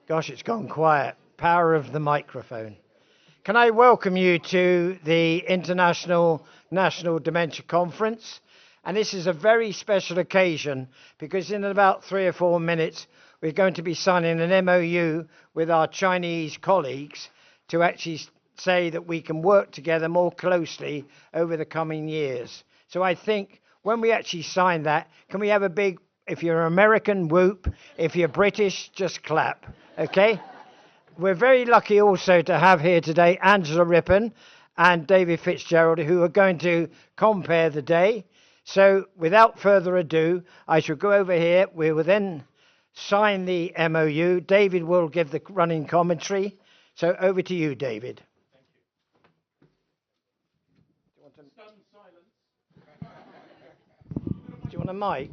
Gosh, it's gone quiet. Power of the microphone. Can I welcome you to the International National Dementia Conference? And this is a very special occasion because in about 3 or 4 minutes, we're going to be signing an MOU with our Chinese colleagues to actually say that we can work together more closely over the coming years. So I think when we actually sign that, can we have a big, if you're American, whoop, if you're British, just clap, okay? We're very lucky also to have here today Angela Rippon and David Fitzgerald, who are going to compare the day. So without further ado, I shall go over here. We will then sign the MOU. David will give the running commentary. So over to you, David. Do you want a mic?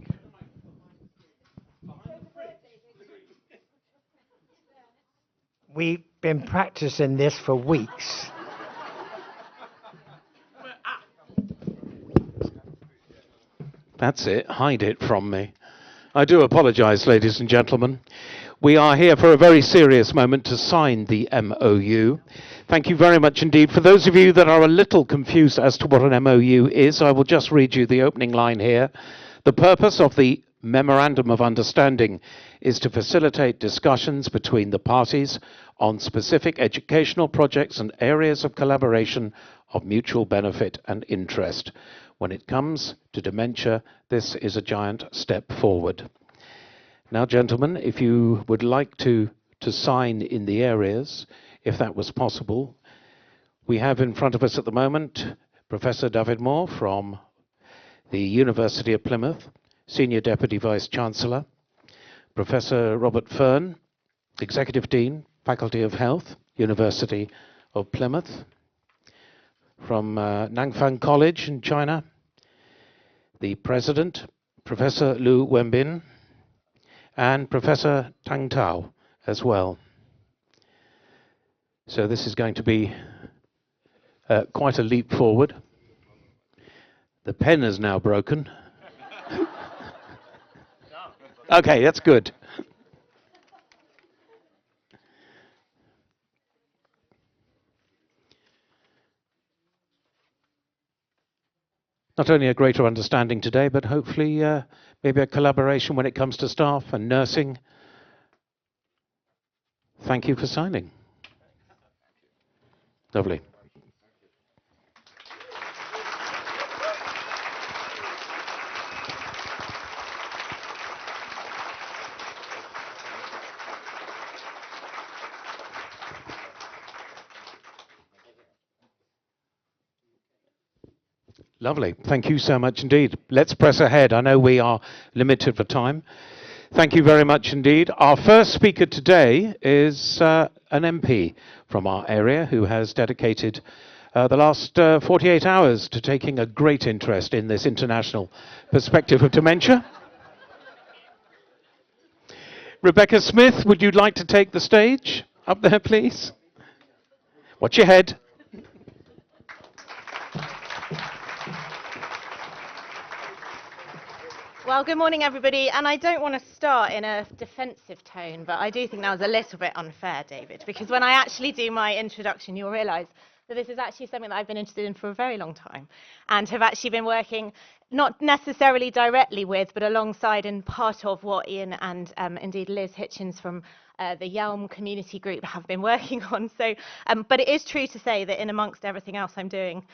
We've been practicing this for weeks. That's it. Hide it from me. I do apologise, ladies and gentlemen. We are here for a very serious moment to sign the MOU. Thank you very much indeed. For those of you that are a little confused as to what an MOU is, I will just read you the opening line here. The purpose of the Memorandum of Understanding is to facilitate discussions between the parties on specific educational projects and areas of collaboration of mutual benefit and interest. When it comes to dementia, this is a giant step forward. Now, gentlemen, if you would like to sign in the areas, if that was possible, we have in front of us at the moment Professor David Moore from the University of Plymouth, Senior Deputy Vice-Chancellor, Professor Robert Fern, Executive Dean, Faculty of Health, University of Plymouth, from Nanfang College in China, the President, Professor Lu Wenbin, and Professor Tang Tao as well. So this is going to be quite a leap forward. The pen is now broken. Okay, that's good. Not only a greater understanding today, but hopefully maybe a collaboration when it comes to staff and nursing. Thank you for signing. Lovely. Lovely. Thank you so much indeed. Let's press ahead. I know we are limited for time. Thank you very much indeed. Our first speaker today is an MP from our area who has dedicated the last 48 hours to taking a great interest in this international perspective of dementia. Rebecca Smith, would you like to take the stage? Up there, please. Watch your head. Well, good morning, everybody. And I don't want to start in a defensive tone, but I do think that was a little bit unfair, David, because when I actually do my introduction, you'll realise that this is actually something that I've been interested in for a very long time and have actually been working not necessarily directly with, but alongside and part of what Ian and indeed Liz Hitchens from the Yelm Community Group have been working on. So, but it is true to say that in amongst everything else I'm doing,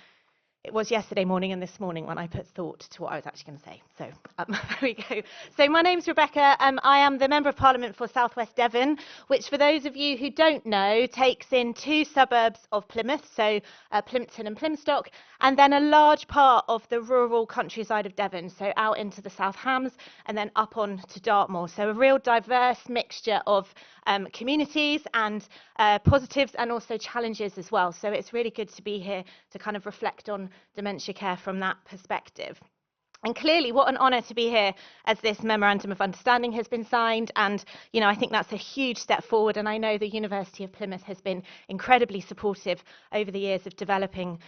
it was yesterday morning and this morning when I put thought to what I was actually going to say. So there we go. So my name's Rebecca. I am the Member of Parliament for South West Devon, which for those of you who don't know, takes in 2 suburbs of Plymouth, so Plympton and Plymstock, and then a large part of the rural countryside of Devon, so out into the South Hams and then up on to Dartmoor. So a real diverse mixture of communities and positives and also challenges as well. So it's really good to be here to kind of reflect on dementia care from that perspective. And clearly, what an honour to be here as this Memorandum of Understanding has been signed. And, I think that's a huge step forward. And I know the University of Plymouth has been incredibly supportive over the years of developing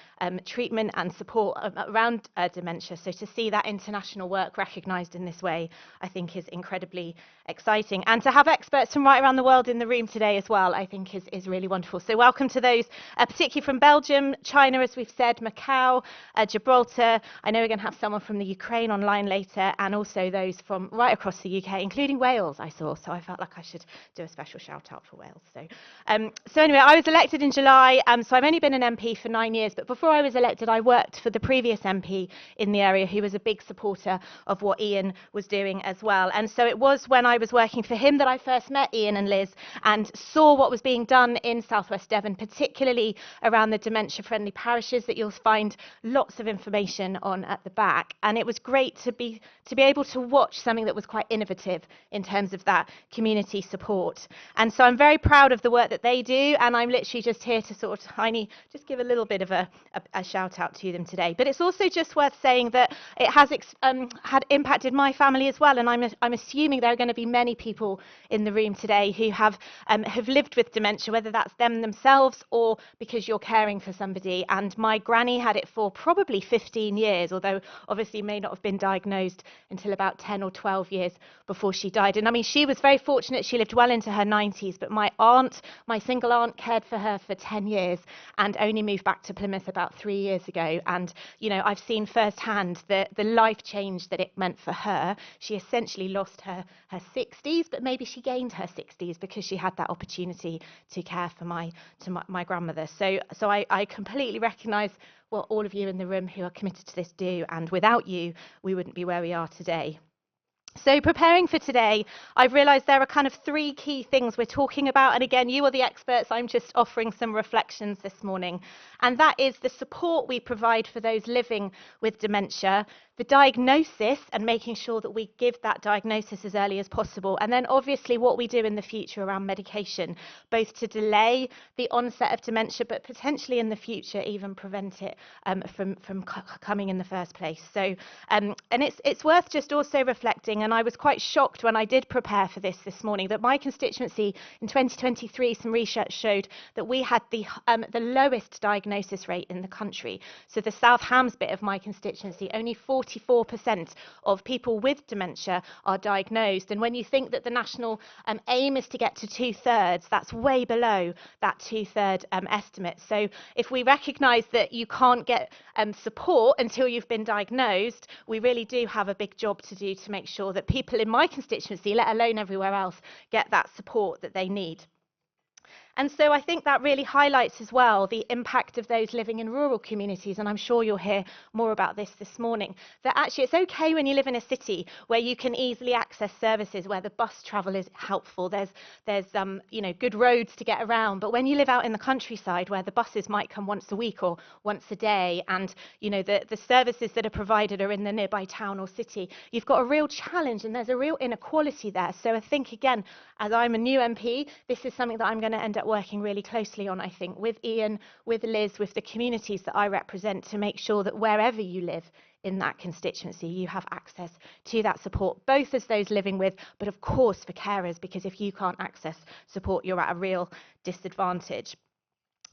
treatment and support around dementia. So to see that international work recognised in this way, I think is incredibly exciting. And to have experts from right around the world in the room today as well, I think is really wonderful. So welcome to those, particularly from Belgium, China, as we've said, Macau, Gibraltar. I know we're going to have someone from the Ukraine online later, and also those from right across the UK, including Wales, I saw. So I felt like I should do a special shout out for Wales. So anyway, I was elected in July, so I've only been an MP for 9 years, but before I was elected, I worked for the previous MP in the area who was a big supporter of what Ian was doing as well. And so it was when I was working for him that I first met Ian and Liz and saw what was being done in Southwest Devon, particularly around the dementia-friendly parishes that you'll find lots of information on at the back. And it was great to be able to watch something that was quite innovative in terms of that community support. And so I'm very proud of the work that they do, and I'm literally just here to sort of just give a little bit of a shout out to them today. But it's also just worth saying that it has had impacted my family as well, and I'm assuming there are going to be many people in the room today who have lived with dementia, whether that's them themselves or because you're caring for somebody. And my granny had it for probably 15 years, although obviously may not have been diagnosed until about 10 or 12 years before she died. And I mean, she was very fortunate. She lived well into her 90s, but my single aunt, cared for her for 10 years and only moved back to Plymouth about 3 years ago. And, I've seen firsthand the life change that it meant for her. She essentially lost her 60s, but maybe she gained her 60s because she had that opportunity to care for my grandmother. So I completely recognise what all of you in the room who are committed to this do, and without you, we wouldn't be where we are today. So preparing for today, I've realised there are kind of 3 key things we're talking about. And again, you are the experts. I'm just offering some reflections this morning. And that is the support we provide for those living with dementia, the diagnosis and making sure that we give that diagnosis as early as possible. And then obviously what we do in the future around medication, both to delay the onset of dementia, but potentially in the future even prevent it from coming in the first place. So, and it's worth just also reflecting, and I was quite shocked when I did prepare for this morning, that my constituency in 2023, some research showed that we had the lowest diagnosis rate in the country. So the South Hams bit of my constituency, only 44% of people with dementia are diagnosed. And when you think that the national aim is to get to 2/3, that's way below that 2/3 estimate. So if we recognise that you can't get support until you've been diagnosed, we really do have a big job to do to make sure that people in my constituency, let alone everywhere else, get that support that they need. And so I think that really highlights as well the impact of those living in rural communities, and I'm sure you'll hear more about this morning, that actually it's okay when you live in a city where you can easily access services, where the bus travel is helpful, there's good roads to get around. But when you live out in the countryside where the buses might come once a week or once a day, and the services that are provided are in the nearby town or city, you've got a real challenge, and there's a real inequality there. So I think, again, as I'm a new MP, this is something that I'm going to end up working really closely on, I think, with Ian, with Liz, with the communities that I represent, to make sure that wherever you live in that constituency, you have access to that support, both as those living with, but of course for carers, because if you can't access support, you're at a real disadvantage.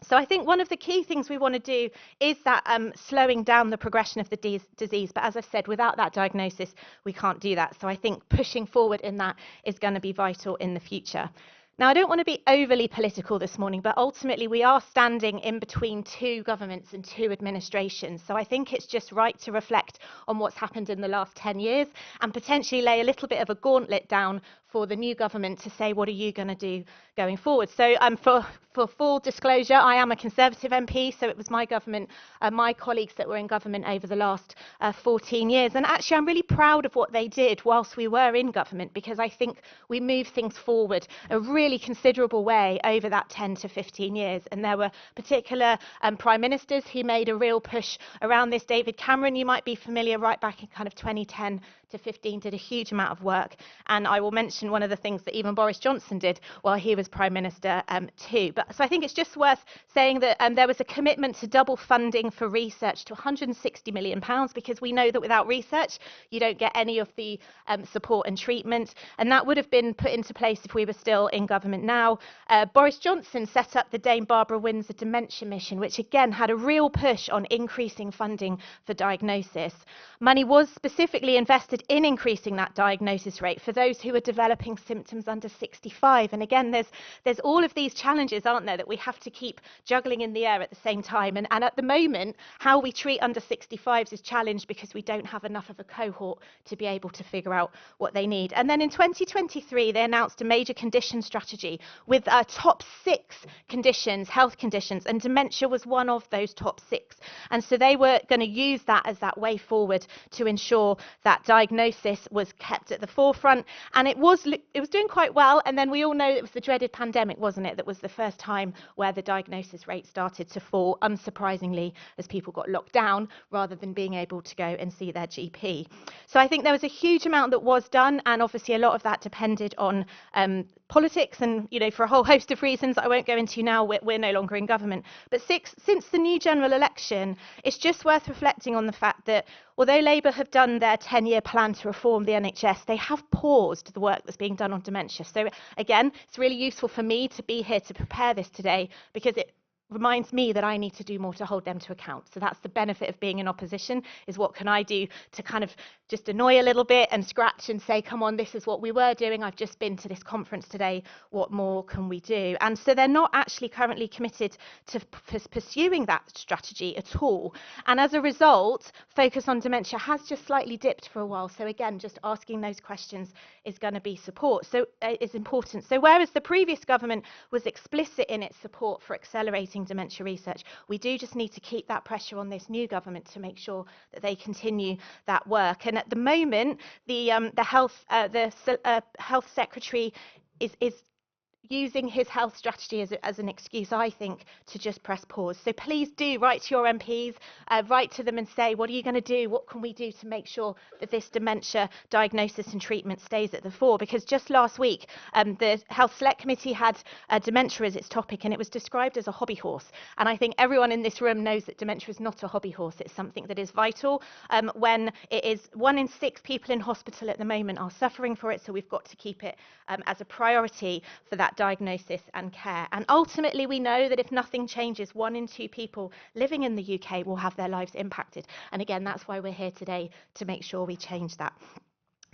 So I think one of the key things we want to do is that slowing down the progression of the disease. But as I've said, without that diagnosis, we can't do that. So I think pushing forward in that is going to be vital in the future. Now, I don't want to be overly political this morning, but ultimately we are standing in between 2 governments and 2 administrations. So I think it's just right to reflect on what's happened in the last 10 years and potentially lay a little bit of a gauntlet down for the new government to say, what are you going to do going forward? So for full disclosure, I am a Conservative MP, so it was my government, my colleagues that were in government over the last 14 years. And actually, I'm really proud of what they did whilst we were in government, because I think we moved things forward a really considerable way over that 10 to 15 years. And there were particular prime ministers who made a real push around this. David Cameron, you might be familiar, right back in kind of 2010 to 15, did a huge amount of work. And I will mention mention one of the things that even Boris Johnson did while he was Prime Minister too. So I think it's just worth saying that there was a commitment to double funding for research to £160 million, because we know that without research, you don't get any of the support and treatment. And that would have been put into place if we were still in government now. Boris Johnson set up the Dame Barbara Windsor Dementia Mission, which again had a real push on increasing funding for diagnosis. Money was specifically invested in increasing that diagnosis rate for those who are developing symptoms under 65. And again, there's all of these challenges, aren't there, that we have to keep juggling in the air at the same time. And at the moment, how we treat under 65s is challenged because we don't have enough of a cohort to be able to figure out what they need. And then in 2023, they announced a major condition strategy with top 6 conditions, health conditions, and dementia was one of those top 6. And so they were going to use that as that way forward to ensure that diagnosis was kept at the forefront. And it was doing quite well. And then we all know it was the dreaded pandemic, wasn't it? That was the first time where the diagnosis rate started to fall, unsurprisingly, as people got locked down rather than being able to go and see their GP. So I think there was a huge amount that was done, and obviously a lot of that depended on politics and, for a whole host of reasons that I won't go into now, we're no longer in government. But since the new general election, it's just worth reflecting on the fact that although Labour have done their 10-year plan to reform the NHS, they have paused the work that's being done on dementia. So again, it's really useful for me to be here to prepare this today, because it reminds me that I need to do more to hold them to account. So that's the benefit of being in opposition, is what can I do to kind of just annoy a little bit and scratch and say, come on, this is what we were doing. I've just been to this conference today. What more can we do? And so they're not actually currently committed to pursuing that strategy at all. And as a result, focus on dementia has just slightly dipped for a while. So again, just asking those questions is going to be is important. So whereas the previous government was explicit in its support for accelerating dementia research, we do just need to keep that pressure on this new government to make sure that they continue that work. And at the moment, the health secretary is using his health strategy as an excuse, I think, to just press pause. So please do write to your MPs, write to them and say, what are you going to do? What can we do to make sure that this dementia diagnosis and treatment stays at the fore? Because just last week, the Health Select Committee had dementia as its topic, and it was described as a hobby horse. And I think everyone in this room knows that dementia is not a hobby horse. It's something that is vital. When it is 1 in 6 people in hospital at the moment are suffering for it, so we've got to keep it as a priority for that diagnosis and care. And ultimately, we know that if nothing changes, 1 in 2 people living in the UK will have their lives impacted. And again, that's why we're here today, to make sure we change that.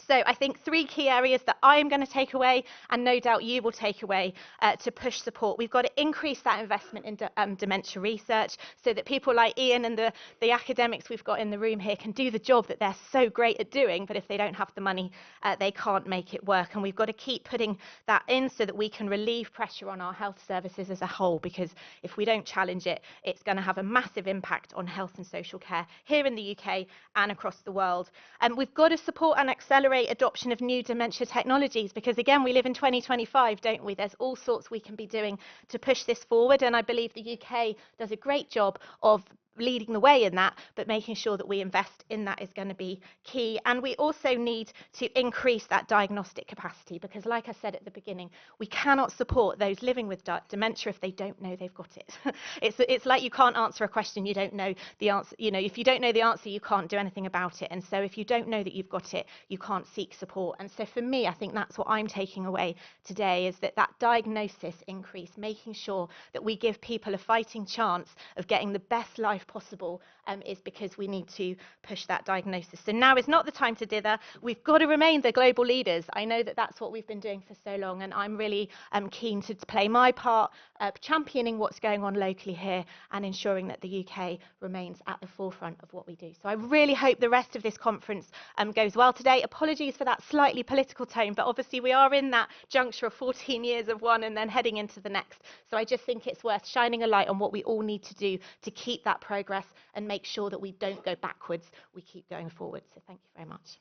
So I think 3 key areas that I am going to take away, and no doubt you will take away, to push support. We've got to increase that investment in dementia research so that people like Ian and the academics we've got in the room here can do the job that they're so great at doing, but if they don't have the money, they can't make it work. And we've got to keep putting that in so that we can relieve pressure on our health services as a whole, because if we don't challenge it, it's going to have a massive impact on health and social care here in the UK and across the world. And we've got to support and accelerate adoption of new dementia technologies, because again, we live in 2025, don't we? There's all sorts we can be doing to push this forward, and I believe the UK does a great job of leading the way in that, but making sure that we invest in that is going to be key. And we also need to increase that diagnostic capacity, because like I said at the beginning, we cannot support those living with dementia if they don't know they've got it. It's like you can't answer a question you don't know the answer. If you don't know the answer, you can't do anything about it. And so if you don't know that you've got it, you can't seek support. And so for me, I think that's what I'm taking away today, is that diagnosis increase, making sure that we give people a fighting chance of getting the best life possible, is because we need to push that diagnosis. So now is not the time to dither. We've got to remain the global leaders. I know that that's what we've been doing for so long, and I'm really keen to play my part, championing what's going on locally here and ensuring that the UK remains at the forefront of what we do. So I really hope the rest of this conference goes well today. Apologies for that slightly political tone, but obviously we are in that juncture of 14 years of one and then heading into the next. So I just think it's worth shining a light on what we all need to do to keep that progress and make sure that we don't go backwards, we keep going forward. So thank you very much.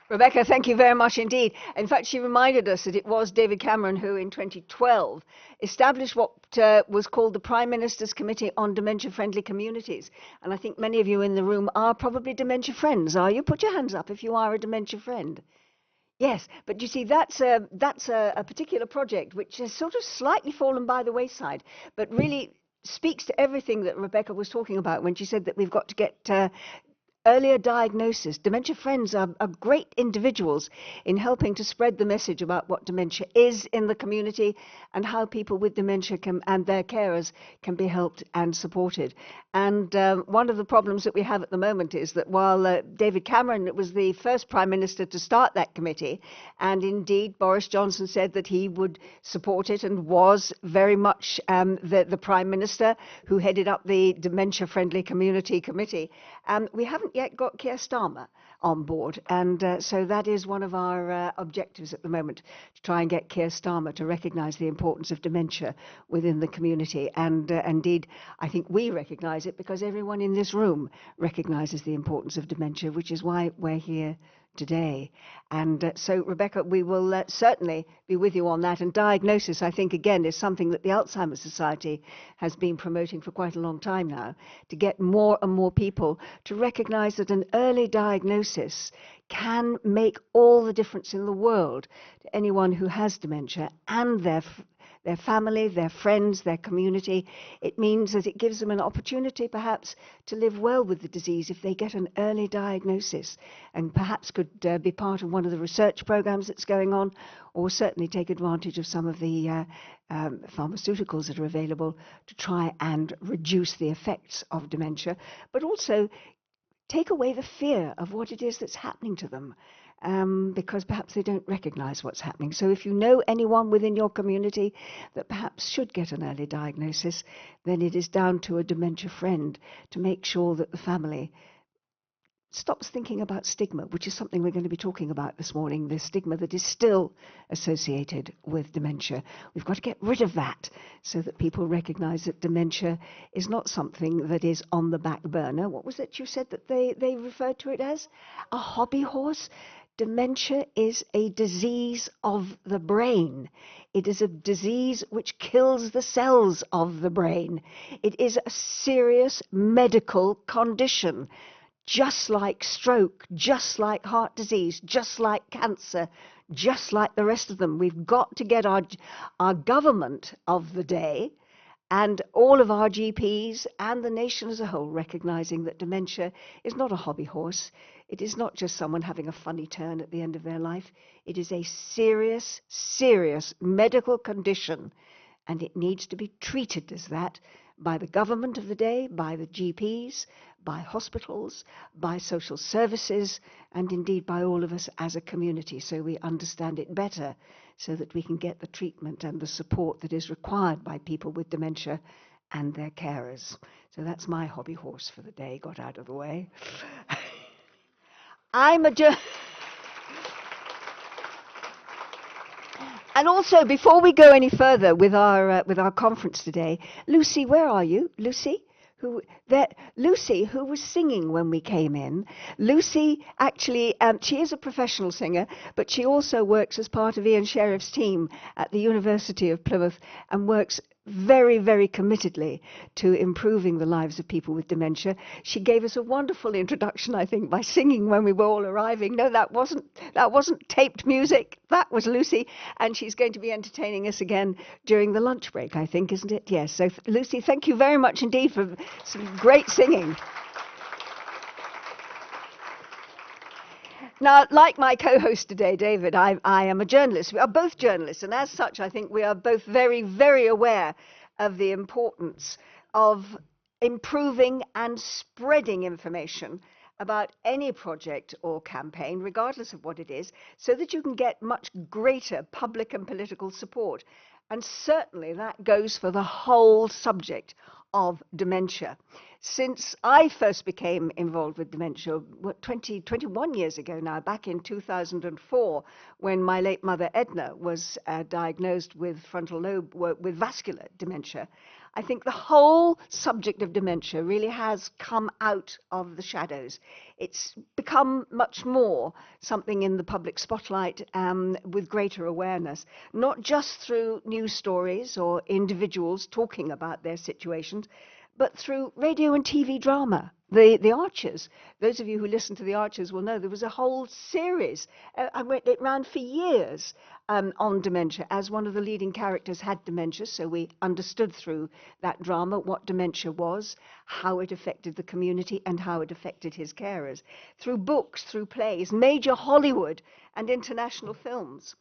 Rebecca, thank you very much indeed. In fact, she reminded us that it was David Cameron who, in 2012, established what was called the Prime Minister's Committee on Dementia-Friendly Communities. And I think many of you in the room are probably dementia friends, are you? Put your hands up if you are a dementia friend. Yes, but you see, that's a particular project which has sort of slightly fallen by the wayside, but really speaks to everything that Rebecca was talking about when she said that we've got to get earlier diagnosis. Dementia Friends are great individuals in helping to spread the message about what dementia is in the community and how people with dementia and their carers can be helped and supported. And one of the problems that we have at the moment is that while David Cameron was the first Prime Minister to start that committee, and indeed Boris Johnson said that he would support it and was very much the Prime Minister who headed up the Dementia Friendly Community Committee, we haven't yet got Keir Starmer on board, and so that is one of our objectives at the moment, to try and get Keir Starmer to recognise the importance of dementia within the community. And indeed, I think we recognise it because everyone in this room recognises the importance of dementia, which is why we're here today. And so, Rebecca, we will certainly be with you on that. And diagnosis, I think, again, is something that the Alzheimer's Society has been promoting for quite a long time now, to get more and more people to recognise that an early diagnosis can make all the difference in the world to anyone who has dementia and their family, their friends, their community. It means that it gives them an opportunity perhaps to live well with the disease if they get an early diagnosis, and perhaps could be part of one of the research programs that's going on, or certainly take advantage of some of the pharmaceuticals that are available to try and reduce the effects of dementia, but also take away the fear of what it is that's happening to them. Because perhaps they don't recognize what's happening. So if you know anyone within your community that perhaps should get an early diagnosis, then it is down to a dementia friend to make sure that the family stops thinking about stigma, which is something we're going to be talking about this morning, the stigma that is still associated with dementia. We've got to get rid of that so that people recognize that dementia is not something that is on the back burner. What was it you said that they referred to it as? A hobby horse? Dementia is a disease of the brain. It is a disease which kills the cells of the brain. It is a serious medical condition, just like stroke, just like heart disease, just like cancer, just like the rest of them. We've got to get our government of the day and all of our GPs and the nation as a whole recognizing that dementia is not a hobby horse. It is not just someone having a funny turn at the end of their life. It is a serious, serious medical condition, and it needs to be treated as that by the government of the day, by the GPs, by hospitals, by social services, and indeed by all of us as a community, so we understand it better, so that we can get the treatment and the support that is required by people with dementia and their carers. So that's my hobby horse for the day, got out of the way. And also, before we go any further with our conference today, Lucy, where are you? Lucy? Lucy, who was singing when we came in. Lucy, actually, she is a professional singer, but she also works as part of Ian Sheriff's team at the University of Plymouth and works very, very committedly to improving the lives of people with dementia. She gave us a wonderful introduction, I think, by singing when we were all arriving. No, that wasn't taped music. That was Lucy, and she's going to be entertaining us again during the lunch break, I think, isn't it? Yes. So, Lucy, thank you very much indeed for some great singing. Now, like my co-host today, David, I am a journalist. We are both journalists, and as such, I think we are both very, very aware of the importance of improving and spreading information about any project or campaign, regardless of what it is, so that you can get much greater public and political support. And certainly that goes for the whole subject of dementia. Since I first became involved with dementia, 21 years ago now, back in 2004, when my late mother Edna was diagnosed with frontal lobe, with vascular dementia, I think the whole subject of dementia really has come out of the shadows. It's become much more something in the public spotlight with greater awareness, not just through news stories or individuals talking about their situations, but through radio and TV drama. The Archers, those of you who listen to The Archers will know there was a whole series. It ran for years on dementia, as one of the leading characters had dementia, so we understood through that drama what dementia was, how it affected the community, and how it affected his carers. Through books, through plays, major Hollywood and international films.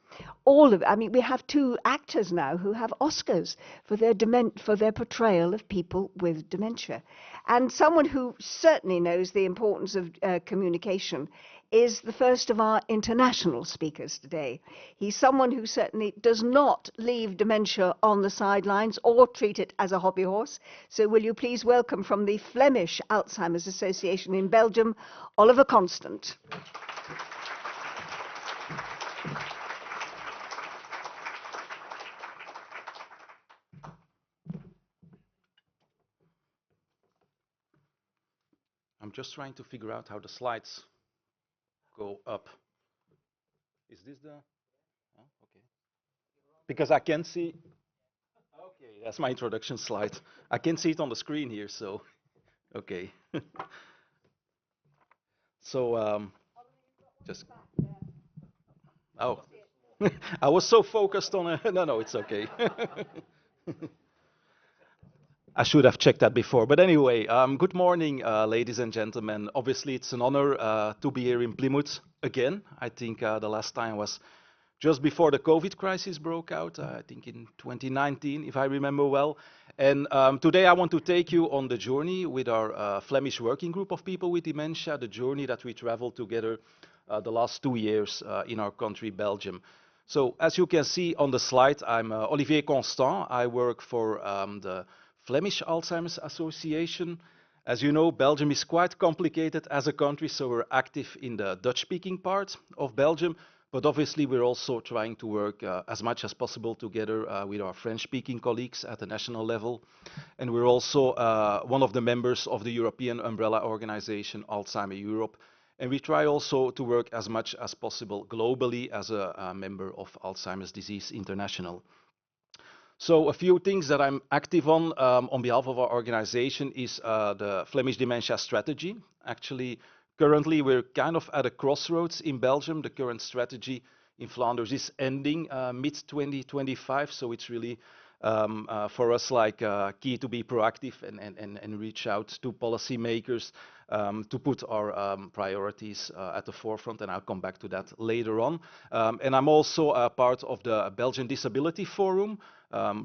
We have 2 actors now who have Oscars for their portrayal of people with dementia. And someone who certainly knows the importance of communication is the first of our international speakers today. He's someone who certainly does not leave dementia on the sidelines or treat it as a hobby horse. So will you please welcome from the Flemish Alzheimer's Association in Belgium, Oliver Constant. I'm just trying to figure out how the slides go up. Is this the? Oh, okay. Because I can see. Okay, that's my introduction slide. I can see it on the screen here, so okay. So just. Oh, I was so focused on a. No, it's okay. I should have checked that before. But anyway, good morning, ladies and gentlemen. Obviously, it's an honor to be here in Plymouth again. I think the last time was just before the COVID crisis broke out, I think in 2019, if I remember well. And today I want to take you on the journey with our Flemish working group of people with dementia, the journey that we traveled together the last 2 years in our country, Belgium. So as you can see on the slide, I'm Olivier Constant. I work for the Flemish Alzheimer's Association. As you know, Belgium is quite complicated as a country, so we're active in the Dutch-speaking part of Belgium, but obviously we're also trying to work as much as possible together with our French-speaking colleagues at the national level. And we're also one of the members of the European umbrella organization, Alzheimer Europe. And we try also to work as much as possible globally as a member of Alzheimer's Disease International. So a few things that I'm active on behalf of our organization is the Flemish Dementia Strategy. Actually, currently we're kind of at a crossroads in Belgium. The current strategy in Flanders is ending mid-2025, so it's really for us like key to be proactive and reach out to policymakers to put our priorities at the forefront, and I'll come back to that later on. And I'm also a part of the Belgian Disability Forum.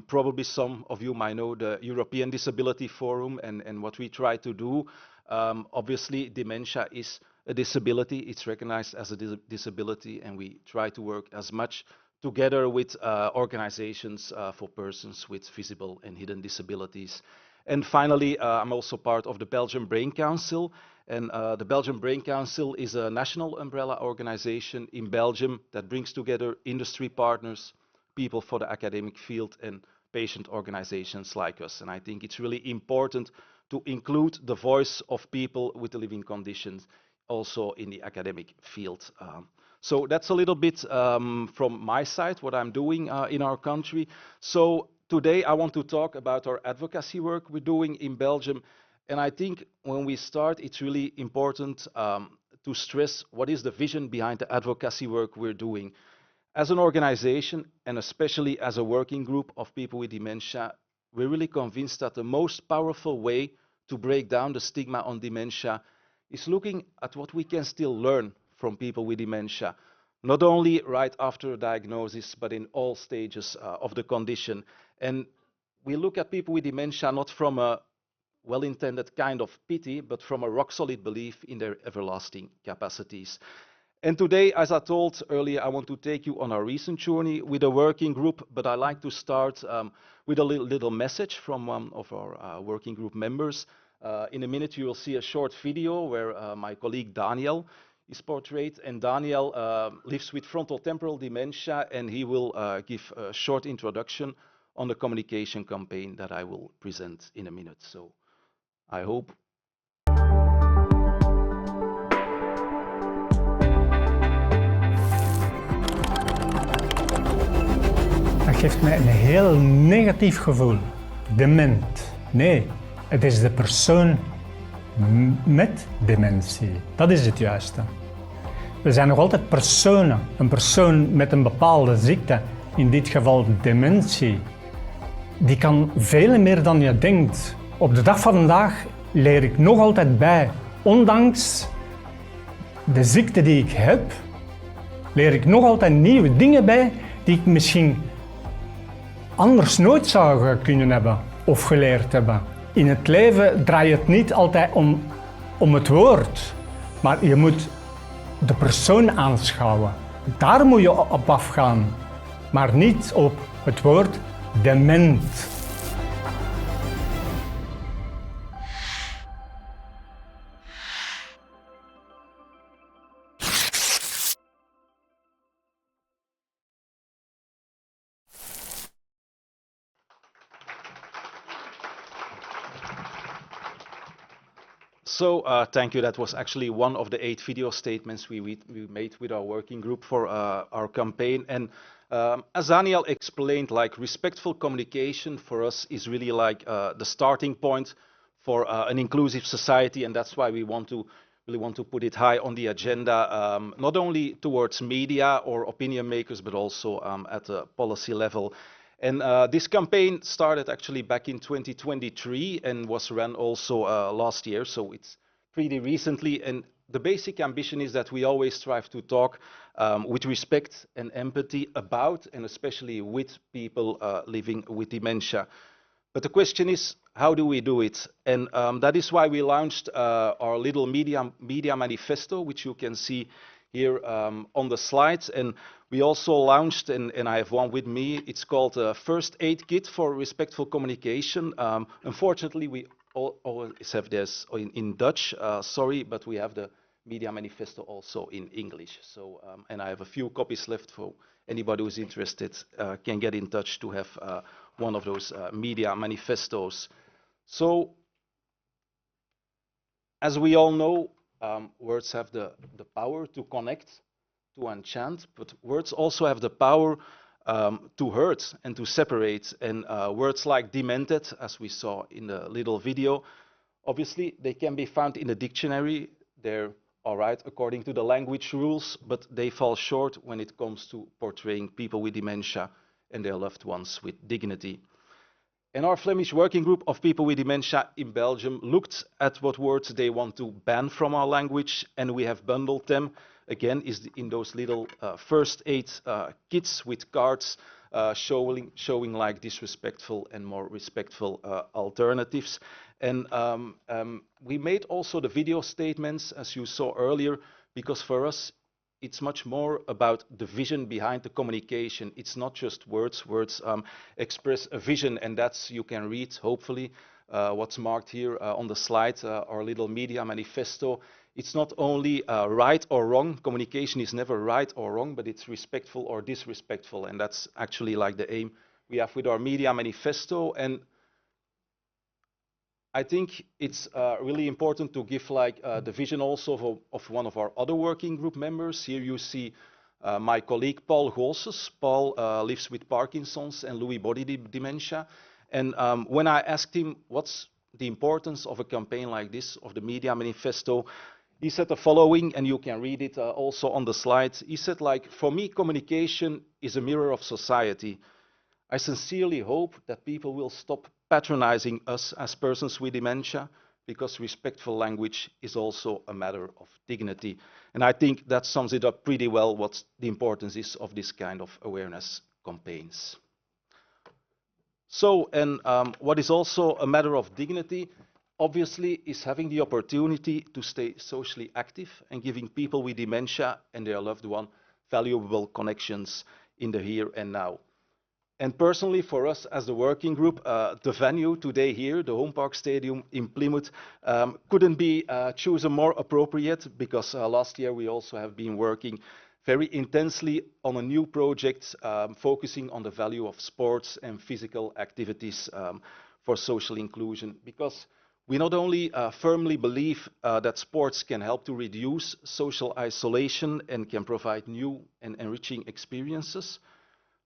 Probably some of you might know the European Disability Forum and what we try to do. Obviously, dementia is a disability. It's recognized as a disability, and we try to work as much together with organizations for persons with visible and hidden disabilities. And finally, I'm also part of the Belgian Brain Council. And the Belgian Brain Council is a national umbrella organization in Belgium that brings together industry partners, people for the academic field, and patient organizations like us. And I think it's really important to include the voice of people with living conditions also in the academic field. So that's a little bit from my side, what I'm doing in our country. So today I want to talk about our advocacy work we're doing in Belgium. And I think when we start, it's really important to stress what is the vision behind the advocacy work we're doing. As an organization, and especially as a working group of people with dementia, we're really convinced that the most powerful way to break down the stigma on dementia is looking at what we can still learn from people with dementia, not only right after a diagnosis, but in all stages of the condition. And we look at people with dementia not from a well-intended kind of pity, but from a rock-solid belief in their everlasting capacities. And today, as I told earlier, I want to take you on our recent journey with a working group, but I like to start with a little message from one of our working group members. In a minute, you will see a short video where my colleague Daniel is portrayed, and Daniel lives with frontal temporal dementia, and he will give a short introduction on the communication campaign that I will present in a minute. So I hope. Dat geeft mij een heel negatief gevoel. Dement. Nee, het is de persoon met dementie. Dat is het juiste. We zijn nog altijd personen. Een persoon met een bepaalde ziekte, in dit geval dementie, die kan veel meer dan je denkt. Op de dag van vandaag leer ik nog altijd bij. Ondanks de ziekte die ik heb, leer ik nog altijd nieuwe dingen bij die ik misschien anders nooit zou kunnen hebben of geleerd hebben. In het leven draai je het niet altijd om het woord, maar je moet de persoon aanschouwen. Daar moet je op afgaan, maar niet op het woord dement. So thank you. That was actually one of the 8 video statements we made with our working group for our campaign. And as Daniel explained, like respectful communication for us is really like the starting point for an inclusive society, and that's why we really want to put it high on the agenda, not only towards media or opinion makers, but also at a policy level. And this campaign started actually back in 2023 and was run also last year, so it's pretty recently. And the basic ambition is that we always strive to talk with respect and empathy about and especially with people living with dementia. But the question is, how do we do it? And that is why we launched our little media manifesto, which you can see here on the slides. And we also launched, and I have one with me, it's called First Aid Kit for Respectful Communication. Unfortunately, we always have this in Dutch, sorry, but we have the media manifesto also in English. So, and I have a few copies left for anybody who's interested, can get in touch to have one of those media manifestos. So, as we all know, words have the power to connect, to enchant, but words also have the power to hurt and to separate. And words like demented, as we saw in the little video, obviously they can be found in a dictionary. They're all right according to the language rules, but they fall short when it comes to portraying people with dementia and their loved ones with dignity. And our Flemish working group of people with dementia in Belgium looked at what words they want to ban from our language, and we have bundled them, again, in those little first aid kits with cards showing like disrespectful and more respectful alternatives. And we made also the video statements, as you saw earlier, because for us, it's much more about the vision behind the communication. It's not just words. Words express a vision, and that's, you can read, hopefully, what's marked here on the slide, our little media manifesto. It's not only right or wrong. Communication is never right or wrong, but it's respectful or disrespectful, and that's actually like the aim we have with our media manifesto. And I think it's really important to give like the vision also of one of our other working group members. Here you see my colleague Paul Goossens. Paul lives with Parkinson's and Lewy body dementia. And when I asked him what's the importance of a campaign like this, of the media manifesto, he said the following, and you can read it also on the slides. He said, like, for me, communication is a mirror of society. I sincerely hope that people will stop patronizing us as persons with dementia, because respectful language is also a matter of dignity. And I think that sums it up pretty well, what the importance is of this kind of awareness campaigns. So, and what is also a matter of dignity, obviously, is having the opportunity to stay socially active and giving people with dementia and their loved one valuable connections in the here and now. And personally, for us as the working group, the venue today here, the Home Park Stadium in Plymouth, couldn't be chosen more appropriate, because last year we also have been working very intensely on a new project focusing on the value of sports and physical activities for social inclusion. Because we not only firmly believe that sports can help to reduce social isolation and can provide new and enriching experiences,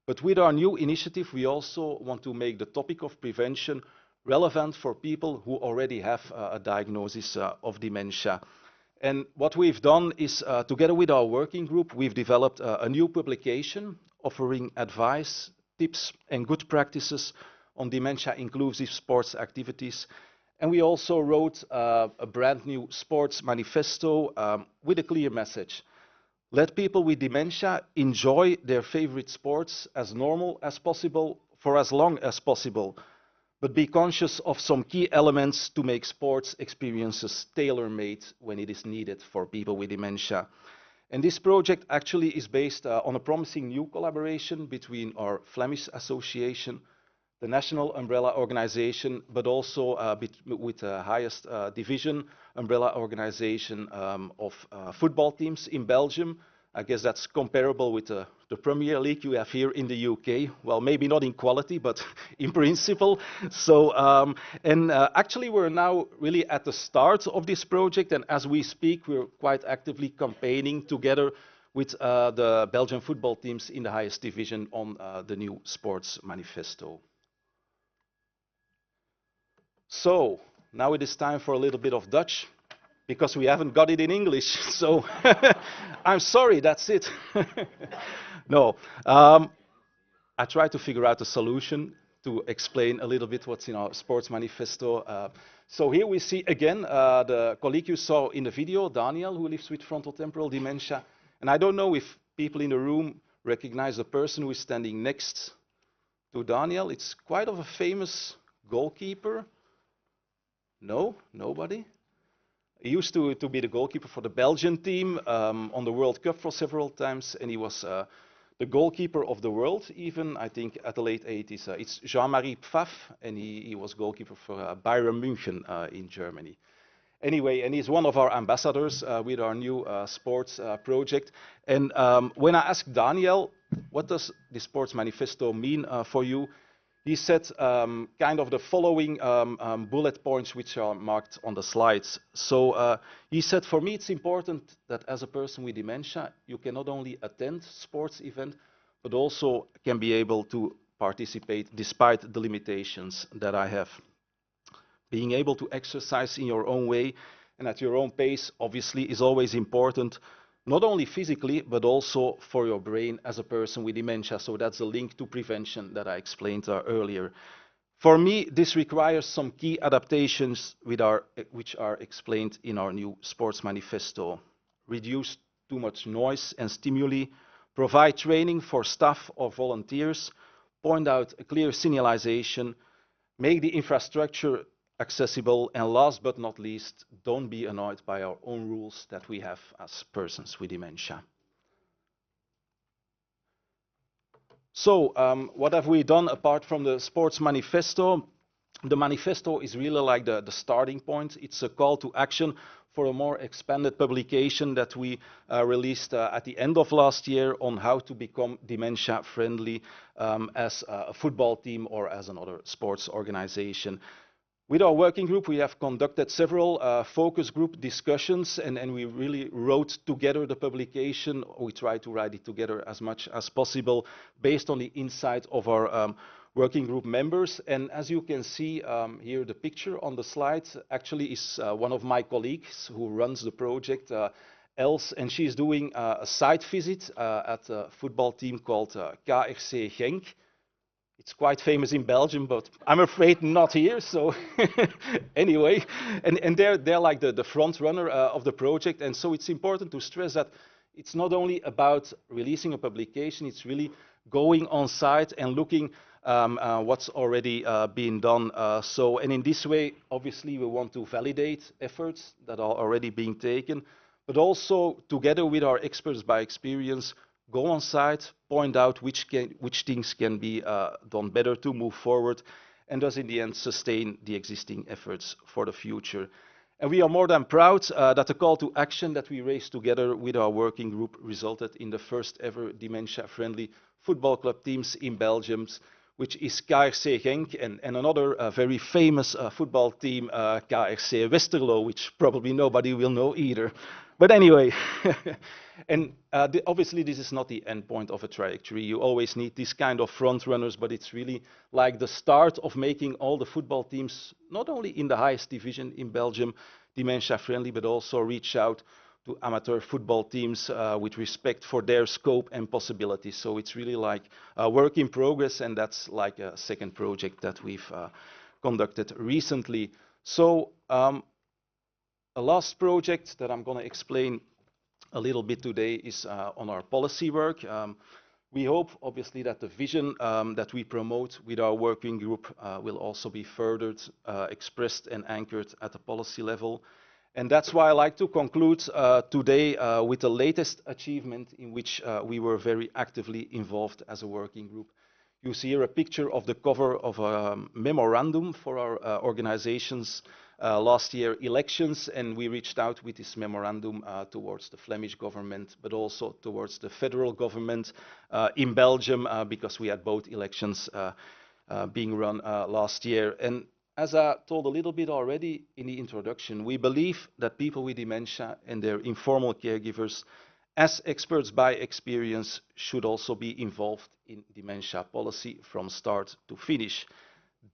but with our new initiative, we also want to make the topic of prevention relevant for people who already have a diagnosis of dementia. And what we've done is, together with our working group, we've developed a new publication offering advice, tips, and good practices on dementia-inclusive sports activities. And we also wrote a brand new sports manifesto with a clear message. Let people with dementia enjoy their favorite sports as normal as possible for as long as possible, but be conscious of some key elements to make sports experiences tailor-made when it is needed for people with dementia. And this project actually is based on a promising new collaboration between our Flemish Association, the national umbrella organization, but also with the highest division umbrella organization of football teams in Belgium. I guess that's comparable with the Premier League you have here in the UK. Well, maybe not in quality, but in principle. So, actually, we're now really at the start of this project, and as we speak, we're quite actively campaigning together with the Belgian football teams in the highest division on the new sports manifesto. So, now it is time for a little bit of Dutch, because we haven't got it in English. So, I'm sorry, that's it. No, I tried to figure out a solution to explain a little bit what's in our sports manifesto. So here we see again the colleague you saw in the video, Daniel, who lives with frontotemporal dementia. And I don't know if people in the room recognize the person who is standing next to Daniel. It's quite of a famous goalkeeper. No? Nobody? He used to be the goalkeeper for the Belgian team on the World Cup for several times, and he was the goalkeeper of the world, even, I think, at the late 80s. It's Jean-Marie Pfaff, and he was goalkeeper for Bayern München in Germany. Anyway, and he's one of our ambassadors with our new sports project. And when I asked Daniel, what does the sports manifesto mean for you? He said kind of the following bullet points which are marked on the slides. So he said, for me, it's important that as a person with dementia, you can not only attend sports events, but also can be able to participate despite the limitations that I have. Being able to exercise in your own way and at your own pace, obviously, is always important, not only physically, but also for your brain as a person with dementia. So that's a link to prevention that I explained earlier. For me, this requires some key adaptations which are explained in our new sports manifesto. Reduce too much noise and stimuli, provide training for staff or volunteers, point out a clear signalization, make the infrastructure accessible, and last but not least, don't be annoyed by our own rules that we have as persons with dementia. So, what have we done apart from the sports manifesto? The manifesto is really like the starting point. It's a call to action for a more expanded publication that we released at the end of last year on how to become dementia friendly as a football team or as another sports organization. With our working group, we have conducted several focus group discussions, and we really wrote together the publication. We tried to write it together as much as possible based on the insight of our working group members. And as you can see here, the picture on the slide actually is one of my colleagues who runs the project, Els, and she's doing a site visit at a football team called KRC Genk. It's quite famous in Belgium, but I'm afraid not here. So anyway, and they're like the front runner of the project. And so it's important to stress that it's not only about releasing a publication, it's really going on site and looking what's already been done. And in this way, obviously, we want to validate efforts that are already being taken, but also together with our experts by experience, go on site, point out which things can be done better to move forward, and thus in the end sustain the existing efforts for the future. And we are more than proud that the call to action that we raised together with our working group resulted in the first ever dementia-friendly football club teams in Belgium, which is KRC Genk and another very famous football team, KRC Westerlo, which probably nobody will know either. But anyway, and obviously this is not the end point of a trajectory. You always need these kind of front runners, but it's really like the start of making all the football teams, not only in the highest division in Belgium, dementia friendly, but also reach out to amateur football teams with respect for their scope and possibilities. So it's really like a work in progress, and that's like a second project that we've conducted recently. So a last project that I'm going to explain a little bit today is on our policy work. We hope, obviously, that the vision that we promote with our working group will also be furthered, expressed and anchored at the policy level. And that's why I like to conclude today with the latest achievement in which we were very actively involved as a working group. You see here a picture of the cover of a memorandum for our organization's last year elections, and we reached out with this memorandum towards the Flemish government, but also towards the federal government in Belgium, because we had both elections being run last year. And as I told a little bit already in the introduction, we believe that people with dementia and their informal caregivers, as experts by experience, should also be involved in dementia policy from start to finish.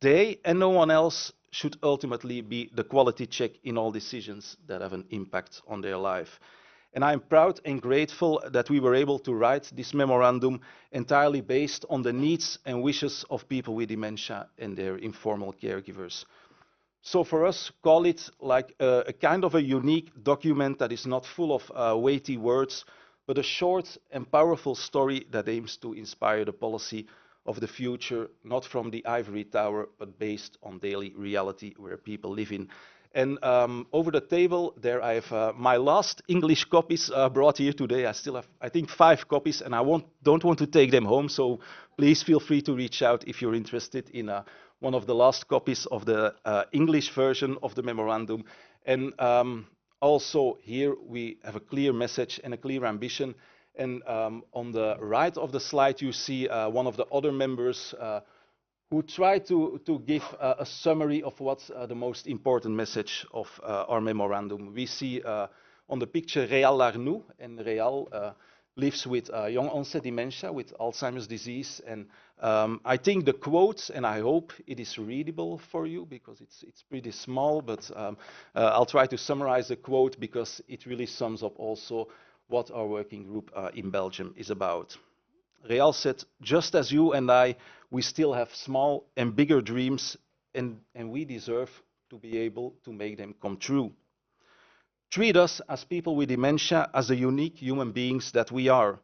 They and no one else should ultimately be the quality check in all decisions that have an impact on their life. And I'm proud and grateful that we were able to write this memorandum entirely based on the needs and wishes of people with dementia and their informal caregivers. So for us, call it like a kind of a unique document that is not full of weighty words, but a short and powerful story that aims to inspire the policy of the future, not from the ivory tower, but based on daily reality where people live in. And over the table there I have my last English copies brought here today. I still have, I think, 5 copies, and I don't want to take them home, so please feel free to reach out if you're interested in one of the last copies of the English version of the memorandum. And also here we have a clear message and a clear ambition. And on the right of the slide you see one of the other members who tried to give a summary of what's the most important message of our memorandum. We see on the picture Réal Larnoux, and Réal lives with young onset dementia, with Alzheimer's disease. And I think the quote, and I hope it is readable for you because it's pretty small, but I'll try to summarize the quote because it really sums up also what our working group in Belgium is about. Réal said, "Just as you and I, we still have small and bigger dreams, and we deserve to be able to make them come true. Treat us as people with dementia as the unique human beings that we are.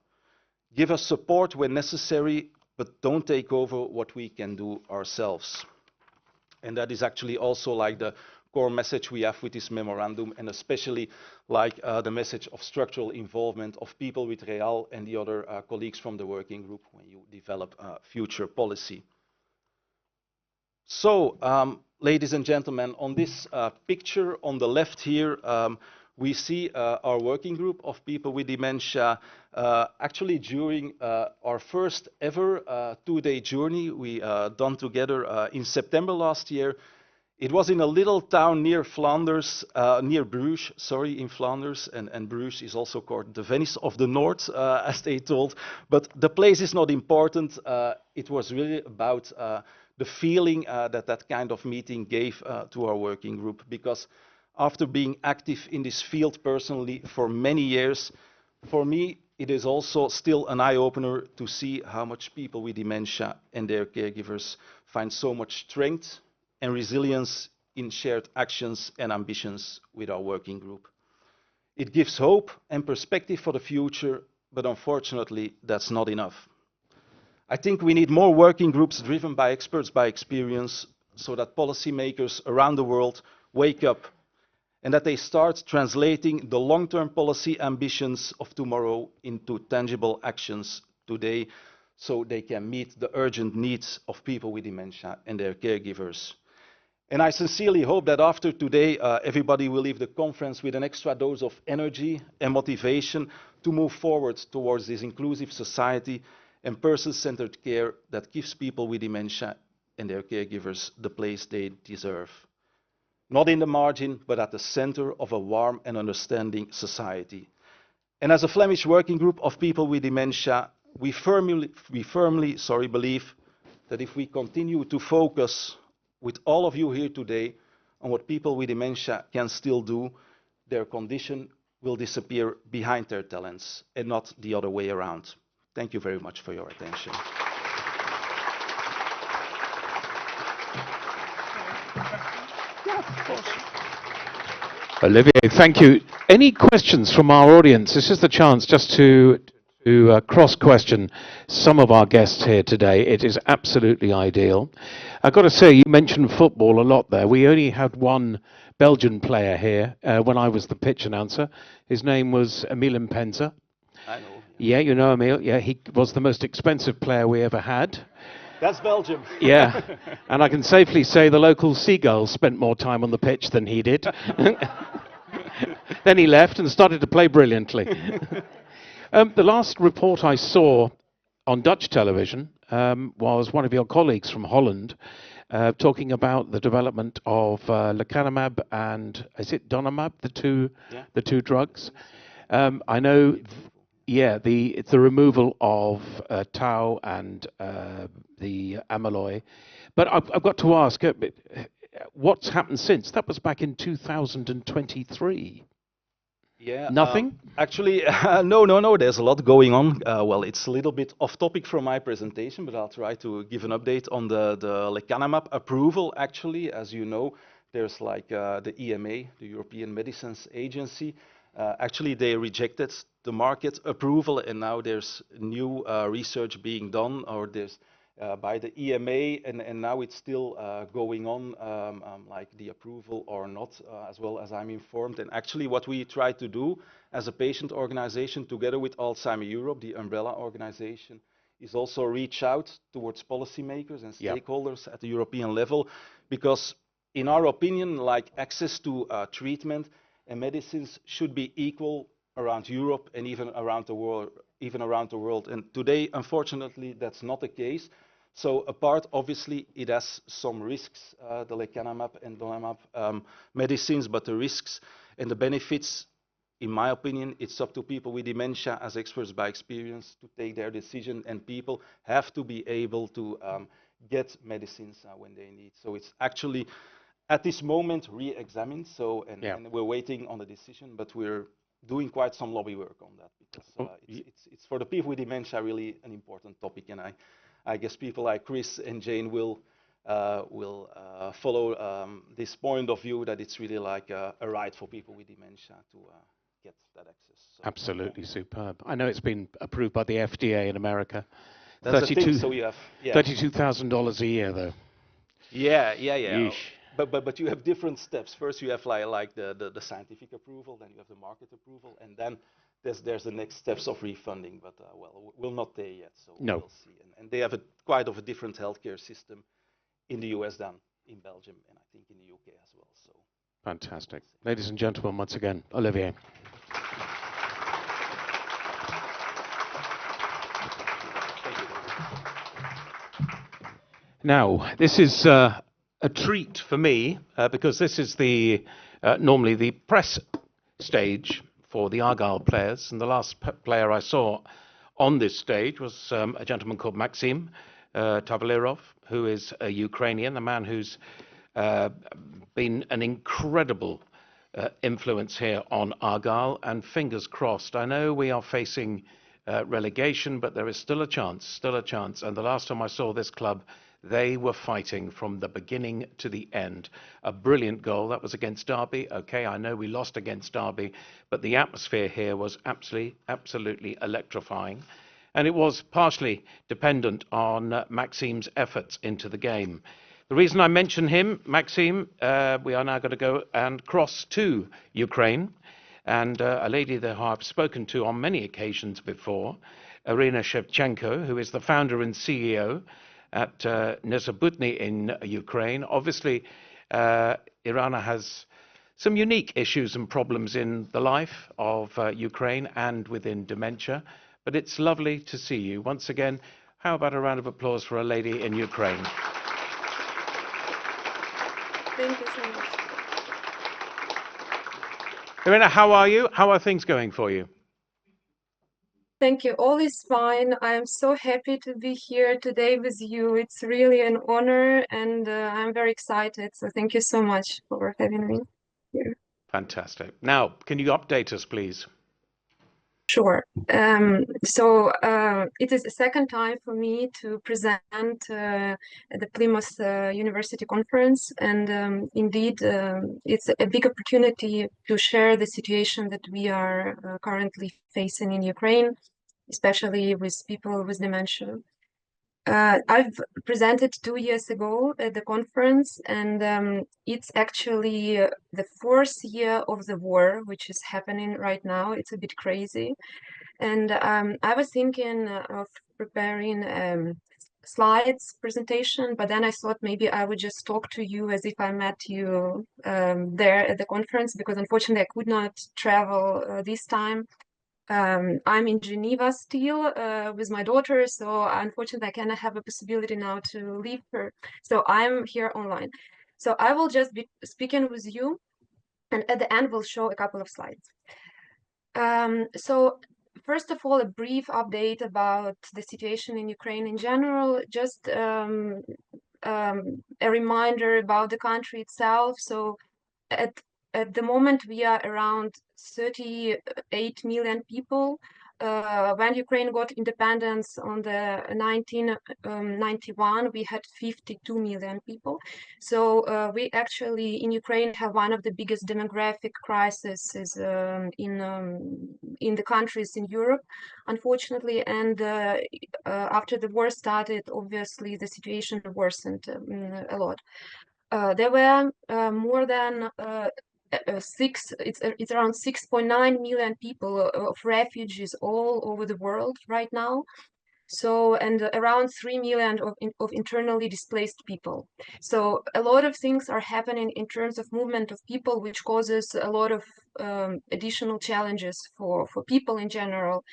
Give us support when necessary, but don't take over what we can do ourselves." And that is actually also like the core message we have with this memorandum, and especially like the message of structural involvement of people with Réal and the other colleagues from the working group when you develop future policy. So, ladies and gentlemen, on this picture on the left here, we see our working group of people with dementia actually during our first ever 2-day journey we done together in September last year. It was in a little town near Flanders, near Bruges, sorry, in Flanders, and Bruges is also called the Venice of the North, as they told. But the place is not important. It was really about the feeling that kind of meeting gave to our working group, because after being active in this field personally for many years, for me, it is also still an eye-opener to see how much people with dementia and their caregivers find so much strength and resilience in shared actions and ambitions with our working group. It gives hope and perspective for the future, but unfortunately, that's not enough. I think we need more working groups driven by experts by experience, so that policymakers around the world wake up and that they start translating the long-term policy ambitions of tomorrow into tangible actions today, so they can meet the urgent needs of people with dementia and their caregivers. And I sincerely hope that after today, everybody will leave the conference with an extra dose of energy and motivation to move forward towards this inclusive society and person-centered care that gives people with dementia and their caregivers the place they deserve. Not in the margin, but at the center of a warm and understanding society. And as a Flemish working group of people with dementia, we firmly believe that if we continue to focus with all of you here today on what people with dementia can still do, their condition will disappear behind their talents and not the other way around. Thank you very much for your attention. Olivier, thank you. Any questions from our audience? This is the chance just to cross-question some of our guests here today. It is absolutely ideal. I've got to say, you mentioned football a lot there. We only had one Belgian player here when I was the pitch announcer. His name was Emile Mpenza. I know. Yeah, you know Emile. Yeah, he was the most expensive player we ever had. That's Belgium. Yeah, and I can safely say the local seagulls spent more time on the pitch than he did. Then he left and started to play brilliantly. The last report I saw on Dutch television was one of your colleagues from Holland talking about the development of lecanemab and, is it donanemab, the two drugs? I know, yeah, it's the removal of tau and the amyloid. But I've got to ask, what's happened since? That was back in 2023. Yeah. Nothing? Actually, no. There's a lot going on. Well, it's a little bit off topic from my presentation, but I'll try to give an update on the lecanemab approval. Actually, as you know, there's like the EMA, the European Medicines Agency. Actually, they rejected the market approval, and now there's new research being done, or there's by the EMA, and now it's still going on, like the approval or not, as well as I'm informed. And actually what we try to do as a patient organization together with Alzheimer Europe, the umbrella organization, is also reach out towards policymakers and stakeholders at the European level, because in our opinion, like access to treatment and medicines should be equal around Europe and even around the world. And today, unfortunately, that's not the case. So apart, obviously, it has some risks, the lecanemab and donanemab medicines, but the risks and the benefits, in my opinion, it's up to people with dementia as experts by experience to take their decision, and people have to be able to get medicines when they need. So it's actually, at this moment, re-examined, and we're waiting on the decision, but we're doing quite some lobby work on that, because it's for the people with dementia really an important topic, and I guess people like Chris and Jane will follow this point of view that it's really like a right for people with dementia to get that access. So, absolutely superb. I know it's been approved by the FDA in America. That's the thing, so you have $32,000 a year, though. Yeah. Yeesh. But you have different steps. First, you have like the scientific approval, then you have the market approval, and then there's the next steps of refunding. But well, we're not there yet, so we'll see. And they have quite of a different healthcare system in the US than in Belgium, and I think in the UK as well. So fantastic, ladies and gentlemen, once again, Olivier. Thank you. Now, this is a treat for me because this is normally the press stage for the Argyle players, and the last player I saw on this stage was a gentleman called Maxim Tavalerov, who is a Ukrainian, a man who's been an incredible influence here on Argyle, and fingers crossed. I know we are facing relegation, but there is still a chance, and the last time I saw this club, they were fighting from the beginning to the end. A brilliant goal. That was against Derby. Okay, I know we lost against Derby, but the atmosphere here was absolutely electrifying. And it was partially dependent on Maxim's efforts into the game. The reason I mention him, Maxim, we are now going to go and cross to Ukraine. And a lady that I've spoken to on many occasions before, Irina Shevchenko, who is the founder and CEO at Nezabudny in Ukraine. Obviously, Irana has some unique issues and problems in the life of Ukraine and within dementia, but it's lovely to see you once again. How about a round of applause for a lady in Ukraine? Thank you so much. Irina, how are you? How are things going for you? Thank you. All is fine. I am so happy to be here today with you. It's really an honor, and I'm very excited. So thank you so much for having me here. Fantastic. Now, can you update us, please? Sure. It is the second time for me to present at the Plymouth University conference, and indeed, it's a big opportunity to share the situation that we are currently facing in Ukraine, especially with people with dementia. I've presented 2 years ago at the conference, and it's actually the fourth year of the war, which is happening right now. It's a bit crazy. And I was thinking of preparing slides presentation, but then I thought maybe I would just talk to you as if I met you there at the conference, because unfortunately I could not travel this time. I'm in Geneva still with my daughter, so unfortunately I cannot have a possibility now to leave her. So I'm here online. So I will just be speaking with you, and at the end we'll show a couple of slides. So first of all, a brief update about the situation in Ukraine in general, just a reminder about the country itself. So at the moment, we are around 38 million people. When Ukraine got independence on the 1991, we had 52 million people. So we actually in Ukraine have one of the biggest demographic crises in the countries in Europe, unfortunately. And after the war started, obviously the situation worsened a lot. There were more than it's around 6.9 million people of refugees all over the world right now. So, and around 3 million of internally displaced people. So a lot of things are happening in terms of movement of people, which causes a lot of additional challenges for people in general.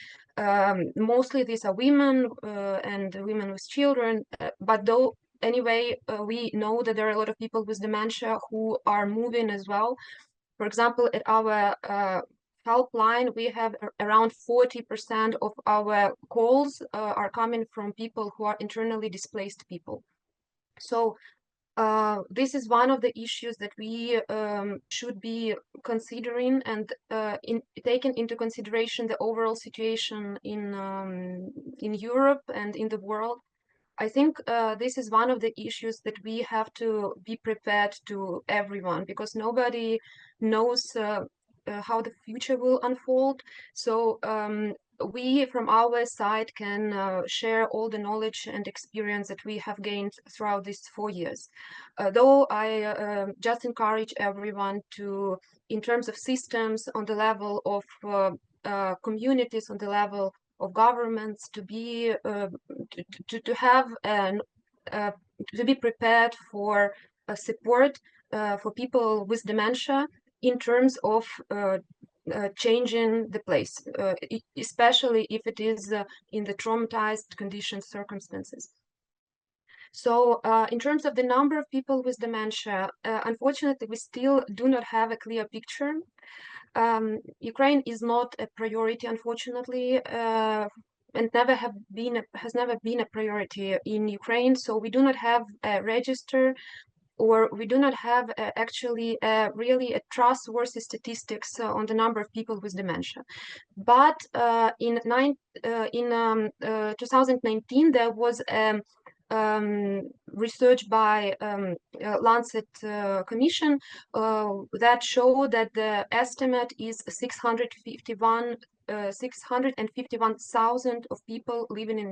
Mostly these are women and women with children, but though anyway, we know that there are a lot of people with dementia who are moving as well. For example, at our helpline, we have around 40% of our calls are coming from people who are internally displaced people. So this is one of the issues that we should be considering, and taking into consideration the overall situation in Europe and in the world. I think this is one of the issues that we have to be prepared to everyone, because nobody knows how the future will unfold. So we from our side can share all the knowledge and experience that we have gained throughout these 4 years. Though I just encourage everyone to, in terms of systems on the level of communities, on the level of governments, to be to have an to be prepared for support for people with dementia in terms of changing the place, especially if it is in the traumatized conditions, circumstances. So in terms of the number of people with dementia, unfortunately, we still do not have a clear picture. Ukraine is not a priority, unfortunately, and has never been a priority in Ukraine. So we do not have a register, or we do not have actually really a trustworthy statistics on the number of people with dementia. But in 2019, there was research by Lancet Commission that showed that the estimate is 651,000 of people living in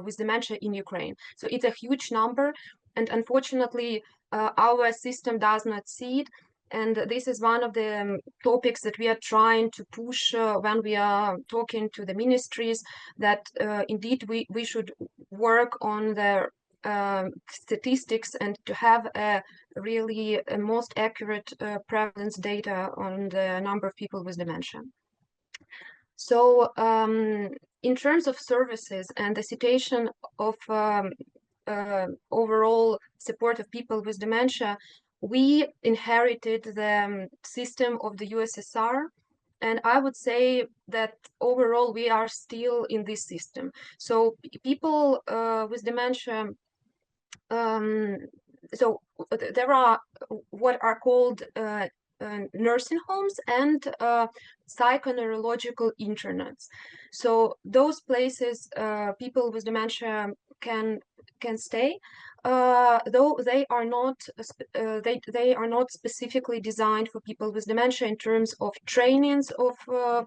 with dementia in Ukraine. So it's a huge number, and unfortunately, our system does not see it. And this is one of the topics that we are trying to push when we are talking to the ministries, that indeed we should work on the statistics and to have a really most accurate prevalence data on the number of people with dementia. So in terms of services and the situation of overall support of people with dementia, we inherited the system of the USSR, and I would say that overall we are still in this system. So people with dementia, so there are what are called nursing homes and psychoneurological internats. So those places people with dementia can stay, though they are not they are not specifically designed for people with dementia in terms of trainings of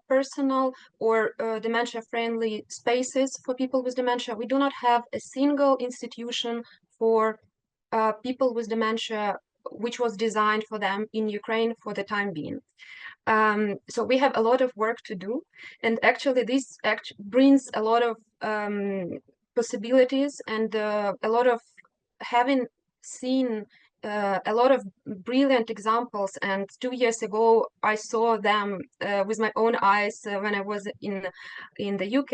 personnel or dementia-friendly spaces for people with dementia. We do not have a single institution for people with dementia which was designed for them in Ukraine for the time being. So we have a lot of work to do, and actually this brings a lot of possibilities and a lot of having seen a lot of brilliant examples. And 2 years ago, I saw them with my own eyes when I was in the UK.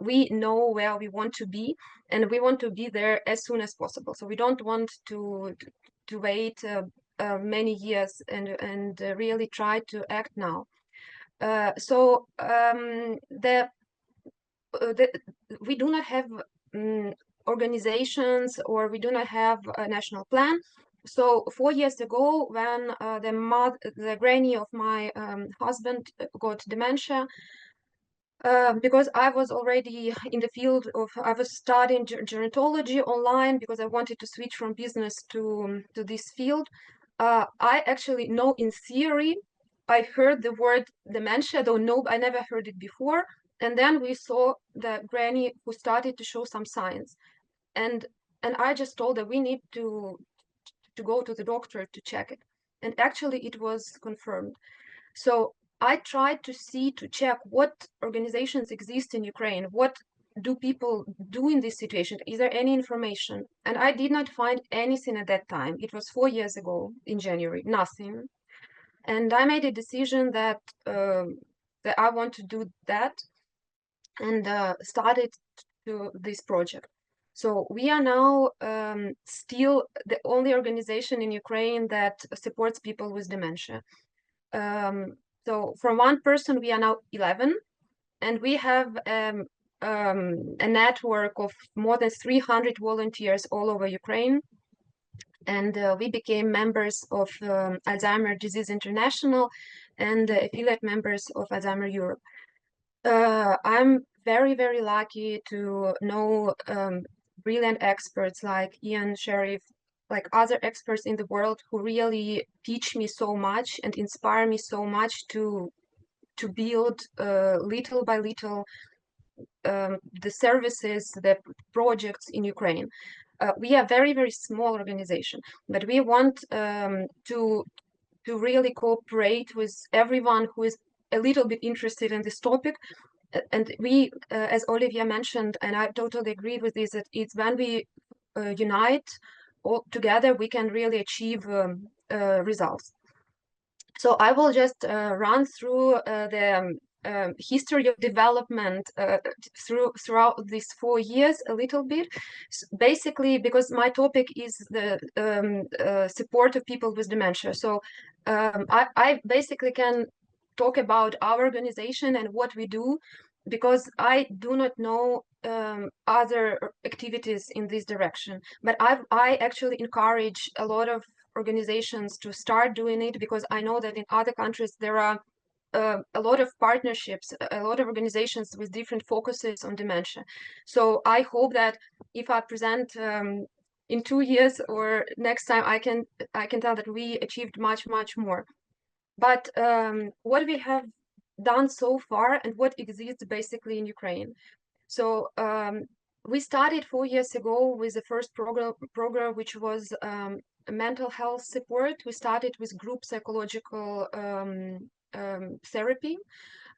We know where we want to be, and we want to be there as soon as possible. So we don't want to wait many years and really try to act now. So we do not have organizations, or we do not have a national plan. So 4 years ago, when the granny of my husband got dementia, because I was already in the field of, I was studying gerontology online because I wanted to switch from business to this field. I actually know in theory, I heard the word dementia, though I never heard it before. And then we saw the granny who started to show some signs. And I just told her we need to go to the doctor to check it. And actually it was confirmed. So I tried to check what organizations exist in Ukraine, what do people do in this situation, is there any information? And I did not find anything at that time. It was 4 years ago in January, nothing. And I made a decision that that I want to do that, and started to this project. So we are now still the only organization in Ukraine that supports people with dementia. So from one person, we are now 11, and we have a network of more than 300 volunteers all over Ukraine. And we became members of Alzheimer's Disease International and affiliate members of Alzheimer's Europe. I'm very, very lucky to know brilliant experts like Ian Sheriff, like other experts in the world who really teach me so much and inspire me so much to build little by little the services, the projects in Ukraine. We are a very, very small organization, but we want to really cooperate with everyone who is a little bit interested in this topic. And we, as Olivia mentioned, and I totally agree with this, that it's when we unite all together, we can really achieve results. So I will just run through the history of development throughout these 4 years a little bit. Basically, because my topic is the support of people with dementia. So I basically can talk about our organization and what we do, because I do not know other activities in this direction. But I actually encourage a lot of organizations to start doing it, because I know that in other countries there are a lot of partnerships, a lot of organizations with different focuses on dementia. So I hope that if I present in 2 years or next time, I can tell that we achieved much more. But what we have done so far and what exists basically in Ukraine. So we started 4 years ago with the first program which was mental health support. We started with group psychological therapy.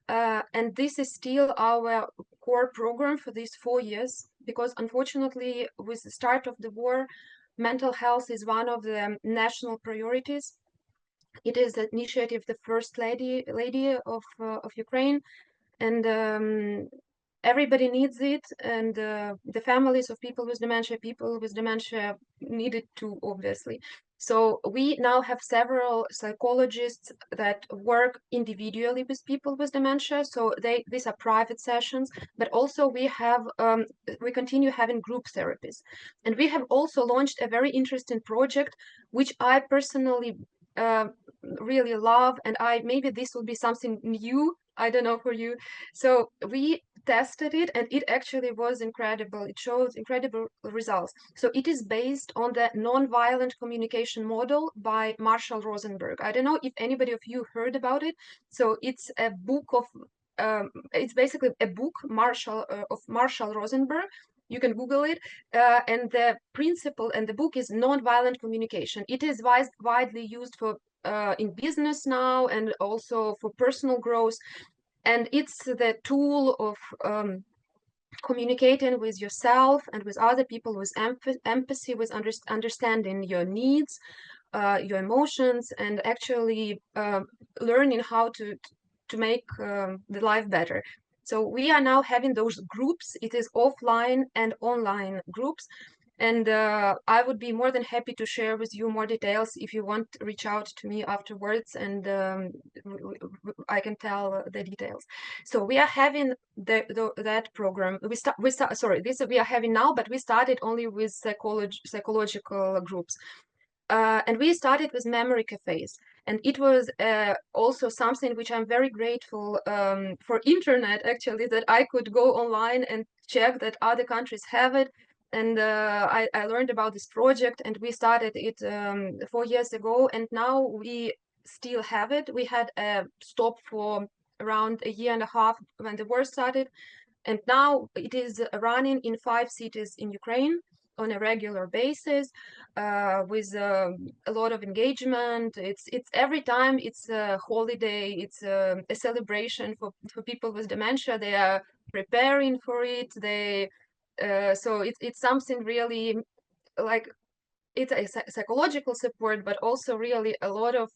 And this is still our core program for these 4 years, because unfortunately, with the start of the war, mental health is one of the national priorities. It is the initiative of the first lady of Ukraine, and everybody needs it, and the families of people with dementia need it too, obviously. So we now have several psychologists that work individually with people with dementia. So these are private sessions, but also we continue having group therapies, and we have also launched a very interesting project, which I personally really love, and maybe this will be something new. I don't know for you. So we tested it, and it actually was incredible. It shows incredible results. So it is based on the nonviolent communication model by Marshall Rosenberg. I don't know if anybody of you heard about it. So it's a book of it's basically a book of Marshall Rosenberg. You can Google it, and the principle and the book is nonviolent communication. It is widely used for in business now, and also for personal growth. And it's the tool of communicating with yourself and with other people, with empathy, with understanding your needs, your emotions, and actually learning how to make the life better. So we are now having those groups. It is offline and online groups. And I would be more than happy to share with you more details. If you want, reach out to me afterwards, and I can tell the details. So we are having that program. We are having now, but we started only with psychological groups. And we started with memory cafes, and it was also something which I'm very grateful for internet, actually, that I could go online and check that other countries have it. And I learned about this project, and we started it 4 years ago, and now we still have it. We had a stop for around a year and a half when the war started, and now it is running in 5 cities in Ukraine on a regular basis, with a lot of engagement. It's every time it's a holiday, it's a celebration for people with dementia. They are preparing for it. So it's something really, like, it's a psychological support, but also really a lot of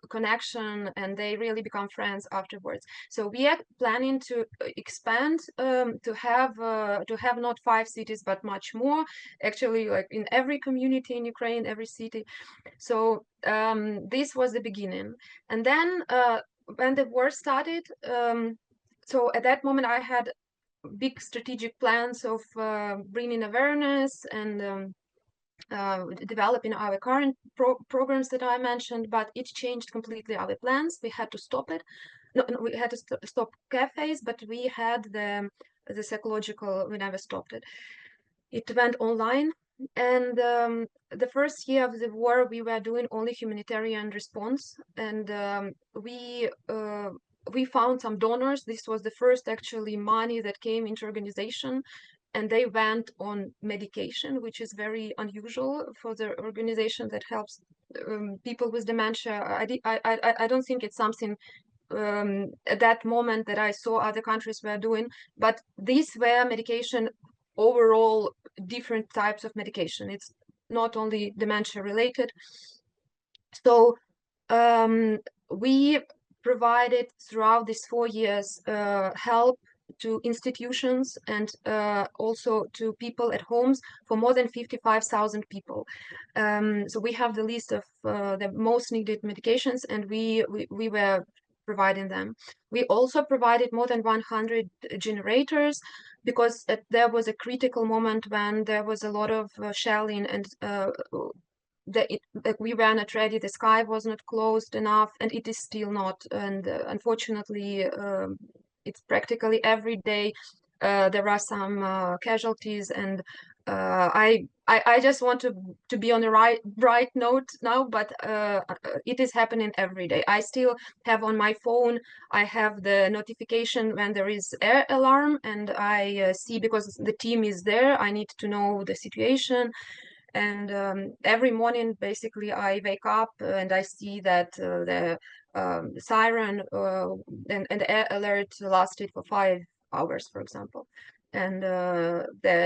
connection, and they really become friends afterwards. So we are planning to expand, to have not 5 cities, but much more, actually, like in every community in Ukraine, every city. So this was the beginning. And then when the war started, so at that moment I had big strategic plans of bringing awareness and developing our current programs that I mentioned, but it changed completely our plans. We had to stop it. No, we had to stop cafes, but we had the psychological. We never stopped it. It went online, and the first year of the war, we were doing only humanitarian response, and we found some donors. This was the first actually money that came into organization, and they went on medication, which is very unusual for the organization that helps people with dementia. I don't think it's something at that moment that I saw other countries were doing, but these were medication, overall different types of medication. It's not only dementia related. So we provided throughout these 4 years help to institutions and also to people at homes for more than 55,000 people. So we have the list of the most needed medications, and we were providing them. We also provided more than 100 generators, because there was a critical moment when there was a lot of shelling, and we were not ready. The sky was not closed enough, and it is still not. And unfortunately, it's practically every day there are some casualties, and I just want to be on a bright note now, but it is happening every day. I still have on my phone, I have the notification when there is air alarm, and I see, because the team is there, I need to know the situation. And every morning, basically, I wake up and I see that the siren and the air alert lasted for 5 hours, for example. And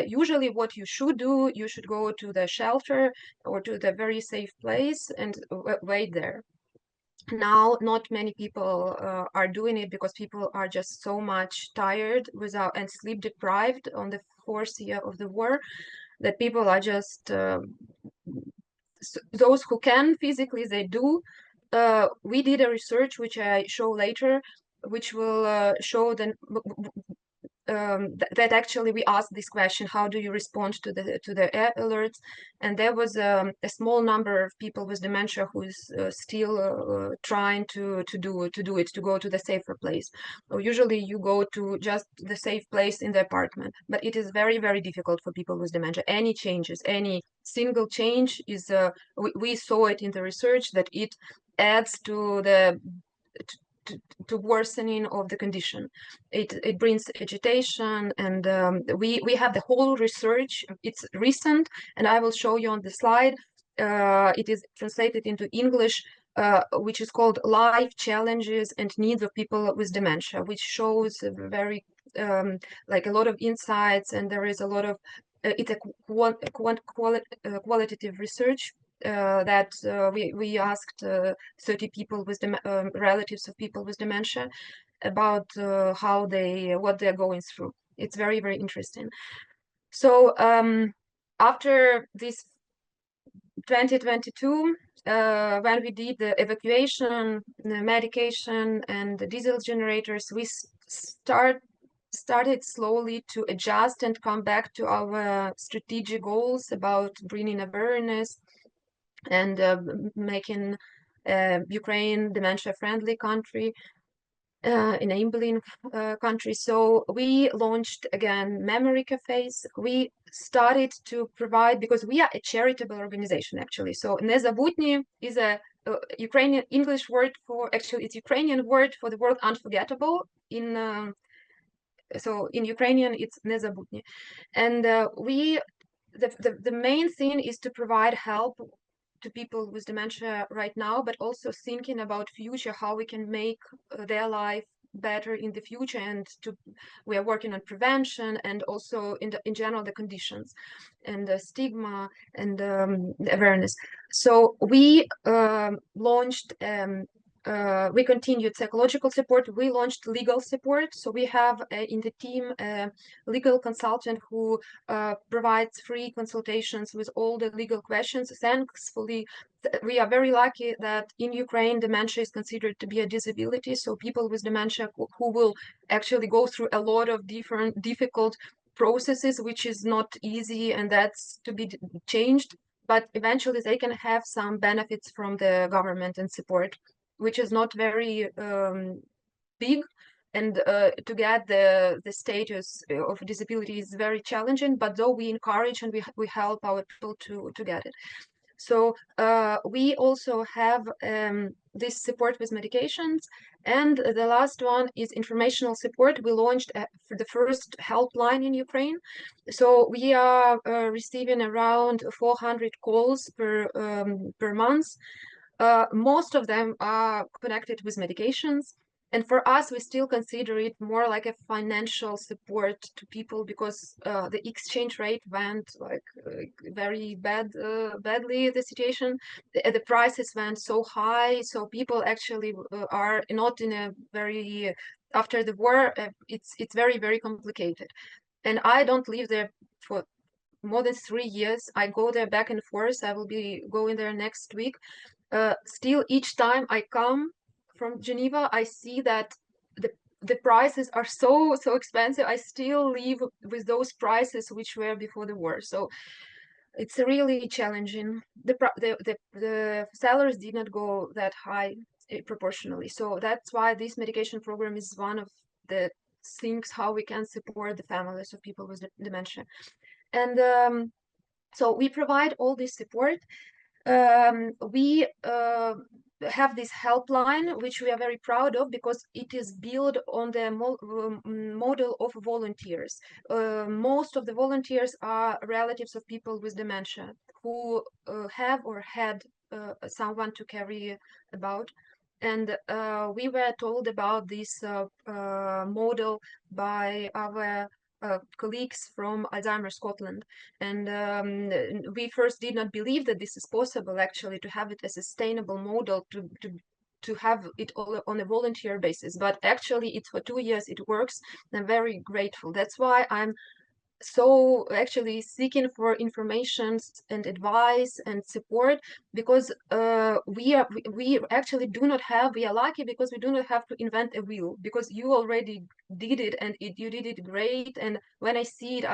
usually what you should do, you should go to the shelter or to the very safe place and wait there. Now, not many people are doing it because people are just so much tired without and sleep deprived on the fourth year of the war that people are just those who can physically, they do. We did a research which I show later, which will show that actually we asked this question: how do you respond to the air alerts? And there was a small number of people with dementia who's still trying to go to the safer place. So usually you go to just the safe place in the apartment, but it is very, very difficult for people with dementia. Any changes, any single change is we saw it in the research that it adds to the to worsening of the condition. It brings agitation, and we have the whole research. It's recent, and I will show you on the slide. It is translated into English, which is called Life Challenges and Needs of People with Dementia, which shows very like a lot of insights, and there is a lot of it's a qualitative research that we asked 30 people with relatives of people with dementia about what they're going through. It's very, very interesting. So after this 2022, when we did the evacuation, the medication, and the diesel generators, we started slowly to adjust and come back to our strategic goals about bringing awareness and making Ukraine dementia-friendly country, enabling country. So we launched again memory cafes. We started to provide, because we are a charitable organization actually. So nezabutny is a Ukrainian English word for, actually it's Ukrainian word for the word unforgettable. So in Ukrainian it's nezabutny, and the main thing is to provide help to people with dementia right now, but also thinking about future, how we can make their life better in the future. And we are working on prevention, and also in general the conditions and the stigma and the awareness. So we launched we continued psychological support. We launched legal support. So we have in the team a legal consultant who provides free consultations with all the legal questions. Thankfully, we are very lucky that in Ukraine, dementia is considered to be a disability. So people with dementia who will actually go through a lot of different difficult processes, which is not easy, and that's to be changed. But eventually they can have some benefits from the government and support, which is not very big, and to get the status of disability is very challenging, but though we encourage and we help our people to get it. So we also have this support with medications, and the last one is informational support. We launched for the first helpline in Ukraine. So we are receiving around 400 calls per month. Most of them are connected with medications. And for us, we still consider it more like a financial support to people, because the exchange rate went like very badly, the situation. The prices went so high. So people actually are not in a very, after the war, it's very, very complicated. And I don't live there for more than 3 years. I go there back and forth. I will be going there next week. Still, each time I come from Geneva, I see that the prices are so expensive. I still live with those prices which were before the war. So it's really challenging. The salaries did not go that high proportionally. So that's why this medication program is one of the things how we can support the families of people with dementia. And so we provide all this support. We have this helpline, which we are very proud of, because it is built on the model of volunteers. Most of the volunteers are relatives of people with dementia who have or had someone to carry about. And we were told about this model by our colleagues from Alzheimer's Scotland. And we first did not believe that this is possible, actually, to have it a sustainable model, to have it all on a volunteer basis. But actually, it's for 2 years, it works. And I'm very grateful. That's why I'm so actually seeking for information and advice and support, because we actually do not have, we are lucky because we do not have to invent a wheel, because you already did it, and you did it great. And when I see it,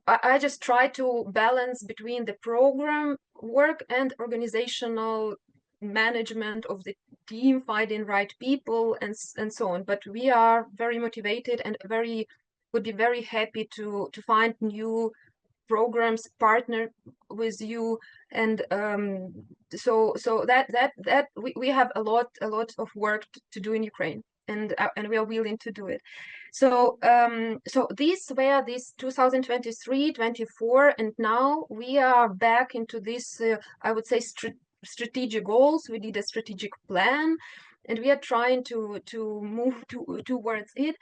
I just try to balance between the program work and organizational management of the team, finding right people, and so on. But we are very motivated and would be very happy to find new programs, partner with you. And so that we have a lot of work to do in Ukraine, and we are willing to do it. So so these were this 2023, 24, and now we are back into this I would say strategic goals. We did a strategic plan, and we are trying to move towards it.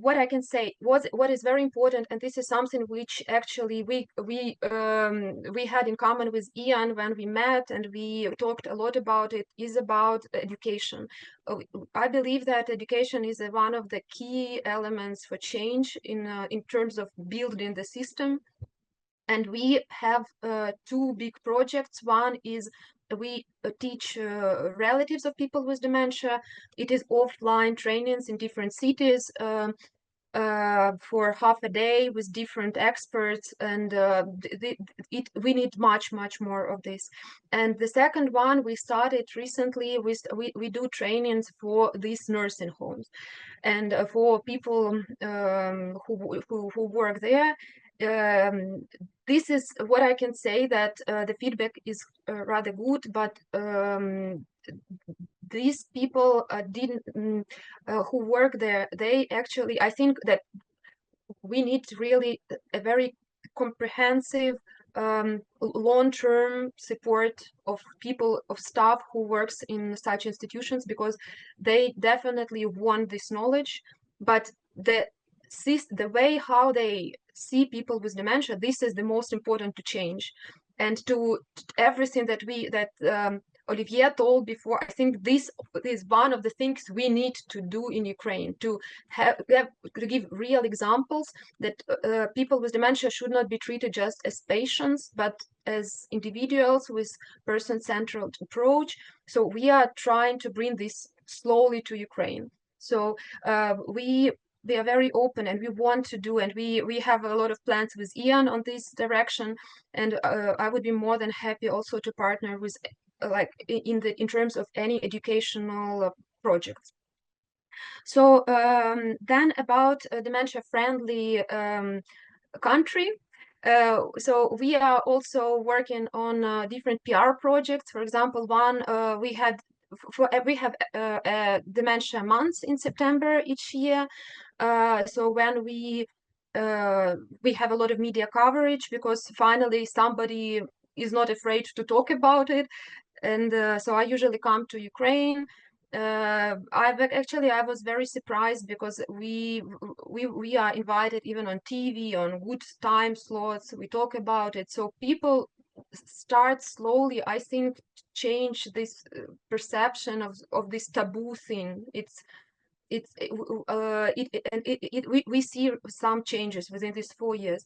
What I can say what is very important, and this is something which actually we had in common with Ian when we met, and we talked a lot about it, is about education. I believe that education is one of the key elements for change in terms of building the system. And we have two big projects. One is we teach relatives of people with dementia. It is offline trainings in different cities for half a day with different experts, and we need much more of this. And the second one we started recently with, we do trainings for these nursing homes, and for people who work there. This is what I can say, that the feedback is rather good, but these people who work there, they actually, I think that we need really a very comprehensive long-term support of people, of staff who works in such institutions, because they definitely want this knowledge. But the way how they see people with dementia, this is the most important to change. And to everything that Olivier told before, I think this is one of the things we need to do in Ukraine, to give real examples that people with dementia should not be treated just as patients, but as individuals with person-centered approach. So we are trying to bring this slowly to Ukraine. So we are very open, and we want to do, and we have a lot of plans with Ian on this direction. And I would be more than happy also to partner with like in terms of any educational projects. So then about dementia-friendly country. So we are also working on different PR projects. For example, one we have a dementia month in September each year. So when we have a lot of media coverage, because finally somebody is not afraid to talk about it. And so I usually come to Ukraine. I was very surprised, because we are invited even on TV on good time slots. We talk about it, so people start slowly, I think, change this perception of this taboo thing. We see some changes within these 4 years.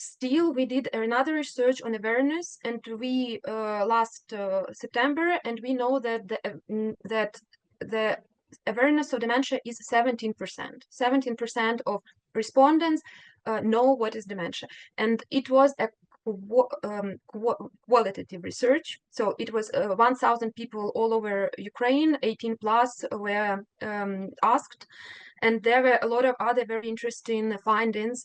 Still, we did another research on awareness, and we last September, and we know that the awareness of dementia is 17%. 17% of respondents know what is dementia, and it was a qualitative research. So it was 1,000 people all over Ukraine, 18 plus were asked, and there were a lot of other very interesting findings.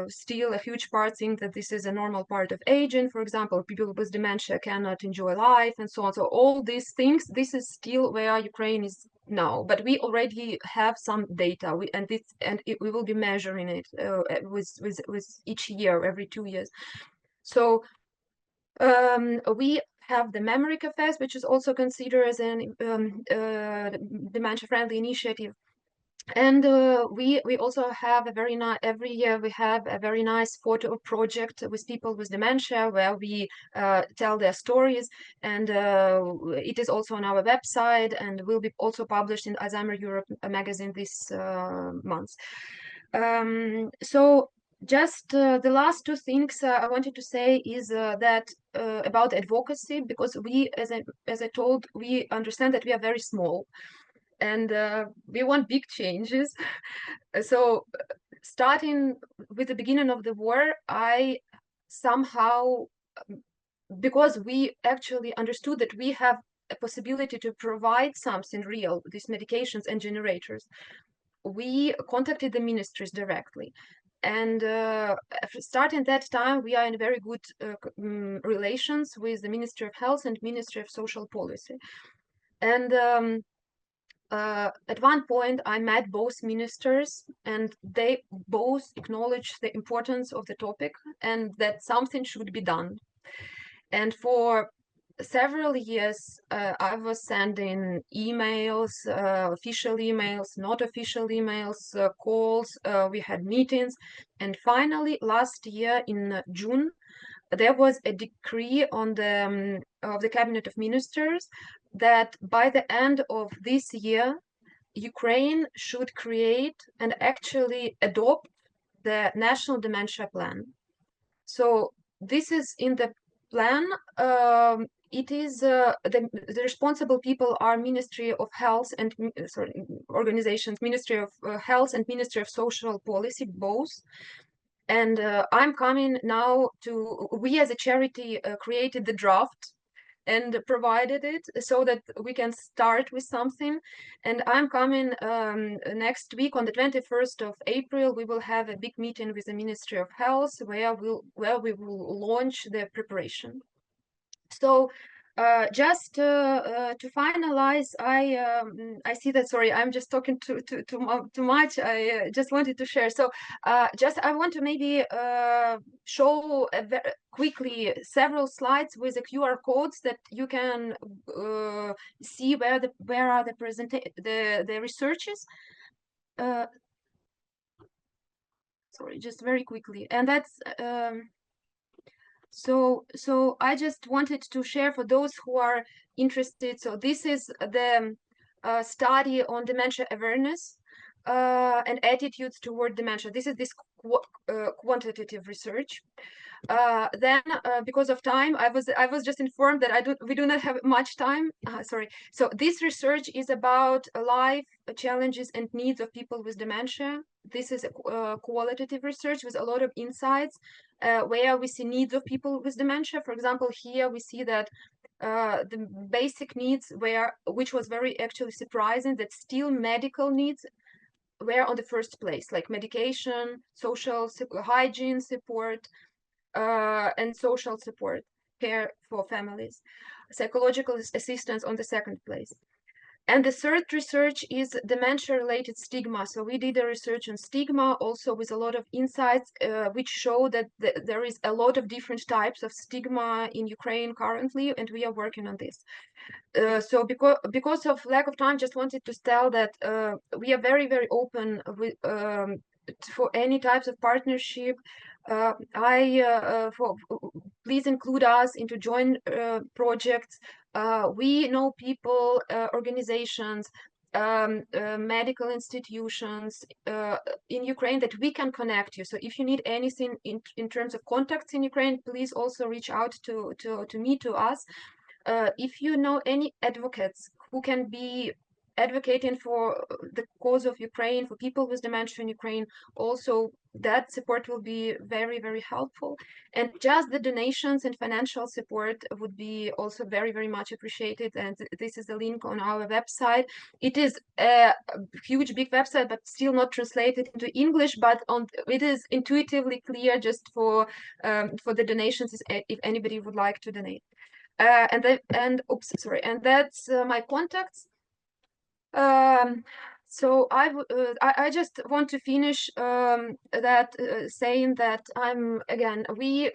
Still a huge part think that this is a normal part of aging. For example, people with dementia cannot enjoy life, and so on. So all these things, this is still where Ukraine is now, but we already have some data, we will be measuring it with each year, every 2 years. So we have the memory cafes, which is also considered as an dementia-friendly initiative. And we also have a very nice, every year we have a very nice photo project with people with dementia, where we tell their stories, and it is also on our website and will be also published in Alzheimer Europe magazine this month. So just the last two things I wanted to say is that about advocacy, because we, as I told, we understand that we are very small, and we want big changes. So starting with the beginning of the war, I somehow, because we actually understood that we have a possibility to provide something real, these medications and generators, we contacted the ministries directly. And starting that time, we are in very good relations with the Ministry of Health and Ministry of Social Policy. And at one point, I met both ministers, and they both acknowledged the importance of the topic and that something should be done. And for several years, I was sending emails, official emails, not official emails, calls. We had meetings, and finally, last year in June, there was a decree on the of the Cabinet of Ministers that by the end of this year, Ukraine should create and actually adopt the National Dementia Plan. So this is in the plan. It is the responsible people are Ministry of Health and organizations, Ministry of Health and Ministry of Social Policy, both. And I'm coming now to, we as a charity created the draft and provided it so that we can start with something. And I'm coming next week on the 21st of April. We will have a big meeting with the Ministry of Health where we will launch the preparation. So just to finalize, I see that, sorry, I'm just talking too much. I just wanted to share. So just I want to maybe show quickly several slides with the QR codes that you can see where are the researches. Sorry, just very quickly, and that's. So I just wanted to share for those who are interested. So this is the study on dementia awareness and attitudes toward dementia. This is this quantitative research. Then, because of time, I was just informed that we do not have much time. Sorry. So this research is about life challenges and needs of people with dementia. This is a qualitative research with a lot of insights where we see needs of people with dementia. For example, here we see that the basic needs which was very actually surprising, that still medical needs were on the first place, like medication, social hygiene support, and social support, care for families, psychological assistance on the second place. And the third research is dementia-related stigma. So we did a research on stigma, also with a lot of insights, which show that there is a lot of different types of stigma in Ukraine currently, and we are working on this. So because of lack of time, just wanted to tell that we are very, very open with, for any types of partnership. Please include us into joint projects. We know people, organizations, medical institutions in Ukraine that we can connect you. So if you need anything in terms of contacts in Ukraine, please also reach out to me, to us. If you know any advocates who can be advocating for the cause of Ukraine, for people with dementia in Ukraine, also that support will be very, very helpful. And just the donations and financial support would be also very, very much appreciated. And this is a link on our website. It is a huge, big website, but still not translated into English, but it is intuitively clear just for the donations if anybody would like to donate. And that's my contacts. Um, so I just want to finish that saying that we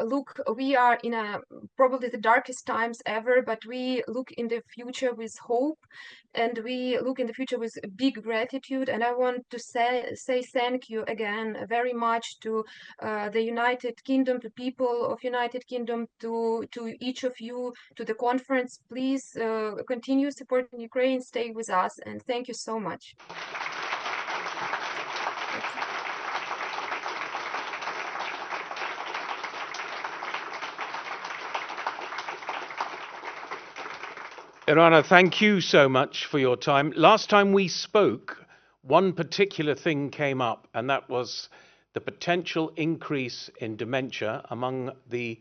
are in a probably the darkest times ever, but we look in the future with hope, and we look in the future with big gratitude. And I want to say thank you again very much to the United Kingdom, to people of United Kingdom, to each of you, to the conference. Please continue supporting Ukraine, stay with us, and thank you so much. Irana, thank you so much for your time. Last time we spoke, one particular thing came up, and that was the potential increase in dementia among the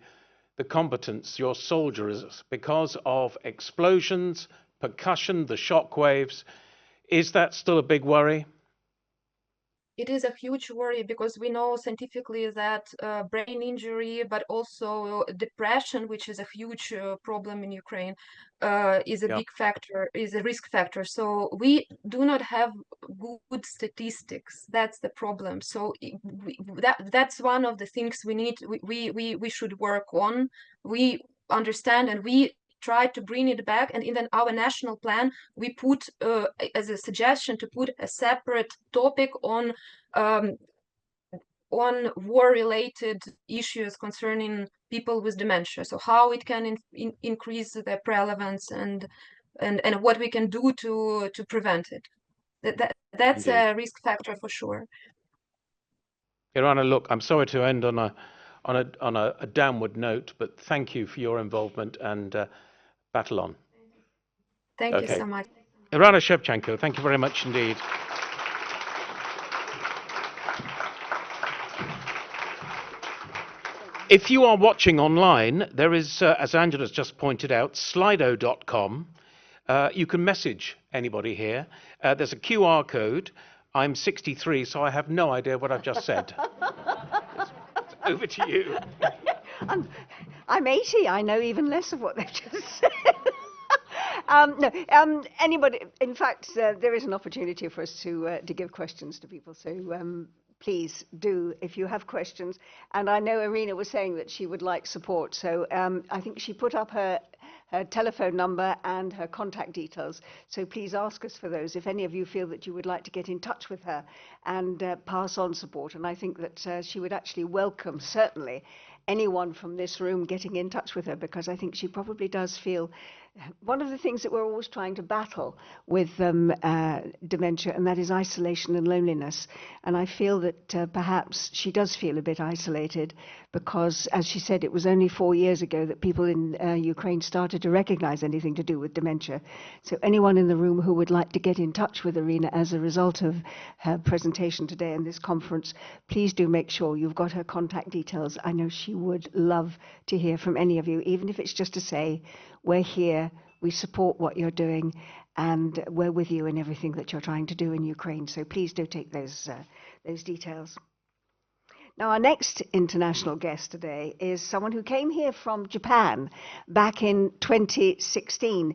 combatants, your soldiers, because of explosions, percussion, the shock waves. Is that still a big worry? It is a huge worry because we know scientifically that brain injury, but also depression, which is a huge problem in Ukraine, is a big factor, is a risk factor. So we do not have good statistics. That's the problem. So that's one of the things we should work on. We understand and we try to bring it back, and in our national plan we put as a suggestion to put a separate topic on war-related issues concerning people with dementia. So how it can increase the prevalence and what we can do to prevent it. That's Indeed. a risk factor for sure. Irana, look, I'm sorry to end on a downward note, but thank you for your involvement, and battle on. Thank you so much. Irana Shevchenko, thank you very much indeed. If you are watching online, there is, as Angela's just pointed out, slido.com. You can message anybody here. There's a QR code. I'm 63, so I have no idea what I've just said. It's over to you. I'm 80. I know even less of what they've just said. Anybody. In fact, there is an opportunity for us to give questions to people. So please do if you have questions. And I know Irina was saying that she would like support. So I think she put up her telephone number and her contact details. So please ask us for those if any of you feel that you would like to get in touch with her and pass on support. And I think that she would actually welcome, certainly, anyone from this room getting in touch with her, because I think she probably does feel one of the things that we're always trying to battle with dementia, and that is isolation and loneliness. And I feel that perhaps she does feel a bit isolated because, as she said, it was only 4 years ago that people in Ukraine started to recognize anything to do with dementia. So anyone in the room who would like to get in touch with Irina as a result of her presentation today in this conference, please do make sure you've got her contact details. I know she would love to hear from any of you, even if it's just to say, we're here, we support what you're doing, and we're with you in everything that you're trying to do in Ukraine. So please do take those details. Now, our next international guest today is someone who came here from Japan back in 2016.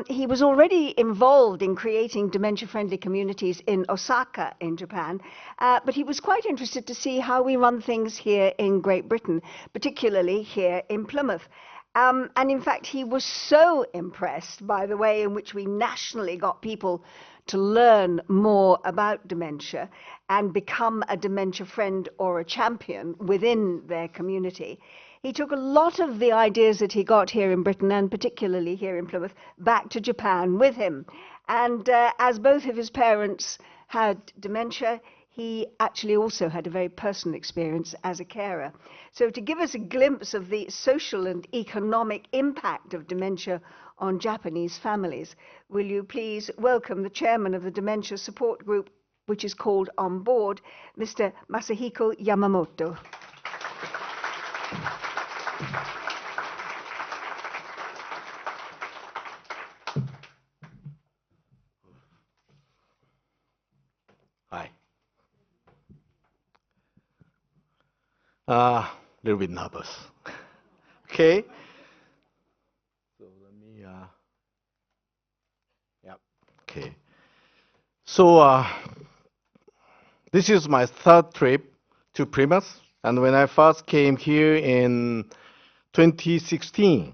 He was already involved in creating dementia-friendly communities in Osaka in Japan, but he was quite interested to see how we run things here in Great Britain, particularly here in Plymouth. And in fact, he was so impressed by the way in which we nationally got people to learn more about dementia and become a dementia friend or a champion within their community. He took a lot of the ideas that he got here in Britain, and particularly here in Plymouth, back to Japan with him. And as both of his parents had dementia, he actually also had a very personal experience as a carer. So to give us a glimpse of the social and economic impact of dementia on Japanese families, will you please welcome the chairman of the Dementia Support Group, which is called On Board, Mr. Masahiko Yamamoto. Hi. A little bit nervous. Okay. So let me. Yeah. Okay. So this is my third trip to Plymouth, and when I first came here in 2016,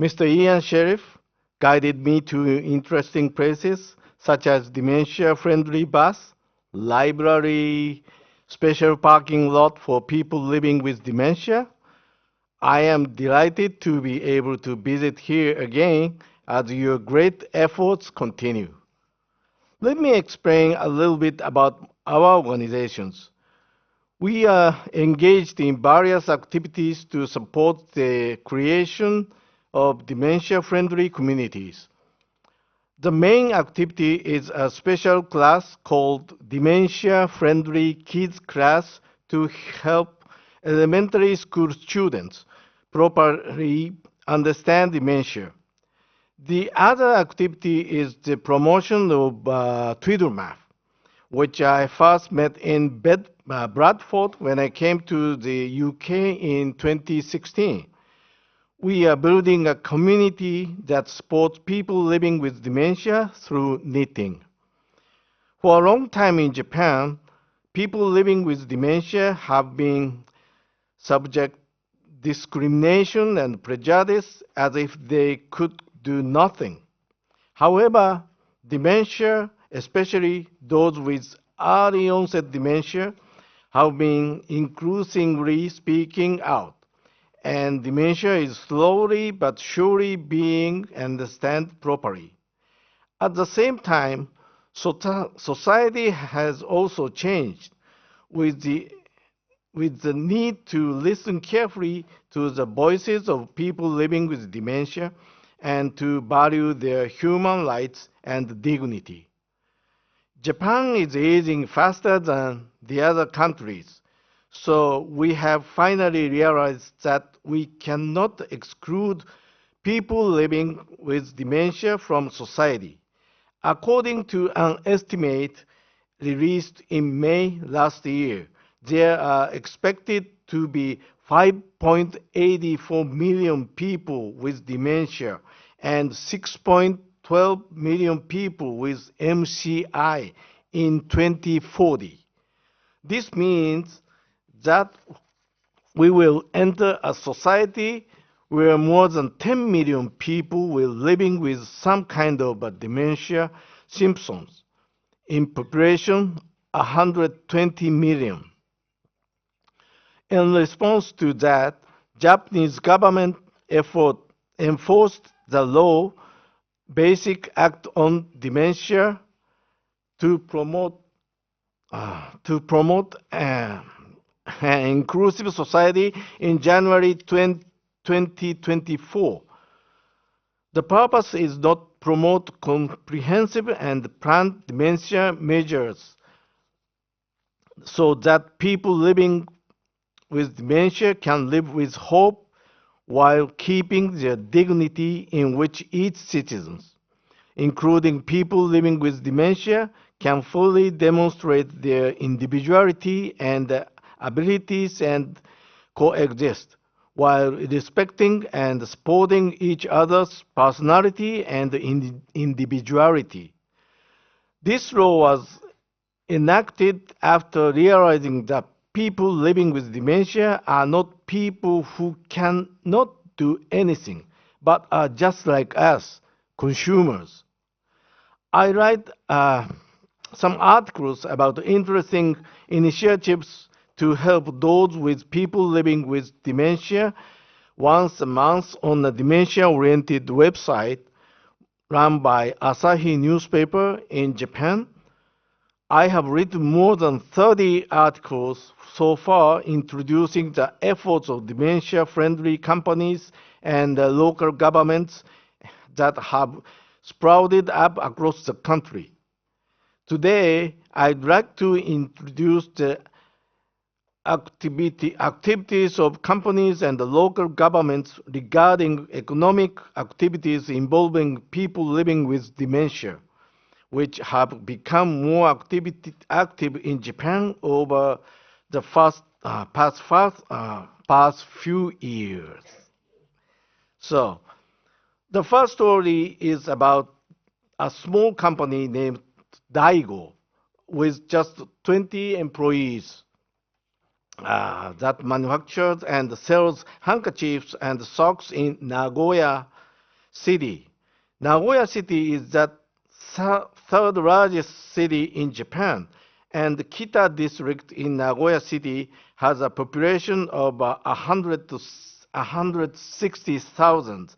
Mr. Ian Sheriff guided me to interesting places such as dementia-friendly bus, library, special parking lot for people living with dementia. I am delighted to be able to visit here again as your great efforts continue. Let me explain a little bit about our organizations. We are engaged in various activities to support the creation of dementia-friendly communities. The main activity is a special class called Dementia Friendly Kids Class to help elementary school students properly understand dementia. The other activity is the promotion of Twiddle Math, which I first met in Bradford when I came to the UK in 2016. We are building a community that supports people living with dementia through knitting. For a long time in Japan, people living with dementia have been subject discrimination and prejudice as if they could do nothing. However, dementia, especially those with early onset dementia, have been increasingly speaking out, and dementia is slowly but surely being understood properly. At the same time, society has also changed with the need to listen carefully to the voices of people living with dementia and to value their human rights and dignity. Japan is aging faster than the other countries, so we have finally realized that we cannot exclude people living with dementia from society. According to an estimate released in May last year, there are expected to be 5.84 million people with dementia and 6.12 million people with MCI in 2040. This means that we will enter a society where more than 10 million people will living with some kind of a dementia symptoms. In population, 120 million. In response to that, Japanese government effort enforced the law Basic Act on Dementia to promote an inclusive society in January 2024. The purpose is not promote comprehensive and planned dementia measures so that people living with dementia can live with hope while keeping their dignity in which each citizen, including people living with dementia, can fully demonstrate their individuality and abilities and coexist, while respecting and supporting each other's personality and individuality. This law was enacted after realizing that people living with dementia are not people who cannot do anything, but are just like us, consumers. I write some articles about interesting initiatives to help those with people living with dementia once a month on a dementia-oriented website run by Asahi newspaper in Japan. I have written more than 30 articles so far introducing the efforts of dementia-friendly companies and local governments that have sprouted up across the country. Today, I'd like to introduce the activities of companies and the local governments regarding economic activities involving people living with dementia, which have become more active in Japan over the past few years. So, the first story is about a small company named Daigo with just 20 employees that manufactures and sells handkerchiefs and socks in Nagoya City. Nagoya City is the third largest city in Japan, and Kita district in Nagoya City has a population of 100 to 160,000.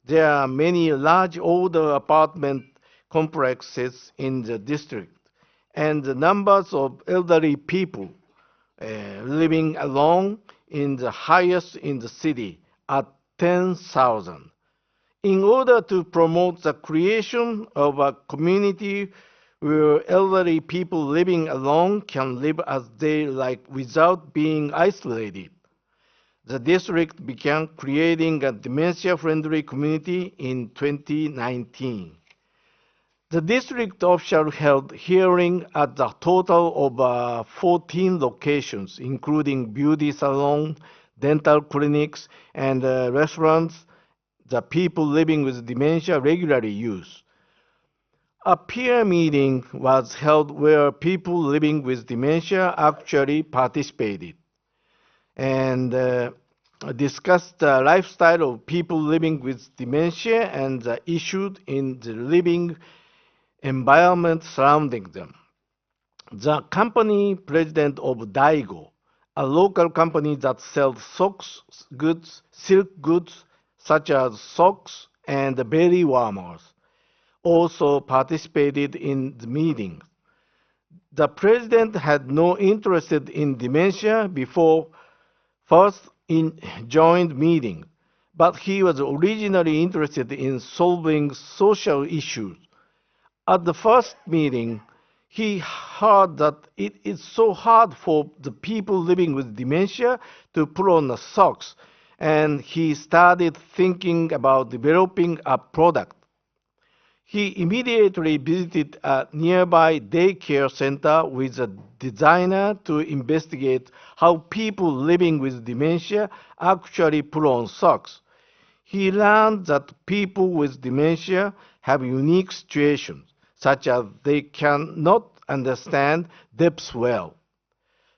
There are many large older apartment complexes in the district, and the numbers of elderly people living alone in the highest in the city at 10,000. In order to promote the creation of a community where elderly people living alone can live as they like without being isolated, the district began creating a dementia-friendly community in 2019. The district official held hearing at a total of 14 locations, including beauty salon, dental clinics, and restaurants that people living with dementia regularly use. A peer meeting was held where people living with dementia actually participated and discussed the lifestyle of people living with dementia and the issues in the living environment surrounding them. The company president of Daigo, a local company that sells socks, goods, silk goods such as socks and belly warmers, also participated in the meeting. The president had no interest in dementia before first joined meeting, but he was originally interested in solving social issues. At the first meeting, he heard that it is so hard for the people living with dementia to put on the socks, and he started thinking about developing a product. He immediately visited a nearby daycare center with a designer to investigate how people living with dementia actually put on socks. He learned that people with dementia have unique situations, such as they cannot understand depths well.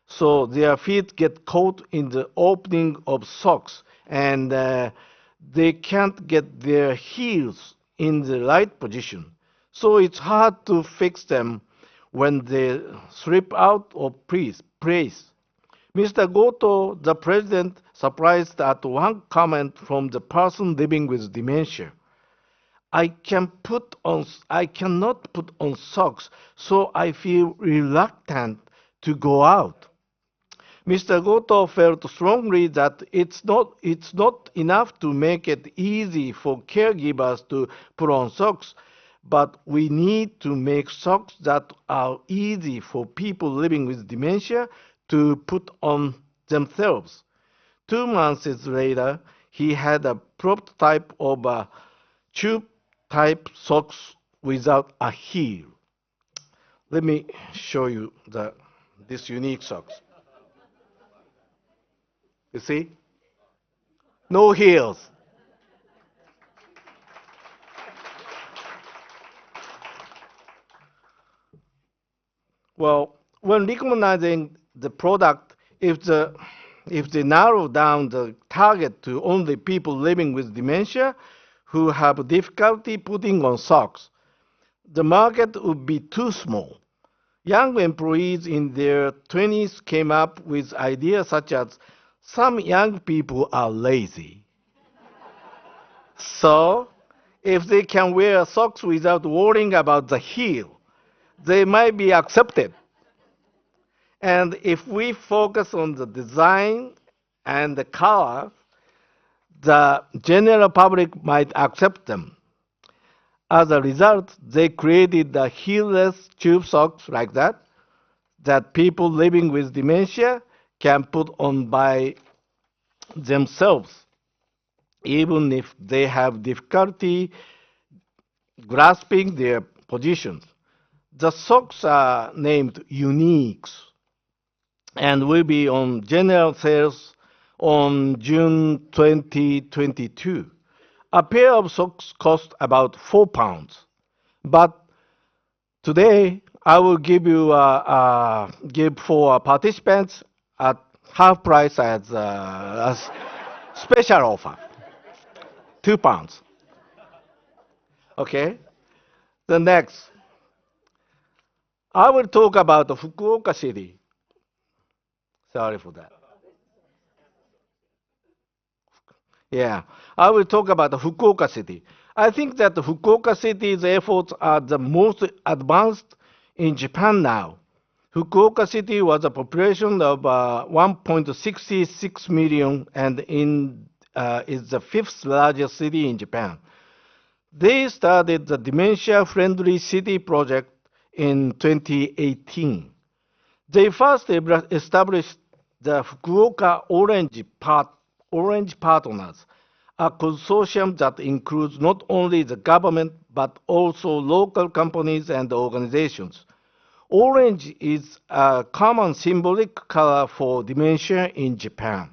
So their feet get caught in the opening of socks, and they can't get their heels in the right position. So it's hard to fix them when they slip out of place. Mr. Goto, the president, surprised at one comment from the person living with dementia. I cannot put on socks, so I feel reluctant to go out. Mr. Goto felt strongly that it's not enough to make it easy for caregivers to put on socks, but we need to make socks that are easy for people living with dementia to put on themselves. 2 months later, he had a prototype of a tube-type socks without a heel. Let me show you this unique socks. You see? No heels. Well, when recognizing the product, if they narrow down the target to only people living with dementia who have difficulty putting on socks, the market would be too small. Young employees in their 20s came up with ideas such as, some young people are lazy. So, if they can wear socks without worrying about the heel, they might be accepted. And if we focus on the design and the color, the general public might accept them. As a result, they created the heelless tube socks like that people living with dementia can put on by themselves, even if they have difficulty grasping their positions. The socks are named Uniques and will be on general sales on June 2022. A pair of socks cost about £4, but today I will give you give for participants at half price as special offer, £2. Okay. The next, I will talk about the Fukuoka city. Sorry for that. Yeah, I will talk about the Fukuoka city. I think that the Fukuoka city's efforts are the most advanced in Japan now. Fukuoka city was a population of 1.66 million and is the fifth largest city in Japan. They started the Dementia Friendly City project in 2018. They first established the Fukuoka Orange Partners, a consortium that includes not only the government but also local companies and organizations. Orange is a common symbolic color for dementia in Japan.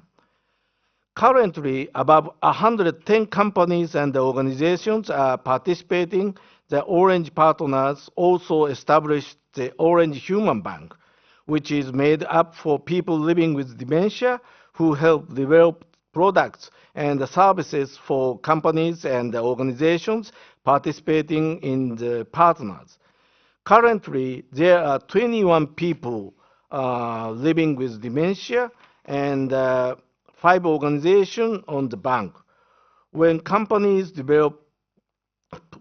Currently, above 110 companies and organizations are participating. The Orange Partners also established the Orange Human Bank, which is made up for people living with dementia who help develop products and services for companies and organizations participating in the partners. Currently, there are 21 people living with dementia and 5 organizations on the bank. When companies develop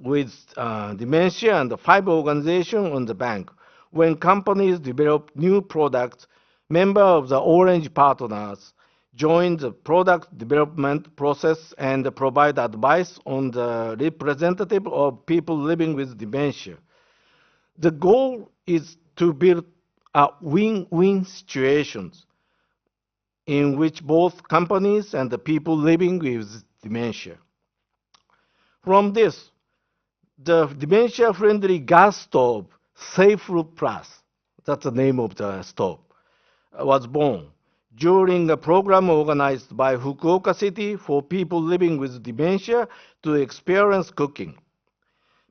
with dementia and 5 organizations on the bank, when companies develop new products, members of the Orange Partners join the product development process and provide advice on the representative of people living with dementia. The goal is to build a win-win situations in which both companies and the people living with dementia. From this, the dementia-friendly gas stove, Safe Plus, that's the name of the stove, was born during a program organized by Fukuoka City for people living with dementia to experience cooking.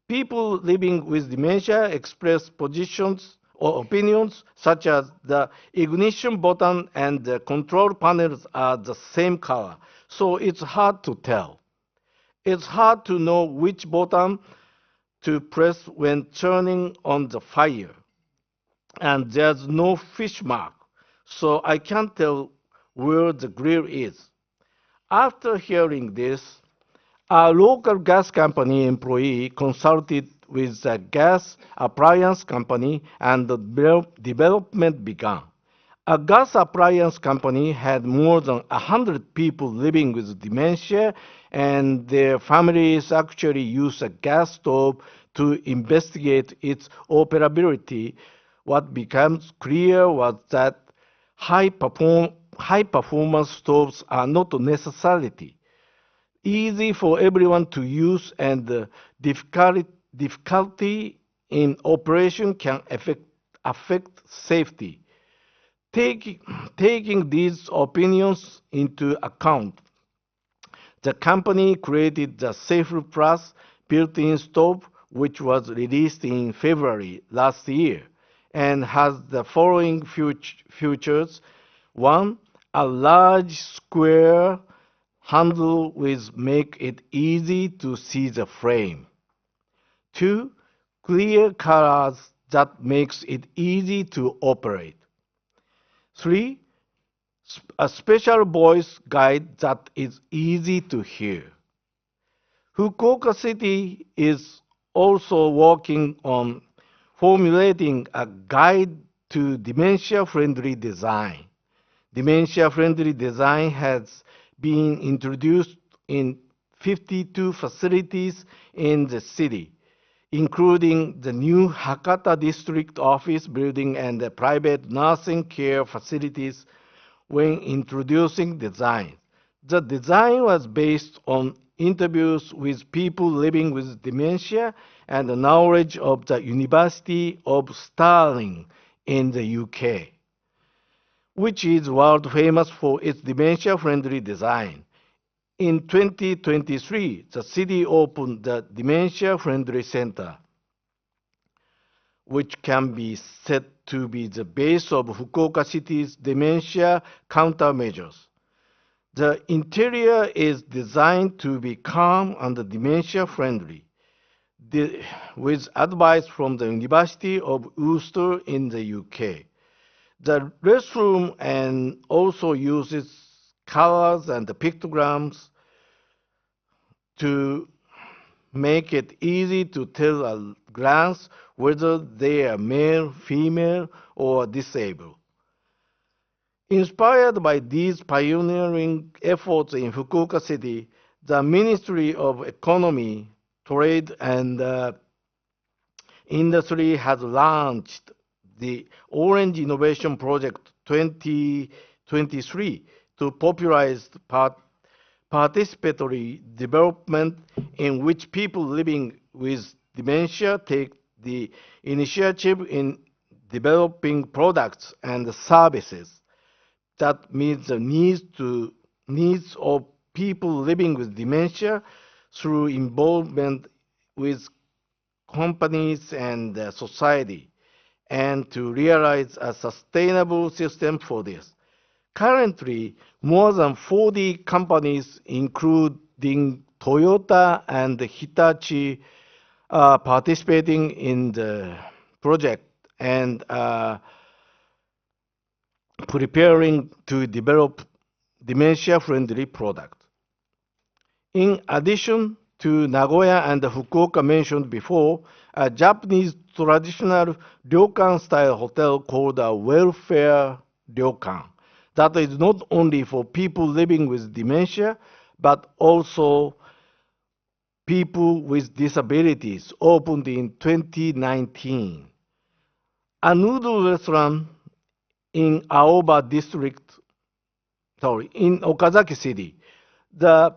People living with dementia express positions or opinions such as the ignition button and the control panels are the same color, so it's hard to tell. It's hard to know which button to press when turning on the fire. And there's no fish mark, so I can't tell where the grill is. After hearing this, a local gas company employee consulted with a gas appliance company and the development began. A gas appliance company had more than 100 people living with dementia, and their families actually use a gas stove to investigate its operability. What becomes clear was that high performance stoves are not a necessity. Easy for everyone to use, and the difficulty in operation can affect safety. Taking these opinions into account, the company created the Safe Plus built-in stove, which was released in February last year, and has the following features. 1. A large square handle with make it easy to see the flame. 2. Clear colors that makes it easy to operate. 3. A special voice guide that is easy to hear. Fukuoka City is also working on formulating a guide to dementia-friendly design. Dementia-friendly design has been introduced in 52 facilities in the city, including the new Hakata District Office building and the private nursing care facilities. When introducing design, the design was based on interviews with people living with dementia and the knowledge of the University of Stirling in the UK, which is world famous for its dementia-friendly design. In 2023, the city opened the Dementia Friendly Center. which can be said to be the base of Fukuoka City's dementia countermeasures. The interior is designed to be calm and dementia-friendly, with advice from the University of Ulster in the UK. The restroom and also uses colors and pictograms to make it easy to tell at a glance whether they are male, female, or disabled. Inspired by these pioneering efforts in Fukuoka City, the Ministry of Economy, Trade and Industry has launched the Orange Innovation Project 2023 to popularize participatory development in which people living with dementia take the initiative in developing products and services that meet the needs of people living with dementia through involvement with companies and society, and to realize a sustainable system for this. Currently, more than 40 companies, including Toyota and Hitachi, are participating in the project and preparing to develop dementia-friendly products. In addition to Nagoya and Fukuoka mentioned before, a Japanese traditional ryokan-style hotel called a welfare ryokan that is not only for people living with dementia, but also people with disabilities, opened in 2019. A noodle restaurant in Aoba district, in Okazaki City, the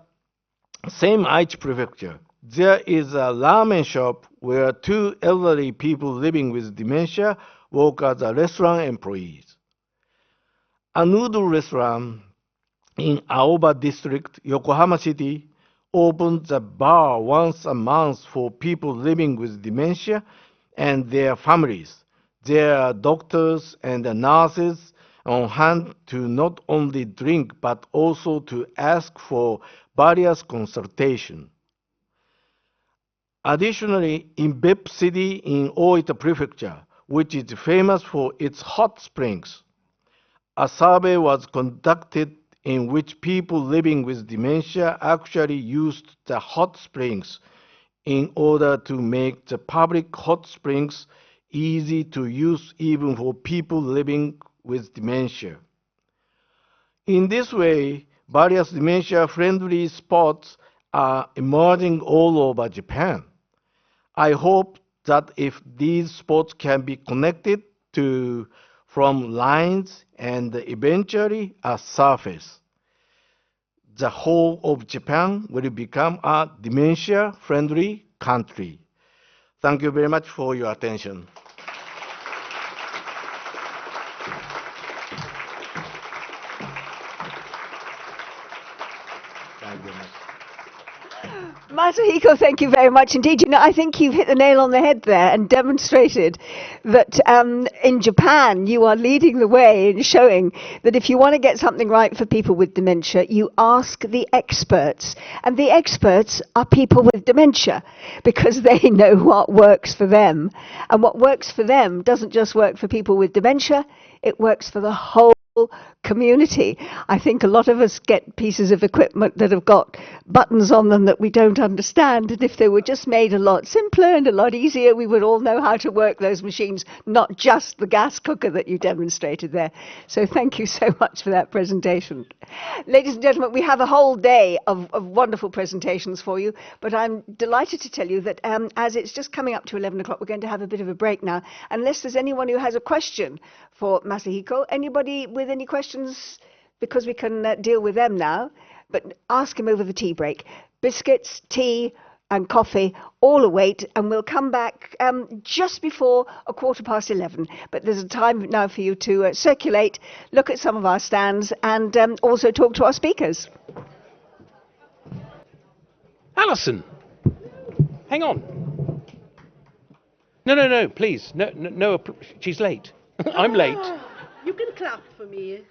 same Aichi prefecture, there is a ramen shop where two elderly people living with dementia work as a restaurant employees. A noodle restaurant in Aoba district, Yokohama City, opens a bar once a month for people living with dementia and their families. There are doctors and nurses on hand to not only drink but also to ask for various consultation. Additionally, in Bep City in Oita Prefecture, which is famous for its hot springs, a survey was conducted in which people living with dementia actually used the hot springs in order to make the public hot springs easy to use even for people living with dementia. In this way, various dementia-friendly spots are emerging all over Japan. I hope that if these spots can be connected to from lines and eventually a surface, the whole of Japan will become a dementia-friendly country. Thank you very much for your attention. Thank you very much. Masahiko, thank you very much indeed. You know, I think you've hit the nail on the head there and demonstrated that in Japan you are leading the way in showing that if you want to get something right for people with dementia, you ask the experts. And the experts are people with dementia because they know what works for them. And what works for them doesn't just work for people with dementia, it works for the whole community. I think a lot of us get pieces of equipment that have got buttons on them that we don't understand, and if they were just made a lot simpler and a lot easier, we would all know how to work those machines, not just the gas cooker that you demonstrated there. So thank you so much for that presentation. Ladies and gentlemen, we have a whole day of wonderful presentations for you, but I'm delighted to tell you that as it's just coming up to 11 o'clock, we're going to have a bit of a break now, unless there's anyone who has a question for Masahiko. Anybody with any questions? Because we can deal with them now, but ask him over the tea break. Biscuits, tea and coffee all await, and we'll come back just before 11:15. But there's a time now for you to circulate, look at some of our stands, and also talk to our speakers. Alison, hang on. No, no, no, please. No, no, no she's late. I'm late. You can clap for me.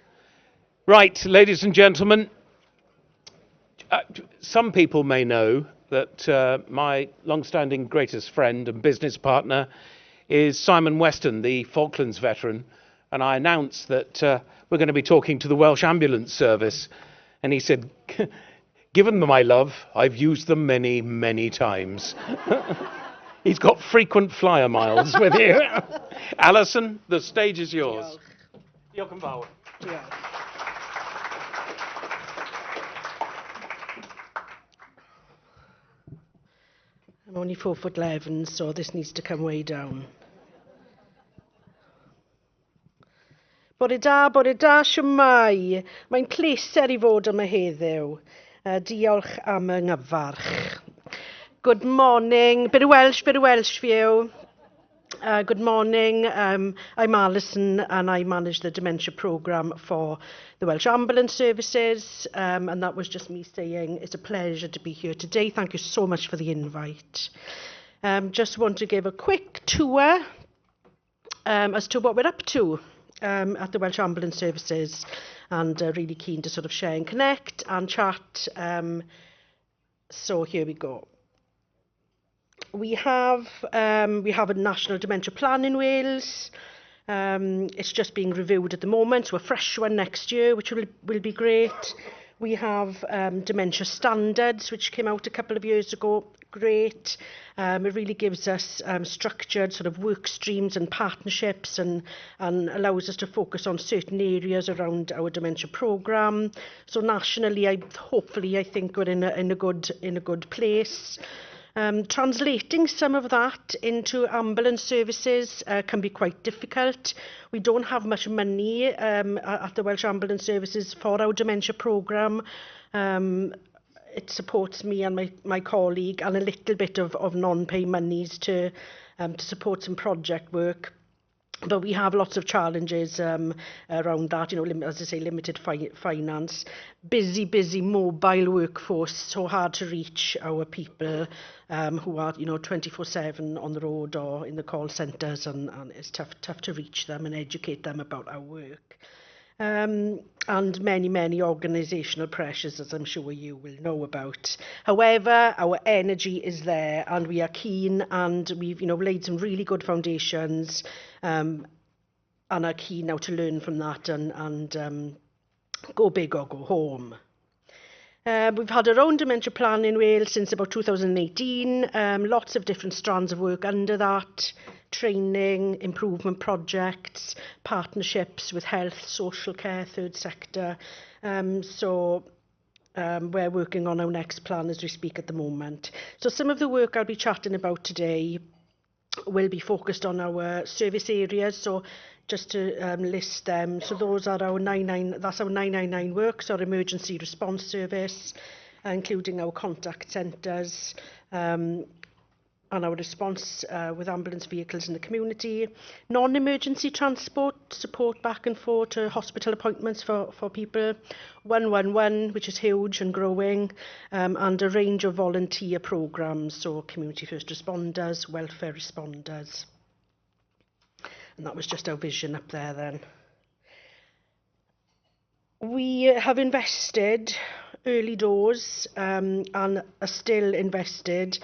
Right, ladies and gentlemen, some people may know that my long-standing greatest friend and business partner is Simon Weston, the Falklands veteran, and I announced that we're going to be talking to the Welsh Ambulance Service, and he said, given my love, I've used them many, many times. He's got frequent flyer miles with you. Alison, the stage is yours. Diolch yn fawr. I'm only 4'11", so this needs to come way down. Bore da, siwmai. Mae'n pleser I fod yma heddiw. Diolch am y nghyfarch. Good morning. Bit of Welsh for you. Good morning. I'm Alison and I manage the dementia programme for the Welsh Ambulance Services, and that was just me saying it's a pleasure to be here today. Thank you so much for the invite. Just want to give a quick tour as to what we're up to at the Welsh Ambulance Services, and really keen to sort of share and connect and chat. So here we go. We have a national dementia plan in Wales. It's just being reviewed at the moment, so a fresh one next year, which will be great. We have dementia standards, which came out a couple of years ago. Great. It really gives us structured sort of work streams and partnerships, and allows us to focus on certain areas around our dementia programme. So nationally, hopefully, I think we're in a good place. Translating some of that into ambulance services can be quite difficult. We don't have much money at the Welsh Ambulance Services for our dementia programme. It supports me and my colleague, and a little bit of non-pay monies to support some project work. But we have lots of challenges around that, you know, as I say, limited finance, busy mobile workforce, so hard to reach our people who are, you know, 24/7 on the road or in the call centres, and it's tough to reach them and educate them about our work. And many organisational pressures, as I'm sure you will know about. However, our energy is there, and we are keen, and we've, you know, laid some really good foundations, and are keen now to learn from that and go big or go home. We've had our own dementia plan in Wales since about 2018, lots of different strands of work under that, training, improvement projects, partnerships with health, social care, third sector. We're working on our next plan as we speak at the moment. So some of the work I'll be chatting about today will be focused on our service areas. So just to list them, so those are our 999 works, our emergency response service, including our contact centres, and our response with ambulance vehicles in the community, non-emergency transport, support back and forth to hospital appointments for people, 111, which is huge and growing, and a range of volunteer programmes, so community first responders, welfare responders. And that was just our vision up there then. We have invested early doors and are still invested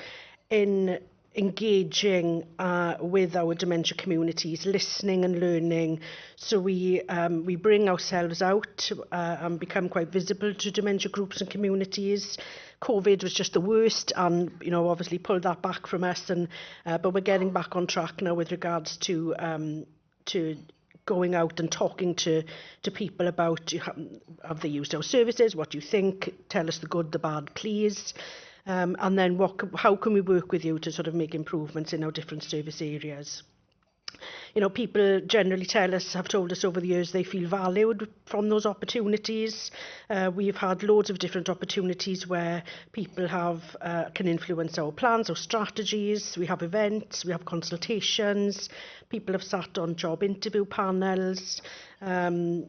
in engaging with our dementia communities, listening and learning. So we bring ourselves out and become quite visible to dementia groups and communities. COVID was just the worst, and, you know, obviously pulled that back from us, and but we're getting back on track now with regards to going out and talking to people about, have they used our services, what do you think, tell us the good, the bad, please. And then how can we work with you to sort of make improvements in our different service areas. You know, people generally have told us over the years they feel valued from those opportunities. We've had loads of different opportunities where people can influence our plans, our strategies. We have events, we have consultations, people have sat on job interview panels, and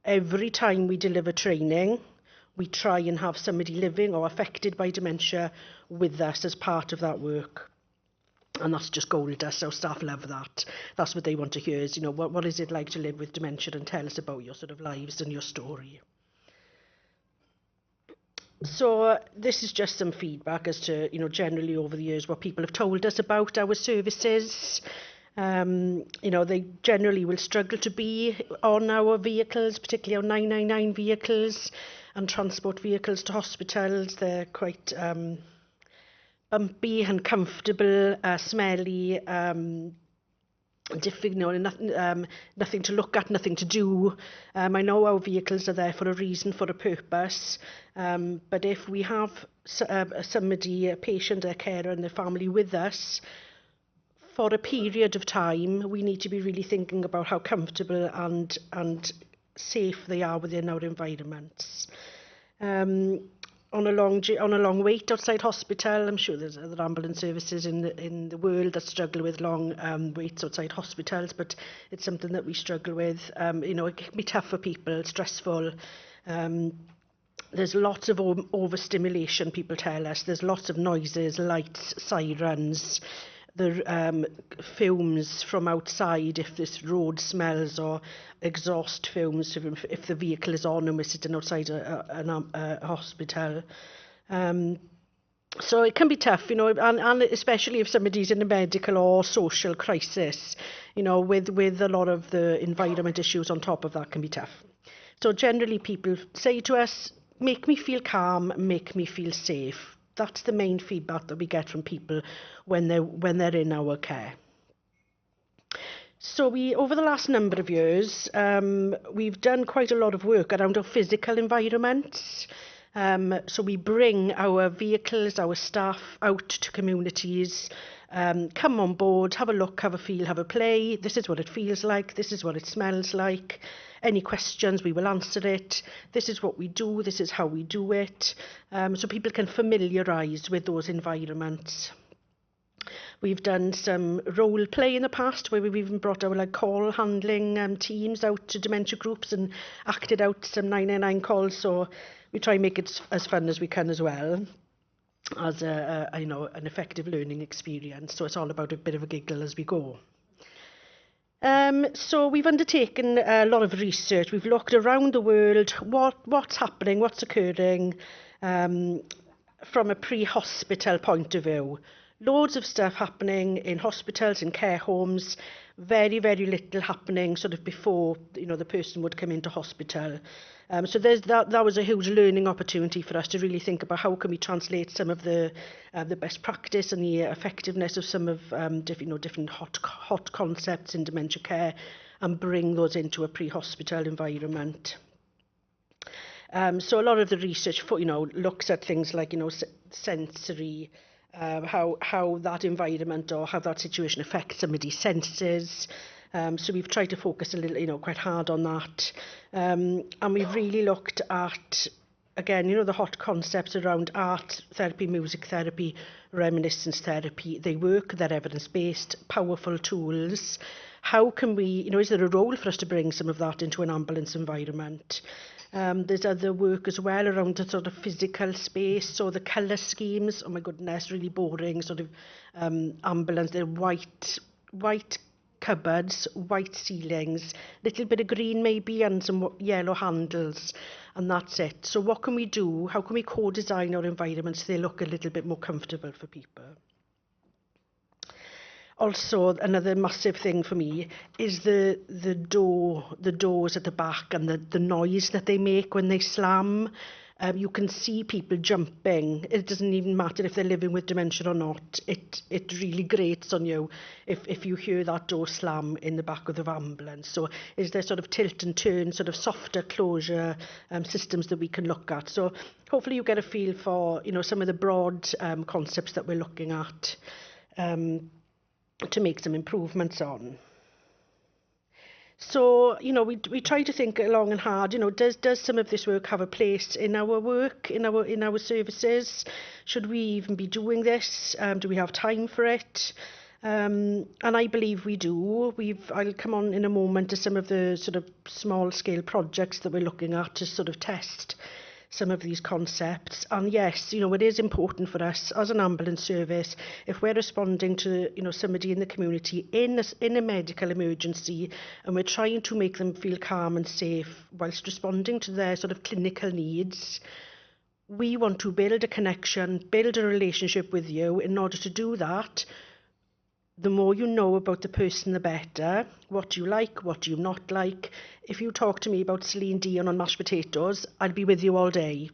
every time we deliver training, we try and have somebody living or affected by dementia with us as part of that work. And that's just gold dust. Our staff love that. That's what they want to hear is, what is it like to live with dementia, and tell us about your sort of lives and your story. So this is just some feedback as to, generally over the years what people have told us about our services. They generally will struggle to be on our vehicles, particularly our 999 vehicles and transport vehicles to hospitals. They're quite bumpy, uncomfortable, smelly, difficult, nothing to look at, nothing to do. I know our vehicles are there for a reason, for a purpose, but if we have somebody, a patient, a carer and their family with us for a period of time, we need to be really thinking about how comfortable and safe they are within our environments. On a long wait outside hospital, I'm sure there's other ambulance services in the world that struggle with long waits outside hospitals, but it's something that we struggle with. It can be tough for people, stressful. There's lots of overstimulation, people tell us. There's lots of noises, lights, sirens, the fumes from outside if this road smells, or exhaust fumes if the vehicle is on and we're sitting outside a hospital. So it can be tough, and especially if somebody's in a medical or social crisis, with a lot of the environment issues on top of that can be tough. So generally people say to us, make me feel calm, make me feel safe. That's the main feedback that we get from people when they're in our care. So over the last number of years, we've done quite a lot of work around our physical environments. So we bring our vehicles, our staff out to communities, come on board, have a look, have a feel, have a play. This is what it feels like. This is what it smells like. Any questions, we will answer it. This is what we do. This is how we do it. So people can familiarise with those environments. We've done some role play in the past where we've even brought our call handling teams out to dementia groups and acted out some 999 calls. So we try and make it as fun as we can as well, as an effective learning experience. So it's all about a bit of a giggle as we go. So we've undertaken a lot of research. We've looked around the world, what's happening, what's occurring from a pre-hospital point of view. Loads of stuff happening in hospitals, in care homes, very, very little happening sort of before the person would come into hospital. So that was a huge learning opportunity for us to really think about how can we translate some of the best practice and the effectiveness of some of different hot concepts in dementia care and bring those into a pre-hospital environment. So a lot of the research looks at things like sensory, how that environment or how that situation affects somebody's senses. So we've tried to focus a little, quite hard on that. And we've really looked at, again, the hot concepts around art therapy, music therapy, reminiscence therapy. They work, they're evidence-based, powerful tools. How can we, is there a role for us to bring some of that into an ambulance environment? There's other work as well around the sort of physical space, so the colour schemes, oh my goodness, really boring, sort of ambulance, they're white cupboards, white ceilings, little bit of green maybe and some yellow handles, and that's it. So what can we do? How can we co-design our environments so they look a little bit more comfortable for people? Also, another massive thing for me is the doors at the back and the noise that they make when they slam. You can see people jumping. It doesn't even matter if they're living with dementia or not. It really grates on you if you hear that door slam in the back of the ambulance. So is there sort of tilt and turn, sort of softer closure systems that we can look at? So hopefully you get a feel for some of the broad concepts that we're looking at to make some improvements on. So, we try to think long and hard, does some of this work have a place in our work, in our services? Should we even be doing this? Do we have time for it? And I believe we do. I'll come on in a moment to some of the sort of small scale projects that we're looking at to sort of test some of these concepts. And yes, it is important for us as an ambulance service, if we're responding to somebody in the community in a medical emergency, and we're trying to make them feel calm and safe whilst responding to their sort of clinical needs. We want to build a connection, build a relationship with you. In order to do that, the more you know about the person, the better. What do you like? What do you not like? If you talk to me about Celine Dion on mashed potatoes, I'll be with you all day.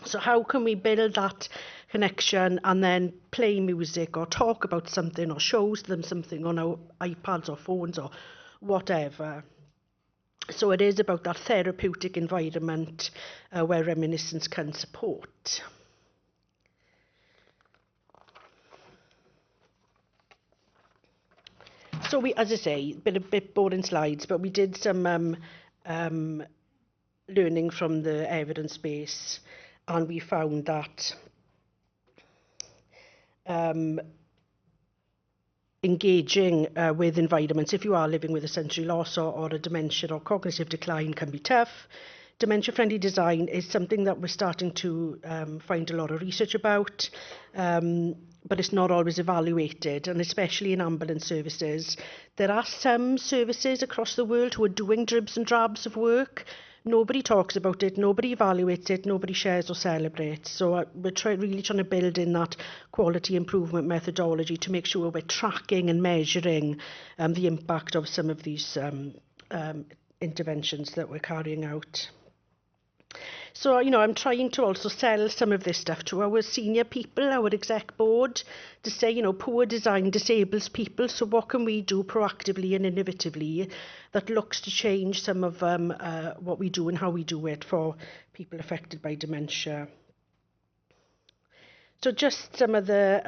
So how can we build that connection and then play music or talk about something or show them something on our iPads or phones or whatever? So it is about that therapeutic environment where reminiscence can support. So we, as I say, a bit boring slides, but we did some learning from the evidence base, and we found that engaging with environments, if you are living with a sensory loss or a dementia or cognitive decline, can be tough. Dementia-friendly design is something that we're starting to find a lot of research about, but it's not always evaluated, and especially in ambulance services. There are some services across the world who are doing dribs and drabs of work. Nobody talks about it, nobody evaluates it, nobody shares or celebrates. So we're really trying to build in that quality improvement methodology to make sure we're tracking and measuring the impact of some of these interventions that we're carrying out. So, I'm trying to also sell some of this stuff to our senior people, our exec board, to say, poor design disables people. So what can we do proactively and innovatively that looks to change some of what we do and how we do it for people affected by dementia? So just some of the,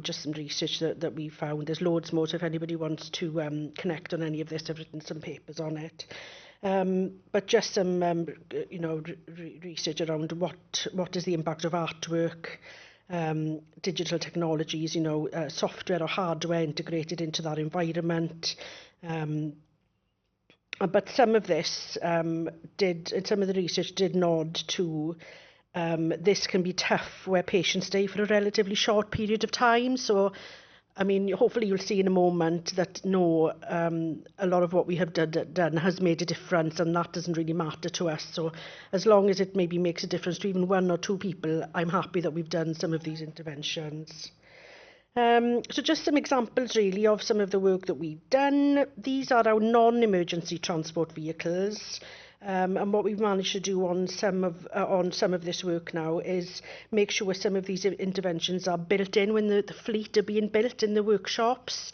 just some research that we found. There's loads more, so if anybody wants to connect on any of this, I've written some papers on it. But just some, research around what is the impact of artwork, digital technologies, software or hardware integrated into that environment. But some of this some of the research did nod to this can be tough where patients stay for a relatively short period of time. So, hopefully you'll see in a moment that a lot of what we have done has made a difference, and that doesn't really matter to us. So as long as it maybe makes a difference to even one or two people, I'm happy that we've done some of these interventions. So just some examples really of some of the work that we've done. These are our non-emergency transport vehicles. And what we've managed to do on some of this work now is make sure some of these interventions are built in when the fleet are being built in the workshops.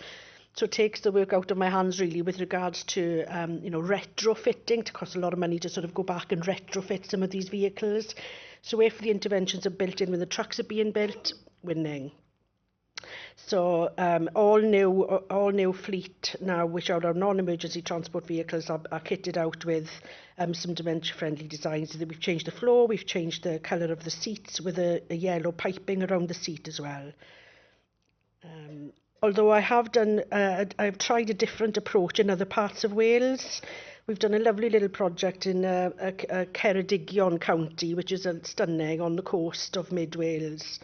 So it takes the work out of my hands really with regards to retrofitting. It costs a lot of money to sort of go back and retrofit some of these vehicles. So if the interventions are built in when the trucks are being built, winning. So all new fleet now, which are our non-emergency transport vehicles, are kitted out with some dementia-friendly designs. So we've changed the floor, we've changed the colour of the seats with a yellow piping around the seat as well. Although I've tried a different approach in other parts of Wales. We've done a lovely little project in Ceredigion County, which is stunning on the coast of Mid Wales.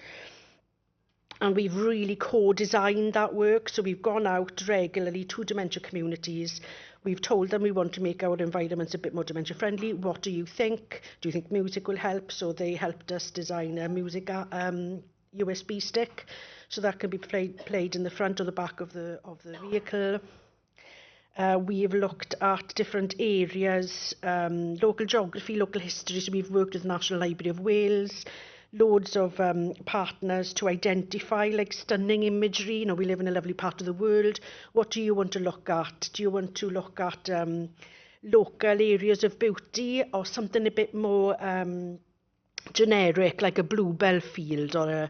And we've really co-designed that work. So we've gone out regularly to dementia communities. We've told them we want to make our environments a bit more dementia friendly. What do you think? Do you think music will help? So they helped us design a music USB stick. So that can be played in the front or the back of the vehicle. We've looked at different areas, local geography, local history. So we've worked with the National Library of Wales, loads of partners to identify stunning imagery. We live in a lovely part of the world. What do you want to look at? Do you want to look at local areas of beauty, or something a bit more generic, like a bluebell field or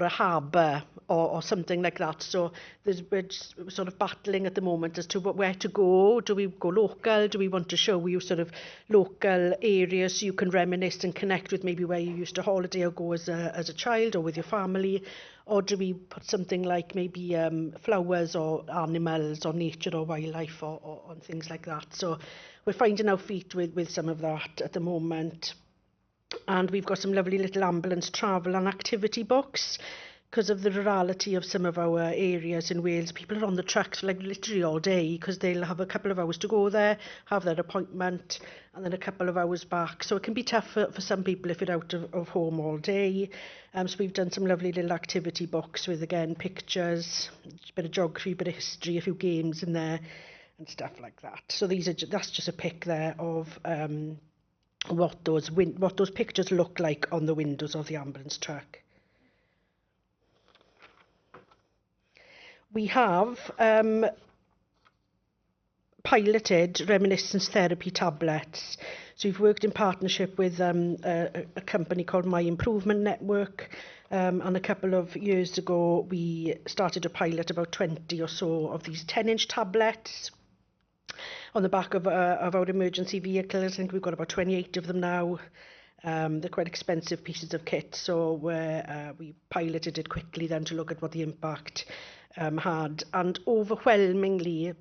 a harbour or something like that? So we're sort of battling at the moment as to where to go. Do we go local? Do we want to show you sort of local areas so you can reminisce and connect with maybe where you used to holiday or go as a child or with your family? Or do we put something like maybe flowers or animals or nature or wildlife or things like that? So we're finding our feet with some of that at the moment. And we've got some lovely little ambulance travel and activity books. Because of the rurality of some of our areas in Wales, people are on the trucks like literally all day because they'll have a couple of hours to go there, have their appointment, and then a couple of hours back. So it can be tough for some people if they're out of home all day. So we've done some lovely little activity books with, again, pictures, a bit of geography, a bit of history, a few games in there, and stuff like that. So that's just a pic there of what those pictures look like on the windows of the ambulance truck. We have piloted reminiscence therapy tablets. So we've worked in partnership with a company called My Improvement Network, and a couple of years ago we started a pilot about 20 or so of these 10-inch tablets on the back of our emergency vehicles. I think we've got about 28 of them now. They're quite expensive pieces of kit, so we piloted it quickly then to look at what the impact had, and overwhelmingly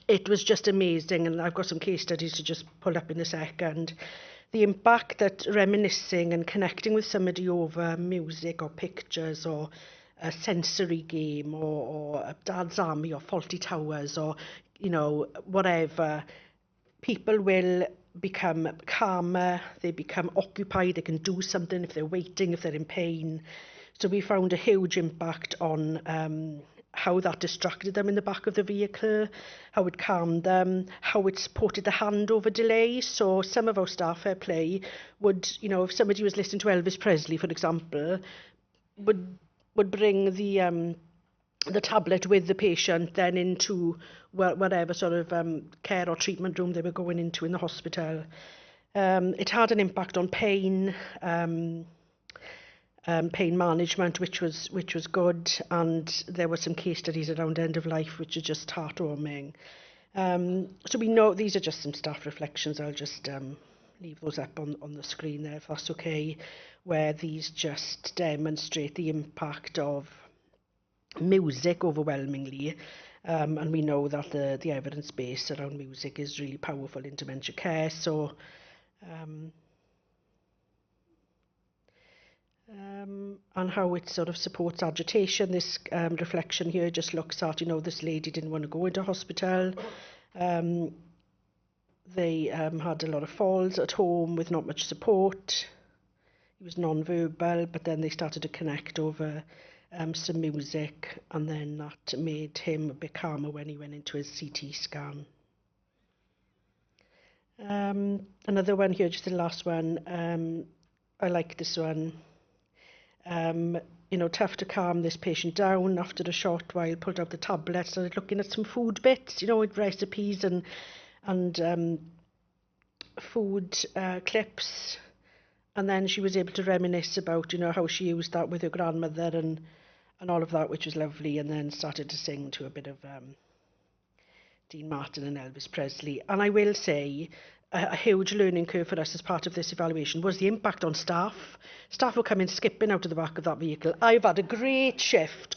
it was just amazing. And I've got some case studies to just pull up in a second. The impact that reminiscing and connecting with somebody over music or pictures or a sensory game or Dad's Army or Faulty Towers or whatever, people will become calmer, they become occupied, they can do something if they're waiting, if they're in pain. So we found a huge impact on how that distracted them in the back of the vehicle, how it calmed them, how it supported the handover delay. So some of our staff, fair play, would, if somebody was listening to Elvis Presley, for example, would bring the tablet with the patient then into whatever sort of care or treatment room they were going into in the hospital. It had an impact on pain, pain management, which was good, and there were some case studies around end of life which are just heartwarming. So we know these are just some staff reflections. I'll just leave those up on the screen there if that's okay, where these just demonstrate the impact of music overwhelmingly, and we know that the evidence base around music is really powerful in dementia care. So and how it sort of supports agitation. This reflection here just looks at, this lady didn't want to go into hospital. They had a lot of falls at home with not much support. He was non-verbal, but then they started to connect over some music, and then that made him a bit calmer when he went into his CT scan. Another one here, just the last one. I like this one. Tough to calm this patient down. After a short while, pulled out the tablet, started looking at some food bits, with recipes and food clips. And then she was able to reminisce about, how she used that with her grandmother and all of that, which was lovely. And then started to sing to a bit of Dean Martin and Elvis Presley. And I will say, a huge learning curve for us as part of this evaluation was the impact on staff. Staff were coming skipping out of the back of that vehicle. I've had a great shift,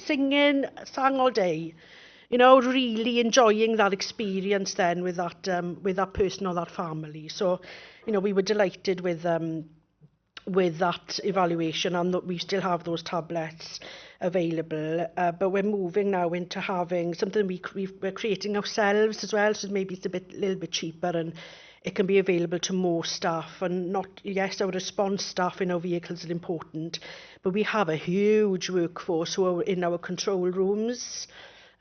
singing, sang all day, really enjoying that experience then with that person or that family. So, we were delighted with that evaluation, and that we still have those tablets available, but we're moving now into having something we're creating ourselves as well, so maybe it's a little bit cheaper, and it can be available to more staff. And yes, our response staff in our vehicles are important, but we have a huge workforce who are in our control rooms.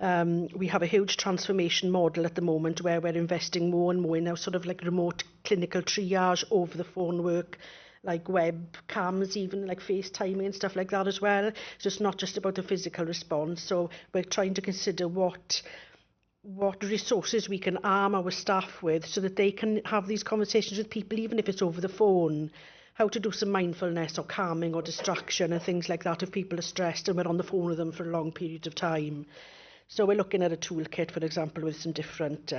We have a huge transformation model at the moment where we're investing more and more in our sort of like remote clinical triage, over the phone work, like webcams, even like FaceTiming and stuff like that as well. So it's not just about the physical response. So we're trying to consider what resources we can arm our staff with so that they can have these conversations with people, even if it's over the phone. How to do some mindfulness or calming or distraction and things like that if people are stressed and we're on the phone with them for a long period of time. So we're looking at a toolkit, for example, with some different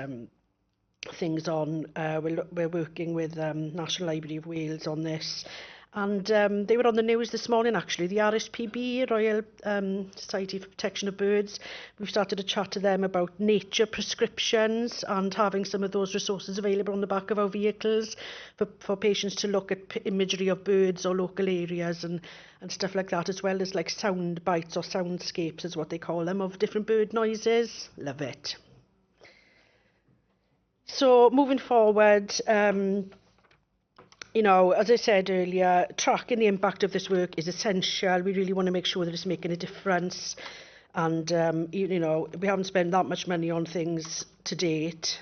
things on. We're working with National Library of Wales on this, And they were on the news this morning, actually. The RSPB, Royal Society for Protection of Birds, we've started a chat to them about nature prescriptions and having some of those resources available on the back of our vehicles for patients to look at imagery of birds or local areas and stuff like that, as well as like sound bites or soundscapes is what they call them, of different bird noises. Love it. So moving forward, you know, as I said earlier, tracking the impact of this work is essential. We really want to make sure that it's making a difference. And, you know, we haven't spent that much money on things to date.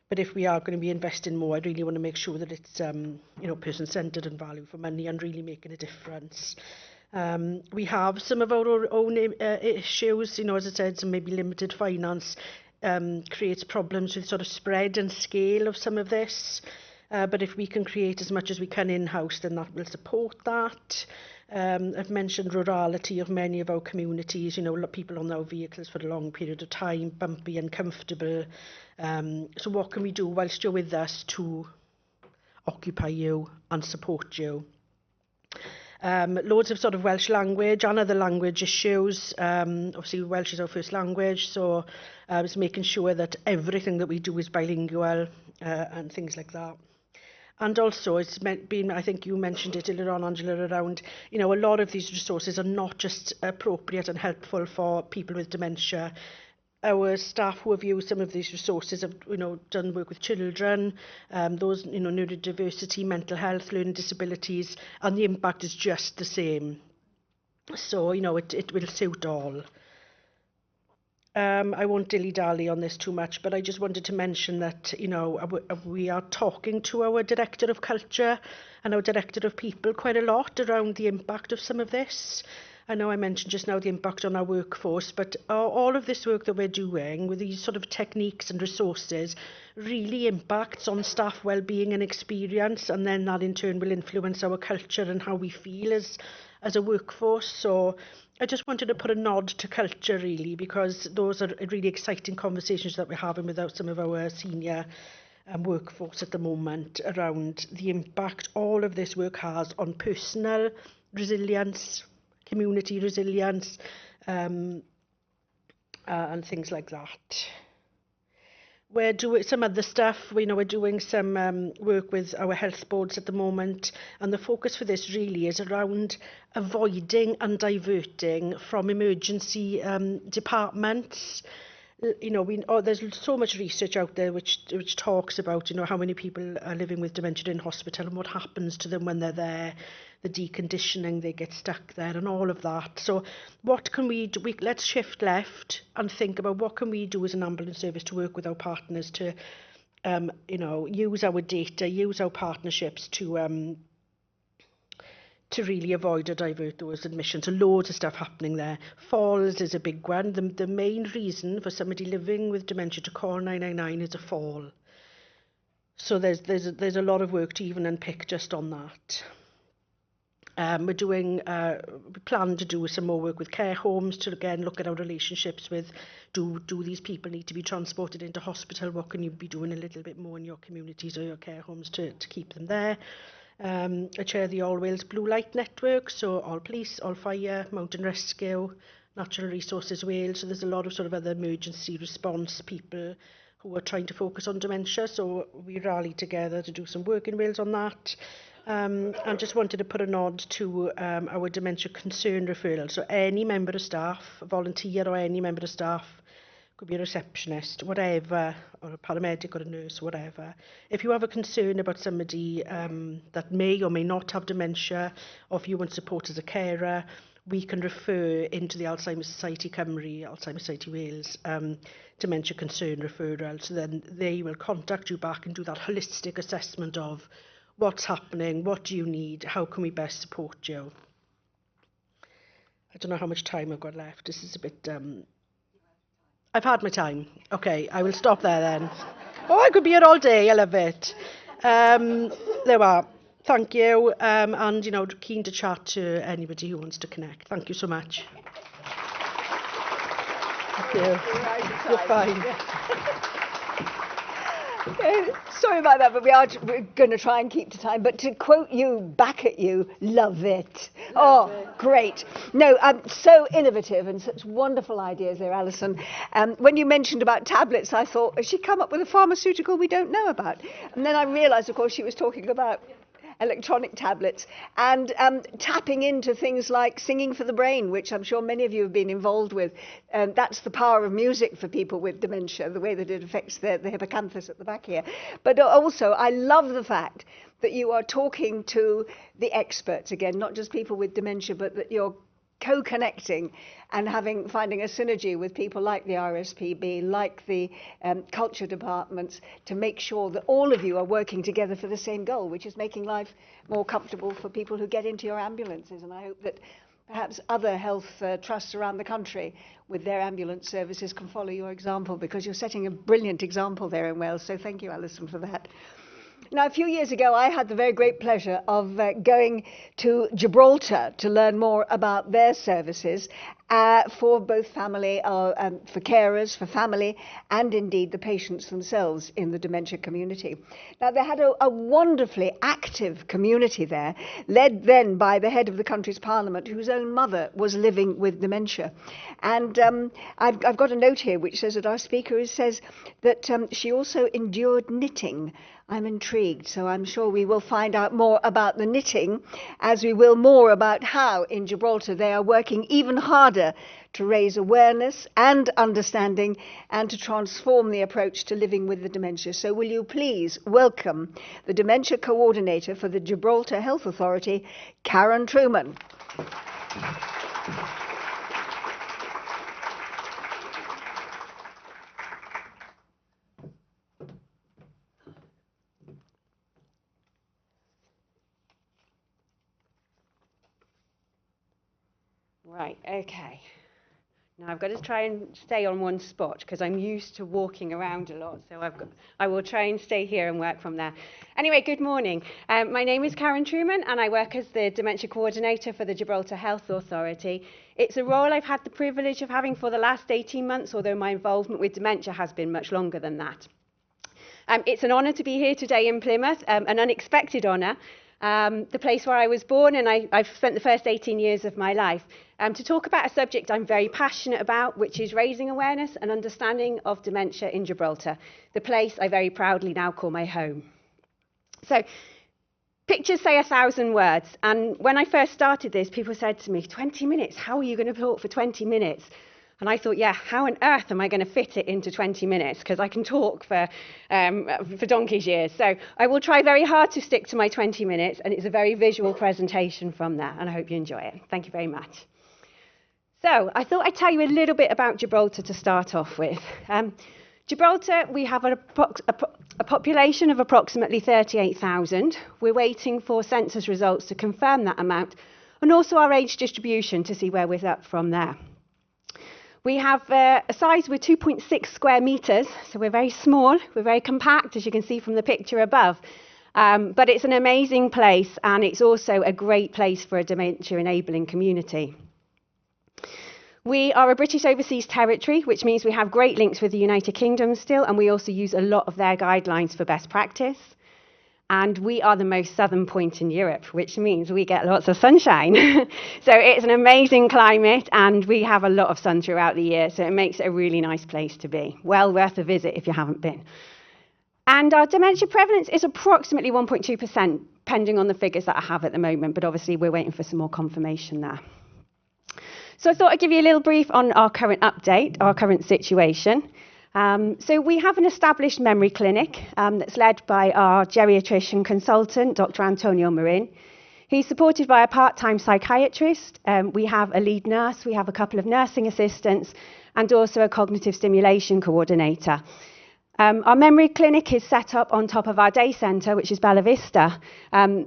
But if we are going to be investing more, I really want to make sure that it's, you know, person-centred and value for money and really making a difference. We have some of our own issues, you know, as I said, some maybe limited finance creates problems with sort of spread and scale of some of this. But if we can create as much as we can in-house, then that will support that. I've mentioned rurality of many of our communities, you know, people on our vehicles for a long period of time, bumpy and comfortable. So what can we do whilst you're with us to occupy you and support you? Loads of sort of Welsh language and other language issues. Obviously Welsh is our first language, so it's making sure that everything that we do is bilingual and things like that. And also, it's been, I think you mentioned it earlier on, Angela, around, you know, a lot of these resources are not just appropriate and helpful for people with dementia. Our staff who have used some of these resources have, you know, done work with children, those, you know, neurodiversity, mental health, learning disabilities, and the impact is just the same. So, you know, it will suit all. I won't dilly-dally on this too much, but I just wanted to mention that, you know, we are talking to our Director of Culture and our Director of People quite a lot around the impact of some of this. I know I mentioned just now the impact on our workforce, but all of this work that we're doing with these sort of techniques and resources really impacts on staff well-being and experience, and then that in turn will influence our culture and how we feel as a workforce. So I just wanted to put a nod to culture, really, because those are really exciting conversations that we're having with some of our senior workforce at the moment around the impact all of this work has on personal resilience, community resilience, and things like that. We're doing some other stuff. You know, we're doing some work with our health boards at the moment, and the focus for this really is around avoiding and diverting from emergency departments. You know, there's so much research out there which talks about, you know, how many people are living with dementia in hospital and what happens to them when they're there, the deconditioning, they get stuck there and all of that. So what can we do? Let's shift left and think about what can we do as an ambulance service to work with our partners to, you know, use our data, use our partnerships to really avoid or divert those admissions. So loads of stuff happening there. Falls is a big one. The main reason for somebody living with dementia to call 999 is a fall. So there's a lot of work to even unpick just on that. We plan to do some more work with care homes to again look at our relationships with do these people need to be transported into hospital? What can you be doing a little bit more in your communities or your care homes to keep them there? I chair the All Wales Blue Light Network, so All Police, All Fire, Mountain Rescue, Natural Resources Wales. So there's a lot of sort of other emergency response people who are trying to focus on dementia. So we rally together to do some work in Wales on that. And just wanted to put a nod to our dementia concern referral. So any member of staff, a volunteer or any member of staff, could be a receptionist, whatever, or a paramedic or a nurse, whatever. If you have a concern about somebody that may or may not have dementia, or if you want support as a carer, we can refer into the Alzheimer's Society Cymru, Alzheimer's Society Wales, dementia concern referral. So then they will contact you back and do that holistic assessment of what's happening, what do you need, how can we best support you. I don't know how much time I've got left. This is a bit... I've had my time. Okay, I will stop there then. Oh, I could be here all day. I love it. There we are. Thank you. And, you know, keen to chat to anybody who wants to connect. Thank you so much. Thank you. You're fine. Sorry about that, but we're going to try and keep to time. But to quote you, back at you, love it. Great. No, so innovative and such wonderful ideas there, Alison. When you mentioned about tablets, I thought, has she come up with a pharmaceutical we don't know about? And then I realised, of course, she was talking about electronic tablets and tapping into things like singing for the brain, which I'm sure many of you have been involved with. That's the power of music for people with dementia, the way that it affects the hippocampus at the back here. But also, I love the fact that you are talking to the experts again, not just people with dementia, but that you're co-connecting and finding a synergy with people like the RSPB, like the culture departments, to make sure that all of you are working together for the same goal, which is making life more comfortable for people who get into your ambulances. And I hope that perhaps other health trusts around the country with their ambulance services can follow your example, because you're setting a brilliant example there in Wales. So thank you, Alison, for that. Now, a few years ago, I had the very great pleasure of going to Gibraltar to learn more about their services for both family, for carers, for family, and indeed the patients themselves in the dementia community. Now, they had a wonderfully active community there, led then by the head of the country's parliament, whose own mother was living with dementia. And I've got a note here which says that our speaker says that she also endured knitting. I'm intrigued, so I'm sure we will find out more about the knitting, as we will more about how in Gibraltar they are working even harder to raise awareness and understanding and to transform the approach to living with the dementia. So will you please welcome the Dementia Coordinator for the Gibraltar Health Authority, Karen Truman. Right, okay. Now I've got to try and stay on one spot because I'm used to walking around a lot, so I will try and stay here and work from there. Anyway, good morning. My name is Karen Truman and I work as the Dementia Coordinator for the Gibraltar Health Authority. It's a role I've had the privilege of having for the last 18 months, although my involvement with dementia has been much longer than that. It's an honour to be here today in Plymouth, an unexpected honour. The place where I was born, and I've spent the first 18 years of my life, to talk about a subject I'm very passionate about, which is raising awareness and understanding of dementia in Gibraltar, the place I very proudly now call my home. So, pictures say 1,000 words, and when I first started this, people said to me, 20 minutes, how are you going to talk for 20 minutes? And I thought, yeah, how on earth am I going to fit it into 20 minutes? Because I can talk for donkey's years. So I will try very hard to stick to my 20 minutes, and it's a very visual presentation from there, and I hope you enjoy it. Thank you very much. So I thought I'd tell you a little bit about Gibraltar to start off with. Gibraltar, we have a population of approximately 38,000. We're waiting for census results to confirm that amount, and also our age distribution to see where we're up from there. We have a size, we're 2.6 square metres, so we're very small, we're very compact, as you can see from the picture above. But it's an amazing place, and it's also a great place for a dementia-enabling community. We are a British Overseas Territory, which means we have great links with the United Kingdom still, and we also use a lot of their guidelines for best practice. And we are the most southern point in Europe, which means we get lots of sunshine. So it's an amazing climate, and we have a lot of sun throughout the year, so it makes it a really nice place to be. Well worth a visit if you haven't been. And our dementia prevalence is approximately 1.2%, depending on the figures that I have at the moment, but obviously we're waiting for some more confirmation there. So I thought I'd give you a little brief on our current update, our current situation. So we have an established memory clinic that's led by our geriatrician consultant, Dr. Antonio Marin. He's supported by a part-time psychiatrist. We have a lead nurse, we have a couple of nursing assistants, and also a cognitive stimulation coordinator. Our memory clinic is set up on top of our day centre, which is Bella Vista.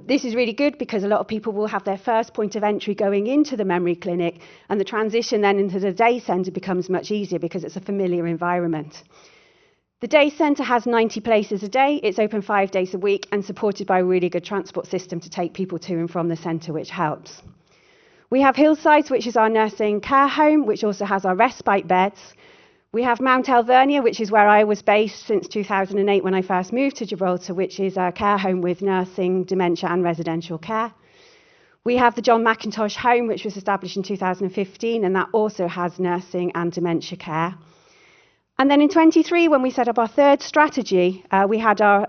This is really good because a lot of people will have their first point of entry going into the memory clinic, and the transition then into the day centre becomes much easier because it's a familiar environment. The day centre has 90 places a day. It's open 5 days a week and supported by a really good transport system to take people to and from the centre, which helps. We have Hillsides, which is our nursing care home, which also has our respite beds. We have Mount Alvernia, which is where I was based since 2008 when I first moved to Gibraltar, which is a care home with nursing, dementia and residential care. We have the John Mackintosh Home, which was established in 2015, and that also has nursing and dementia care. And then in 23, when we set up our third strategy, we had our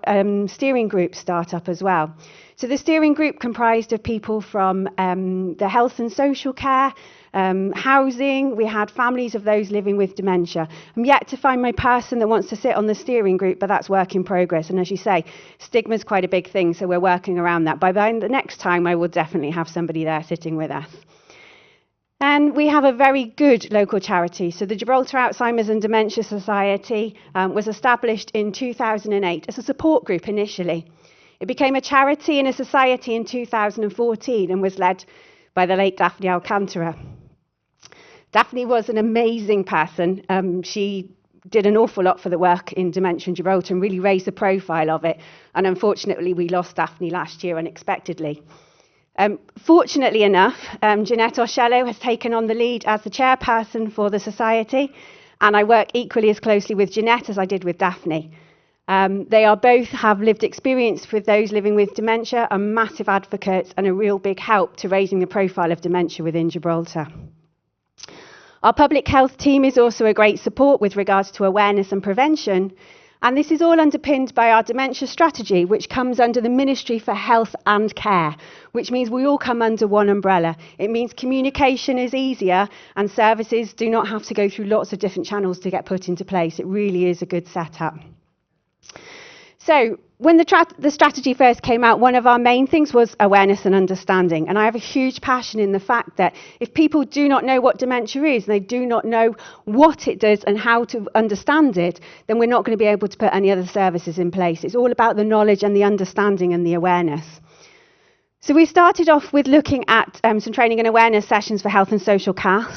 steering group start up as well. So the steering group comprised of people from the health and social care, housing. We had families of those living with dementia. I'm yet to find my person that wants to sit on the steering group, but that's work in progress. And as you say, stigma is quite a big thing, so we're working around that. By the next time, I will definitely have somebody there sitting with us. And we have a very good local charity. So the Gibraltar Alzheimer's and Dementia Society was established in 2008 as a support group initially. It became a charity and a society in 2014 and was led by the late Daphne Alcantara. Daphne was an amazing person. She did an awful lot for the work in dementia in Gibraltar and really raised the profile of it. And unfortunately, we lost Daphne last year unexpectedly. Fortunately enough, Jeanette Orchello has taken on the lead as the chairperson for the society, and I work equally as closely with Jeanette as I did with Daphne. They are both have lived experience with those living with dementia, are massive advocates and a real big help to raising the profile of dementia within Gibraltar. Our public health team is also a great support with regards to awareness and prevention. And this is all underpinned by our dementia strategy, which comes under the Ministry for Health and Care, which means we all come under one umbrella. It means communication is easier and services do not have to go through lots of different channels to get put into place. It really is a good setup. So when the strategy first came out, one of our main things was awareness and understanding. And I have a huge passion in the fact that if people do not know what dementia is, and they do not know what it does and how to understand it, then we're not going to be able to put any other services in place. It's all about the knowledge and the understanding and the awareness. So we started off with looking at some training and awareness sessions for health and social care.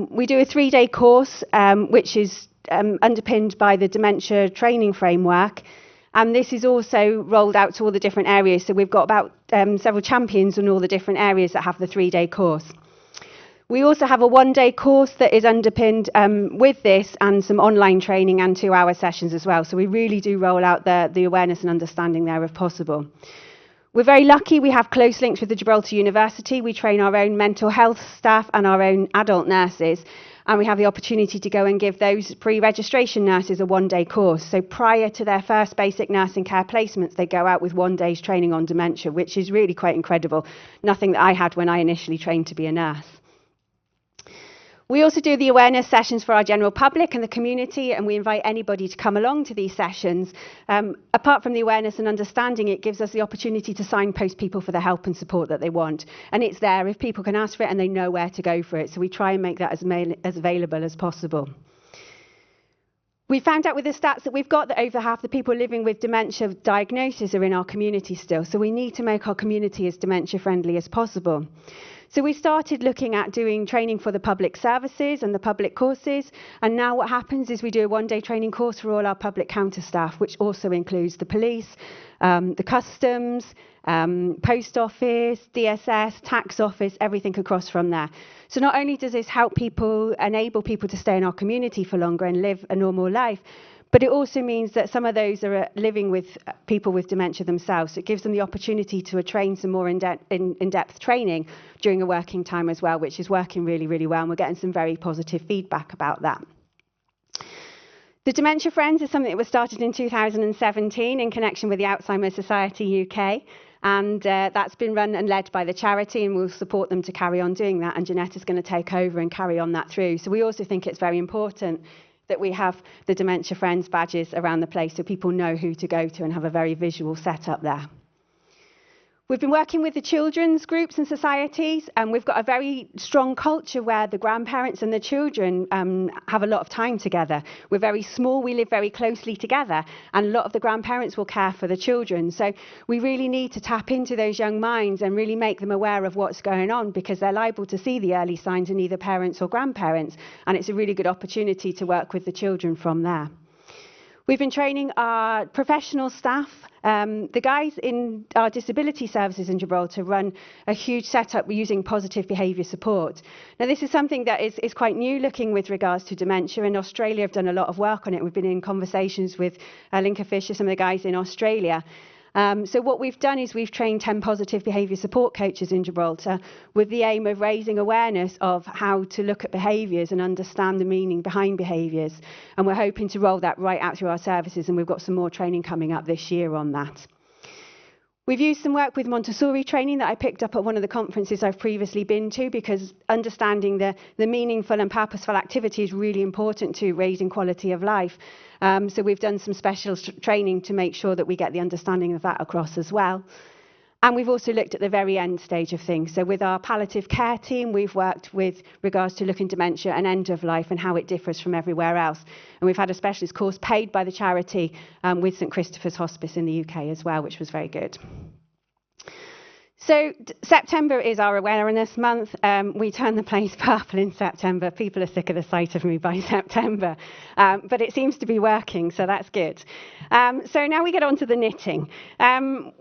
We do a 3-day course, which is underpinned by the dementia training framework. And this is also rolled out to all the different areas. So we've got about several champions in all the different areas that have the 3-day course. We also have a 1-day course that is underpinned with this and some online training and 2-hour sessions as well. So we really do roll out the awareness and understanding there if possible. We're very lucky we have close links with the Gibraltar University. We train our own mental health staff and our own adult nurses. And we have the opportunity to go and give those pre-registration nurses a 1-day course. So prior to their first basic nursing care placements, they go out with 1 day's training on dementia, which is really quite incredible. Nothing that I had when I initially trained to be a nurse. We also do the awareness sessions for our general public and the community, and we invite anybody to come along to these sessions. Apart from the awareness and understanding, it gives us the opportunity to signpost people for the help and support that they want. And it's there if people can ask for it and they know where to go for it. So we try and make that as available as possible. We found out with the stats that we've got that over half the people living with dementia diagnosis are in our community still. So we need to make our community as dementia friendly as possible. So we started looking at doing training for the public services and the public courses. And now what happens is we do a 1-day training course for all our public counter staff, which also includes the police, the customs, post office, DSS, tax office, everything across from there. So not only does this help people, enable people to stay in our community for longer and live a normal life, but it also means that some of those are living with people with dementia themselves. So it gives them the opportunity to train some more in-depth training during a working time as well, which is working really, really well. And we're getting some very positive feedback about that. The Dementia Friends is something that was started in 2017 in connection with the Alzheimer's Society UK. And that's been run and led by the charity, and we'll support them to carry on doing that. And Jeanette is going to take over and carry on that through. So we also think it's very important that we have the Dementia Friends badges around the place so people know who to go to and have a very visual setup there. We've been working with the children's groups and societies, and we've got a very strong culture where the grandparents and the children have a lot of time together. We're very small, we live very closely together, and a lot of the grandparents will care for the children. So we really need to tap into those young minds and really make them aware of what's going on, because they're liable to see the early signs in either parents or grandparents, and it's a really good opportunity to work with the children from there. We've been training our professional staff. The guys in our disability services in Gibraltar run a huge setup using positive behaviour support. Now, this is something that is quite new looking with regards to dementia. In Australia, have done a lot of work on it. We've been in conversations with Linka Fisher, some of the guys in Australia. So what we've done is we've trained 10 positive behaviour support coaches in Gibraltar with the aim of raising awareness of how to look at behaviours and understand the meaning behind behaviours. And we're hoping to roll that right out through our services, and we've got some more training coming up this year on that. We've used some work with Montessori training that I picked up at one of the conferences I've previously been to, because understanding the meaningful and purposeful activity is really important to raising quality of life. So we've done some special training to make sure that we get the understanding of that across as well. And we've also looked at the very end stage of things. So with our palliative care team, we've worked with regards to looking dementia and end of life and how it differs from everywhere else. And we've had a specialist course paid by the charity with St Christopher's Hospice in the UK as well, which was very good. So September is our awareness month. We turn the place purple in September. People are sick of the sight of me by September, but it seems to be working, so that's good. So now we get on to the knitting.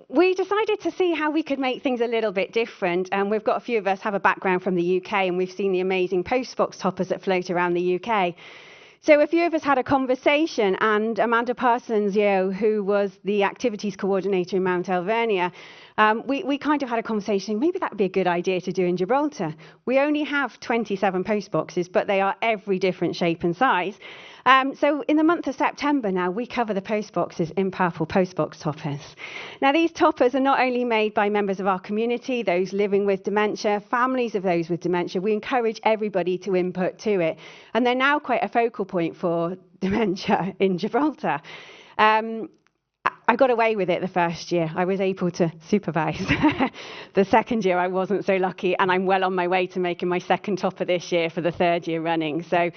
We decided to see how we could make things a little bit different, and we've got a few of us have a background from the UK, and we've seen the amazing postbox toppers that float around the UK. So a few of us had a conversation, and Amanda Parsons, who was the activities coordinator in Mount Alvernia, we kind of had a conversation, maybe that would be a good idea to do in Gibraltar. We only have 27 post boxes, but they are every different shape and size. So in the month of September now, we cover the post boxes in purple post box toppers. Now, these toppers are not only made by members of our community, those living with dementia, families of those with dementia. We encourage everybody to input to it. And they're now quite a focal point for dementia in Gibraltar. I got away with it the first year. I was able to supervise. The second year, I wasn't so lucky, and I'm well on my way to making my second topper this year for the third year running. So,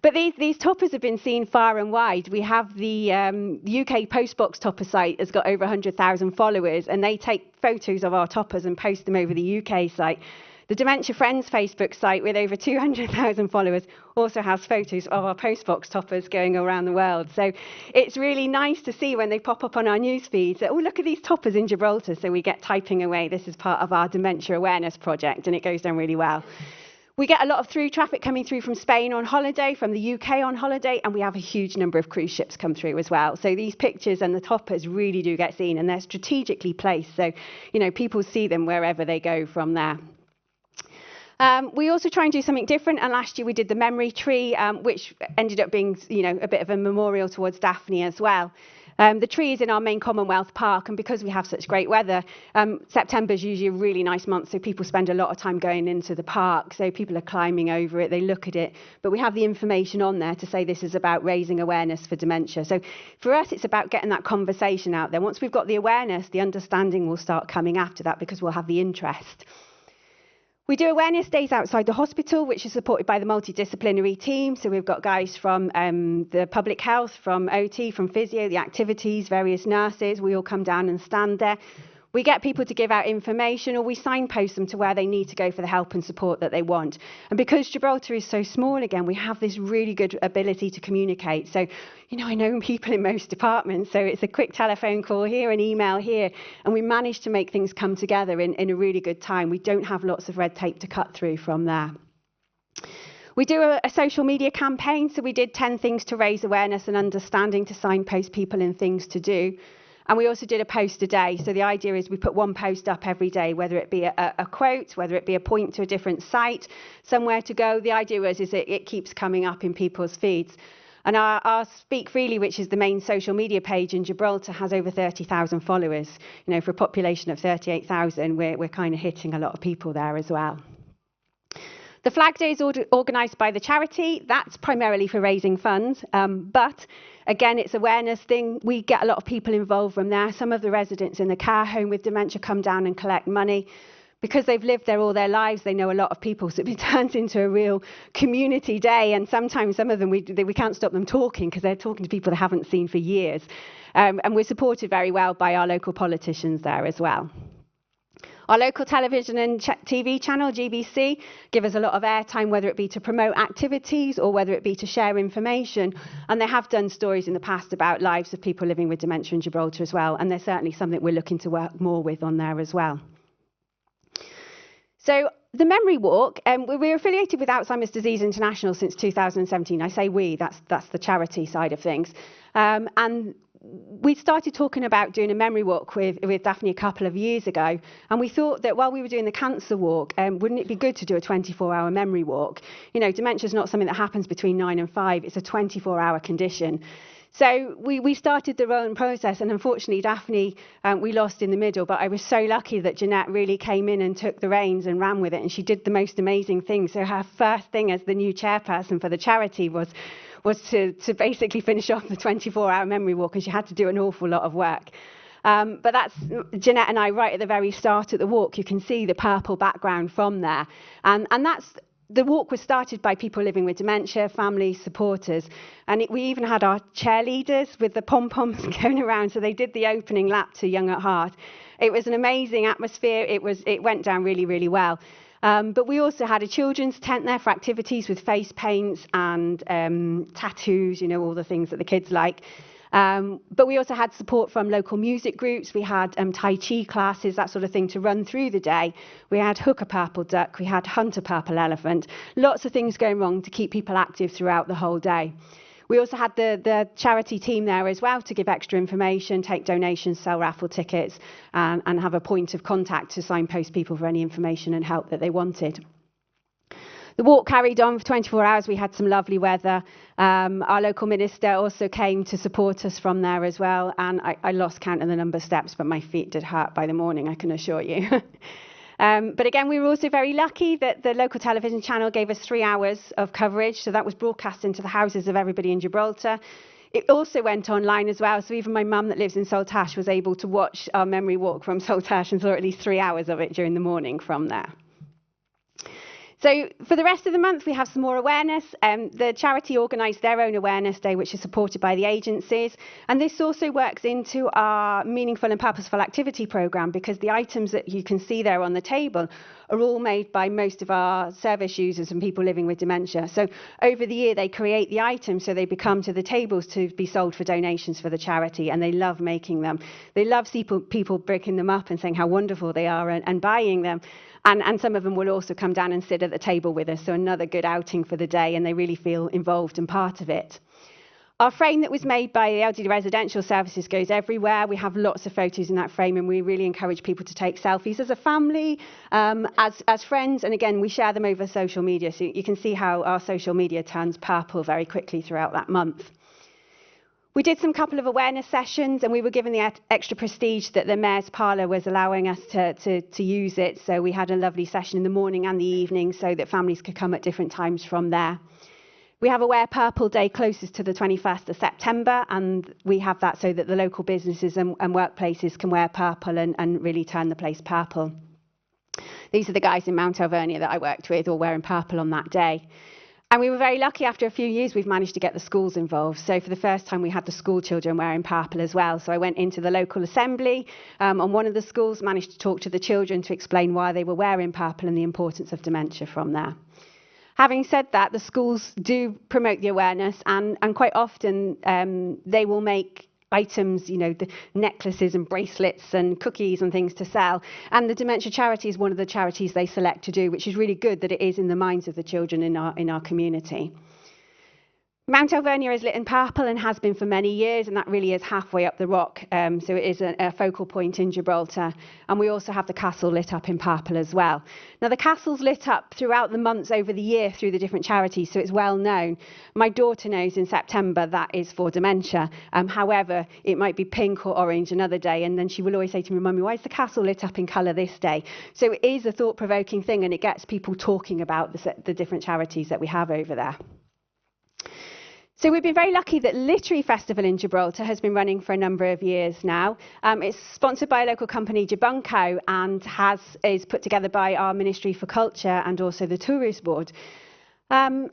but these toppers have been seen far and wide. We have the UK Postbox Topper site has got over 100,000 followers, and they take photos of our toppers and post them over the UK site. The Dementia Friends Facebook site, with over 200,000 followers, also has photos of our postbox toppers going around the world. So it's really nice to see when they pop up on our news feeds that, oh, look at these toppers in Gibraltar. So we get typing away. This is part of our dementia awareness project, and it goes down really well. We get a lot of through traffic coming through from Spain on holiday, from the UK on holiday, and we have a huge number of cruise ships come through as well. So these pictures and the toppers really do get seen, and they're strategically placed. So, people see them wherever they go from there. We also try and do something different, and last year we did the memory tree, which ended up being, a bit of a memorial towards Daphne as well. The tree is in our main Commonwealth Park, and because we have such great weather, September is usually a really nice month, so people spend a lot of time going into the park. So people are climbing over it, they look at it, but we have the information on there to say this is about raising awareness for dementia. So for us, it's about getting that conversation out there. Once we've got the awareness, the understanding will start coming after that, because we'll have the interest. We do awareness days outside the hospital, which is supported by the multidisciplinary team. So we've got guys from the public health, from OT, from physio, the activities, various nurses. We all come down and stand there. We get people to give out information, or we signpost them to where they need to go for the help and support that they want. And because Gibraltar is so small again, we have this really good ability to communicate. So, I know people in most departments, so it's a quick telephone call here, an email here, and we manage to make things come together in a really good time. We don't have lots of red tape to cut through from there. We do a social media campaign, so we did 10 things to raise awareness and understanding to signpost people and things to do. And we also did a post a day. So the idea is we put one post up every day, whether it be a quote, whether it be a point to a different site, somewhere to go. The idea is it keeps coming up in people's feeds. And our Speak Freely, which is the main social media page in Gibraltar, has over 30,000 followers. For a population of 38,000, we're kind of hitting a lot of people there as well. The Flag Day is organised by the charity. That's primarily for raising funds, but again, it's awareness thing. We get a lot of people involved from there. Some of the residents in the care home with dementia come down and collect money. Because they've lived there all their lives, they know a lot of people, so it turns into a real community day. And sometimes some of them, we can't stop them talking, because they're talking to people they haven't seen for years. And we're supported very well by our local politicians there as well. Our local television and TV channel, GBC, give us a lot of airtime, whether it be to promote activities or whether it be to share information. And they have done stories in the past about lives of people living with dementia in Gibraltar as well. And there's certainly something we're looking to work more with on there as well. So the Memory Walk, we're affiliated with Alzheimer's Disease International since 2017. I say we, that's the charity side of things. And we started talking about doing a memory walk with Daphne a couple of years ago, and we thought that while we were doing the cancer walk, wouldn't it be good to do a 24-hour memory walk? You know, dementia is not something that happens between 9 and 5, it's a 24-hour condition. So we started the rolling process, and unfortunately Daphne we lost in the middle, but I was so lucky that Jeanette really came in and took the reins and ran with it, and she did the most amazing thing. So her first thing as the new chairperson for the charity was to basically finish off the 24-hour memory walk, and she had to do an awful lot of work. But that's Jeanette and I right at the very start of the walk. You can see the purple background from there. And that's the walk was started by people living with dementia, families, supporters. And we even had our cheerleaders with the pom-poms going around. So they did the opening lap to Young at Heart. It was an amazing atmosphere. It went down really, really well. But we also had a children's tent there for activities with face paints and tattoos, you know, all the things that the kids like. But we also had support from local music groups. We had Tai Chi classes, that sort of thing, to run through the day. We had Hooker Purple Duck. We had Hunter Purple Elephant. Lots of things going wrong to keep people active throughout the whole day. We also had the charity team there as well to give extra information, take donations, sell raffle tickets, and have a point of contact to signpost people for any information and help that they wanted. The walk carried on for 24 hours. We had some lovely weather. Our local minister also came to support us from there as well. And I lost count of the number of steps, but my feet did hurt by the morning, I can assure you. But again, we were also very lucky that the local television channel gave us 3 hours of coverage. So that was broadcast into the houses of everybody in Gibraltar. It also went online as well. So even my mum that lives in Saltash was able to watch our memory walk from Saltash and saw at least 3 hours of it during the morning from there. So for the rest of the month, we have some more awareness. The charity organised their own awareness day, which is supported by the agencies. And this also works into our meaningful and purposeful activity programme, because the items that you can see there on the table are all made by most of our service users and people living with dementia. So over the year, they create the items so they become to the tables to be sold for donations for the charity, and they love making them. They love people breaking them up and saying how wonderful they are and buying them. And some of them will also come down and sit at the table with us, so another good outing for the day, and they really feel involved and part of it. Our frame that was made by the Elderly Residential Services goes everywhere. We have lots of photos in that frame, and we really encourage people to take selfies as a family, as friends, and again, we share them over social media, so you can see how our social media turns purple very quickly throughout that month. We did some couple of awareness sessions, and we were given the extra prestige that the Mayor's Parlour was allowing us to use it. So we had a lovely session in the morning and the evening so that families could come at different times from there. We have a Wear Purple Day closest to the 21st of September, and we have that so that the local businesses and workplaces can wear purple and really turn the place purple. These are the guys in Mount Alvernia that I worked with, all wearing purple on that day. And we were very lucky. After a few years, we've managed to get the schools involved. So for the first time, we had the school children wearing purple as well. So I went into the local assembly on one of the schools, managed to talk to the children to explain why they were wearing purple and the importance of dementia from there. Having said that, the schools do promote the awareness, and quite often they will make items, you know, the necklaces and bracelets and cookies and things to sell. And the Dementia Charity is one of the charities they select to do, which is really good that it is in the minds of the children in our community. Mount Alvernia is lit in purple and has been for many years, and that really is halfway up the rock. So it is a focal point in Gibraltar. And we also have the castle lit up in purple as well. Now, the castle's lit up throughout the months over the year through the different charities, so it's well known. My daughter knows in September that is for dementia. However, it might be pink or orange another day, and then she will always say to me, "Mummy, why is the castle lit up in colour this day?" So it is a thought-provoking thing, and it gets people talking about the different charities that we have over there. So we've been very lucky that Literary Festival in Gibraltar has been running for a number of years now. It's sponsored by a local company, Jabunco, and is put together by our Ministry for Culture and also the Tourist Board. And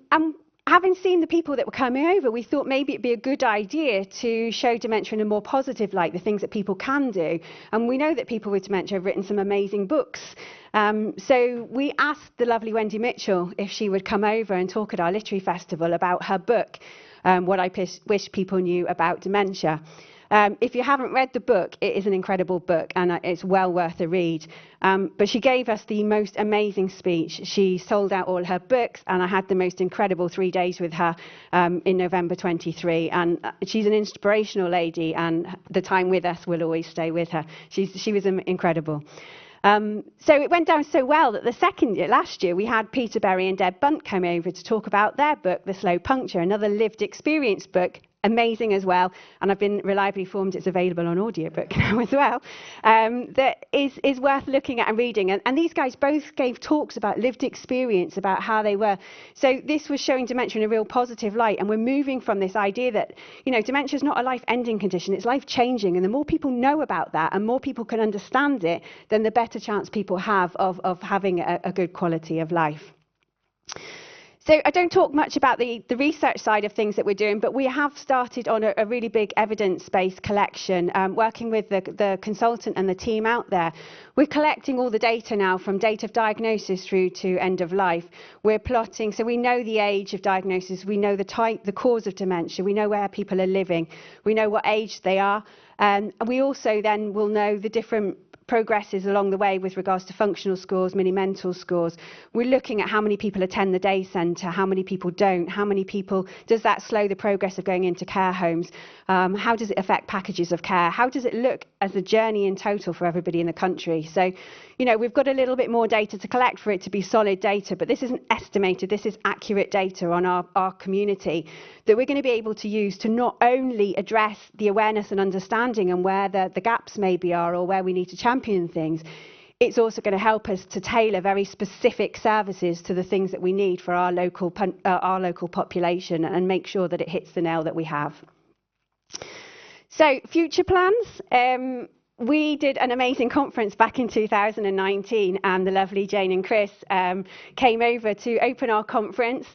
having seen the people that were coming over, we thought maybe it'd be a good idea to show dementia in a more positive light, the things that people can do. And we know that people with dementia have written some amazing books. So we asked the lovely Wendy Mitchell if she would come over and talk at our literary festival about her book, What I Wish People Knew About Dementia. If you haven't read the book, it is an incredible book and it's well worth a read. But she gave us the most amazing speech. She sold out all her books and I had the most incredible 3 days with her in November 23. And she's an inspirational lady and the time with us will always stay with her. She was incredible. So it went down so well that last year, we had Peter Berry and Deb Bunt come over to talk about their book, The Slow Puncture, another lived experience book, amazing as well. And I've been reliably informed it's available on audiobook now as well, that is worth looking at and reading. And these guys both gave talks about lived experience, about how they were. So this was showing dementia in a real positive light. And we're moving from this idea that, dementia is not a life-ending condition, it's life-changing. And the more people know about that and more people can understand it, then the better chance people have of having a good quality of life. So I don't talk much about the research side of things that we're doing, but we have started on a really big evidence-based collection, working with the consultant and the team out there. We're collecting all the data now from date of diagnosis through to end of life. We're plotting, so we know the age of diagnosis, we know the type, the cause of dementia, we know where people are living, we know what age they are, and we also then will know the different progresses along the way with regards to functional scores, mini-mental scores. We're looking at how many people attend the day centre, how many people don't, how many people, does that slow the progress of going into care homes? How does it affect packages of care? How does it look as a journey in total for everybody in the country? So, we've got a little bit more data to collect for it to be solid data, but this isn't estimated, this is accurate data on our community that we're going to be able to use to not only address the awareness and understanding and where the gaps maybe are or where we need to champion things, it's also going to help us to tailor very specific services to the things that we need for our local population and make sure that it hits the nail that we have. So, future plans. We did an amazing conference back in 2019 and the lovely Jane and Chris came over to open our conference.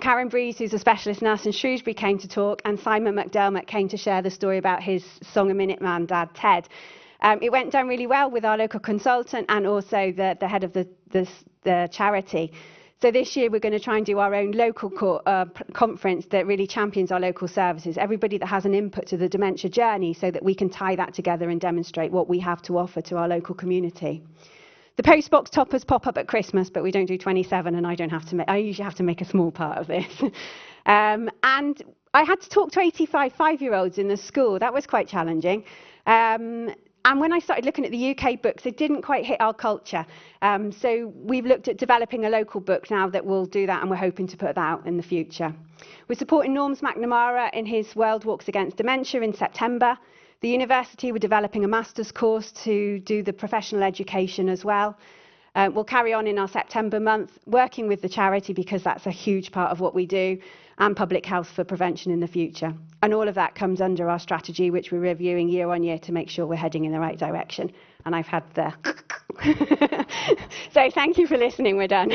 Karen Breeze, who's a specialist nurse in Shrewsbury, came to talk and Simon McDermott came to share the story about his Song a Minute Man dad, Ted. It went down really well with our local consultant and also the head of the charity. So this year we're going to try and do our own local conference that really champions our local services, everybody that has an input to the dementia journey so that we can tie that together and demonstrate what we have to offer to our local community. The postbox toppers pop up at Christmas, but we don't do 27 and I usually have to make a small part of this. And I had to talk to 85 5-year-olds in the school. That was quite challenging. And when I started looking at the UK books, it didn't quite hit our culture. So we've looked at developing a local book now that will do that, and we're hoping to put that out in the future. We're supporting Norms McNamara in his World Walks Against Dementia in September. The university, we're developing a master's course to do the professional education as well. We'll carry on in our September month, working with the charity because that's a huge part of what we do, and public health for prevention in the future. And all of that comes under our strategy, which we're reviewing year on year to make sure we're heading in the right direction. And I've had the... So thank you for listening, we're done.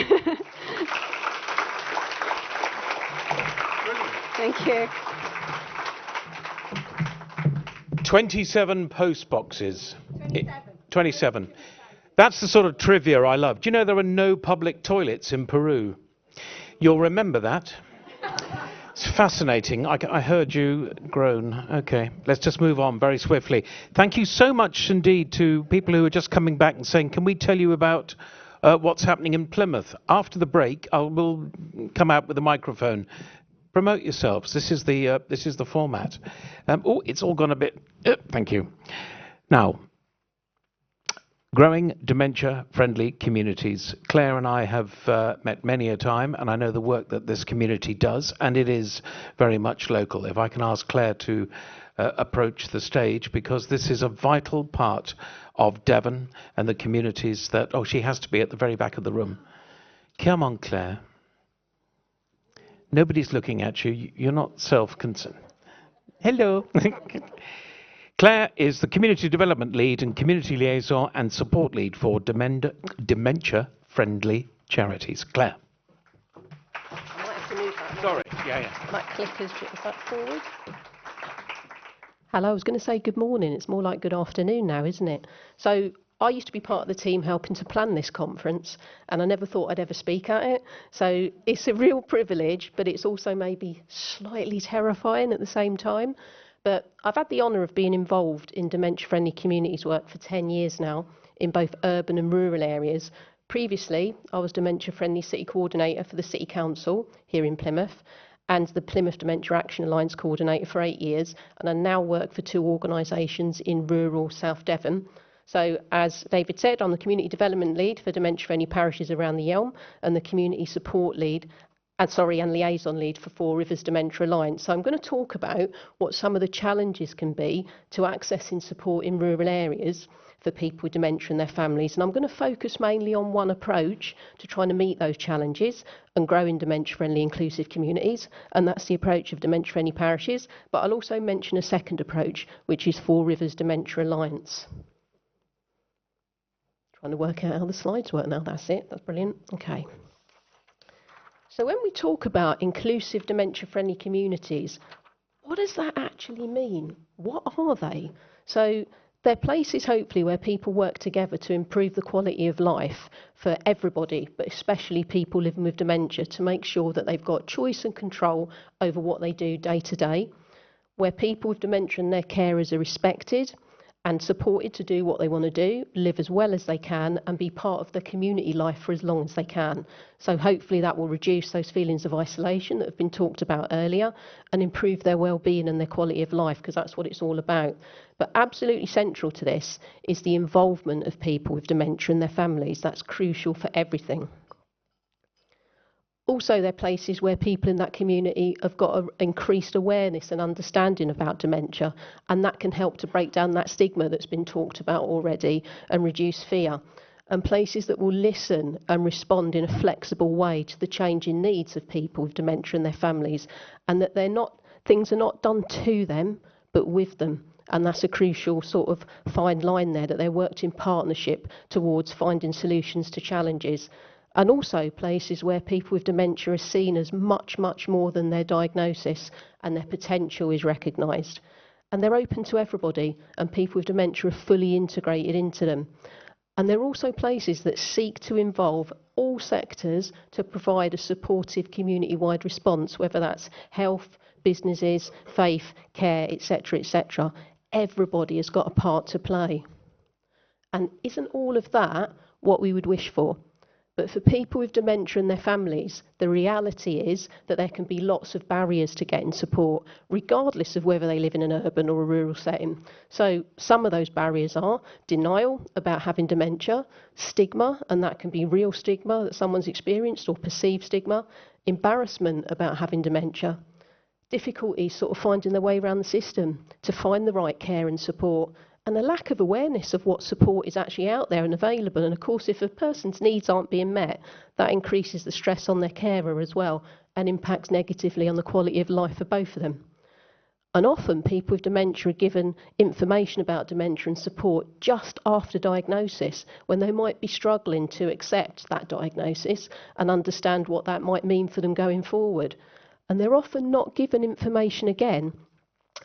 Thank you. 27 post boxes. 27. That's the sort of trivia I love. Do you know there are no public toilets in Peru? You'll remember that. It's fascinating. I heard you groan. Okay, let's just move on very swiftly. Thank you so much indeed to people who are just coming back and saying, can we tell you about what's happening in Plymouth? After the break, we'll come out with a microphone. Promote yourselves. This is the format. Oh, it's all gone a bit... thank you. Now, growing dementia-friendly communities. Claire and I have met many a time, and I know the work that this community does, and it is very much local. If I can ask Claire to approach the stage, because this is a vital part of Devon and the communities that... Oh, she has to be at the very back of the room. Come on, Claire. Nobody's looking at you. You're not self-concerned. Hello. Claire is the Community Development Lead and Community Liaison and Support Lead for Dementia-Friendly Charities. Claire. I might have to move that. Sorry, That clicker's is that forward? Hello, I was going to say good morning. It's more like good afternoon now, isn't it? So I used to be part of the team helping to plan this conference, and I never thought I'd ever speak at it. So it's a real privilege, but it's also maybe slightly terrifying at the same time. But I've had the honour of being involved in dementia-friendly communities work for 10 years now in both urban and rural areas. Previously, I was dementia-friendly city coordinator for the City Council here in Plymouth, and the Plymouth Dementia Action Alliance coordinator for 8 years, and I now work for 2 organisations in rural South Devon. So, as David said, I'm the Community Development Lead for dementia-friendly parishes around the Elm, and the Community Support Lead, and Liaison Lead for 4 Rivers Dementia Alliance. So I'm going to talk about what some of the challenges can be to accessing support in rural areas for people with dementia and their families. And I'm going to focus mainly on one approach to trying to meet those challenges and grow in dementia-friendly inclusive communities, and that's the approach of dementia-friendly parishes. But I'll also mention a second approach, which is 4 Rivers Dementia Alliance. Trying to work out how the slides work now. That's it. That's brilliant. Okay. So when we talk about inclusive dementia-friendly communities, what does that actually mean? What are they? So they're places, hopefully, where people work together to improve the quality of life for everybody, but especially people living with dementia, to make sure that they've got choice and control over what they do day to day, where people with dementia and their carers are respected and supported to do what they want to do, live as well as they can, and be part of the community life for as long as they can. So hopefully that will reduce those feelings of isolation that have been talked about earlier and improve their well-being and their quality of life, because that's what it's all about. But absolutely central to this is the involvement of people with dementia and their families. That's crucial for everything. Also, they're places where people in that community have got an increased awareness and understanding about dementia, and that can help to break down that stigma that's been talked about already and reduce fear. And places that will listen and respond in a flexible way to the changing needs of people with dementia and their families, and that things are not done to them, but with them. And that's a crucial sort of fine line there, that they're worked in partnership towards finding solutions to challenges. And also places where people with dementia are seen as much, much more than their diagnosis, and their potential is recognised. And they're open to everybody, and people with dementia are fully integrated into them. And they're also places that seek to involve all sectors to provide a supportive community-wide response, whether that's health, businesses, faith, care, etc., etc. Everybody has got a part to play. And isn't all of that what we would wish for? But for people with dementia and their families, the reality is that there can be lots of barriers to getting support, regardless of whether they live in an urban or a rural setting. So some of those barriers are denial about having dementia, stigma, and that can be real stigma that someone's experienced or perceived stigma, embarrassment about having dementia, difficulty sort of finding their way around the system to find the right care and support, and a lack of awareness of what support is actually out there and available. And of course, if a person's needs aren't being met, that increases the stress on their carer as well and impacts negatively on the quality of life for both of them. And often people with dementia are given information about dementia and support just after diagnosis, when they might be struggling to accept that diagnosis and understand what that might mean for them going forward. And they're often not given information again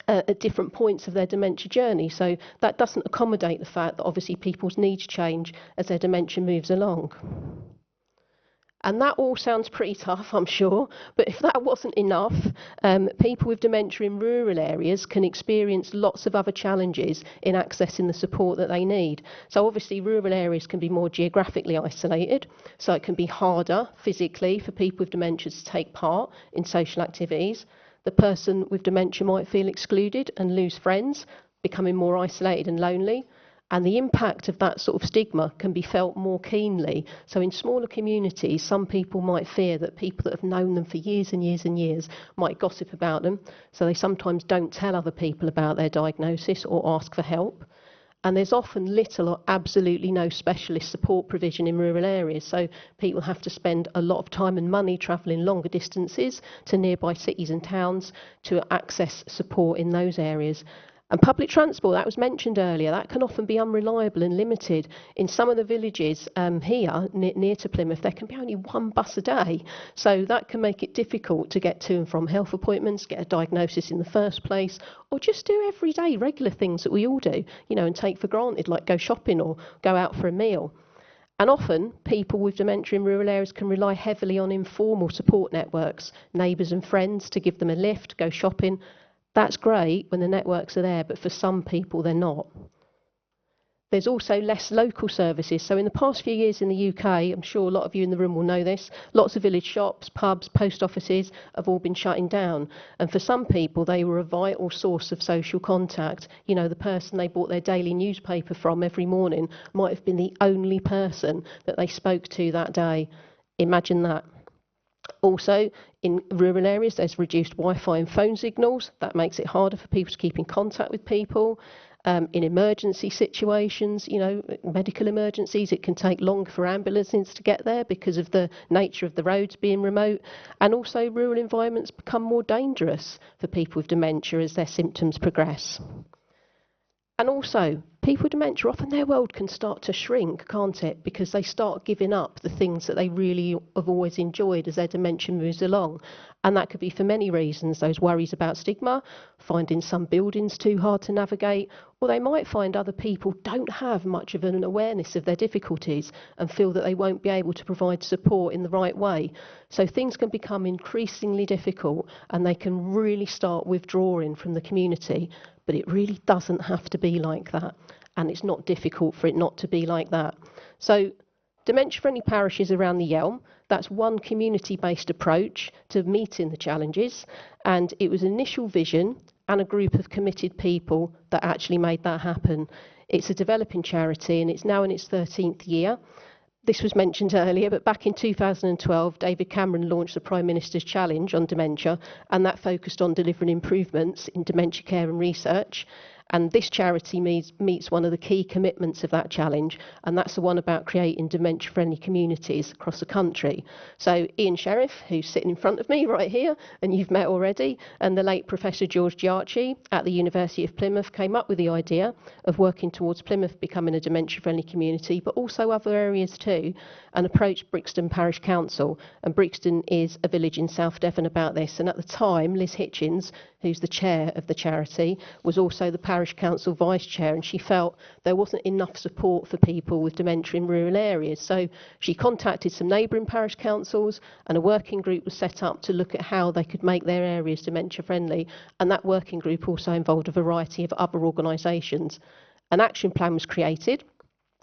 at different points of their dementia journey. So that doesn't accommodate the fact that obviously people's needs change as their dementia moves along. And that all sounds pretty tough, I'm sure, but if that wasn't enough, people with dementia in rural areas can experience lots of other challenges in accessing the support that they need. So obviously rural areas can be more geographically isolated, so it can be harder physically for people with dementia to take part in social activities. The person with dementia might feel excluded and lose friends, becoming more isolated and lonely. And the impact of that sort of stigma can be felt more keenly. So in smaller communities, some people might fear that people that have known them for years and years and years might gossip about them. So they sometimes don't tell other people about their diagnosis or ask for help. And there's often little or absolutely no specialist support provision in rural areas. So people have to spend a lot of time and money travelling longer distances to nearby cities and towns to access support in those areas. And public transport, that was mentioned earlier, that can often be unreliable and limited. In some of the villages here, near to Plymouth, there can be only one bus a day. So that can make it difficult to get to and from health appointments, get a diagnosis in the first place, or just do everyday regular things that we all do, you know, and take for granted, like go shopping or go out for a meal. And often, people with dementia in rural areas can rely heavily on informal support networks, neighbours and friends to give them a lift, go shopping. That's great when the networks are there, but for some people they're not. There's also less local services. So in the past few years in the UK, I'm sure a lot of you in the room will know this, lots of village shops, pubs, post offices have all been shutting down. And for some people, they were a vital source of social contact. You know, the person they bought their daily newspaper from every morning might have been the only person that they spoke to that day. Imagine that. Also, in rural areas, there's reduced Wi-Fi and phone signals. That makes it harder for people to keep in contact with people. In emergency situations, you know, medical emergencies, it can take longer for ambulances to get there because of the nature of the roads being remote. And also, rural environments become more dangerous for people with dementia as their symptoms progress. And also, people with dementia, often their world can start to shrink, can't it? Because they start giving up the things that they really have always enjoyed as their dementia moves along. And that could be for many reasons, those worries about stigma, finding some buildings too hard to navigate, or they might find other people don't have much of an awareness of their difficulties and feel that they won't be able to provide support in the right way. So things can become increasingly difficult and they can really start withdrawing from the community. But it really doesn't have to be like that. And it's not difficult for it not to be like that. So dementia-friendly parishes around the Yelm, that's one community-based approach to meeting the challenges. And it was an initial vision and a group of committed people that actually made that happen. It's a developing charity and it's now in its 13th year. This was mentioned earlier, but back in 2012, David Cameron launched the Prime Minister's Challenge on dementia, and that focused on delivering improvements in dementia care and research. And this charity meets one of the key commitments of that challenge, and that's the one about creating dementia-friendly communities across the country. So Ian Sheriff, who's sitting in front of me right here, and you've met already, and the late Professor George Giarchi at the University of Plymouth came up with the idea of working towards Plymouth becoming a dementia-friendly community, but also other areas too, and approached Brixton Parish Council. And Brixton is a village in South Devon about this. And at the time, Liz Hitchins, who's the chair of the charity, was also the Parish Council Vice Chair, and she felt there wasn't enough support for people with dementia in rural areas. So she contacted some neighbouring parish councils, and a working group was set up to look at how they could make their areas dementia friendly. And that working group also involved a variety of other organisations. An action plan was created,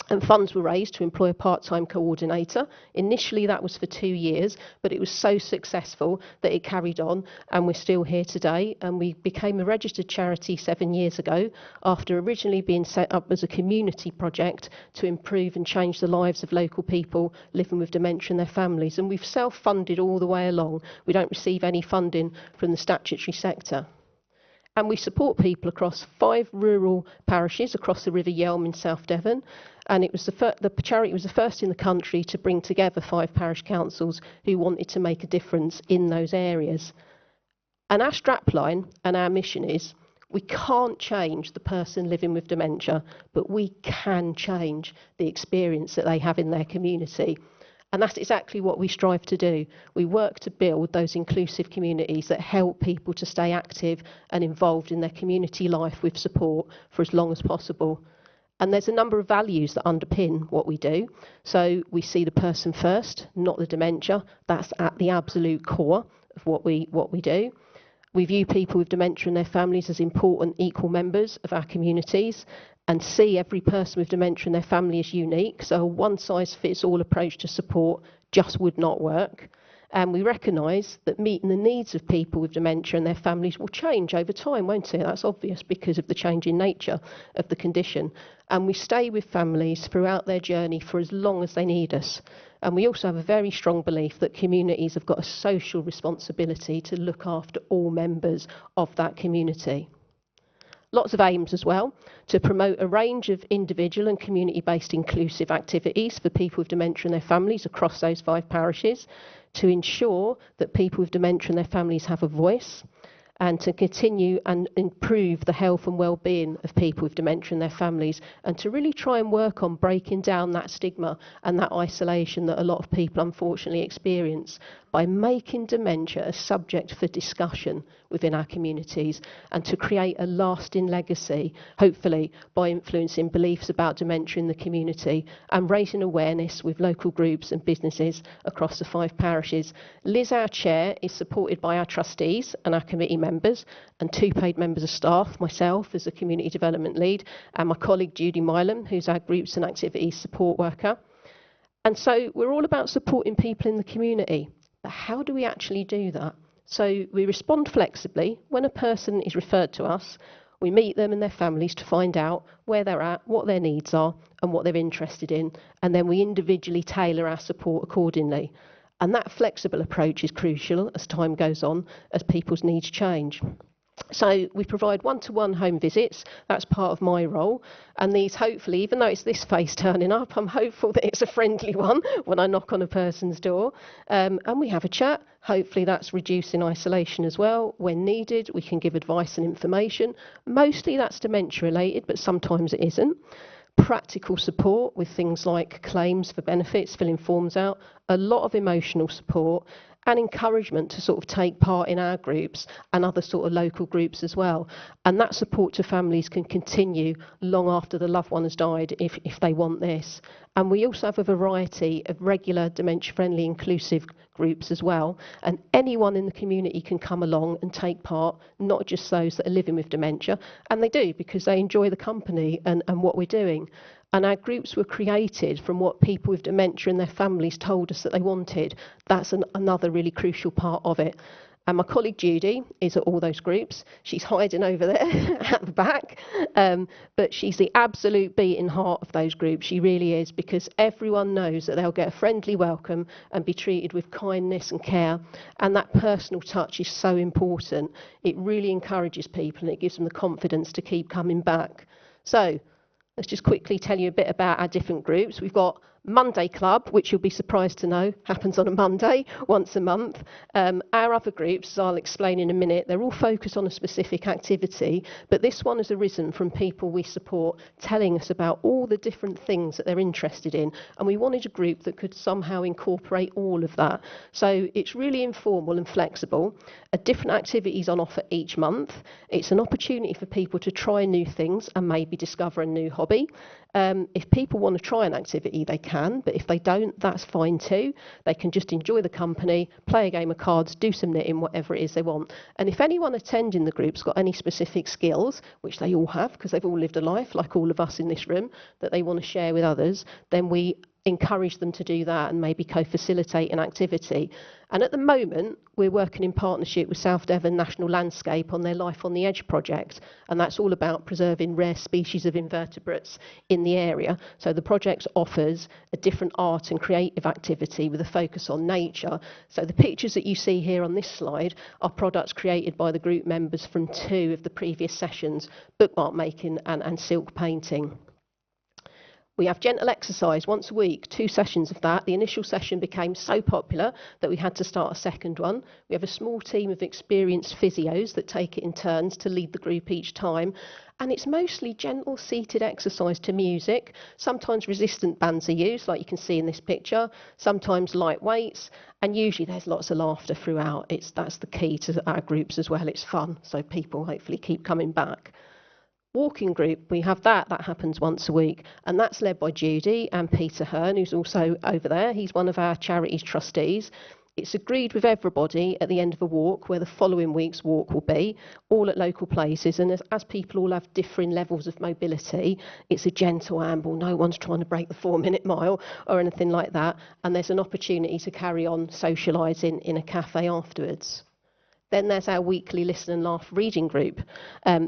and funds were raised to employ a part-time coordinator. Initially that was for 2 years, but it was so successful that it carried on, and we're still here today. And we became a registered charity 7 years ago, after originally being set up as a community project to improve and change the lives of local people living with dementia and their families. And we've self-funded all the way along. We don't receive any funding from the statutory sector. And we support people across 5 rural parishes across the River Yelm in South Devon. And it was the charity was the first in the country to bring together 5 parish councils who wanted to make a difference in those areas. And our strapline and our mission is, we can't change the person living with dementia, but we can change the experience that they have in their community. And that's exactly what we strive to do. We work to build those inclusive communities that help people to stay active and involved in their community life with support for as long as possible. And there's a number of values that underpin what we do. So we see the person first, not the dementia. That's at the absolute core of what we do. We view people with dementia and their families as important equal members of our communities, and see every person with dementia and their family as unique. So a one-size-fits-all approach to support just would not work. And we recognise that meeting the needs of people with dementia and their families will change over time, won't it? That's obvious because of the changing nature of the condition. And we stay with families throughout their journey for as long as they need us. And we also have a very strong belief that communities have got a social responsibility to look after all members of that community. Lots of aims as well, to promote a range of individual and community-based inclusive activities for people with dementia and their families across those 5 parishes, to ensure that people with dementia and their families have a voice, and to continue and improve the health and well-being of people with dementia and their families, and to really try and work on breaking down that stigma and that isolation that a lot of people unfortunately experience by making dementia a subject for discussion within our communities, and to create a lasting legacy, hopefully by influencing beliefs about dementia in the community and raising awareness with local groups and businesses across the 5 parishes. Liz, our chair, is supported by our trustees and our committee members and 2 paid members of staff, myself as a community development lead and my colleague Judy Milam, who's our groups and activities support worker. And so we're all about supporting people in the community. But how do we actually do that? So we respond flexibly. When a person is referred to us, we meet them and their families to find out where they're at, what their needs are, and what they're interested in. And then we individually tailor our support accordingly. And that flexible approach is crucial as time goes on, as people's needs change. So we provide one-to-one home visits. That's part of my role. And these, hopefully, even though it's this face turning up, I'm hopeful that it's a friendly one when I knock on a person's door. And we have a chat. Hopefully that's reducing isolation as well. When needed, we can give advice and information. Mostly that's dementia related, but sometimes it isn't. Practical support with things like claims for benefits, filling forms out, a lot of emotional support, and encouragement to sort of take part in our groups and other sort of local groups as well. And that support to families can continue long after the loved one has died if they want this. And we also have a variety of regular dementia-friendly inclusive groups as well. And anyone in the community can come along and take part, not just those that are living with dementia. And they do, because they enjoy the company and what we're doing. And our groups were created from what people with dementia and their families told us that they wanted. That's another really crucial part of it. And my colleague Judy is at all those groups. She's hiding over there at the back. But she's the absolute beating heart of those groups. She really is, because everyone knows that they'll get a friendly welcome and be treated with kindness and care. And that personal touch is so important. It really encourages people and it gives them the confidence to keep coming back. So let's just quickly tell you a bit about our different groups. We've got Monday Club, which you'll be surprised to know happens on a Monday, once a month. Our other groups, as I'll explain in a minute, they're all focused on a specific activity, but this one has arisen from people we support telling us about all the different things that they're interested in, and we wanted a group that could somehow incorporate all of that. So it's really informal and flexible. Different activities on offer each month. It's an opportunity for people to try new things and maybe discover a new hobby. If people want to try an activity, they can, but if they don't, that's fine too. They can just enjoy the company, play a game of cards, do some knitting, whatever it is they want. And if anyone attending the group's got any specific skills, which they all have, because they've all lived a life, like all of us in this room, that they want to share with others, then we encourage them to do that and maybe co-facilitate an activity. And at the moment, we're working in partnership with South Devon National Landscape on their Life on the Edge project, and that's all about preserving rare species of invertebrates in the area. So the project offers a different art and creative activity with a focus on nature. So the pictures that you see here on this slide are products created by the group members from 2 of the previous sessions, bookmark making and silk painting. We have gentle exercise once a week, 2 sessions of that. The initial session became so popular that we had to start a second one. We have a small team of experienced physios that take it in turns to lead the group each time. And it's mostly gentle seated exercise to music. Sometimes resistant bands are used, like you can see in this picture. Sometimes light weights. And usually there's lots of laughter throughout. That's the key to our groups as well. It's fun, so people hopefully keep coming back. Walking group, we have that happens once a week, and that's led by Judy and Peter Hearn, who's also over there. He's one of our charities trustees. It's agreed with everybody at the end of a walk where the following week's walk will be, all at local places, and as people all have differing levels of mobility, it's a gentle amble. No one's trying to break the 4-minute mile or anything like that, and there's an opportunity to carry on socialising in a cafe afterwards. Then there's our weekly Listen and Laugh reading group.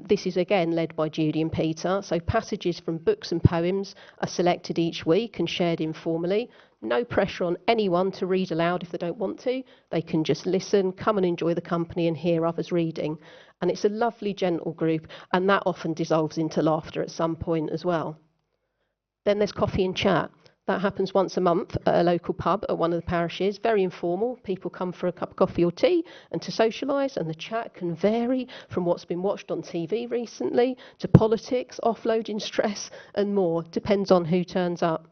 This is again led by Judy and Peter. So passages from books and poems are selected each week and shared informally. No pressure on anyone to read aloud if they don't want to. They can just listen, come and enjoy the company and hear others reading. And it's a lovely, gentle group, and that often dissolves into laughter at some point as well. Then there's coffee and chat. That happens once a month at a local pub at one of the parishes. Very informal. People come for a cup of coffee or tea and to socialise, and the chat can vary from what's been watched on TV recently to politics, offloading stress and more. Depends on who turns up.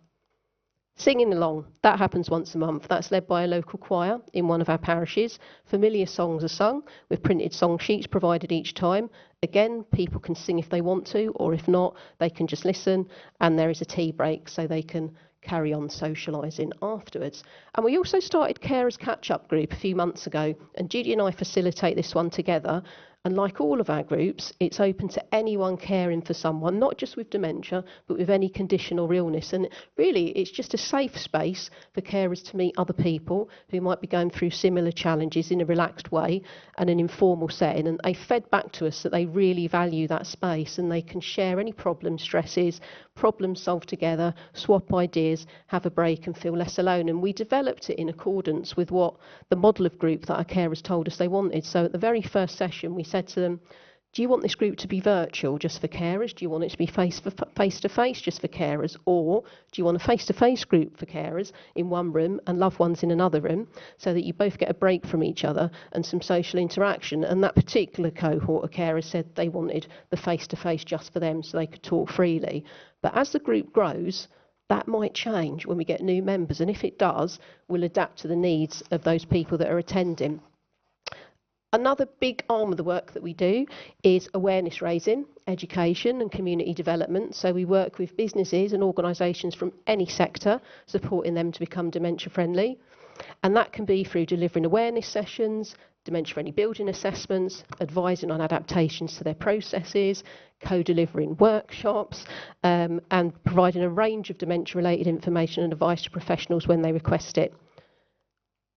Singing along, that happens once a month. That's led by a local choir in one of our parishes. Familiar songs are sung with printed song sheets provided each time. Again, people can sing if they want to, or if not, they can just listen, and there is a tea break so they can carry on socialising afterwards. And we also started Carers Catch-Up Group a few months ago, and Judy and I facilitate this one together. And like all of our groups, it's open to anyone caring for someone, not just with dementia, but with any condition or illness. And really, it's just a safe space for carers to meet other people who might be going through similar challenges in a relaxed way and an informal setting. And they fed back to us that they really value that space, and they can share any problems, stresses, problems solved together, swap ideas, have a break and feel less alone. And we developed it in accordance with what the model of group that our carers told us they wanted. So at the very first session, we said to them, do you want this group to be virtual just for carers? Do you want it to be face-to-face just for carers? Or do you want a face-to-face group for carers in one room and loved ones in another room so that you both get a break from each other and some social interaction? And that particular cohort of carers said they wanted the face-to-face just for them so they could talk freely. But as the group grows, that might change when we get new members. And if it does, we'll adapt to the needs of those people that are attending. Another big arm of the work that we do is awareness raising, education and community development. So we work with businesses and organisations from any sector, supporting them to become dementia friendly. And that can be through delivering awareness sessions, dementia friendly building assessments, advising on adaptations to their processes, co-delivering workshops, and providing a range of dementia related information and advice to professionals when they request it.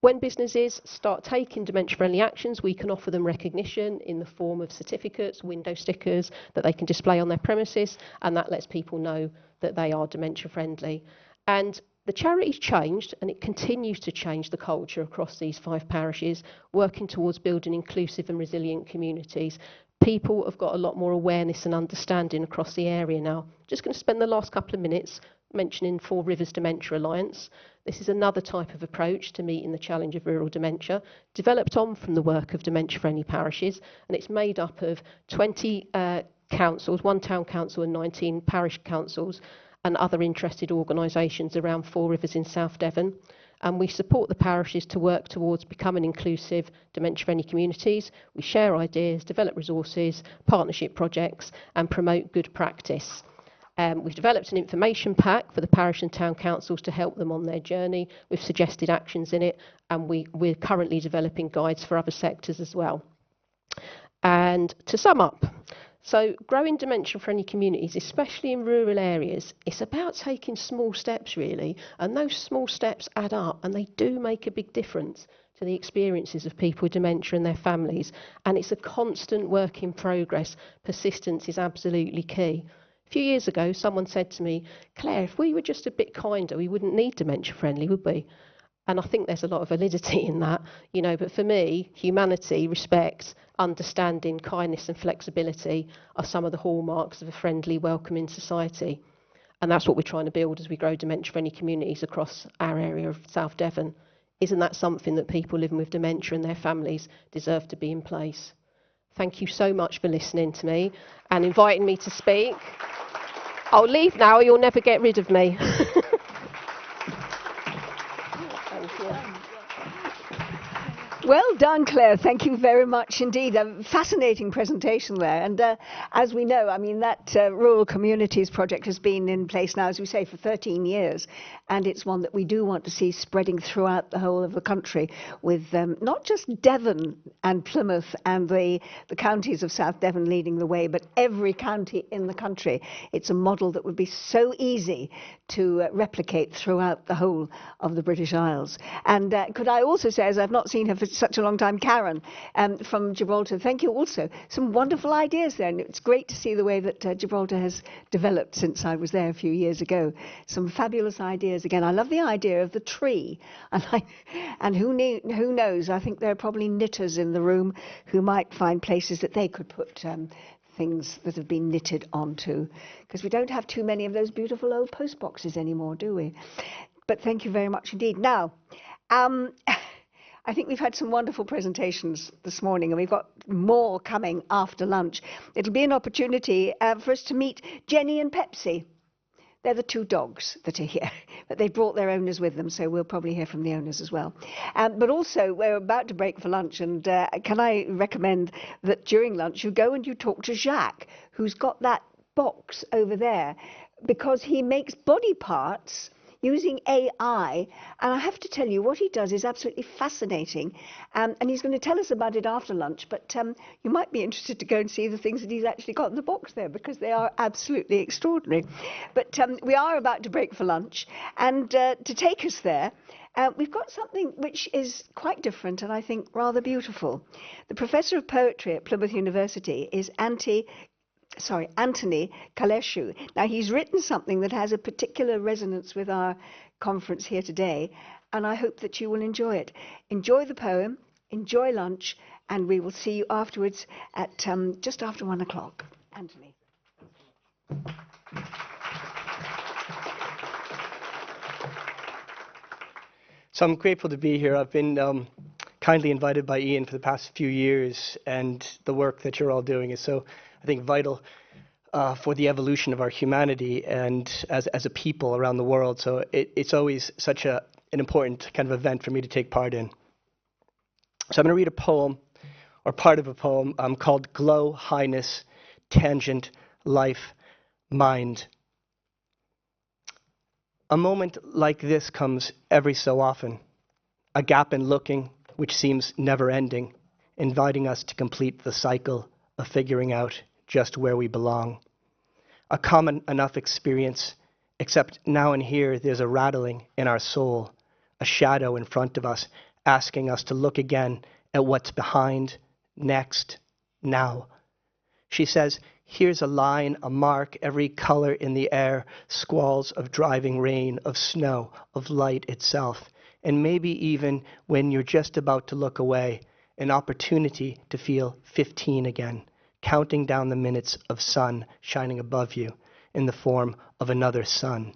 When businesses start taking dementia-friendly actions, we can offer them recognition in the form of certificates, window stickers that they can display on their premises, and that lets people know that they are dementia-friendly. And the charity's changed, and it continues to change the culture across these 5 parishes, working towards building inclusive and resilient communities. People have got a lot more awareness and understanding across the area now. Just going to spend the last couple of minutes mentioning Four Rivers Dementia Alliance. This is another type of approach to meeting the challenge of rural dementia, developed on from the work of dementia-friendly parishes, and it's made up of 20 councils, 1 town council and 19 parish councils, and other interested organisations around Four Rivers in South Devon. And we support the parishes to work towards becoming inclusive, dementia-friendly communities. We share ideas, develop resources, partnership projects, and promote good practice. We've developed an information pack for the parish and town councils to help them on their journey with suggested actions in it, and we're currently developing guides for other sectors as well. And to sum up, so growing dementia-friendly communities, especially in rural areas, it's about taking small steps really, and those small steps add up and they do make a big difference to the experiences of people with dementia and their families, and it's a constant work in progress. Persistence is absolutely key. A few years ago, someone said to me, Claire, if we were just a bit kinder, we wouldn't need dementia friendly, would we? And I think there's a lot of validity in that, you know, but for me, humanity, respect, understanding, kindness and flexibility are some of the hallmarks of a friendly, welcoming society. And that's what we're trying to build as we grow dementia-friendly communities across our area of South Devon. Isn't that something that people living with dementia and their families deserve to be in place? Thank you so much for listening to me and inviting me to speak. I'll leave now or you'll never get rid of me. Thank you. Well done, Claire. Thank you very much indeed. A fascinating presentation there. And as we know, I mean, that Rural Communities project has been in place now, as we say, for 13 years. And it's one that we do want to see spreading throughout the whole of the country with not just Devon and Plymouth and the counties of South Devon leading the way, but every county in the country. It's a model that would be so easy to replicate throughout the whole of the British Isles. And could I also say, as I've not seen her for such a long time, Karen from Gibraltar, thank you also. Some wonderful ideas there, and it's great to see the way that Gibraltar has developed since I was there a few years ago. Some fabulous ideas again. I love the idea of the tree, and who knows, I think there are probably knitters in the room who might find places that they could put things that have been knitted onto, because we don't have too many of those beautiful old post boxes anymore, do we? But thank you very much indeed. Now, I think we've had some wonderful presentations this morning, and we've got more coming after lunch. It'll be an opportunity for us to meet Jenny and Pepsi. They're the two dogs that are here, but they brought their owners with them, so we'll probably hear from the owners as well. But also, we're about to break for lunch, and can I recommend that during lunch you go and you talk to Jacques, who's got that box over there, because he makes body parts using AI, and I have to tell you, what he does is absolutely fascinating, and he's going to tell us about it after lunch, but you might be interested to go and see the things that he's actually got in the box there, because they are absolutely extraordinary. But we are about to break for lunch, and to take us there, we've got something which is quite different and I think rather beautiful. The Professor of Poetry at Plymouth University is Anthony Kaleshu. Now, he's written something that has a particular resonance with our conference here today, and I hope that you will enjoy it. Enjoy the poem, enjoy lunch, and we will see you afterwards at just after 1 o'clock. Anthony. So I'm grateful to be here. I've been kindly invited by Ian for the past few years, and the work that you're all doing is so, I think, vital for the evolution of our humanity and as a people around the world. So it's always such an important kind of event for me to take part in. So I'm going to read a poem, or part of a poem, called Glow, Highness, Tangent, Life, Mind. A moment like this comes every so often, a gap in looking which seems never ending, inviting us to complete the cycle of figuring out just where we belong. A common enough experience, except now and here there's a rattling in our soul, a shadow in front of us, asking us to look again at what's behind, next, now. She says, here's a line, a mark, every color in the air, squalls of driving rain, of snow, of light itself. And maybe even when you're just about to look away, an opportunity to feel 15 again, counting down the minutes of sun shining above you in the form of another sun.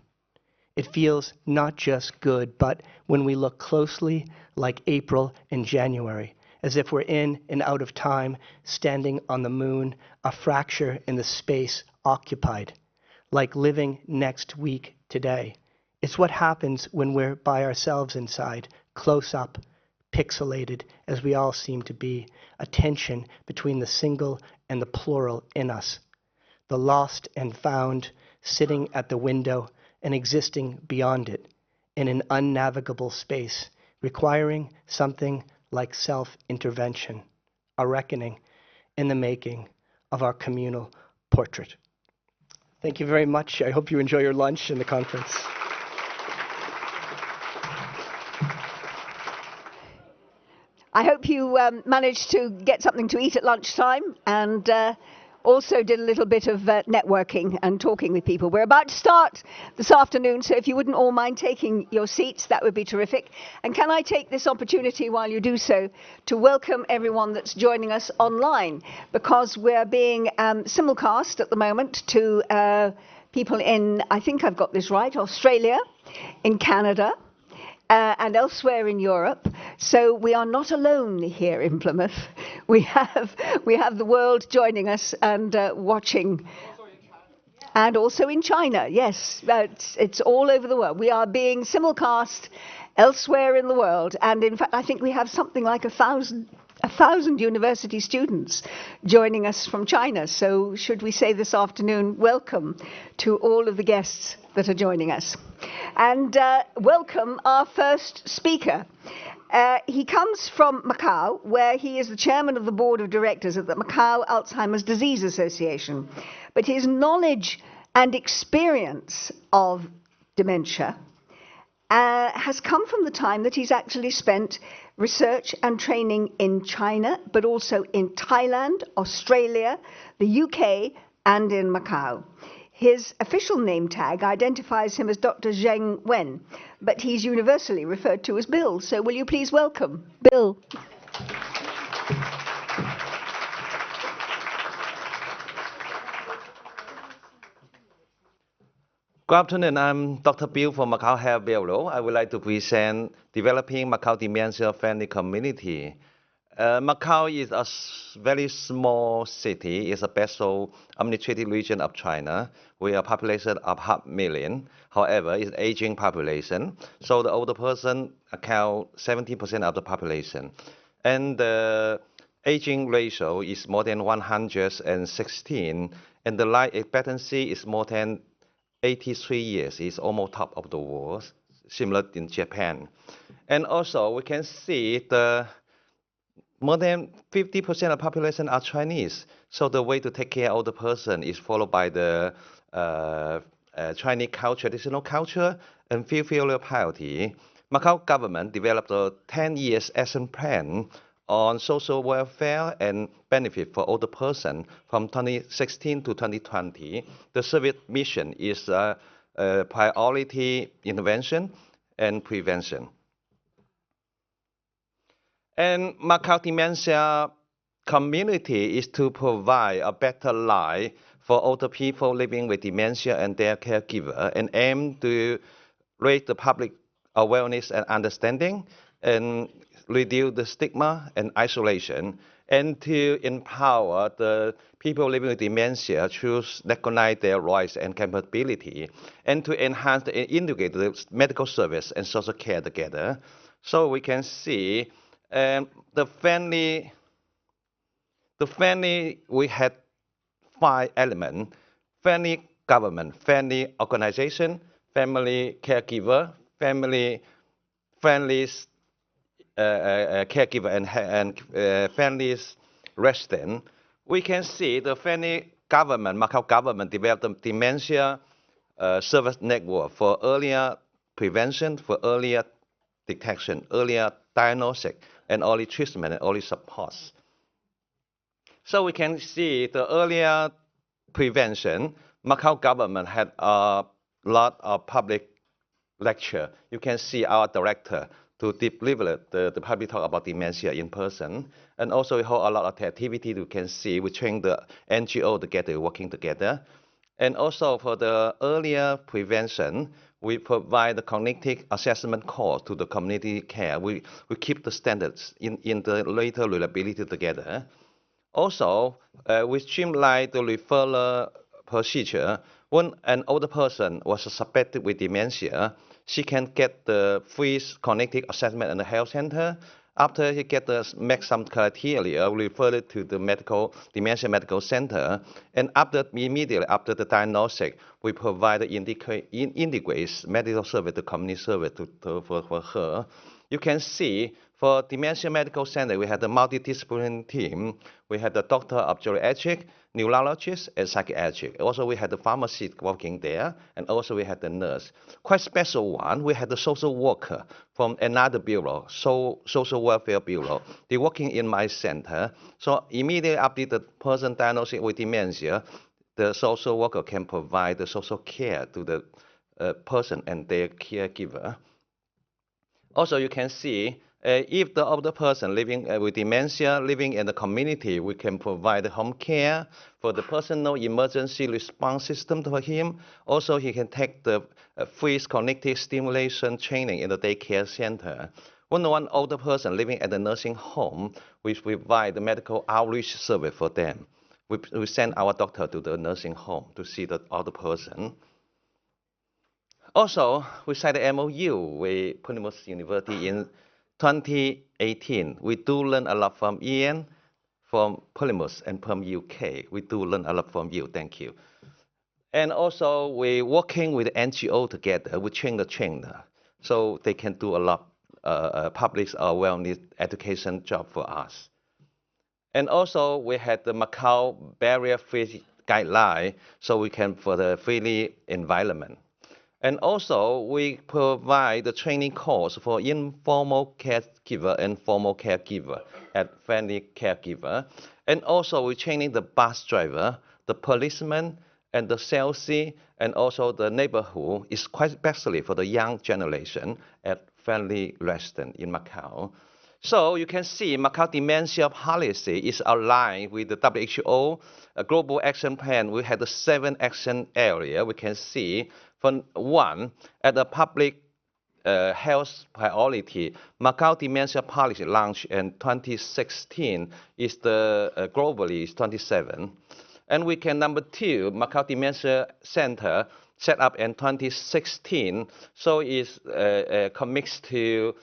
It feels not just good, but when we look closely, like April and January, as if we're in and out of time, standing on the moon, a fracture in the space occupied, like living next week today. It's what happens when we're by ourselves inside, close up, pixelated, as we all seem to be, a tension between the single and the plural in us, the lost and found, sitting at the window and existing beyond it, in an unnavigable space, requiring something like self-intervention, a reckoning in the making of our communal portrait. Thank you very much. I hope you enjoy your lunch and the conference. I hope you managed to get something to eat at lunchtime and also did a little bit of networking and talking with people. We're about to start this afternoon, so if you wouldn't all mind taking your seats, that would be terrific. And can I take this opportunity while you do so to welcome everyone that's joining us online, because we're being simulcast at the moment to people in, I think I've got this right, Australia, in Canada, and elsewhere in Europe. So we are not alone here in Plymouth. We have the world joining us and watching. And also in China, yes. It's all over the world. We are being simulcast elsewhere in the world. And in fact, I think we have something like 1,000 university students joining us from China. So should we say this afternoon, welcome to all of the guests that are joining us. And welcome our first speaker. He comes from Macau, where he is the chairman of the board of directors at the Macau Alzheimer's Disease Association. But his knowledge and experience of dementia has come from the time that he's actually spent research and training in China, but also in Thailand, Australia, the UK, and in Macau. His official name tag identifies him as Dr. Zheng Wen, but he's universally referred to as Bill. So will you please welcome Bill? Good afternoon. I'm Dr. Bill from Macau Health Bureau. I would like to present developing Macau dementia-friendly community. Macau is a very small city. It's a special administrative region of China with a population of 500,000. However, it's an aging population. So the older person account 70% of the population. And the aging ratio is more than 116. And the life expectancy is more than 83 years. Is almost top of the world, similar in Japan. And also, we can see the more than 50% of the population are Chinese. So the way to take care of the person is followed by the Chinese culture, traditional culture, and filial piety. Macau government developed a 10 years action plan on social welfare and benefit for older person from 2016 to 2020. The service mission is priority intervention and prevention. And Macau dementia community is to provide a better life for older people living with dementia and their caregiver, and aim to raise the public awareness and understanding, and reduce the stigma and isolation, and to empower the people living with dementia to recognize their rights and capability, and to enhance and integrate the medical service and social care together. So we can see the family, we had 5 elements: family government, family organization, family caregiver, families caregiver, and families resident. We can see the family government, Macau government developed a dementia service network for earlier prevention, for earlier detection, earlier diagnosis, and early treatment and early supports. So we can see the earlier prevention, Macau government had a lot of public lecture. You can see our director to deliver the public talk about dementia in person. And also we hold a lot of activity. You can see we train the NGO together, working together. And also for the earlier prevention, we provide the cognitive assessment course to the community care. We keep the standards in the later reliability together. Also, we streamline the referral procedure. When an older person was suspected with dementia, she can get the free cognitive assessment in the health center. After he make some criteria, we refer it to the dementia medical center. And immediately after the diagnosis, we provide the integrates medical service, the community service for her. You can see for dementia medical center, we had a multidisciplinary team. We had the doctor of geriatric, neurologist, and psychiatric. Also, we had the pharmacist working there, and also we had the nurse. Quite special one, we had the social worker from another bureau, social welfare bureau. They're working in my center. So immediately after the person diagnosed with dementia, the social worker can provide the social care to the person and their caregiver. Also, you can see if the older person living with dementia, living in the community, we can provide home care for the personal emergency response system for him. Also, he can take the free cognitive stimulation training in the daycare center. When one older person living at the nursing home, we provide the medical outreach service for them. We send our doctor to the nursing home to see the older person. Also, we signed an MOU with Plymouth University in 2018. We do learn a lot from Ian, from Plymouth, and from UK. We do learn a lot from you. Thank you. And also, we're working with NGO together. We train the trainer, so they can do a lot public wellness education job for us. And also, we had the Macau barrier-free guideline, so we can for the friendly environment. And also, we provide the training course for informal caregiver and formal caregiver at friendly caregiver. And also, we're training the bus driver, the policeman, and the salesy, and also the neighborhood is quite especially for the young generation at friendly resident in Macau. So you can see Macau dementia policy is aligned with the WHO global action plan. We had the 7 action area. We can see from one at the public health priority, Macau dementia policy launched in 2016 is the globally is 27. And we can number 2, Macau Dementia Center set up in 2016. So it's commits to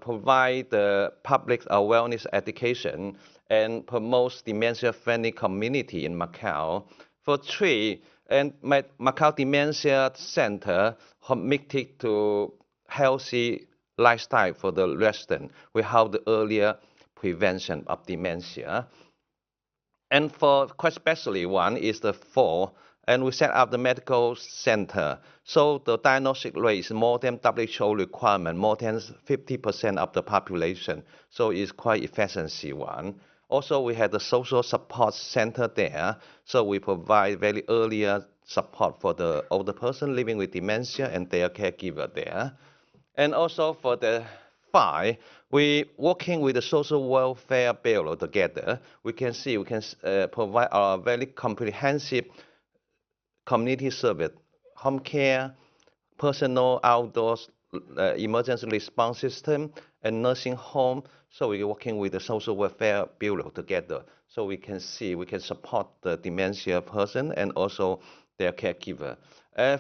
provide the public awareness education and promotes dementia-friendly community in Macau. For 3, and Macau Dementia Center committed to healthy lifestyle for the resident. We have the earlier prevention of dementia. And for quite especially one is the 4, and we set up the medical center. So the diagnostic rate is more than WHO requirement, more than 50% of the population. So it's quite efficiency one. Also, we had the social support center there. So we provide very earlier support for the older person living with dementia and their caregiver there. And also for the 5, we working with the social welfare bureau together. We can see we can provide a very comprehensive community service, home care, personal outdoors emergency response system, and nursing home. So we're working with the social welfare bureau together. So we can see we can support the dementia person and also their caregiver.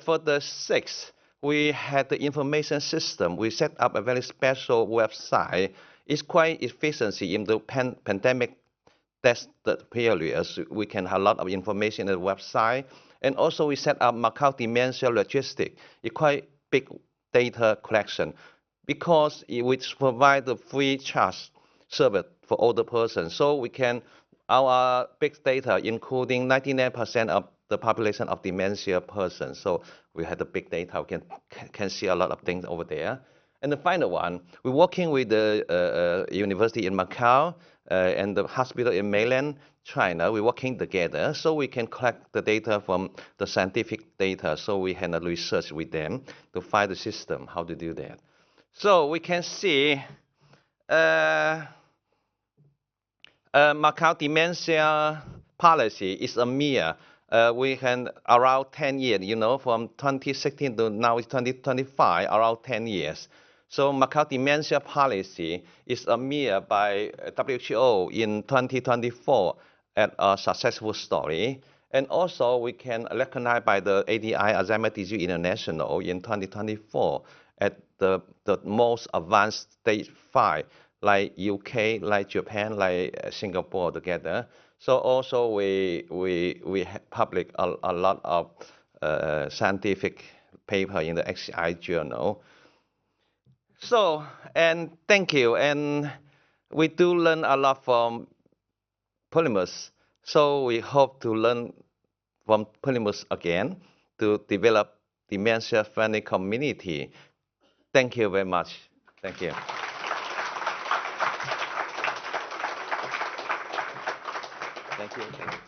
For the 6, we had the information system. We set up a very special website. It's quite efficiency in the pandemic tested periods. We can have a lot of information on the website. And also we set up Macau Dementia Logistics. It's quite big data collection because it would provide the free charge service for older persons. So we can, our big data including 99% of the population of dementia persons. So we had the big data, we can see a lot of things over there. And the final one, we're working with the university in Macau and the hospital in mainland China. We're working together so we can collect the data from the scientific data. So we had a research with them to find the system, how to do that. So we can see Macau dementia policy is a mere we can around 10 years, you know, from 2016 to now it's 2025, around 10 years. So Macau dementia policy is a mere by WHO in 2024 as a successful story. And also we can recognize by the ADI Alzheimer's Disease International in 2024 at the most advanced stage 5, like UK, like Japan, like Singapore together. So also we publish a lot of scientific paper in the XCI journal. So, and thank you. And we do learn a lot from Plymouth. So we hope to learn from Plymouth again to develop dementia-friendly community. Thank you very much. Thank you. Thank you. Thank you.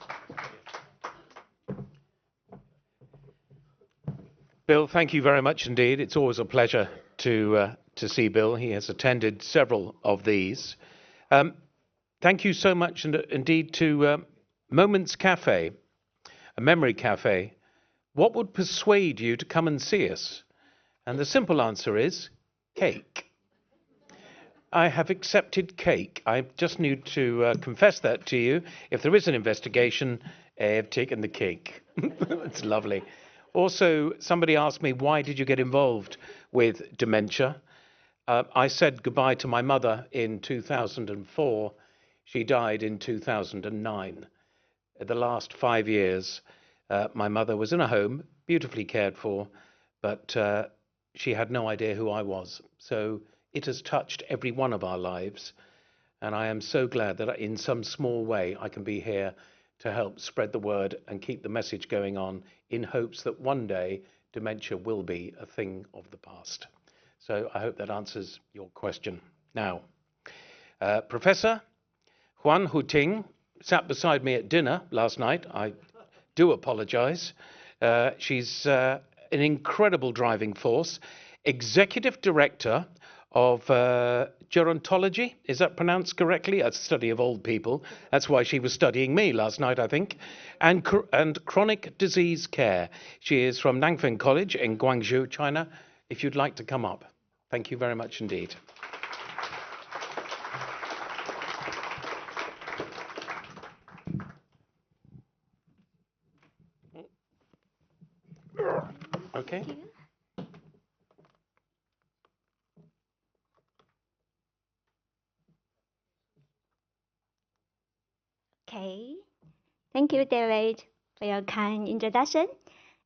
Bill, thank you very much indeed. It's always a pleasure to see Bill. He has attended several of these. Thank you so much indeed to Moments Cafe, a memory cafe. What would persuade you to come and see us? And the simple answer is cake. I have accepted cake. I just need to confess that to you. If there is an investigation, I have taken the cake. It's lovely. Also, somebody asked me, why did you get involved with dementia? I said goodbye to my mother in 2004. She died in 2009. The last 5 years, my mother was in a home, beautifully cared for, but she had no idea who I was. So it has touched every one of our lives. And I am so glad that in some small way I can be here to help spread the word and keep the message going on in hopes that one day dementia will be a thing of the past. So I hope that answers your question. Now, Professor Huan Huting sat beside me at dinner last night. I do apologize. She's an incredible driving force, Executive Director of gerontology. Is that pronounced correctly? A study of old people. That's why she was studying me last night, I think. And chronic disease care. She is from Nanfeng College in Guangzhou, China. If you'd like to come up. Thank you very much indeed. Okay. Okay. Thank you, David, for your kind introduction.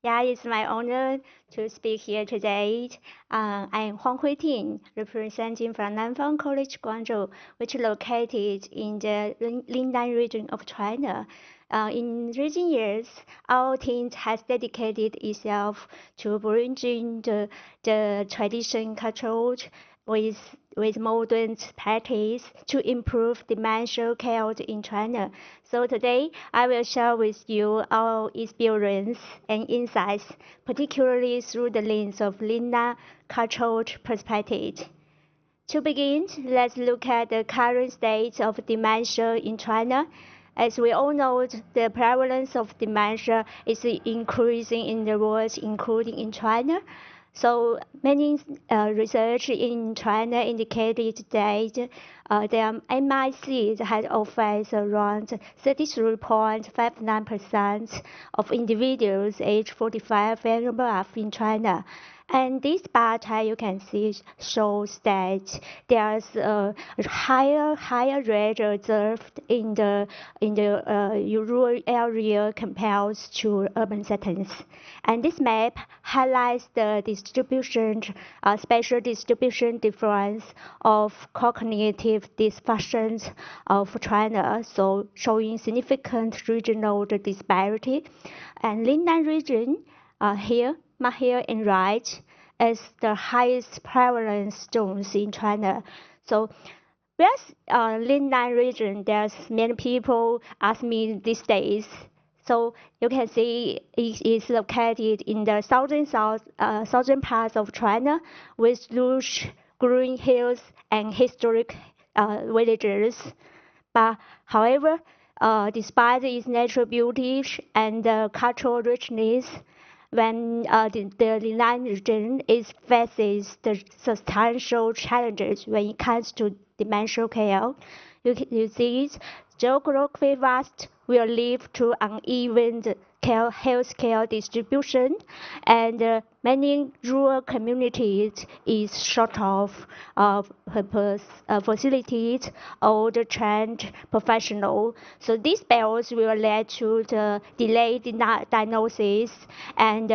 Yeah, it's my honor to speak here today. I'm Huang Huiting, representing from Nanfang College, Guangzhou, which is located in the Linnan region of China. In recent years, our team has dedicated itself to bridging the tradition culture with modern practice to improve dementia care in China. So today, I will share with you our experience and insights, particularly through the lens of Linnan cultural perspective. To begin, let's look at the current state of dementia in China. As we all know, the prevalence of dementia is increasing in the world, including in China. So many research in China indicated that the MIC has offers around 33.59% of individuals aged 45 and above in China. And this data you can see shows that there's a higher rate observed in the rural area compared to urban settings. And this map highlights the spatial distribution difference of cognitive dysfunctions of China, so showing significant regional disparity. And Linnan region here in right is the highest prevalence zones in China. So whereas Linnan region, there's many people ask me these days. So you can see it is located in the southern parts of China with lush green hills and historic villages. But however, despite its natural beauty and cultural richness, when the Linnan region faces the substantial challenges when it comes to dementia care. You see, geography vast will lead to uneven healthcare distribution, and many rural communities is short of facilities or the trained professional. So these barriers will lead to the delayed diagnosis and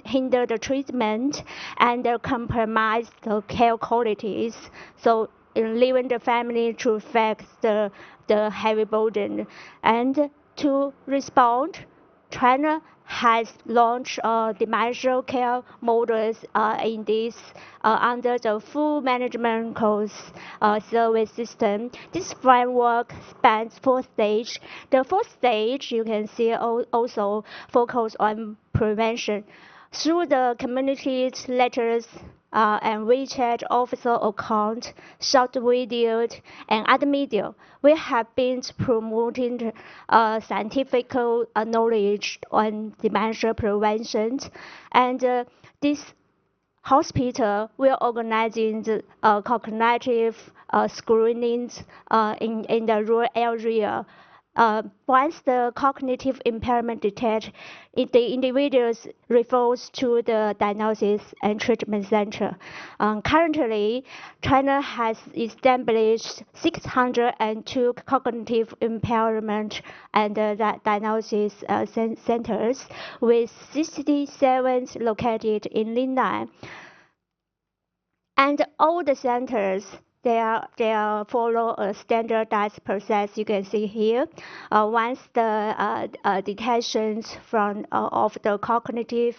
hinder the treatment and compromise the care qualities. So leaving the family to face the heavy burden. And to respond, China has launched dementia care models in this under the full management course service system. This framework spans 4 stages. The first stage you can see also focus on prevention. Through the community letters and WeChat officer account, short videos, and other media, we have been promoting scientific knowledge on dementia prevention. And this hospital will organizing the cognitive screenings in the rural area. Once the cognitive impairment detected, the individuals refers to the diagnosis and treatment center. Currently, China has established 602 cognitive impairment and diagnosis centers, with 67 located in Linnan. And all the centers they follow a standardized process. You can see here. Once the detections of the cognitive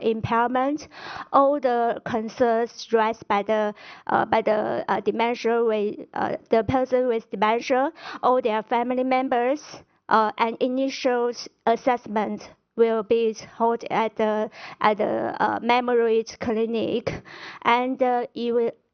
impairment, all the concerns raised by the dementia the person with dementia, all their family members, and initial assessment will be held at the memory clinic, and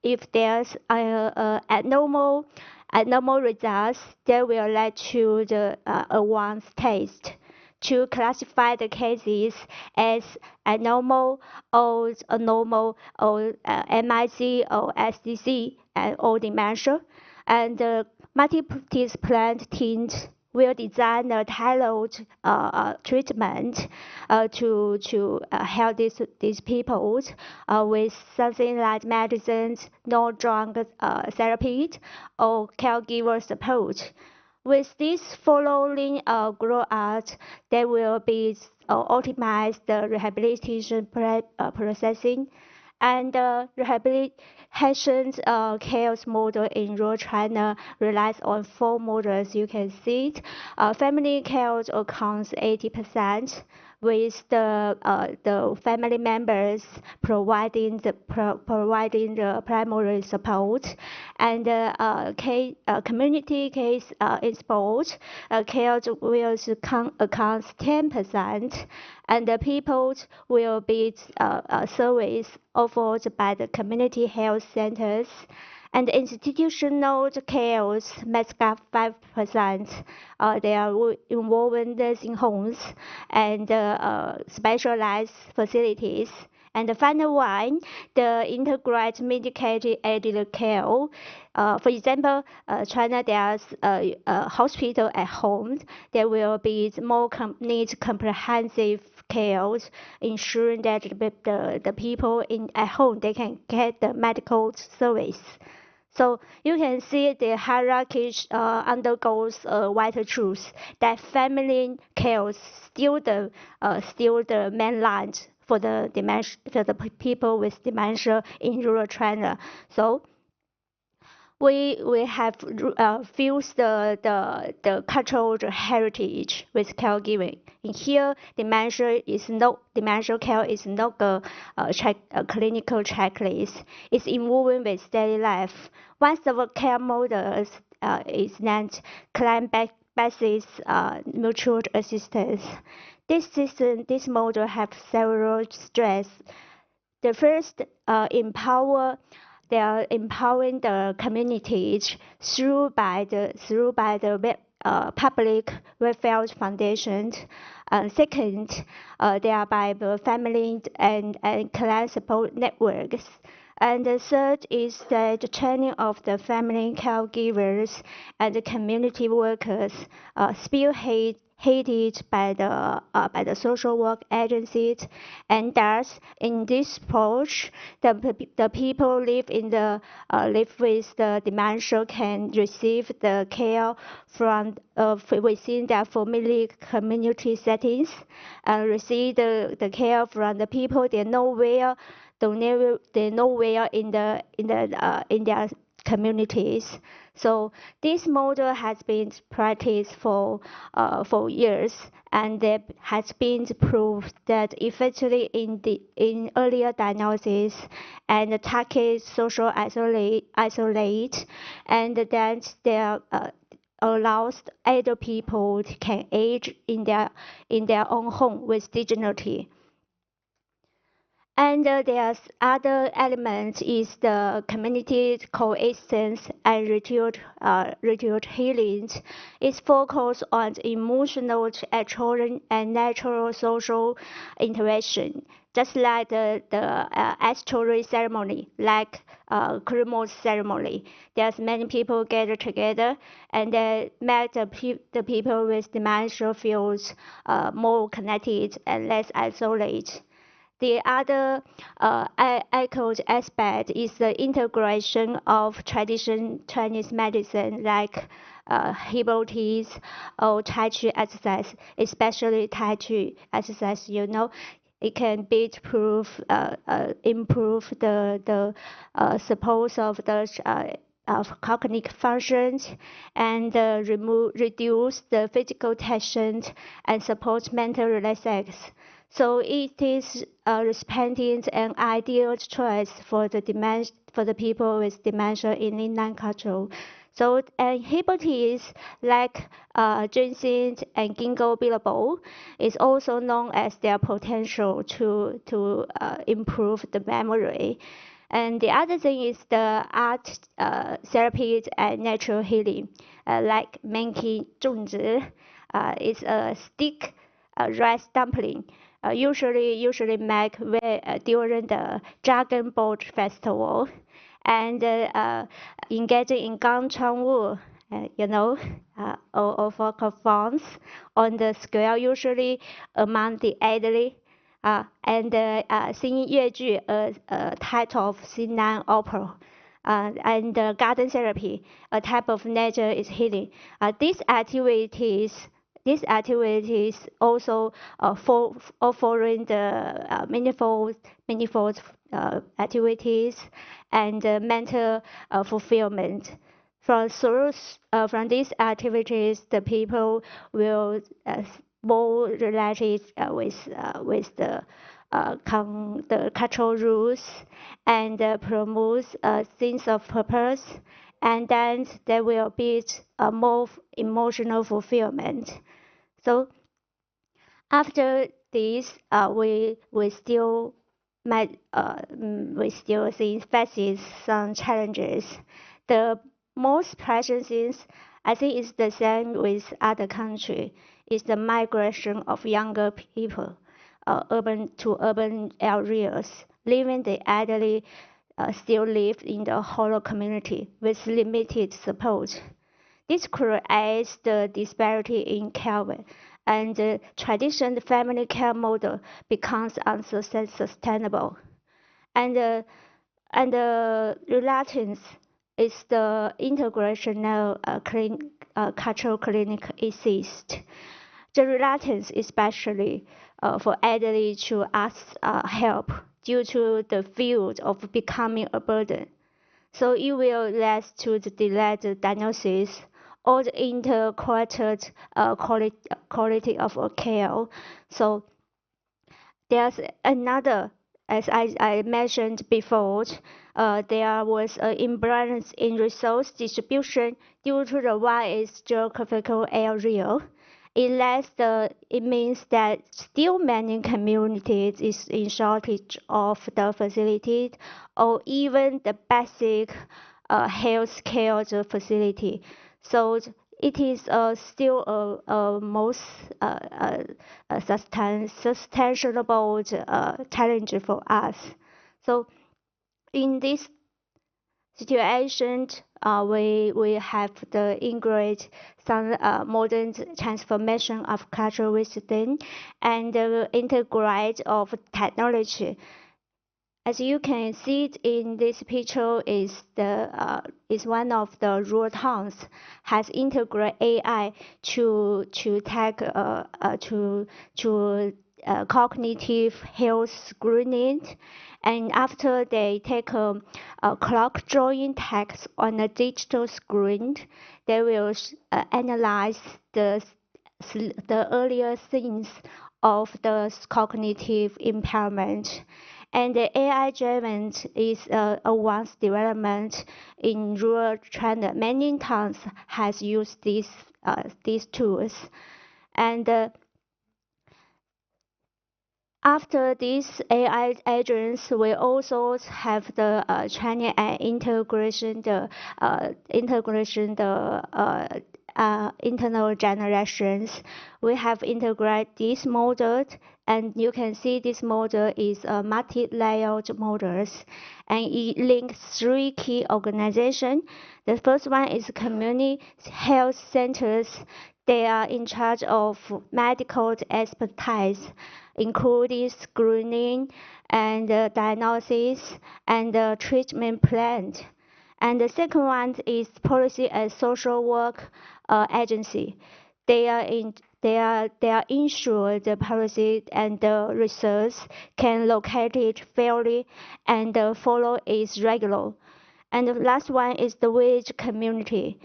if there's abnormal results, they will lead to the advanced test to classify the cases as abnormal or normal or MIC or SDC or dementia. And the multi-disciplinary teams will design a tailored treatment to help these people with something like medicines, no drug therapy, or caregiver support. With this following grow-out, there will be optimize the rehabilitation processing and rehabilitation care model in rural China relies on 4 models. You can see it. Family care accounts 80%, with the family members providing the primary support, and community case in sport care will accounts 10%, and the people will be service offered by the community health centers, and institutional care makes up 5%. They are involved in nursing homes and specialized facilities. And the final one, the integrated medicated elderly care. For example, China, there's a hospital at home. There will be more need comprehensive care, ensuring that the people at home, they can get the medical service. So you can see the hierarchy undergoes vital truth that family care is still the main line for the dementia, for the people with dementia in rural China. So we have fused the cultural heritage with caregiving. In here, dementia care is not a clinical checklist. It's involving with daily life. One of the care models is named client-basis mutual assistance. This model has several strengths. The first, they are empowering the communities through by the public welfare foundations. Second, they are by the family and clan support networks. And the third is the training of the family caregivers and the community workers, spearheaded by the social work agencies, and thus in this approach, the people live with the dementia can receive the care from within their family community settings, receive the care from the people they know where in their communities. So this model has been practiced for years, and it has been proved that effectively in earlier diagnosis and target social isolate, and that there allows elder people can age in their own home with dignity. And there's other elements is the community coexistence and ritual healing. It's focused on emotional and natural social interaction, just like the estuary ceremony, like Christmas ceremony. There's many people gather together, and they make the people with dementia feels more connected and less isolated. The other echoed aspect is the integration of traditional Chinese medicine like herbal teas or Tai Chi exercise, especially Tai Chi exercise. You know, it can improve the support of the of cognitive functions and reduce the physical tension and support mental relaxation. So it is responding an ideal choice for the people with dementia in inland culture. So herbal teas like ginseng and ginkgo biloba is also known as their potential to improve the memory. And the other thing is the art therapy and natural healing, like Menki Zhongzi. It's a stick rice dumpling, usually made during the Dragon Boat Festival, and engaging in Gangchang Wu, or folk forms on the square, usually among the elderly. And singing 越剧, a type of Xinnan opera, and garden therapy, a type of nature is healing. These activities also following the manifold activities and mental fulfillment. From these activities, the people will more related with the cultural rules and promotes a sense of purpose, and then they will build a more emotional fulfillment. So after this, we still faces some challenges. The most pressing things, I think, is the same with other countries. Is the migration of younger people, urban areas, leaving the elderly still live in the hollow community with limited support. This creates the disparity in care, and the traditional family care model becomes unsustainable. And the reluctance is the integrational cultural clinic exists. The reluctance, especially for elderly to ask help due to the fear of becoming a burden. So it will lead to the delayed diagnosis or the interquartered quality of care. So there's another, as I mentioned before, there was an imbalance in resource distribution due to the wide geographical area. It means that still many communities is in shortage of the facilities or even the basic health care facility. So it is still a most sustainable challenge for us. So in this situation, we have the integrate some modern transformation of cultural wisdom and integrate of technology. As you can see in this picture, is one of the rural towns has integrated AI to take cognitive health screening, and after they take a clock drawing text on a digital screen, they will analyze the earlier signs of the cognitive impairment. And the AI driven is a advanced development in rural China. Many towns has used these tools, and after these AI agents, we also have the China integration, internal generations. We have integrated this model, and you can see this model is a multi-layered models, and it links three key organizations. The first one is community health centers. They are in charge of medical expertise, including screening and diagnosis and treatment plan. And the second one is policy and social work agency. They are ensure the policy and the research can locate it fairly and follow its regular. And the last one is the village community.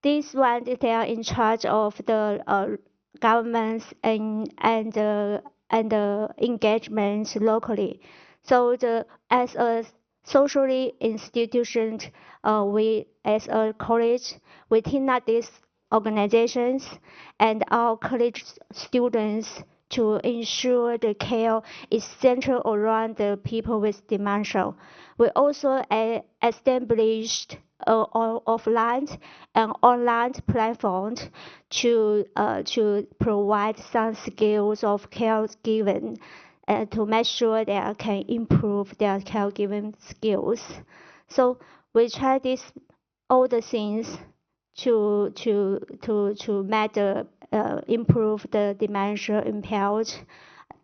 This one, they are in charge of the governments and engagement locally. So as a socially institution, we as a college, we team up these organizations and our college students to ensure the care is centered around the people with dementia. We also established offline and online platform to provide some skills of caregiving to make sure they can improve their caregiving skills. So we try all the things to make improve the dementia impaired.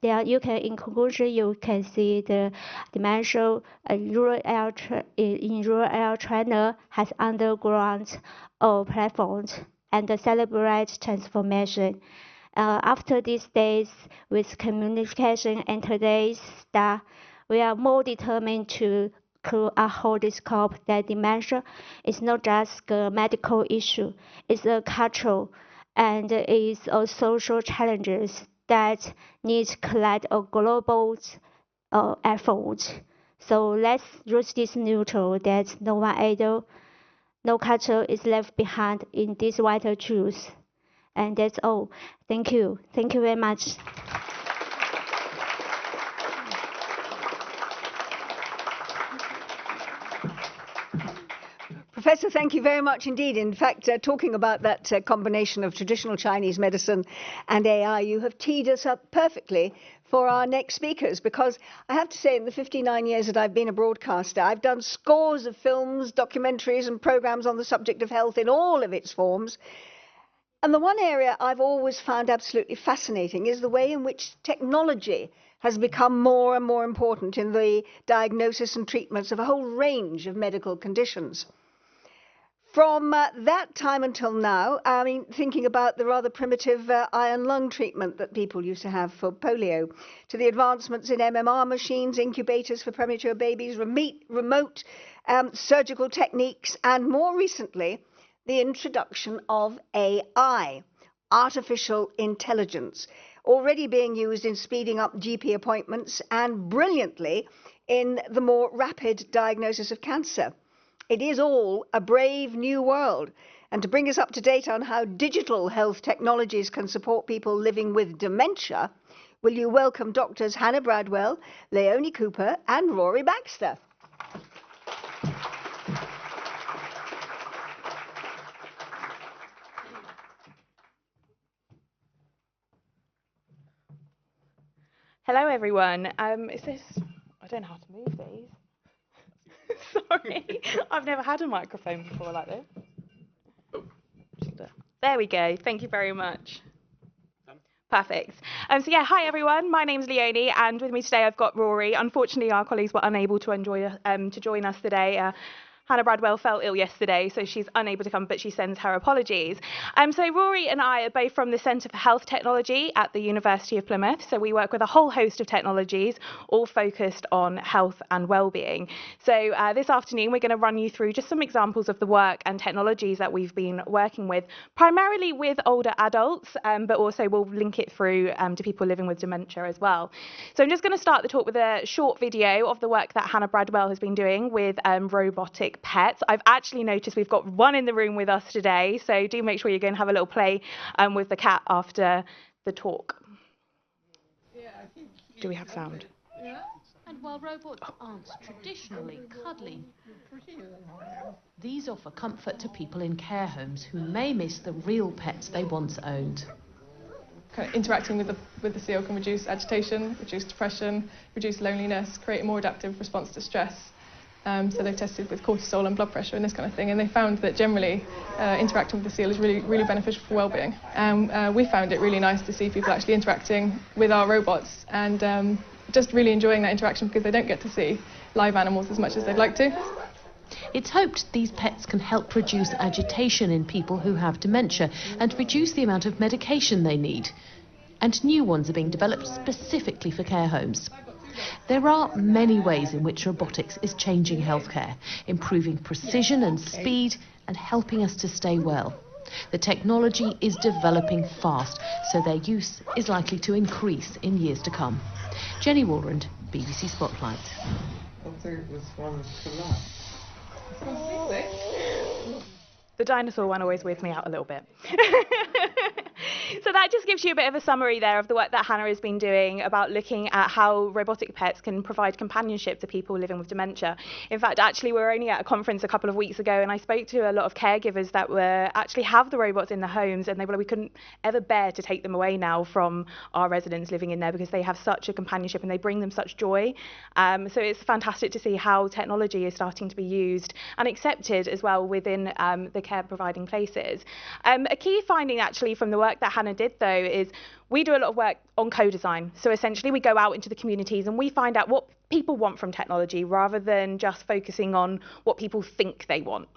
There in conclusion, you can see the dementia in rural area China has undergone platforms and celebrate transformation. After these days, with communication and today's staff, we are more determined to hold this scope that dementia is not just a medical issue, it's a cultural and is a social challenges that needs collect a global effort. So let's use this neutral that no one idle, no culture is left behind in this vital truth. And that's all. Thank you. Thank you very much. Professor, thank you very much indeed. In fact, talking about that combination of traditional Chinese medicine and AI, you have teed us up perfectly for our next speakers, because I have to say, in the 59 years that I've been a broadcaster, I've done scores of films, documentaries and programs on the subject of health in all of its forms. And the one area I've always found absolutely fascinating is the way in which technology has become more and more important in the diagnosis and treatments of a whole range of medical conditions. From that time until now, I mean, thinking about the rather primitive iron lung treatment that people used to have for polio, to the advancements in MMR machines, incubators for premature babies, remote surgical techniques, and more recently, the introduction of AI, artificial intelligence, already being used in speeding up GP appointments and brilliantly in the more rapid diagnosis of cancer. It is all a brave new world. And to bring us up to date on how digital health technologies can support people living with dementia, will you welcome Doctors Hannah Bradwell, Leonie Cooper and Rory Baxter. Hello everyone. Is this, I don't know how to move these. Sorry, I've never had a microphone before like this. There we go. Thank you very much. Perfect. So yeah, hi everyone. My name's Leonie, and with me today I've got Rory. Unfortunately, our colleagues were unable to join us today. Hannah Bradwell fell ill yesterday, so she's unable to come, but she sends her apologies. So Rory and I are both from the Centre for Health Technology at the University of Plymouth. So we work with a whole host of technologies, all focused on health and well-being. So this afternoon, we're going to run you through just some examples of the work and technologies that we've been working with, primarily with older adults, but also we'll link it through to people living with dementia as well. So I'm just going to start the talk with a short video of the work that Hannah Bradwell has been doing with robotic pets. I've actually noticed we've got one in the room with us today, so do make sure you go and have a little play with the cat after the talk. Do we have sound? And while robots aren't traditionally cuddly, these offer comfort to people in care homes who may miss the real pets they once owned. Kind of interacting with the seal can reduce agitation, reduce depression, reduce loneliness, create a more adaptive response to stress. So they've tested with cortisol and blood pressure and this kind of thing, and they found that generally interacting with the seal is really beneficial for well-being. We found it really nice to see people actually interacting with our robots and just really enjoying that interaction, because they don't get to see live animals as much as they'd like to. It's hoped these pets can help reduce agitation in people who have dementia and reduce the amount of medication they need. And new ones are being developed specifically for care homes. There are many ways in which robotics is changing healthcare, improving precision and speed and helping us to stay well. The technology is developing fast, so their use is likely to increase in years to come. Jenny Warrand, BBC Spotlight. The dinosaur one always weirds me out a little bit. So that just gives you a bit of a summary there of the work that Hannah has been doing about looking at how robotic pets can provide companionship to people living with dementia. In fact, actually, we were only at a conference a couple of weeks ago, and I spoke to a lot of caregivers that were actually have the robots in the homes, and they were like, we couldn't ever bear to take them away now from our residents living in there because they have such a companionship and they bring them such joy. So it's fantastic to see how technology is starting to be used and accepted as well within the care providing places. A key finding actually from the work that Hannah did though is we do a lot of work on co-design. So essentially we go out into the communities and we find out what people want from technology rather than just focusing on what people think they want.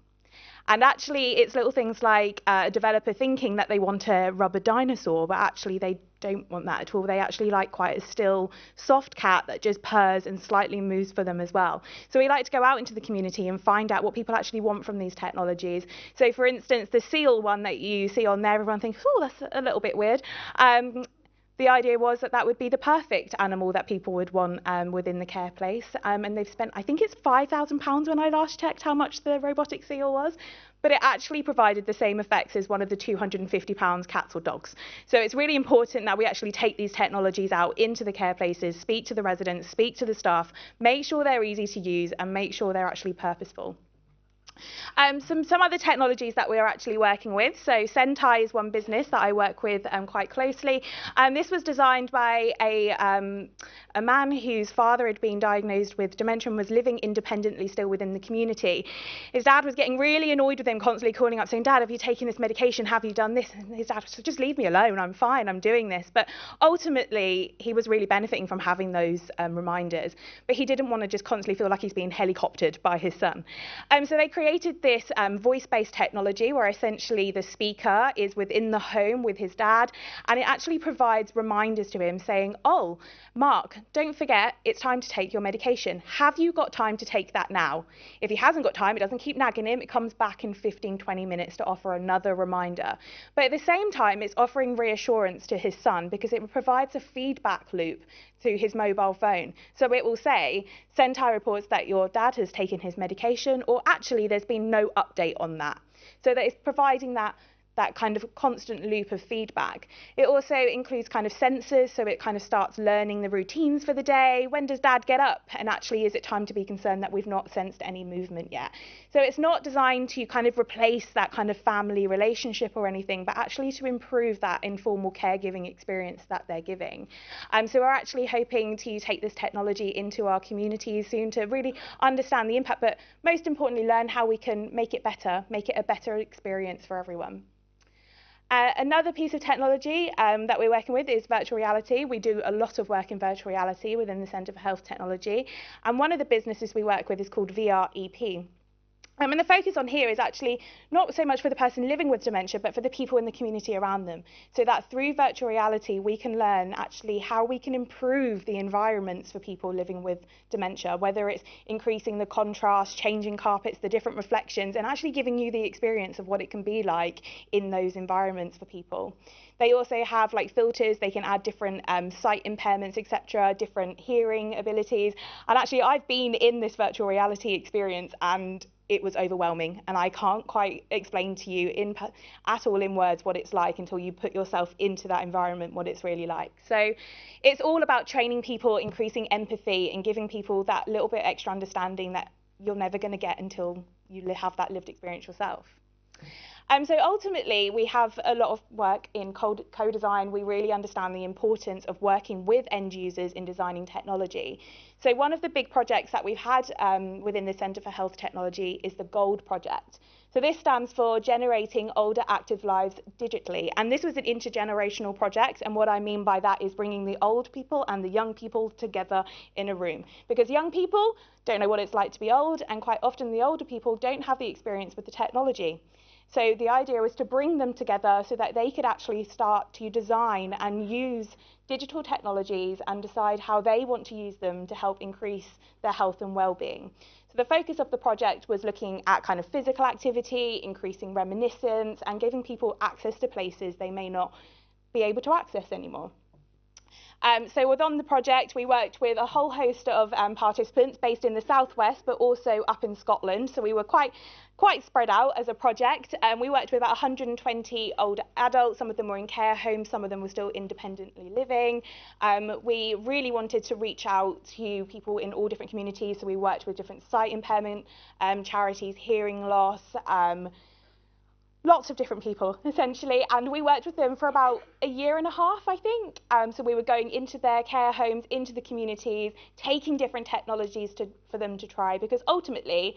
And actually it's little things like a developer thinking that they want a rubber dinosaur, but actually they don't want that at all. They actually like quite a still, soft cat that just purrs and slightly moves for them as well. So we like to go out into the community and find out what people actually want from these technologies. So for instance, the seal one that you see on there, everyone thinks, oh, that's a little bit weird. The idea was that that would be the perfect animal that people would want within the care place. And they've spent, I think it's £5,000 when I last checked how much the robotic seal was. But it actually provided the same effects as one of the £250 cats or dogs. So it's really important that we actually take these technologies out into the care places, speak to the residents, speak to the staff, make sure they're easy to use and make sure they're actually purposeful. Some other technologies that we're actually working with. So Sentai is one business that I work with quite closely. This was designed by a man whose father had been diagnosed with dementia and was living independently still within the community. His dad was getting really annoyed with him, constantly calling up saying, Dad, have you taken this medication? Have you done this? And his dad said, just leave me alone. I'm fine. I'm doing this. But ultimately, he was really benefiting from having those reminders. But he didn't want to just constantly feel like he's being helicoptered by his son. So they created this voice-based technology where essentially the speaker is within the home with his dad, and it actually provides reminders to him saying, oh, Mark, don't forget it's time to take your medication. Have you got time to take that now? If he hasn't got time, it doesn't keep nagging him. It comes back in 15-20 minutes to offer another reminder. But at the same time, it's offering reassurance to his son because it provides a feedback loop to his mobile phone. So it will say, Sentai reports that your dad has taken his medication, or actually there's been no update on that. So that it's providing that kind of constant loop of feedback. It also includes kind of sensors, so it kind of starts learning the routines for the day. When does Dad get up? And actually, is it time to be concerned that we've not sensed any movement yet? So it's not designed to kind of replace that kind of family relationship or anything, but actually to improve that informal caregiving experience that they're giving. So we're actually hoping to take this technology into our communities soon to really understand the impact, but most importantly, learn how we can make it better, make it a better experience for everyone. Another piece of technology that we're working with is virtual reality. We do a lot of work in virtual reality within the Centre for Health Technology, and one of the businesses we work with is called VREP. And the focus on here is actually not so much for the person living with dementia, but for the people in the community around them. So that through virtual reality, we can learn actually how we can improve the environments for people living with dementia, whether it's increasing the contrast, changing carpets, the different reflections, and actually giving you the experience of what it can be like in those environments for people. They also have like filters, they can add different sight impairments, etc., different hearing abilities. And actually, I've been in this virtual reality experience and it was overwhelming, and I can't quite explain to you at all in words what it's like until you put yourself into that environment, what it's really like. So it's all about training people, increasing empathy, and giving people that little bit extra understanding that you're never going to get until you have that lived experience yourself. So ultimately, we have a lot of work in co-design. We really understand the importance of working with end users in designing technology. So one of the big projects that we've had within the Centre for Health Technology is the GOLD project. So this stands for Generating Older Active Lives Digitally. And this was an intergenerational project. And what I mean by that is bringing the old people and the young people together in a room. Because young people don't know what it's like to be old, and quite often the older people don't have the experience with the technology. So the idea was to bring them together so that they could actually start to design and use digital technologies and decide how they want to use them to help increase their health and well-being. So the focus of the project was looking at kind of physical activity, increasing reminiscence, and giving people access to places they may not be able to access anymore. So within the project, we worked with a whole host of participants based in the southwest, but also up in Scotland. So we were quite spread out as a project. We worked with about 120 older adults. Some of them were in care homes, some of them were still independently living. We really wanted to reach out to people in all different communities. So we worked with different sight impairment charities, hearing loss, lots of different people essentially, and we worked with them for about a year and a half, I think. So we were going into their care homes, into the communities, taking different technologies for them to try, because ultimately,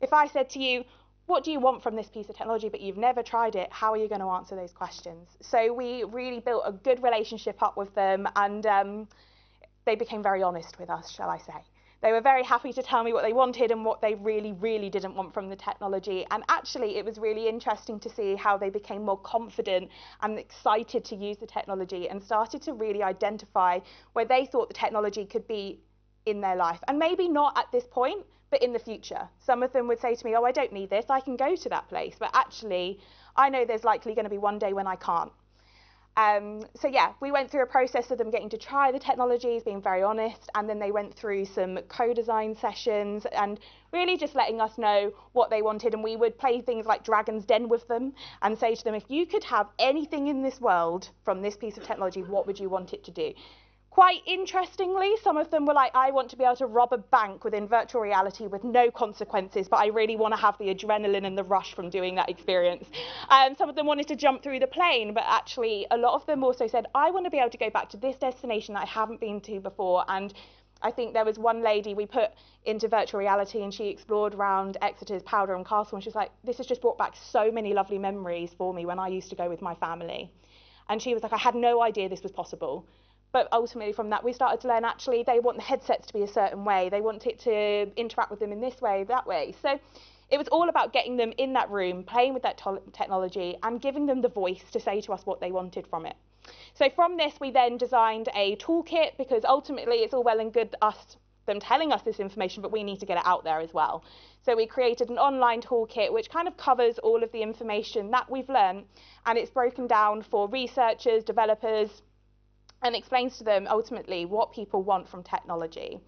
if I said to you, what do you want from this piece of technology, but you've never tried it, how are you going to answer those questions? So we really built a good relationship up with them, and they became very honest with us, shall I say. They were very happy to tell me what they wanted and what they really, really didn't want from the technology. And actually, it was really interesting to see how they became more confident and excited to use the technology and started to really identify where they thought the technology could be in their life. And maybe not at this point, but in the future. Some of them would say to me, oh, I don't need this, I can go to that place. But actually, I know there's likely going to be one day when I can't. So yeah, we went through a process of them getting to try the technologies, being very honest, and then they went through some co-design sessions and really just letting us know what they wanted. And we would play things like Dragon's Den with them and say to them, if you could have anything in this world from this piece of technology, what would you want it to do? Quite interestingly, some of them were like, I want to be able to rob a bank within virtual reality with no consequences, but I really want to have the adrenaline and the rush from doing that experience. Some of them wanted to jump through the plane, but actually a lot of them also said, I want to be able to go back to this destination that I haven't been to before. And I think there was one lady we put into virtual reality and she explored around Exeter's Powderham Castle, and she was like, this has just brought back so many lovely memories for me when I used to go with my family. And she was like, I had no idea this was possible. But ultimately from that, we started to learn actually they want the headsets to be a certain way. They want it to interact with them in this way, that way. So it was all about getting them in that room, playing with that technology and giving them the voice to say to us what they wanted from it. So from this, we then designed a toolkit, because ultimately it's all well and good them telling us this information, but we need to get it out there as well. So we created an online toolkit which kind of covers all of the information that we've learned, and it's broken down for researchers, developers, and explains to them ultimately what people want from technology.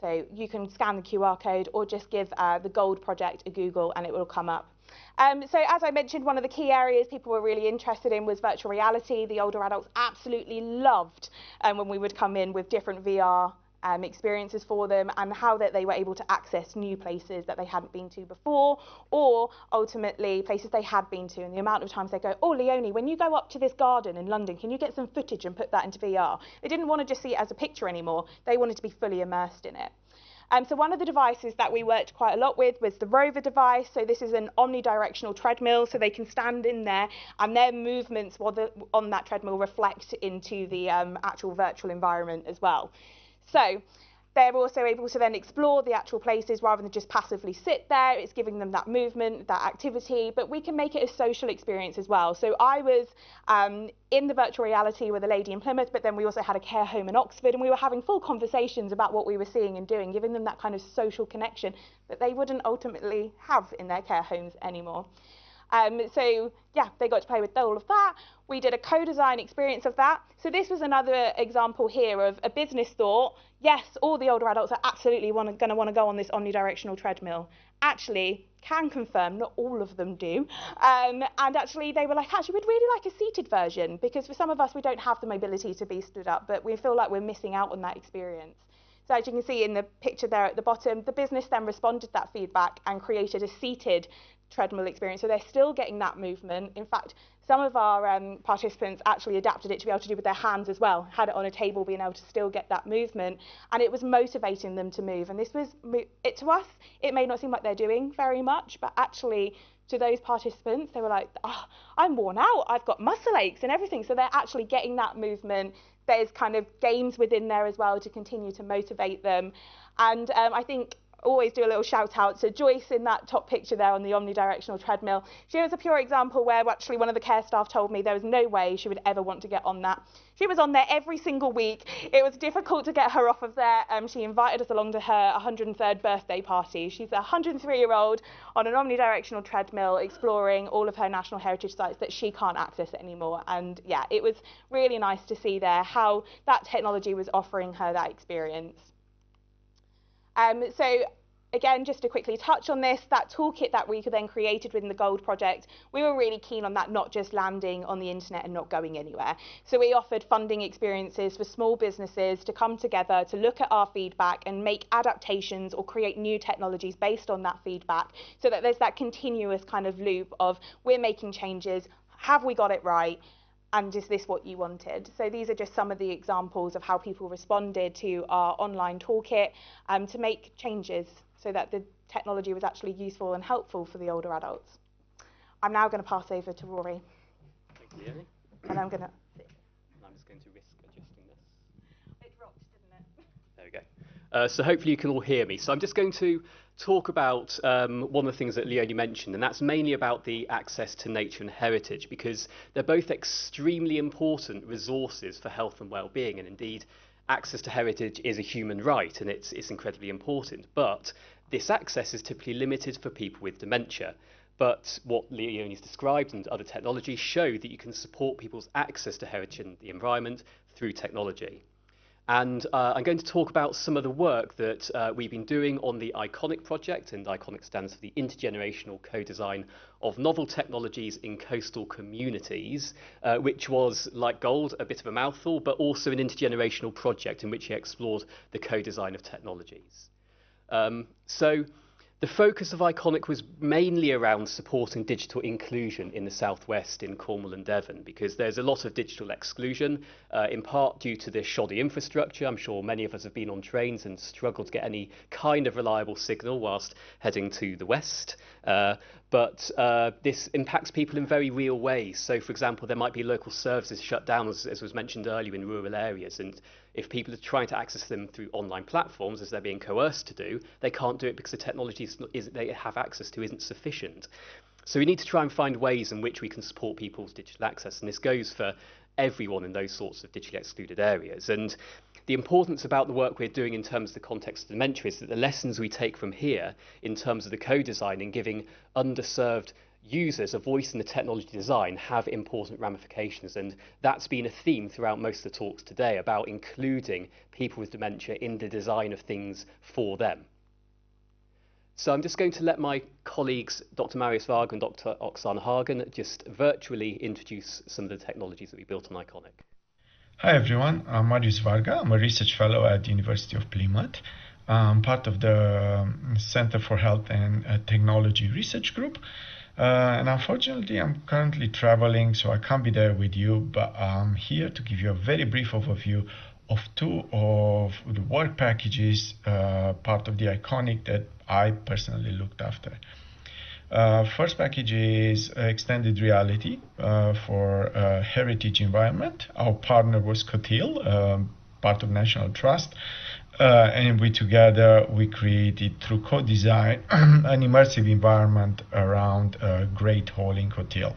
So you can scan the QR code or just give the Gold Project a Google and it will come up. So as I mentioned, one of the key areas people were really interested in was virtual reality. The older adults absolutely loved when we would come in with different VR experiences for them, and how that they were able to access new places that they hadn't been to before, or ultimately places they had been to, and the amount of times they go, oh Leonie, when you go up to this garden in London, can you get some footage and put that into VR? They didn't want to just see it as a picture anymore, they wanted to be fully immersed in it. So one of the devices that we worked quite a lot with was the Rover device. So this is an omnidirectional treadmill, so they can stand in there and their movements on that treadmill reflect into the actual virtual environment as well. So they're also able to then explore the actual places rather than just passively sit there. It's giving them that movement, that activity, but we can make it a social experience as well. So I was in the virtual reality with a lady in Plymouth, but then we also had a care home in Oxford, and we were having full conversations about what we were seeing and doing, giving them that kind of social connection that they wouldn't ultimately have in their care homes anymore. So yeah, they got to play with all of that. We did a co-design experience of that. So this was another example here of a business thought. Yes, all the older adults are absolutely going to want to go on this omnidirectional treadmill. Actually, can confirm not all of them do. And actually they were like, actually we'd really like a seated version, because for some of us we don't have the mobility to be stood up, but we feel like we're missing out on that experience. So as you can see in the picture there at the bottom, the business then responded to that feedback and created a seated treadmill experience. So they're still getting that movement. In fact, some of our participants actually adapted it to be able to do with their hands as well, had it on a table, being able to still get that movement, and it was motivating them to move. And this was, to us, it may not seem like they're doing very much, but actually to those participants, they were like, oh, I'm worn out, I've got muscle aches and everything. So they're actually getting that movement. There's kind of games within there as well to continue to motivate them. And I think always do a little shout out to Joyce in that top picture there on the omnidirectional treadmill. She was a pure example where actually one of the care staff told me there was no way she would ever want to get on that. She was on there every single week. It was difficult to get her off of there. She invited us along to her 103rd birthday party. She's a 103-year-old on an omnidirectional treadmill exploring all of her national heritage sites that she can't access anymore. And yeah, it was really nice to see there how that technology was offering her that experience. So again, just to quickly touch on this, that toolkit that we then created within the Gold project, we were really keen on that not just landing on the internet and not going anywhere. So we offered funding experiences for small businesses to come together to look at our feedback and make adaptations or create new technologies based on that feedback, so that there's that continuous kind of loop of we're making changes, have we got it right? And is this what you wanted? So these are just some of the examples of how people responded to our online toolkit to make changes so that the technology was actually useful and helpful for the older adults. I'm now going to pass over to Rory. Thank you, Leonie. And I'm just going to risk adjusting this. It rocked, didn't it? There we go. So hopefully you can all hear me. So I'm just going to talk about one of the things that Leonie mentioned, and that's mainly about the access to nature and heritage, because they're both extremely important resources for health and well-being, and indeed access to heritage is a human right and it's incredibly important. But this access is typically limited for people with dementia. But what Leonie's described and other technologies show that you can support people's access to heritage and the environment through technology. And I'm going to talk about some of the work that we've been doing on the ICONIC project, and ICONIC stands for the Intergenerational Co-Design of Novel Technologies in Coastal Communities, which was, like Gold, a bit of a mouthful, but also an intergenerational project in which he explored the co-design of technologies. So the focus of ICONIC was mainly around supporting digital inclusion in the southwest in Cornwall and Devon, because there's a lot of digital exclusion, in part due to the shoddy infrastructure. I'm sure many of us have been on trains and struggled to get any kind of reliable signal whilst heading to the west. But this impacts people in very real ways. So, for example, there might be local services shut down, as was mentioned earlier, in rural areas, and if people are trying to access them through online platforms, as they're being coerced to do, they can't do it because the technology they have access to isn't sufficient. So we need to try and find ways in which we can support people's digital access, and this goes for everyone in those sorts of digitally excluded areas. And the importance about the work we're doing in terms of the context of dementia is that the lessons we take from here in terms of the co-design and giving underserved users a voice in the technology design have important ramifications, and that's been a theme throughout most of the talks today, about including people with dementia in the design of things for them. So I'm just going to let my colleagues, Dr. Marius Varga and Dr. Oksana Hagen, just virtually introduce some of the technologies that we built on ICONIC. Hi everyone, I'm Marius Varga. I'm a research fellow at the University of Plymouth. I'm part of the Center for Health and Technology Research Group. And unfortunately, I'm currently traveling, so I can't be there with you, but I'm here to give you a very brief overview of two of the work packages, part of the ICONIC, that I personally looked after. First package is extended reality for heritage environment. Our partner was Cotil, part of National Trust. And we created, through co-design, an immersive environment around Great Hall in Cotil.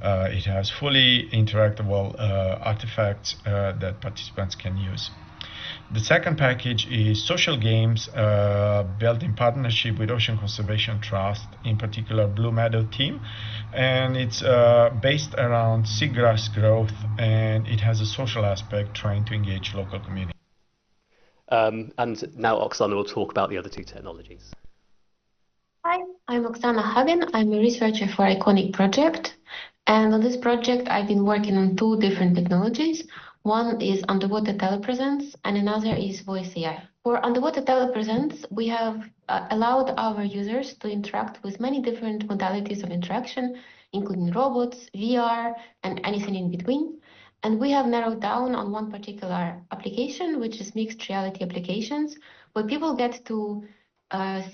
It has fully interactable artifacts that participants can use. The second package is social games built in partnership with Ocean Conservation Trust, in particular Blue Meadow team, and it's based around seagrass growth, and it has a social aspect trying to engage local community. And now Oksana will talk about the other two technologies. Hi, I'm Oksana Hagen. I'm a researcher for ICONIC project. And on this project, I've been working on two different technologies. One is underwater telepresence and another is voice AI. For underwater telepresence, we have allowed our users to interact with many different modalities of interaction, including robots, VR, and anything in between. And we have narrowed down on one particular application, which is mixed reality applications, where people get to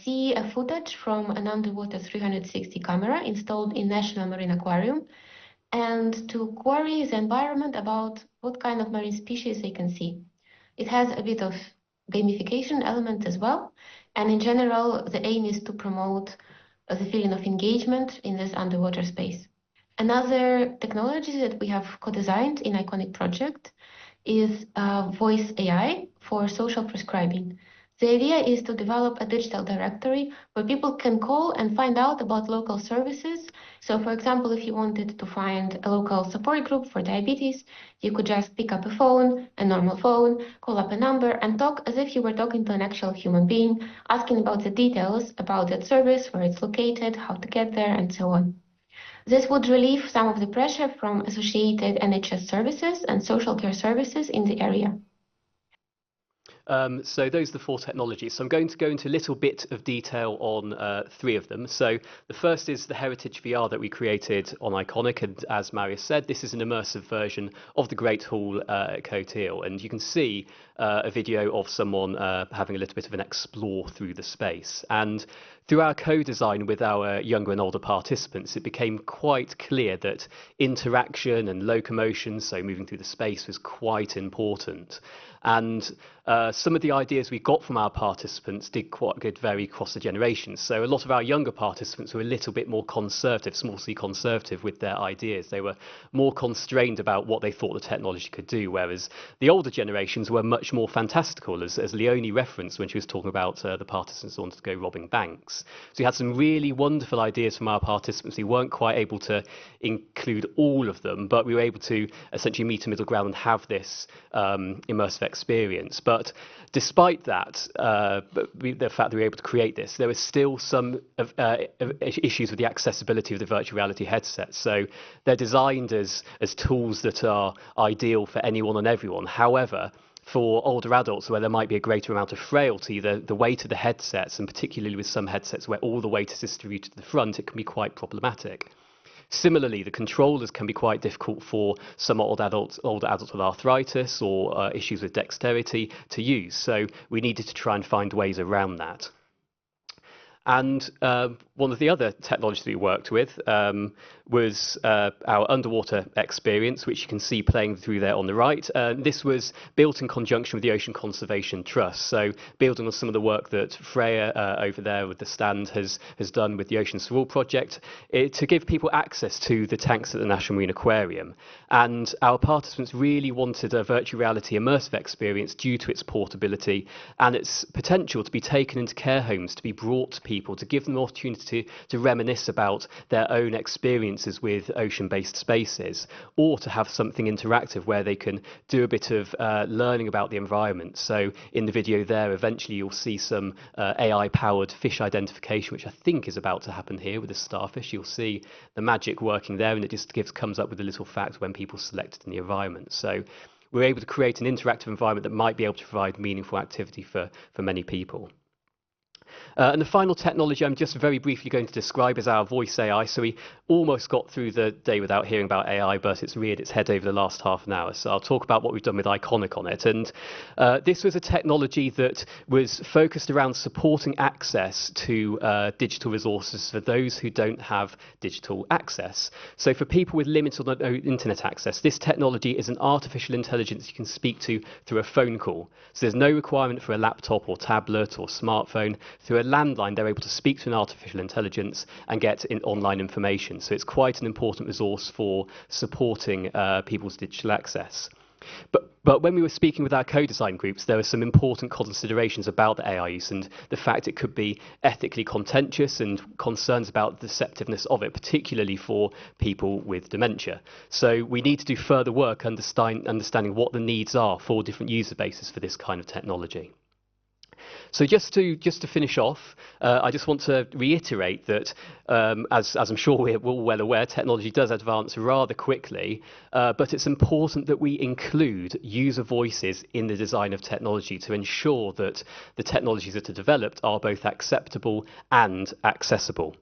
see a footage from an underwater 360 camera installed in National Marine Aquarium, and to query the environment about what kind of marine species they can see. It has a bit of gamification element as well, And in general, the aim is to promote the feeling of engagement in this underwater space. Another technology that we have co-designed in Iconic project is voice AI for social prescribing. The idea is to develop a digital directory where people can call and find out about local services. So for example, if you wanted to find a local support group for diabetes, you could just pick up a phone, a normal phone, call up a number and talk as if you were talking to an actual human being, asking about the details about that service, where it's located, how to get there, and so on. This would relieve some of the pressure from associated NHS services and social care services in the area. So those are the 4 technologies. So I'm going to go into a little bit of detail on 3 of them. So the first is the Heritage VR that we created on Iconic, and as Marius said, this is an immersive version of the Great Hall at Cote Hill, and you can see a video of someone having a little bit of an explore through the space. And through our co-design with our younger and older participants, it became quite clear that interaction and locomotion, so moving through the space, was quite important. And some of the ideas we got from our participants did vary across the generations. So a lot of our younger participants were a little bit more conservative, small c conservative with their ideas. They were more constrained about what they thought the technology could do, whereas the older generations were much more fantastical, as Leonie referenced when she was talking about the participants who wanted to go robbing banks. So we had some really wonderful ideas from our participants. We weren't quite able to include all of them, but we were able to essentially meet a middle ground and have this immersive experience. But despite that, the fact that we were able to create this, there was still some issues with the accessibility of the virtual reality headsets. So they're designed as tools that are ideal for anyone and everyone. However, for older adults where there might be a greater amount of frailty, the weight of the headsets, and particularly with some headsets where all the weight is distributed to the front, it can be quite problematic. Similarly, the controllers can be quite difficult for some older adults with arthritis or issues with dexterity to use. So we needed to try and find ways around that. And one of the other technologies that we worked with was our underwater experience, which you can see playing through there on the right. This was built in conjunction with the Ocean Conservation Trust. So building on some of the work that Freya over there with the stand has done with the Oceans for All project, to give people access to the tanks at the National Marine Aquarium. And our participants really wanted a virtual reality immersive experience due to its portability and its potential to be taken into care homes, to be brought to people, to give them the opportunity to reminisce about their own experiences with ocean-based spaces, or to have something interactive where they can do a bit of learning about the environment. So in the video there, eventually you'll see some AI-powered fish identification, which I think is about to happen here with the starfish. You'll see the magic working there, and it just comes up with a little fact when people selected in the environment. So we're able to create an interactive environment that might be able to provide meaningful activity for many people. And the final technology I'm just very briefly going to describe is our voice AI. So we almost got through the day without hearing about AI, but it's reared its head over the last half an hour. So I'll talk about what we've done with Iconic on it. And this was a technology that was focused around supporting access to digital resources for those who don't have digital access. So for people with limited or no internet access, this technology is an artificial intelligence you can speak to through a phone call. So there's no requirement for a laptop or tablet or smartphone. Through a landline, they're able to speak to an artificial intelligence and get online information. So it's quite an important resource for supporting people's digital access. But when we were speaking with our co-design groups, there were some important considerations about the AI use and the fact it could be ethically contentious and concerns about the deceptiveness of it, particularly for people with dementia. So we need to do further work understanding what the needs are for different user bases for this kind of technology. So just to finish off, I just want to reiterate that, as I'm sure we're all well aware, technology does advance rather quickly, but it's important that we include user voices in the design of technology to ensure that the technologies that are developed are both acceptable and accessible.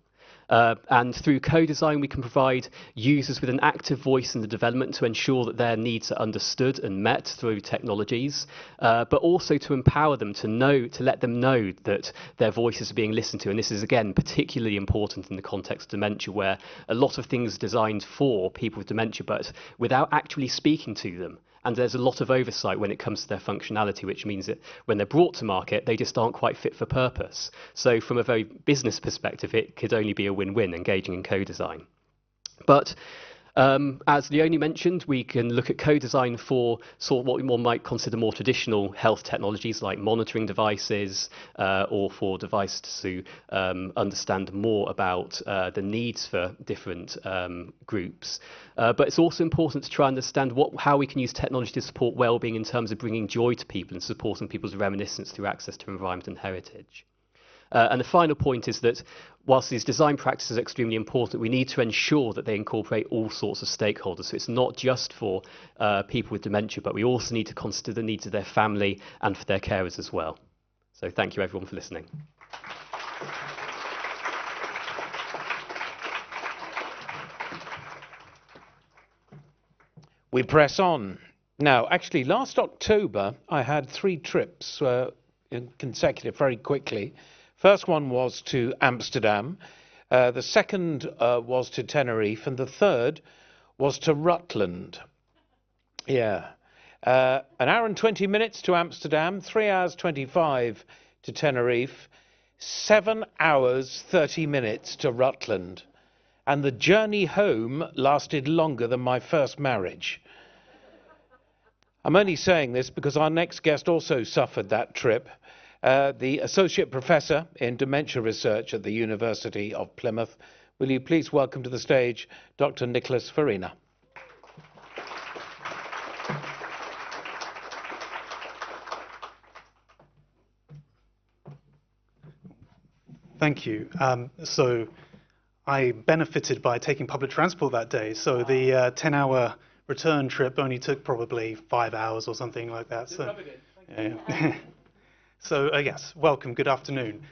And through co-design, we can provide users with an active voice in the development to ensure that their needs are understood and met through technologies, but also to empower them to let them know that their voices are being listened to. And this is, again, particularly important in the context of dementia, where a lot of things are designed for people with dementia, but without actually speaking to them and there's a lot of oversight when it comes to their functionality, which means that when they're brought to market, they just aren't quite fit for purpose. So from a very business perspective, it could only be a win-win engaging in co-design. But as Leonie mentioned, we can look at co-design for sort of what one might consider more traditional health technologies like monitoring devices, or for devices to understand more about the needs for different groups. But it's also important to try and understand how we can use technology to support well-being in terms of bringing joy to people and supporting people's reminiscence through access to environment and heritage. And the final point is that whilst these design practices are extremely important, we need to ensure that they incorporate all sorts of stakeholders. So it's not just for people with dementia, but we also need to consider the needs of their family and for their carers as well. So thank you everyone for listening. We press on. Now, actually, last October, I had 3 trips consecutive very quickly. First one was to Amsterdam, the second was to Tenerife, and the third was to Rutland. Yeah. 1 hour and 20 minutes to Amsterdam, 3 hours 25 to Tenerife, 7 hours 30 minutes to Rutland. And the journey home lasted longer than my first marriage. I'm only saying this because our next guest also suffered that trip. The Associate Professor in Dementia Research at the University of Plymouth. Will you please welcome to the stage Dr. Nicholas Farina. Thank you. So I benefited by taking public transport that day. So the 10-hour return trip only took probably 5 hours or something like that. So, yeah. So yes, welcome, good afternoon.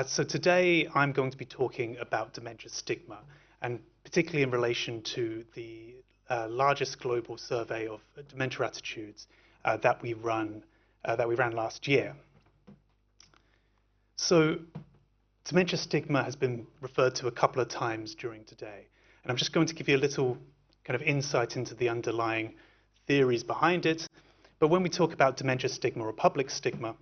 So today I'm going to be talking about dementia stigma, and particularly in relation to the largest global survey of dementia attitudes that we ran last year. So dementia stigma has been referred to a couple of times during today, and I'm just going to give you a little kind of insight into the underlying theories behind it. But when we talk about dementia stigma or public stigma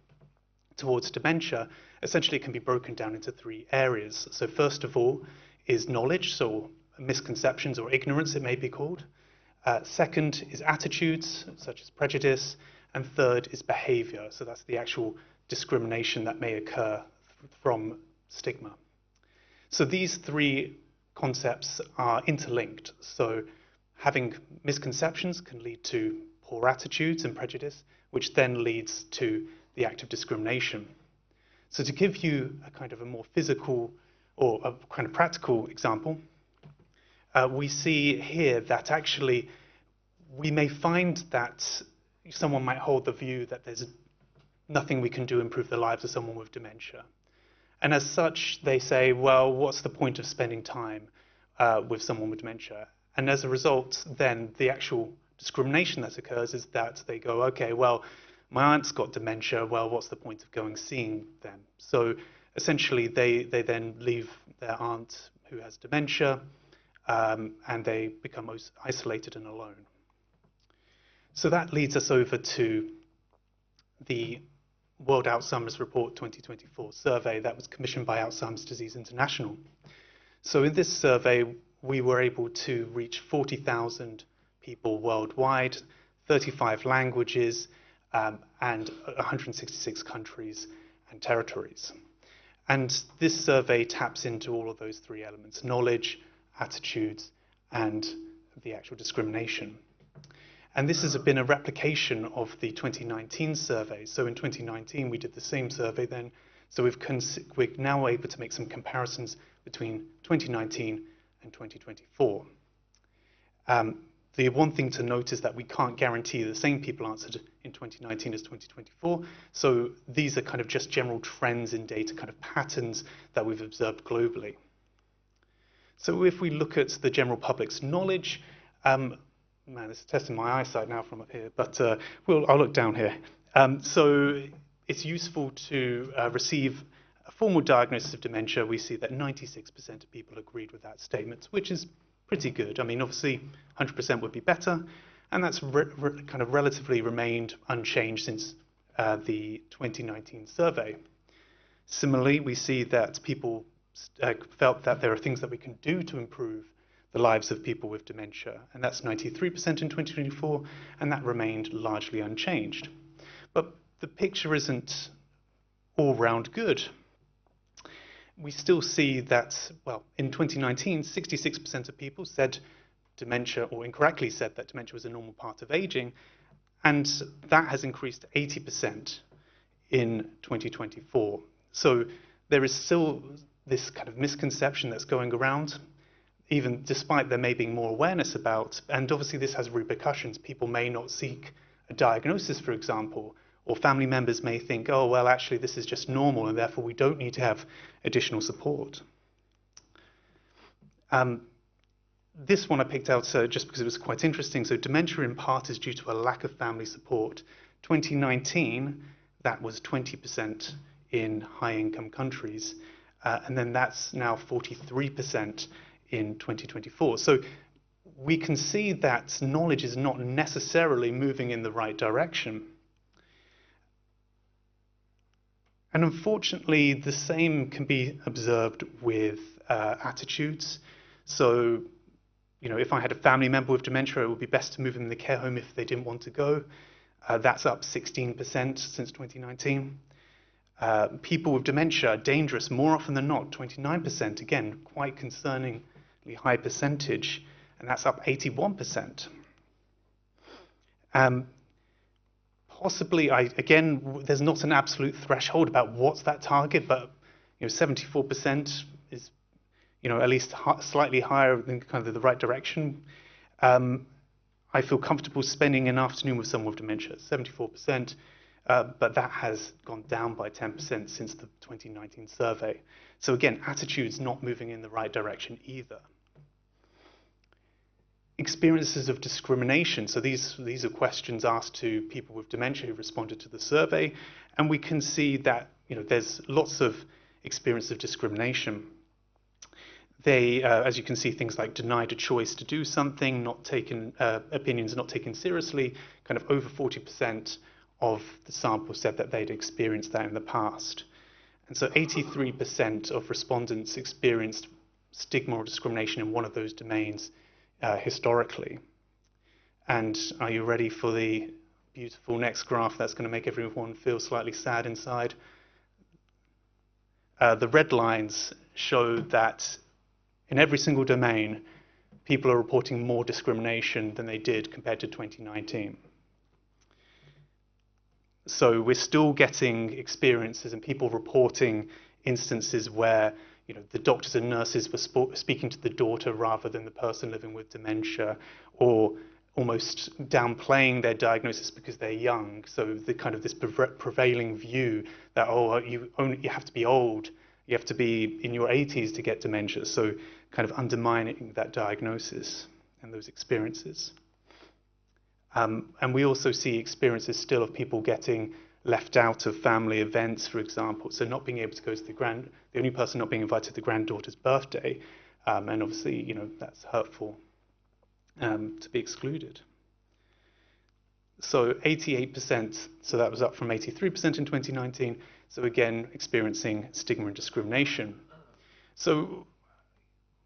towards dementia, essentially it can be broken down into 3 areas. So first of all is knowledge, so misconceptions or ignorance it may be called. Second is attitudes, such as prejudice. And third is behavior, so that's the actual discrimination that may occur from stigma. So these 3 concepts are interlinked. So having misconceptions can lead to poor attitudes and prejudice, which then leads to the act of discrimination. So to give you a kind of a more physical or a kind of practical example, we see here that actually we may find that someone might hold the view that there's nothing we can do to improve the lives of someone with dementia. And as such, they say, well, what's the point of spending time with someone with dementia? And as a result, then the actual discrimination that occurs is that they go, okay, well, my aunt's got dementia, well, what's the point of going seeing them? So essentially, they then leave their aunt who has dementia, and they become most isolated and alone. So that leads us over to the World Alzheimer's Report 2024 survey that was commissioned by Alzheimer's Disease International. So in this survey, we were able to reach 40,000 people worldwide, 35 languages, and 166 countries and territories. And this survey taps into all of those 3 elements: knowledge, attitudes, and the actual discrimination. And this has been a replication of the 2019 survey. So in 2019, we did the same survey then. So we're now able to make some comparisons between 2019 and 2024. The one thing to note is that we can't guarantee the same people answered in 2019 as 2024. So these are kind of just general trends in data, kind of patterns that we've observed globally. So if we look at the general public's knowledge, man, it's testing my eyesight now from up here, but I'll look down here. So it's useful to receive a formal diagnosis of dementia. We see that 96% of people agreed with that statement, which is pretty good. I mean, obviously, 100% would be better. and that's kind of relatively remained unchanged since the 2019 survey. Similarly, we see that people felt that there are things that we can do to improve the lives of people with dementia, and that's 93% in 2024, and that remained largely unchanged. But the picture isn't all round good. We still see that, well, in 2019, 66% of people said dementia, or incorrectly said that dementia was a normal part of aging, and that has increased to 80% in 2024. So there is still this kind of misconception that's going around, even despite there may be more awareness about, and obviously this has repercussions. People may not seek a diagnosis, for example, or family members may think, oh, well, actually, this is just normal, and therefore we don't need to have additional support. This one I picked out just because it was quite interesting. So dementia in part is due to a lack of family support. 2019, that was 20% in high-income countries, and then that's now 43% in 2024. So we can see that knowledge is not necessarily moving in the right direction. And unfortunately, the same can be observed with attitudes. So, you know, if I had a family member with dementia, it would be best to move them in the care home if they didn't want to go. That's up 16% since 2019. People with dementia are dangerous more often than not, 29%, again, quite concerningly high percentage, and that's up 81%. Possibly, again, there's not an absolute threshold about what's that target, but 74% is, at least slightly higher in kind of the right direction. I feel comfortable spending an afternoon with someone with dementia, 74%, but that has gone down by 10% since the 2019 survey. So again, attitudes not moving in the right direction either. Experiences of discrimination. So these are questions asked to people with dementia who responded to the survey, and we can see that there's lots of experience of discrimination. They, as you can see, things like denied a choice to do something, not taken, opinions not taken seriously. Kind of over 40% of the sample said that they'd experienced that in the past, and so 83% of respondents experienced stigma or discrimination in one of those domains. Historically. And are you ready for the beautiful next graph that's going to make everyone feel slightly sad inside? The red lines show that in every single domain, people are reporting more discrimination than they did compared to 2019. So we're still getting experiences and people reporting instances where the doctors and nurses were speaking to the daughter rather than the person living with dementia, or almost downplaying their diagnosis because they're young. So the kind of this prevailing view that, oh, you have to be old, you have to be in your 80s to get dementia. So kind of undermining that diagnosis and those experiences. And we also see experiences still of people getting left out of family events, for example, so not being able to go to the only person not being invited to the granddaughter's birthday, and obviously, that's hurtful to be excluded. So 88%, so that was up from 83% in 2019, so again, experiencing stigma and discrimination. So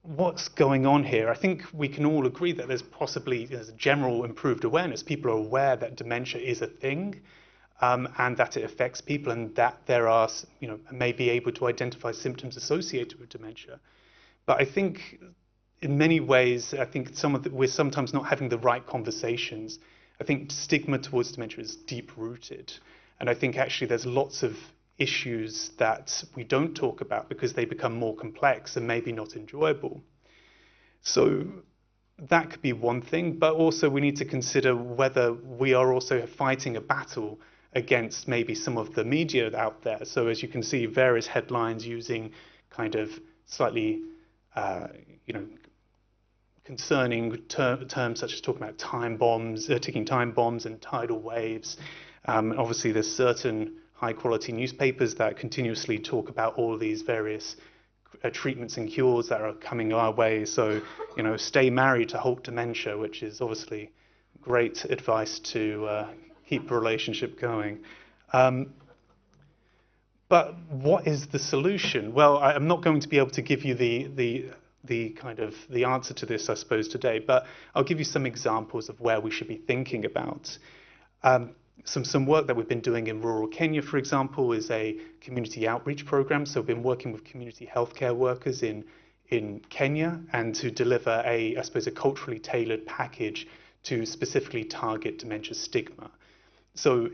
what's going on here? I think we can all agree that there's a general improved awareness. People are aware that dementia is a thing, and that it affects people, and that there are, may be able to identify symptoms associated with dementia. But I think in many ways, I think we're sometimes not having the right conversations. I think stigma towards dementia is deep-rooted. And I think actually there's lots of issues that we don't talk about because they become more complex and maybe not enjoyable. So that could be one thing, but also we need to consider whether we are also fighting a battle against maybe some of the media out there. So as you can see, various headlines using kind of slightly, concerning terms such as talking about time bombs, ticking time bombs and tidal waves. Obviously, there's certain high-quality newspapers that continuously talk about all these various treatments and cures that are coming our way. So, stay married to halt dementia, which is obviously great advice to keep a relationship going. But what is the solution? Well, I'm not going to be able to give you the answer to this, I suppose, today, but I'll give you some examples of where we should be thinking about. Some work that we've been doing in rural Kenya, for example, is a community outreach program. So we've been working with community healthcare workers in Kenya and to deliver I suppose, a culturally tailored package to specifically target dementia stigma. So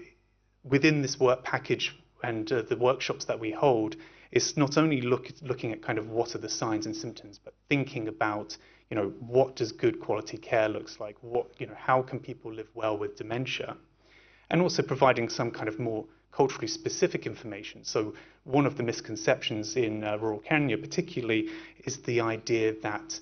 within this work package and the workshops that we hold, it's not only looking at kind of what are the signs and symptoms, but thinking about, what does good quality care looks like? How can people live well with dementia? And also providing some kind of more culturally specific information. So one of the misconceptions in rural Kenya particularly is the idea that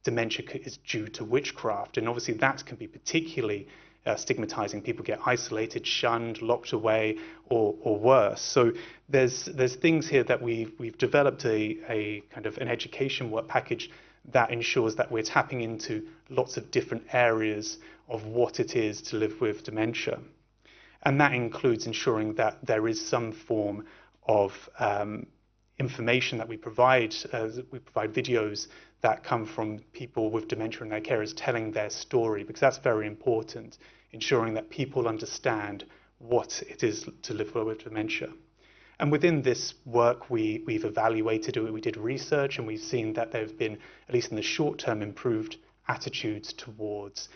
dementia is due to witchcraft. And obviously that can be particularly stigmatizing. People get isolated, shunned, locked away, or worse. So there's things here that we've developed a kind of an education work package that ensures that we're tapping into lots of different areas of what it is to live with dementia. And that includes ensuring that there is some form of information that we provide. We provide videos that come from people with dementia and their carers telling their story, because that's very important, ensuring that people understand what it is to live well with dementia. And within this work, we've evaluated it, we did research, and we've seen that there have been, at least in the short term, improved attitudes towards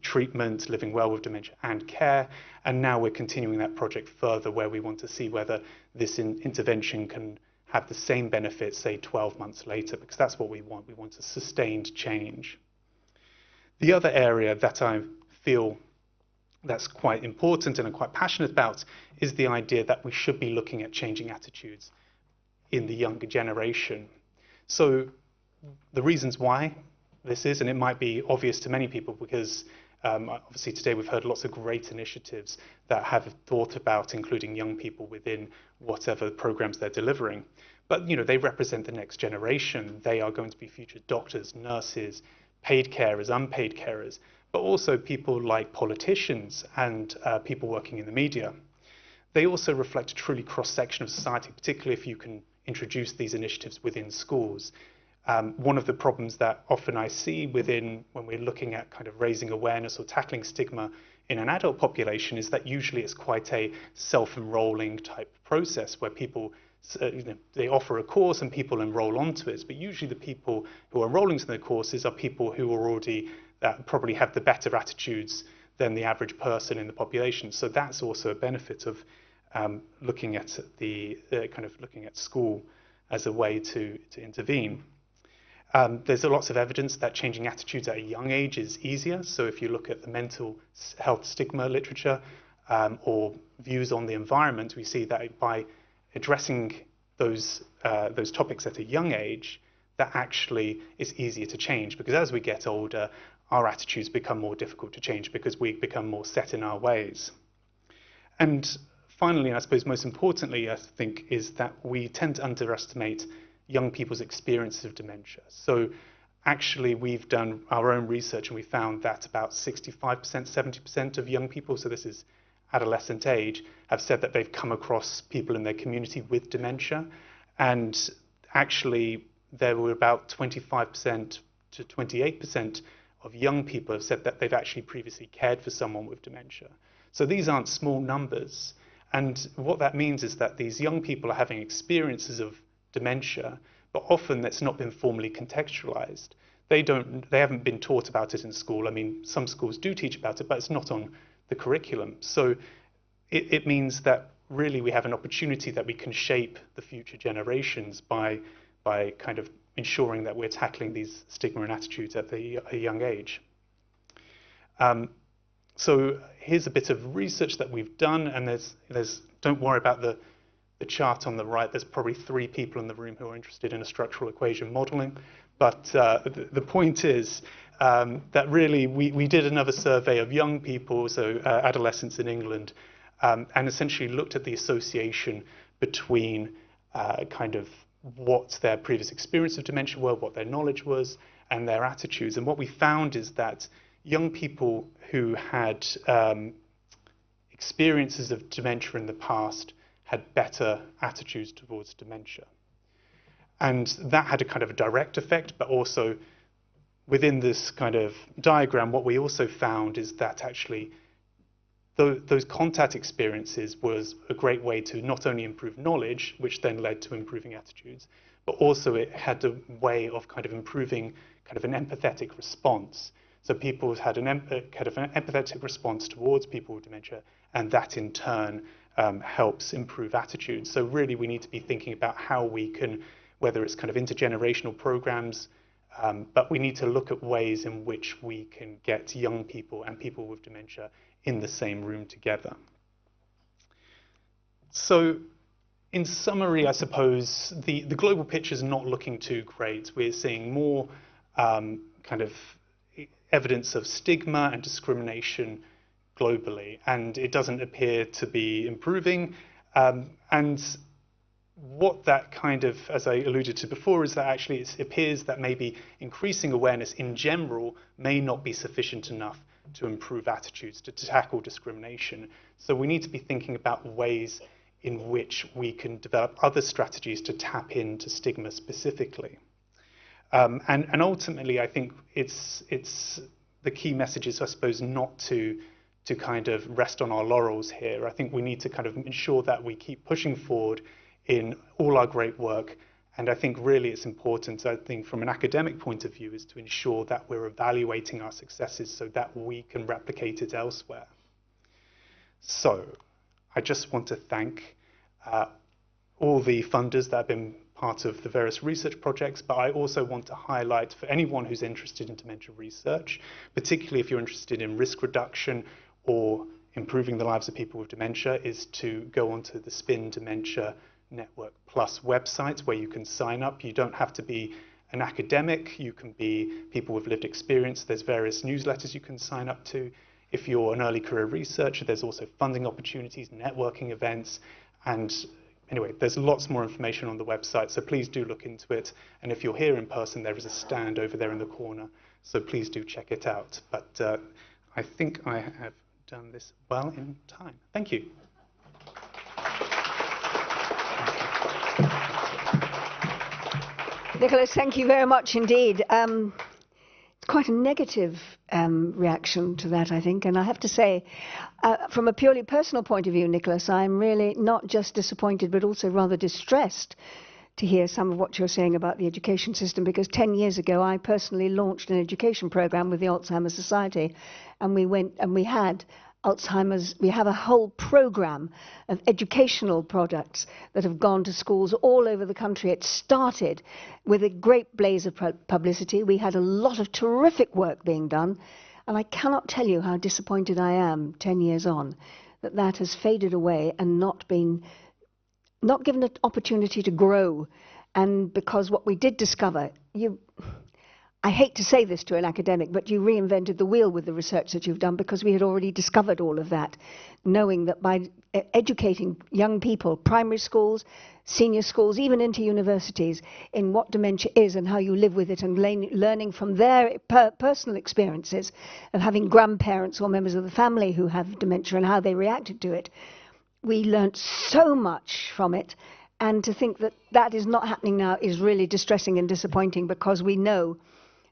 treatment, living well with dementia and care. And now we're continuing that project further, where we want to see whether this intervention can have the same benefits, say 12 months later, because that's what we want. We want a sustained change. The other area that I feel that's quite important and I'm quite passionate about is the idea that we should be looking at changing attitudes in the younger generation. So the reasons why this is, and it might be obvious to many people because obviously today we've heard lots of great initiatives that have thought about including young people within whatever programs they're delivering. But they represent the next generation. They are going to be future doctors, nurses, paid carers, unpaid carers, but also people like politicians and people working in the media. They also reflect a truly cross-section of society, particularly if you can introduce these initiatives within schools. One of the problems that often I see when we're looking at kind of raising awareness or tackling stigma in an adult population is that usually it's quite a self-enrolling type process where people, they offer a course and people enroll onto it. But usually the people who are enrolling to the courses are people who are already probably have the better attitudes than the average person in the population. So that's also a benefit of looking at looking at school as a way to intervene. There's lots of evidence that changing attitudes at a young age is easier. So if you look at the mental health stigma literature or views on the environment, we see that by addressing those topics at a young age, that actually is easier to change. Because as we get older, our attitudes become more difficult to change because we become more set in our ways. And finally, I suppose most importantly, I think, is that we tend to underestimate young people's experiences of dementia. So actually, we've done our own research and we found that about 65%, 70% of young people, so this is adolescent age, have said that they've come across people in their community with dementia. And actually, there were about 25% to 28% of young people have said that they've actually previously cared for someone with dementia. So these aren't small numbers. And what that means is that these young people are having experiences of dementia, but often that's not been formally contextualized. They haven't been taught about it in school. I mean, some schools do teach about it, but it's not on the curriculum. So it means that really we have an opportunity that we can shape the future generations by kind of ensuring that we're tackling these stigma and attitudes at a young age. So here's a bit of research that we've done, and there's don't worry about the chart on the right. There's probably 3 people in the room who are interested in a structural equation modeling. But the point is that really we did another survey of young people, so adolescents in England, and essentially looked at the association between kind of what their previous experience of dementia were, what their knowledge was, and their attitudes. And what we found is that young people who had experiences of dementia in the past had better attitudes towards dementia. And that had a kind of a direct effect, but also within this kind of diagram, what we also found is that actually those contact experiences was a great way to not only improve knowledge, which then led to improving attitudes, but also it had a way of kind of improving kind of an empathetic response. So people had an empathetic response towards people with dementia, and that in turn helps improve attitudes. So really we need to be thinking about how we can, whether it's kind of intergenerational programs, but we need to look at ways in which we can get young people and people with dementia in the same room together. So in summary, I suppose the global picture is not looking too great. We're seeing more kind of evidence of stigma and discrimination globally, and it doesn't appear to be improving. And what that kind of, as I alluded to before, is that actually it appears that maybe increasing awareness in general may not be sufficient enough to improve attitudes, to tackle discrimination. So we need to be thinking about ways in which we can develop other strategies to tap into stigma specifically. And ultimately, I think it's the key message is, I suppose, not to kind of rest on our laurels here. I think we need to kind of ensure that we keep pushing forward in all our great work. And I think really it's important, I think from an academic point of view, is to ensure that we're evaluating our successes so that we can replicate it elsewhere. So I just want to thank all the funders that have been part of the various research projects, but I also want to highlight for anyone who's interested in dementia research, particularly if you're interested in risk reduction or improving the lives of people with dementia, is to go onto the SPIN Dementia Network Plus website where you can sign up. You don't have to be an academic, you can be people with lived experience. There's various newsletters you can sign up to. If you're an early career researcher, there's also funding opportunities, networking events, and anyway, there's lots more information on the website, so please do look into it. And if you're here in person, there is a stand over there in the corner, so please do check it out. But I think I have done this well in time. Thank you. Nicholas, thank you very much indeed. It's quite a negative reaction to that, I think. And I have to say, from a purely personal point of view, Nicholas, I'm really not just disappointed, but also rather distressed to hear some of what you're saying about the education system, because 10 years ago, I personally launched an education program with the Alzheimer's Society, and we had Alzheimer's, we have a whole program of educational products that have gone to schools all over the country. It started with a great blaze of publicity. We had a lot of terrific work being done, and I cannot tell you how disappointed I am 10 years on that that has faded away and not given an opportunity to grow. And because what we did discover, I hate to say this to an academic, but you reinvented the wheel with the research that you've done, because we had already discovered all of that, knowing that by educating young people, primary schools, senior schools, even into universities, in what dementia is and how you live with it, and learning from their personal experiences of having grandparents or members of the family who have dementia and how they reacted to it, we learnt so much from it. And to think that that is not happening now is really distressing and disappointing, because we know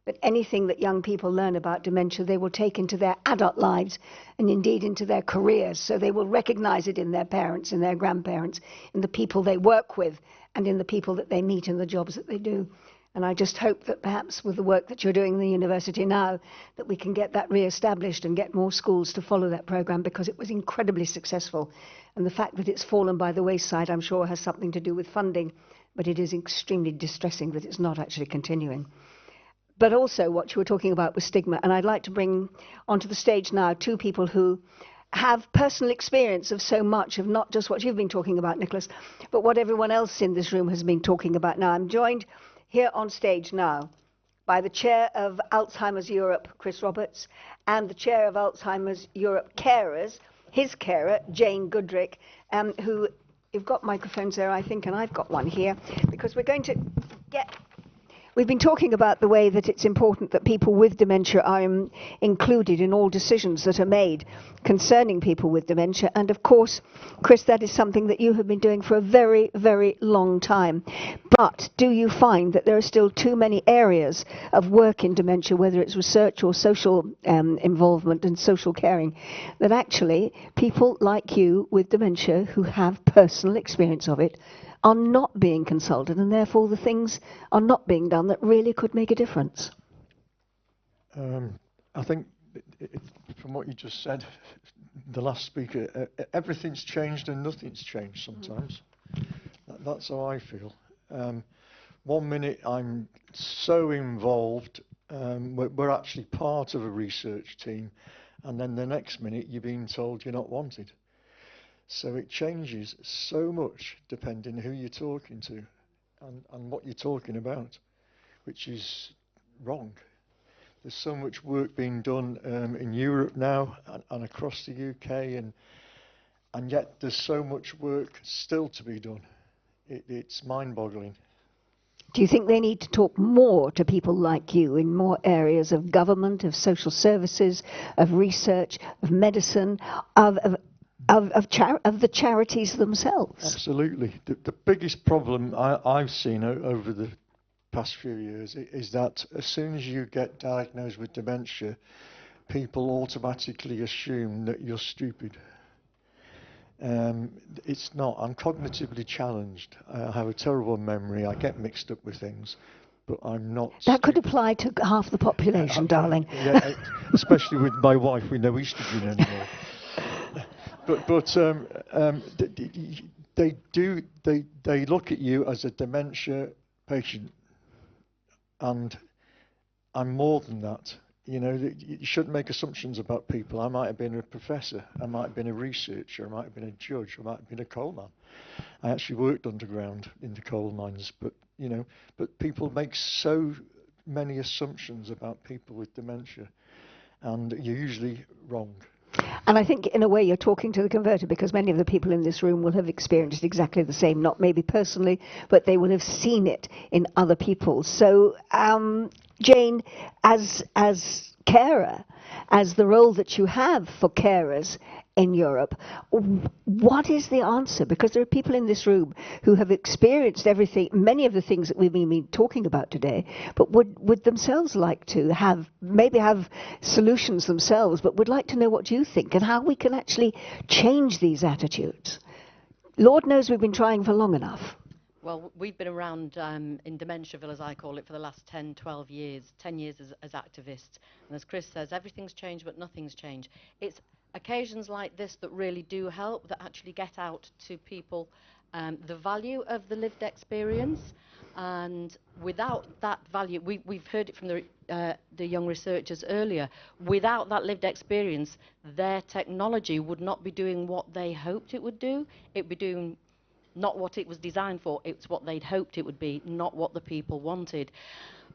that anything that young people learn about dementia, they will take into their adult lives and indeed into their careers. So they will recognize it in their parents, in their grandparents, in the people they work with, and in the people that they meet in the jobs that they do. And I just hope that perhaps with the work that you're doing in the university now, that we can get that re-established and get more schools to follow that program, because it was incredibly successful. And the fact that it's fallen by the wayside, I'm sure, has something to do with funding, but it is extremely distressing that it's not actually continuing. But also what you were talking about was stigma. And I'd like to bring onto the stage now two people who have personal experience of so much of not just what you've been talking about, Nicholas, but what everyone else in this room has been talking about now. I'm joined here on stage now by the chair of Alzheimer's Europe, Chris Roberts, and the chair of Alzheimer's Europe Carers, his carer, Jane Goodrick, who, you've got microphones there, I think, and I've got one here, because we're going to We've been talking about the way that it's important that people with dementia are included in all decisions that are made concerning people with dementia. And of course, Chris, that is something that you have been doing for a very, very long time. But do you find that there are still too many areas of work in dementia, whether it's research or social involvement and social caring, that actually people like you with dementia who have personal experience of it are not being consulted, and therefore the things are not being done that really could make a difference? I think from what you just said, the last speaker, everything's changed and nothing's changed sometimes. That's how I feel. 1 minute I'm so involved, we're actually part of a research team, and then the next minute you're being told you're not wanted. So it changes so much depending who you're talking to and what you're talking about, which is wrong. There's so much work being done in Europe now and across the UK, and yet there's so much work still to be done. It's mind-boggling. Do you think they need to talk more to people like you in more areas of government, of social services, of research, of medicine, of the charities themselves? Absolutely. The biggest problem I've seen over the past few years is that as soon as you get diagnosed with dementia, people automatically assume that you're stupid. It's not. I'm cognitively challenged. I have a terrible memory. I get mixed up with things, but I'm not. That could apply to half the population, darling. Yeah, especially with my wife, we know estrogen anymore. They look at you as a dementia patient, and I'm more than that. You know, you shouldn't make assumptions about people. I might have been a professor, I might have been a researcher, I might have been a judge, I might have been a coal man. I actually worked underground in the coal mines, but people make so many assumptions about people with dementia, and you're usually wrong. And I think in a way you're talking to the converted, because many of the people in this room will have experienced exactly the same, not maybe personally, but they will have seen it in other people. So Jane, as carer, as the role that you have for carers in Europe, what is the answer? Because there are people in this room who have experienced everything, many of the things that we've been talking about today, but would themselves like to maybe have solutions themselves, but would like to know what you think and how we can actually change these attitudes. Lord knows we've been trying for long enough. Well, we've been around in Dementiaville, as I call it, for the last 10, 12 years, 10 years as activists. And as Chris says, everything's changed, but nothing's changed. It's occasions like this that really do help, that actually get out to people the value of the lived experience. And without that value, we've heard it from the young researchers earlier, without that lived experience, their technology would not be doing what they hoped it would do. It would be doing not what it was designed for, it's what they'd hoped it would be, not what the people wanted.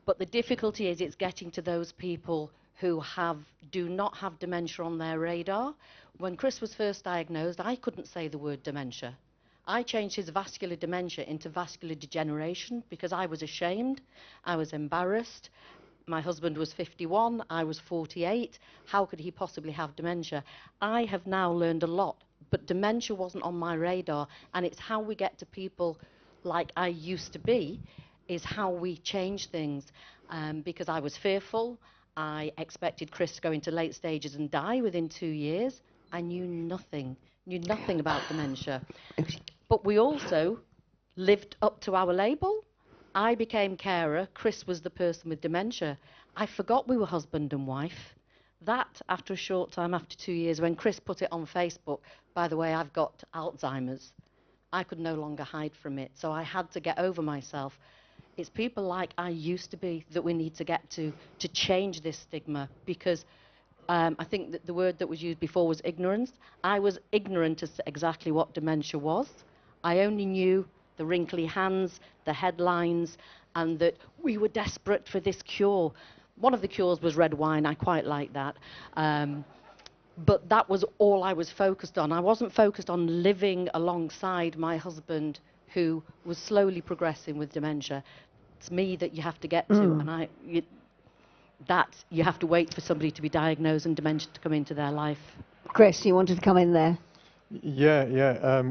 But the difficulty is it's getting to those people who do not have dementia on their radar. When Chris was first diagnosed, I couldn't say the word dementia. I changed his vascular dementia into vascular degeneration because I was ashamed, I was embarrassed. My husband was 51, I was 48. How could he possibly have dementia? I have now learned a lot, but dementia wasn't on my radar, and it's how we get to people like I used to be, is how we change things. Because I was fearful, I expected Chris to go into late stages and die within 2 years. I knew nothing about dementia. But we also lived up to our label. I became carer, Chris was the person with dementia. I forgot we were husband and wife. That, after a short time, after 2 years, when Chris put it on Facebook, by the way, I've got Alzheimer's, I could no longer hide from it. So I had to get over myself. It's people like I used to be that we need to get to change this stigma, because I think that the word that was used before was ignorance. I was ignorant as to exactly what dementia was. I only knew the wrinkly hands, the headlines, and that we were desperate for this cure. One of the cures was red wine. I quite like that. But that was all I was focused on. I wasn't focused on living alongside my husband, who was slowly progressing with dementia. that's me that you have to get to, and that you have to wait for somebody to be diagnosed and dementia to come into their life. Chris, you wanted to come in there. Yeah, yeah.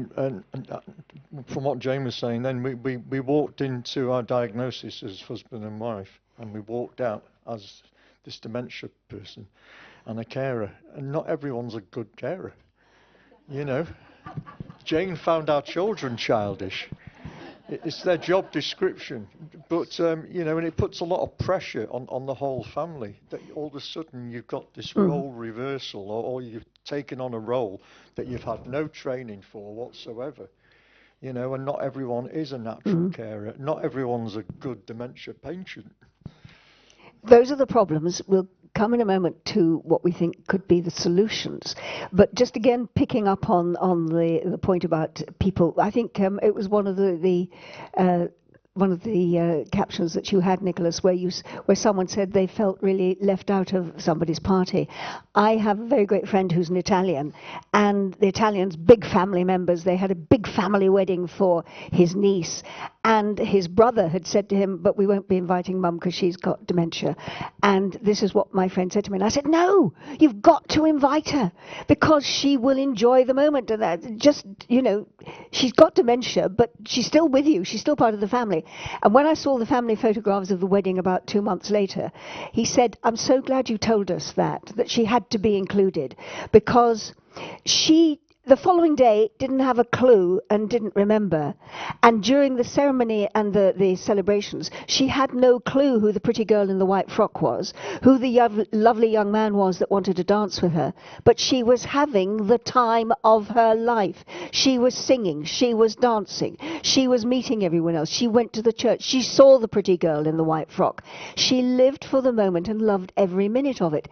From what Jane was saying, then we walked into our diagnosis as husband and wife, and we walked out as this dementia person and a carer. And not everyone's a good carer, you know. Jane found our children childish. It's their job description, but you know, and it puts a lot of pressure on the whole family. That all of a sudden you've got this role reversal, or you've taken on a role that you've had no training for whatsoever. You know, and not everyone is a natural carer. Not everyone's a good dementia patient. Those are the problems. We'll come in a moment to what we think could be the solutions. But just again, picking up on the point about people, I think it was one of the captions that you had, Nicholas, where someone said they felt really left out of somebody's party. I have a very great friend who's an Italian, and the Italians, big family members, they had a big family wedding for his niece, and his brother had said to him, but we won't be inviting mum because she's got dementia. And this is what my friend said to me, and I said, no, you've got to invite her because she will enjoy the moment. And that just, you know, she's got dementia, but she's still with you, she's still part of the family. And when I saw the family photographs of the wedding about 2 months later, he said, I'm so glad you told us that she had to be included, because she, the following day, didn't have a clue and didn't remember. And during the ceremony and the celebrations, she had no clue who the pretty girl in the white frock was, who the lovely young man was that wanted to dance with her. But she was having the time of her life. She was singing, she was dancing, she was meeting everyone else. She went to the church, she saw the pretty girl in the white frock. She lived for the moment and loved every minute of it.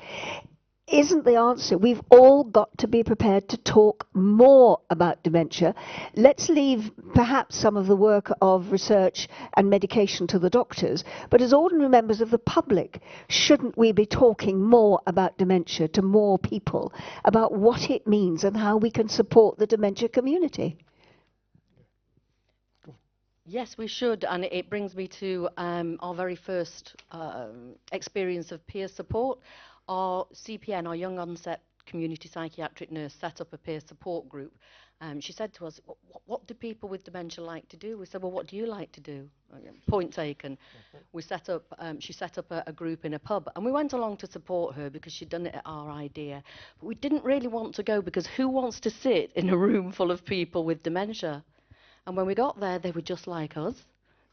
Isn't the answer. We've all got to be prepared to talk more about dementia. Let's leave perhaps some of the work of research and medication to the doctors, but as ordinary members of the public, shouldn't we be talking more about dementia to more people, about what it means and how we can support the dementia community? Yes, we should, and it brings me to our very first experience of peer support. Our CPN, our Young Onset Community Psychiatric Nurse, set up a peer support group. She said to us, what do people with dementia like to do? We said, well, what do you like to do? Point taken. We set up, she set up a group in a pub, and we went along to support her because she'd done it at our idea. But we didn't really want to go because who wants to sit in a room full of people with dementia? And when we got there, they were just like us.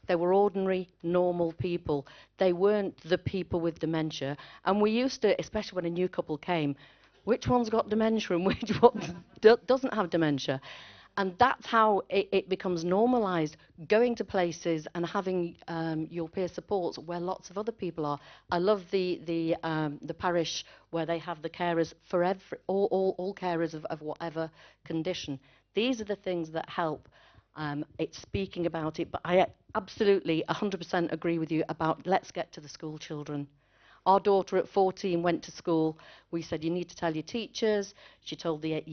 They were ordinary, normal people. They weren't the people with dementia. And we used to, especially when a new couple came, which one's got dementia and which one doesn't have dementia? And that's how it becomes normalised, going to places and having your peer supports where lots of other people are. I love the parish where they have the carers for all carers of whatever condition. These are the things that help. It's speaking about it, but I absolutely 100% agree with you about let's get to the school children. Our daughter at 14 went to school. We said, you need to tell your teachers. She told the head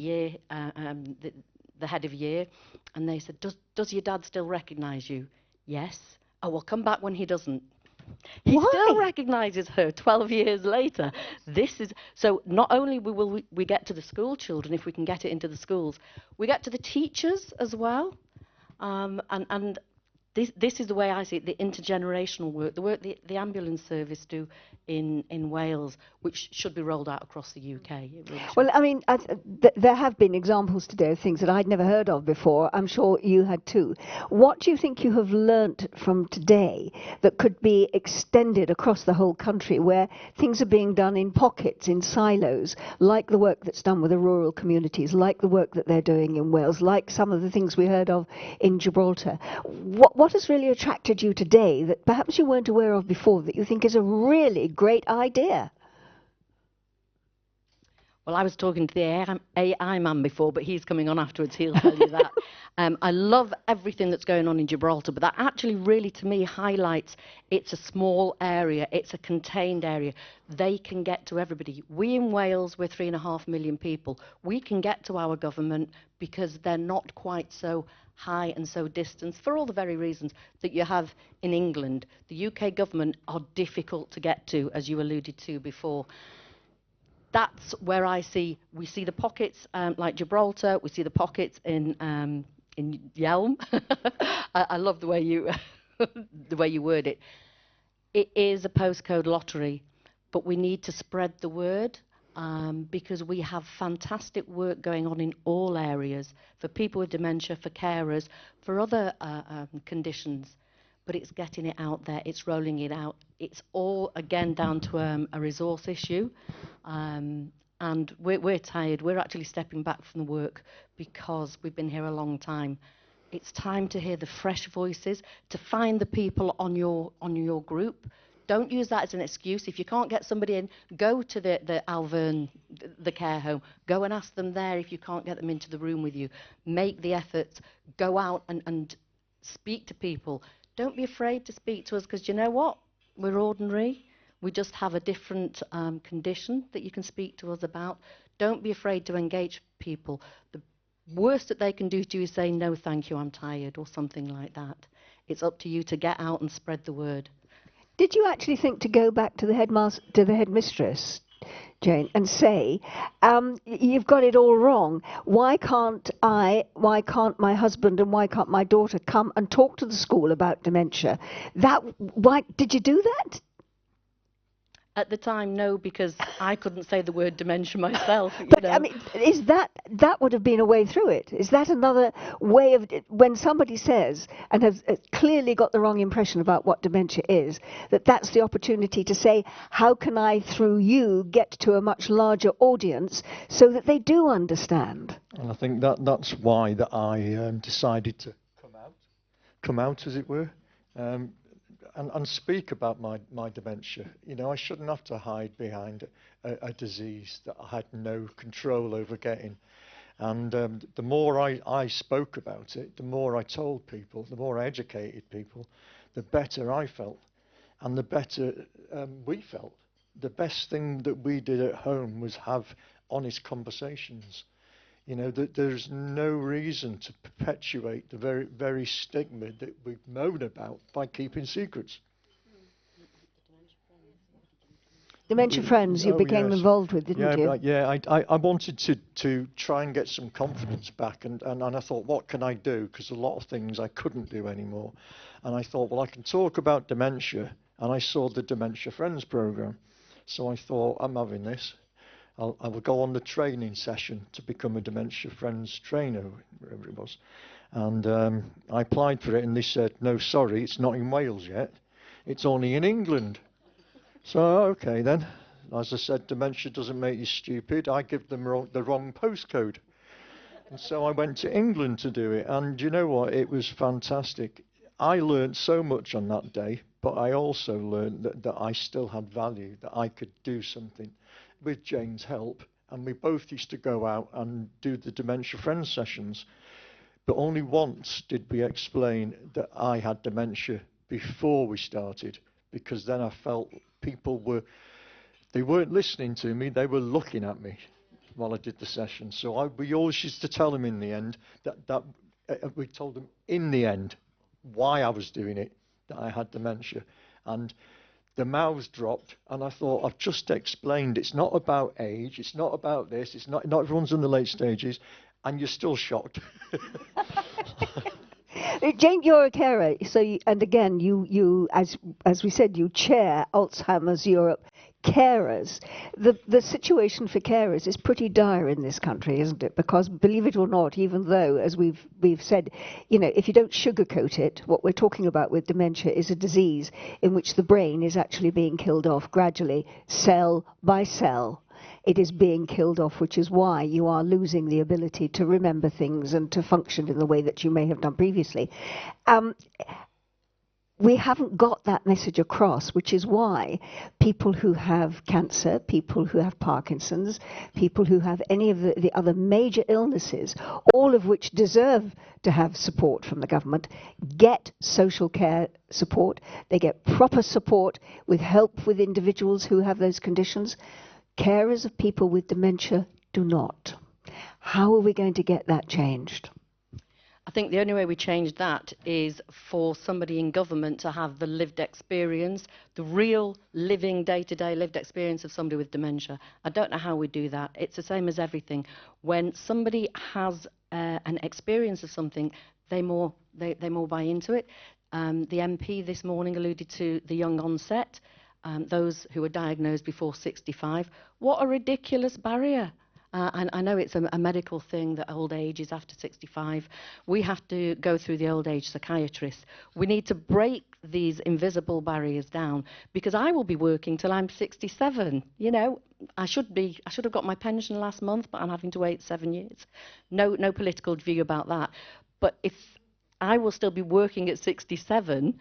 of year, and they said, does your dad still recognise you? Yes. Oh, well, come back when he doesn't. He still recognises her 12 years later. This is so. Not only will we get to the school children if we can get it into the schools, we get to the teachers as well. And this is the way I see it, the intergenerational work, the work the ambulance service do in Wales, which should be rolled out across the UK. Really well, I mean, there have been examples today of things that I'd never heard of before. I'm sure you had too. What do you think you have learnt from today that could be extended across the whole country, where things are being done in pockets, in silos, like the work that's done with the rural communities, like the work that they're doing in Wales, like some of the things we heard of in Gibraltar? What has really attracted you today that perhaps you weren't aware of before, that you think is a really great idea? Well, I was talking to the AI man before, but he's coming on afterwards. He'll tell you that. I love everything that's going on in Gibraltar, but that actually really, to me, highlights it's a small area. It's a contained area. They can get to everybody. We in Wales, we're 3.5 million people. We can get to our government because they're not quite so high and so distant for all the very reasons that you have in England. The UK government are difficult to get to, as you alluded to before. That's where we see the pockets like Gibraltar, we see the pockets in Yelm. I love the way you the way you word it. It is a postcode lottery, but we need to spread the word because we have fantastic work going on in all areas for people with dementia, for carers, for other conditions. But it's getting it out there, it's rolling it out. It's all, again, down to a resource issue. And we're tired. We're actually stepping back from the work because we've been here a long time. It's time to hear the fresh voices, to find the people on your group. Don't use that as an excuse. If you can't get somebody in, go to the Alvern, the care home. Go and ask them there if you can't get them into the room with you. Make the effort. Go out and speak to people. Don't be afraid to speak to us, because you know what? We're ordinary. We just have a different condition that you can speak to us about. Don't be afraid to engage people. The worst that they can do to you is say, no, thank you, I'm tired, or something like that. It's up to you to get out and spread the word. Did you actually think to go back to the headmistress, Jane, and say, you've got it all wrong. Why can't my husband and why can't my daughter come and talk to the school about dementia? Why did you do that? At the time, no, because I couldn't say the word dementia myself. But I mean, is that would have been a way through it? Is that another way of, when somebody says and has clearly got the wrong impression about what dementia is, that's the opportunity to say, how can I, through you, get to a much larger audience so that they do understand? And I think that's why I decided to come out, as it were. And speak about my dementia. You know, I shouldn't have to hide behind a disease that I had no control over getting. And the more I spoke about it, the more I told people, the more I educated people, the better I felt. And the better we felt. The best thing that we did at home was have honest conversations. You know, there's no reason to perpetuate the very, very stigma that we moan about by keeping secrets. Dementia Friends, you became involved with, didn't you? Yeah, I wanted to try and get some confidence back, and I thought, what can I do? Because a lot of things I couldn't do anymore. And I thought, well, I can talk about dementia, and I saw the Dementia Friends programme. So I thought, I'm having this. I will go on the training session to become a Dementia Friends trainer, wherever it was. And I applied for it, and they said, no, sorry, it's not in Wales yet. It's only in England. So, okay then. As I said, dementia doesn't make you stupid. I give them the wrong postcode. And so I went to England to do it. And you know what? It was fantastic. I learned so much on that day, but I also learned that I still had value, that I could do something with Jane's help. And we both used to go out and do the Dementia Friends sessions. But only once did we explain that I had dementia before we started, because then I felt people weren't listening to me, they were looking at me while I did the session. So we always used to tell them in the end that we told them in the end why I was doing it, that I had dementia. And the mouths dropped, and I thought, I've just explained, it's not about age, it's not about this, it's not everyone's in the late stages, and you're still shocked. Jane, you're a carer, so and again, you as we said, you chair Alzheimer's Europe carers. The situation for carers is pretty dire in this country, isn't it? Because believe it or not, even though, as we've said, you know, if you don't sugarcoat it, what we're talking about with dementia is a disease in which the brain is actually being killed off gradually, cell by cell. It is being killed off, which is why you are losing the ability to remember things and to function in the way that you may have done previously. We haven't got that message across, which is why people who have cancer, people who have Parkinson's, people who have any of the other major illnesses, all of which deserve to have support from the government, get social care support. They get proper support with help with individuals who have those conditions. Carers of people with dementia do not. How are we going to get that changed? I think the only way we change that is for somebody in government to have the lived experience, the real living day-to-day lived experience of somebody with dementia. I don't know how we do that. It's the same as everything. When somebody has an experience of something, they more buy into it. The MP this morning alluded to the young onset, those who are diagnosed before 65. What a ridiculous barrier. And I know it's a medical thing that old age is after 65. We have to go through the old age psychiatrist. We need to break these invisible barriers down, because I will be working till I'm 67. You know, I should have got my pension last month, but I'm having to wait 7 years. No political view about that. But if I will still be working at 67,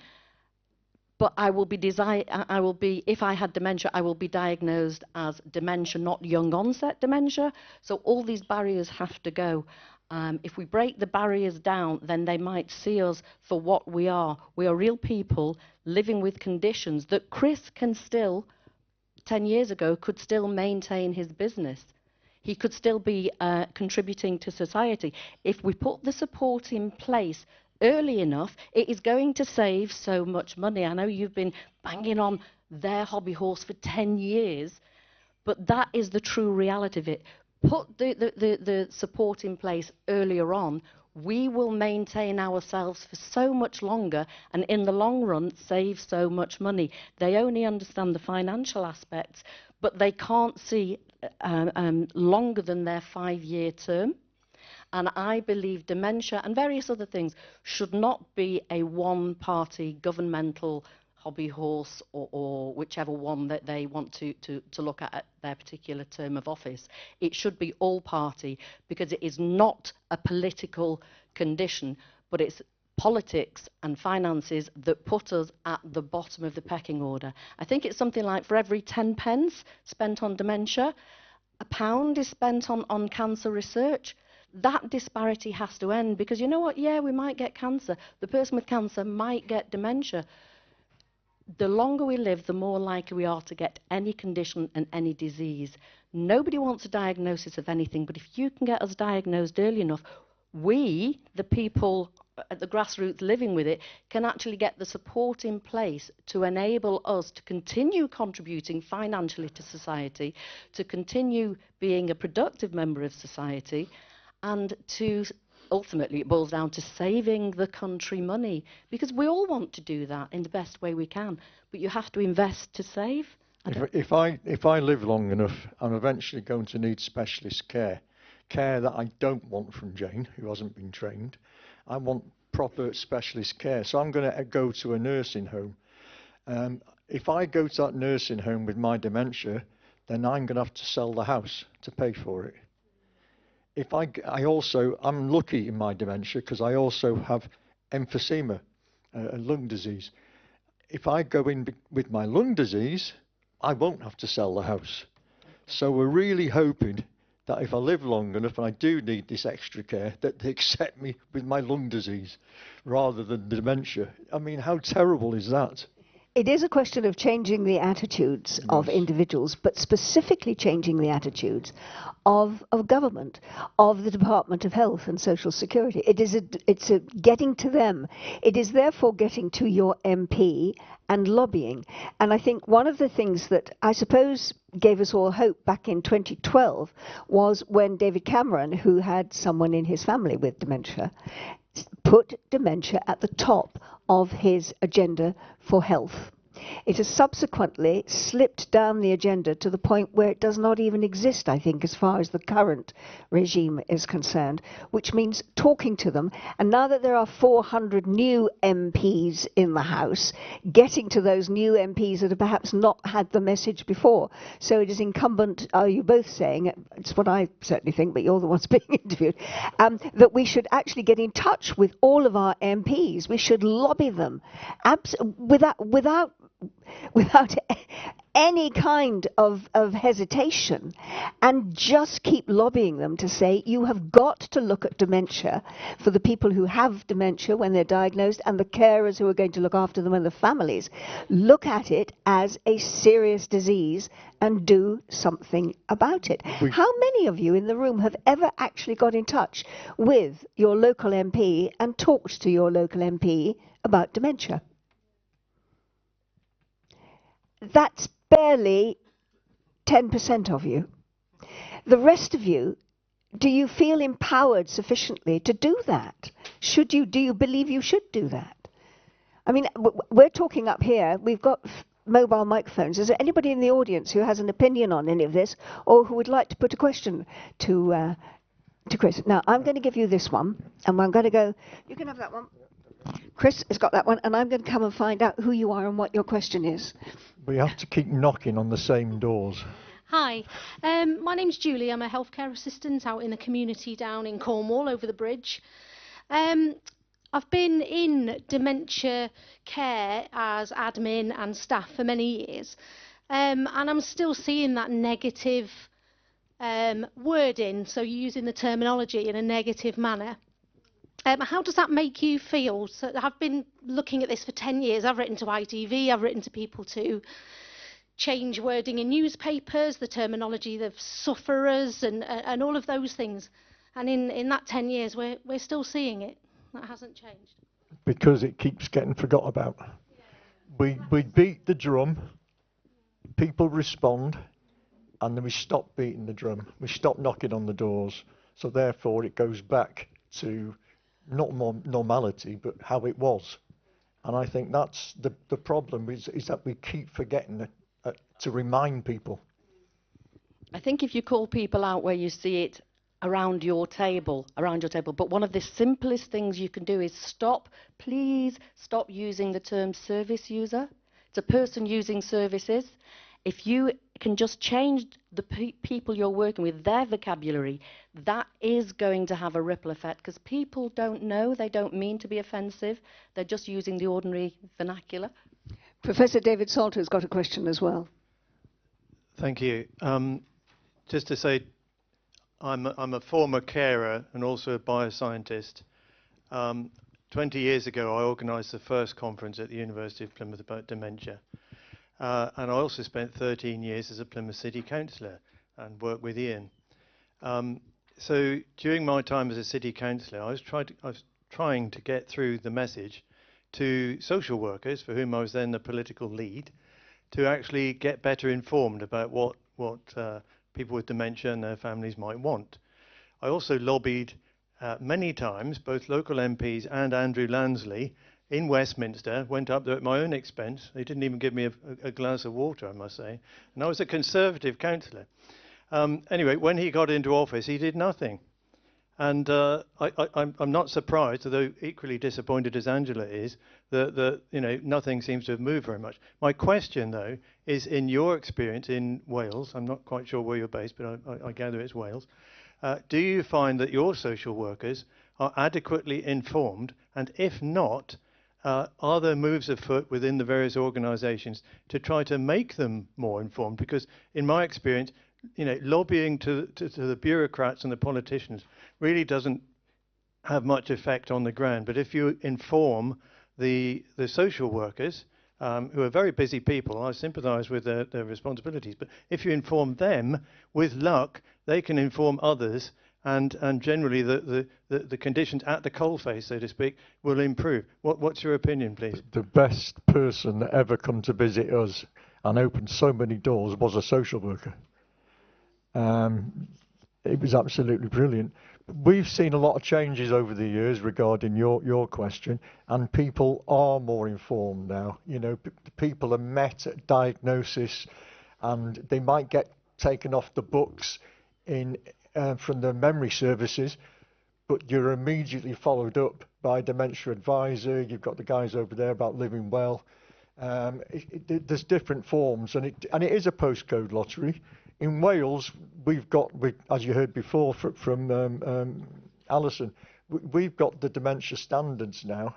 but I will be, if I had dementia, I will be diagnosed as dementia, not young onset dementia. So all these barriers have to go. If we break the barriers down, then they might see us for what we are. We are real people living with conditions that Chris can still, 10 years ago, could still maintain his business. He could still be contributing to society. If we put the support in place early enough, it is going to save so much money. I know you've been banging on their hobby horse for 10 years, but that is the true reality of it. Put the support in place earlier on, we will maintain ourselves for so much longer, and in the long run save so much money. They only understand the financial aspects, but they can't see longer than their 5-year term. And I believe dementia and various other things should not be a one-party governmental hobby horse, or whichever one that they want to look at their particular term of office. It should be all-party, because it is not a political condition, but it's politics and finances that put us at the bottom of the pecking order. I think it's something like for every 10 pence spent on dementia, £1 is spent on cancer research. That disparity has to end, because you know what? Yeah, we might get cancer. The person with cancer might get dementia. The longer we live, the more likely we are to get any condition and any disease. Nobody wants a diagnosis of anything, but if you can get us diagnosed early enough, we, the people at the grassroots living with it, can actually get the support in place to enable us to continue contributing financially to society, to continue being a productive member of society, and to ultimately, it boils down to saving the country money, because we all want to do that in the best way we can, but you have to invest to save. If I live long enough, I'm eventually going to need specialist care that I don't want from Jane, who hasn't been trained. I want proper specialist care, so I'm going to go to a nursing home. If I go to that nursing home with my dementia, then I'm going to have to sell the house to pay for it. If I'm lucky in my dementia, because I also have emphysema, a lung disease. If I go in with my lung disease, I won't have to sell the house. So we're really hoping that if I live long enough and I do need this extra care, that they accept me with my lung disease rather than dementia. I mean, how terrible is that? It is a question of changing the attitudes of individuals, but specifically changing the attitudes of government, of the Department of Health and Social Security. It's getting to them. It is therefore getting to your MP and lobbying. And I think one of the things that I suppose gave us all hope back in 2012 was when David Cameron, who had someone in his family with dementia, put dementia at the top of his agenda for health. It has subsequently slipped down the agenda to the point where it does not even exist, I think, as far as the current regime is concerned, which means talking to them. And now that there are 400 new MPs in the House, getting to those new MPs that have perhaps not had the message before. So it is incumbent, are you both saying, it's what I certainly think, but you're the ones being interviewed, that we should actually get in touch with all of our MPs. We should lobby them without without any kind of hesitation, and just keep lobbying them to say, you have got to look at dementia for the people who have dementia when they're diagnosed and the carers who are going to look after them and the families. Look at it as a serious disease and do something about it. How many of you in the room have ever actually got in touch with your local MP and talked to your local MP about dementia? That's barely 10% of you. The rest of you, do you feel empowered sufficiently to do that? Do you believe you should do that? I mean, we're talking up here, we've got mobile microphones. Is there anybody in the audience who has an opinion on any of this, or who would like to put a question to Chris? Now, I'm going to give you this one, and I'm going to go, you can have that one. Chris has got that one, and I'm going to come and find out who you are and what your question is. We have to keep knocking on the same doors. Hi, my name's Julie. I'm a healthcare assistant out in the community down in Cornwall over the bridge. I've been in dementia care as admin and staff for many years, and I'm still seeing that negative wording, so you're using the terminology in a negative manner. How does that make you feel? So I've been looking at this for 10 years. I've written to ITV, I've written to people to change wording in newspapers, the terminology of sufferers and all of those things. And in that 10 years, we're still seeing it. That hasn't changed. Because it keeps getting forgot about. We beat the drum, people respond, and then we stop beating the drum. We stop knocking on the doors. So therefore it goes back to not more normality, but how it was. And I think that's the problem is that we keep forgetting to remind people. I think if you call people out where you see it around your table, but one of the simplest things you can do is please stop using the term service user. It's a person using services. If you can just change the people you're working with, their vocabulary, that is going to have a ripple effect, because people don't know, they don't mean to be offensive, they're just using the ordinary vernacular. Professor David Salter's got a question as well. Thank you. Just to say, I'm a former carer and also a bioscientist. 20 years ago, I organised the first conference at the University of Plymouth about dementia. And I also spent 13 years as a Plymouth City Councillor and worked with Ian. So during my time as a City Councillor, I was trying to get through the message to social workers, for whom I was then the political lead, to actually get better informed about what people with dementia and their families might want. I also lobbied many times, both local MPs and Andrew Lansley in Westminster, went up there at my own expense. They didn't even give me a glass of water, I must say. And I was a Conservative councillor. Anyway, when he got into office, he did nothing. And I'm not surprised, although equally disappointed as Angela is, that nothing seems to have moved very much. My question, though, is in your experience in Wales, I'm not quite sure where you're based, but I gather it's Wales, do you find that your social workers are adequately informed? And if not, are there moves afoot within the various organisations to try to make them more informed? Because in my experience, lobbying to the bureaucrats and the politicians really doesn't have much effect on the ground. But if you inform the social workers, who are very busy people, I sympathise with their responsibilities, but if you inform them, with luck, they can inform others, and generally the conditions at the coalface, so to speak, will improve. What's your opinion, please? The best person that ever come to visit us and opened so many doors was a social worker. It was absolutely brilliant. We've seen a lot of changes over the years regarding your question, and people are more informed now. People are met at diagnosis, and they might get taken off the books from the memory services, but you're immediately followed up by a dementia advisor. You've got the guys over there about living well. There's different forms, and it is a postcode lottery. In Wales, as you heard before from Alison, we've got the dementia standards now,